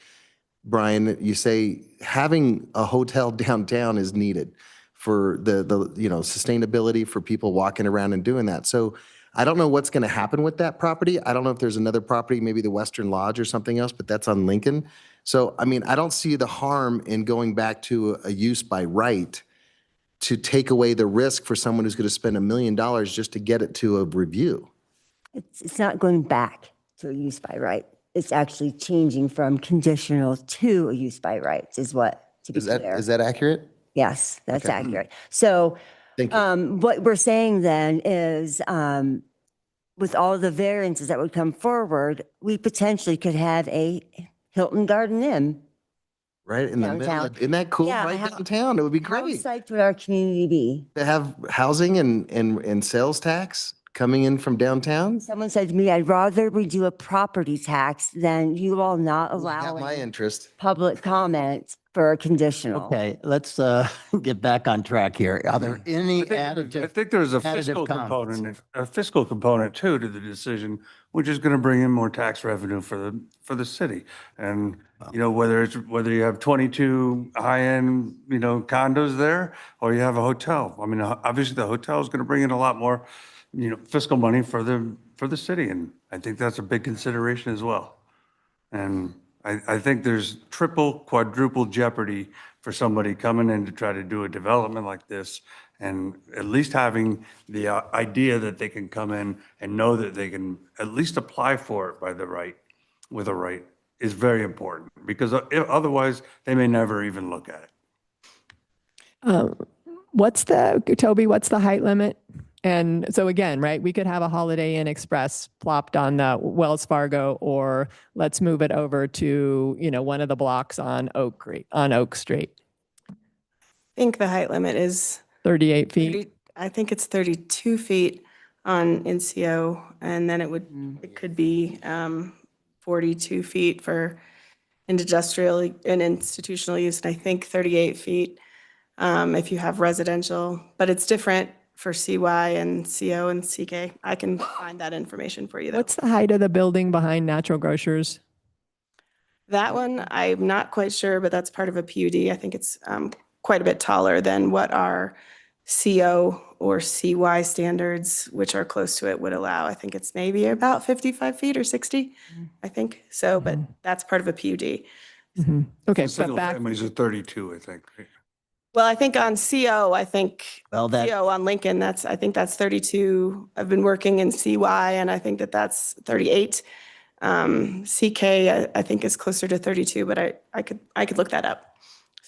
Brian, that you say having a hotel downtown is needed for the sustainability for people walking around and doing that. So I don't know what's going to happen with that property. I don't know if there's another property, maybe the Western Lodge or something else, but that's on Lincoln. So, I mean, I don't see the harm in going back to a use by right to take away the risk for someone who's going to spend $1 million just to get it to a review. It's not going back to a use by right. It's actually changing from conditional to a use by rights is what, to be clear. Is that accurate? Yes, that's Okay. accurate. So Thank you. what we're saying then is with all the variances that would come forward, we potentially could have a Hilton Garden Inn. Right in the middle. Downtown. Isn't that cool? Yeah, Right how- downtown. It would be How great psyched would our community be? to have housing and sales tax coming in from downtown. Someone said to me, I'd rather we do a property tax than you all not Got my allowing interest. public comment for a conditional. Okay, let's get back on track here. Are there any I additive? think there's a additive fiscal comments? component too to the decision, which is going to bring in more tax revenue for the city. And, whether you have 22 high-end, condos there, or you have a hotel. I mean, obviously the hotel is going to bring in a lot more, fiscal money for the city. And I think that's a big consideration as well. And I think there's triple, quadruple jeopardy for somebody coming in to try to do a development like this. And at least having the idea that they can come in and know that they can at least apply for it with a right is very important, because otherwise they may never even look at it. What's the height limit? And so again, right, we could have a Holiday Inn Express plopped on the Wells Fargo, or let's move it over to, one of the blocks on Oak Street. I think the height limit is 38 feet. I think it's 32 feet on NCO, and then it could be 42 feet for industrial and institutional use, and I think 38 feet if you have residential, but it's different for CY and CO and CK. I can find that information for you though. What's the height of the building behind Natural Grocers? That one, I'm not quite sure, but that's part of a PUD. I think it's quite a bit taller than what our CO or CY standards, which are close to it, would allow. I think it's maybe about 55 feet or 60, I think. So, but that's part of a PUD. Okay, but Single back, families are 32, I think. Well, I think on CO, Well, CO on Lincoln, I think that's 32. I've been working in CY and I think that's 38. CK, I think is closer to 32, but I could look that up.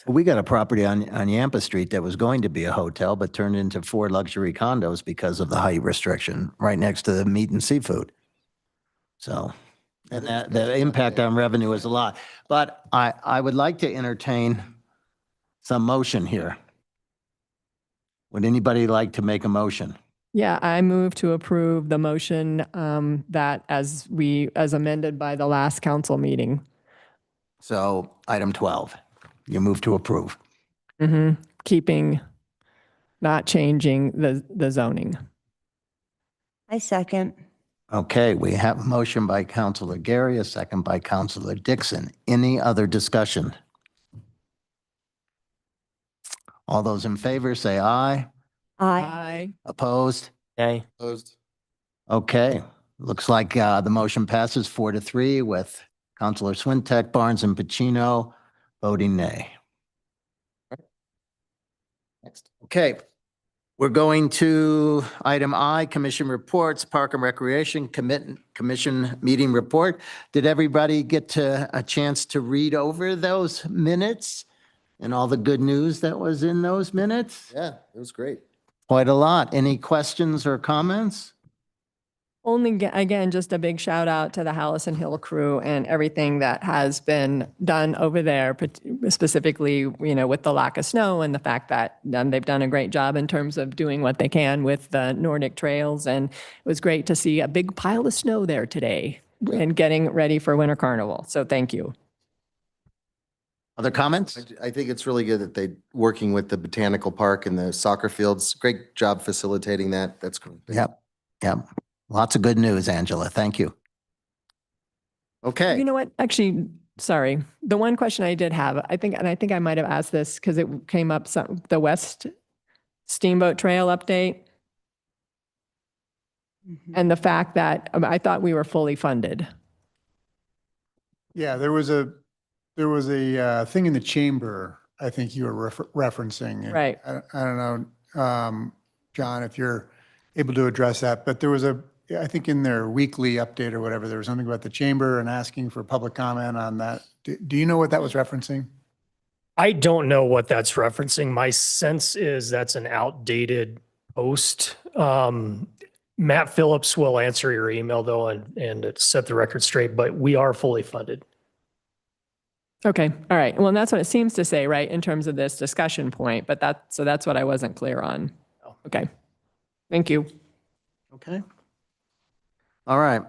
We got a property on Yampa Street that was going to be a hotel, but turned into 4 luxury condos because of the height restriction right next to the meat and seafood. So, and that, the impact on revenue is a lot. But I would like to entertain some motion here. Would anybody like to make a motion? yeah, I move to approve the motion that as amended by the last council meeting. So item 12, you move to approve. Keeping, not changing the zoning. I second. Okay, we have a motion by Councilor Gary, a second by Councilor Dixon. Any other discussion? All those in favor say aye. Aye. Opposed? Nay. Opposed? Okay, looks like the motion passes 4-3 with Councilor Swintek, Barnes, and Pacino voting nay. Next. Okay, we're going to item I, Commission Reports, Park and Recreation Commission Meeting Report. Did everybody get a chance to read over those minutes and all the good news that was in those minutes? Yeah, it was great. Quite a lot. Any questions or comments? Only, again, just a big shout out to the Hallison Hill crew and everything that has been done over there, specifically, with the lack of snow and the fact that they've done a great job in terms of doing what they can with the Nordic trails. And it was great to see a big pile of snow there today. and getting ready for Winter Carnival. So thank you. Other comments? I think it's really good that they, working with the Botanical Park and the soccer fields, great job facilitating that. That's great. Yep, yep. Lots of good news, Angela. Thank you. Okay. You know what? Actually, sorry. The one question I did have, I think I might have asked this because it came up, the West Steamboat Trail update. And the fact that I thought we were fully funded. Yeah, there was a thing in the chamber, I think you were referencing. Right. I don't know, John, if you're able to address that, but there was I think in their weekly update or whatever, there was something about the chamber and asking for public comment on that. Do you know what that was referencing? I don't know what that's referencing. My sense is that's an outdated post. Matt Phillips will answer your email though and set the record straight, but we are fully funded. Okay. All right. Well, and that's what it seems to say, right, in terms of this discussion point, but that's what I wasn't clear on. Okay. Thank you. Okay. All right.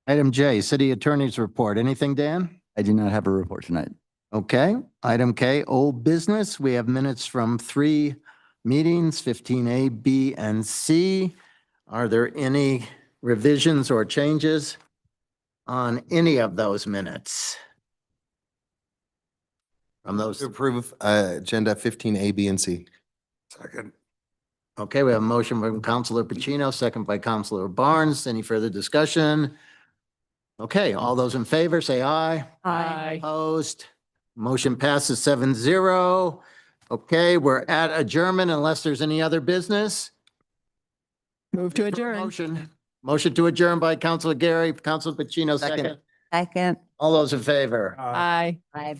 Item J, City Attorney's Report. Anything, Dan? I do not have a report tonight. Okay. Item K, Old Business. We have minutes from 3 meetings, 15A, B, and C. Are there any revisions or changes on any of those minutes? From those. To approve agenda 15A, B, and C. Second. Okay, we have a motion from Counselor Pacino, second by Counselor Barnes. Any further discussion? Okay, all those in favor, say aye. Aye. Opposed? Motion passes 7-0. Okay, we're at adjournment unless there's any other business. Move to adjourn. Motion to adjourn by Counselor Gary, Counselor Pacino, second. Second. All those in favor? Aye. Aye.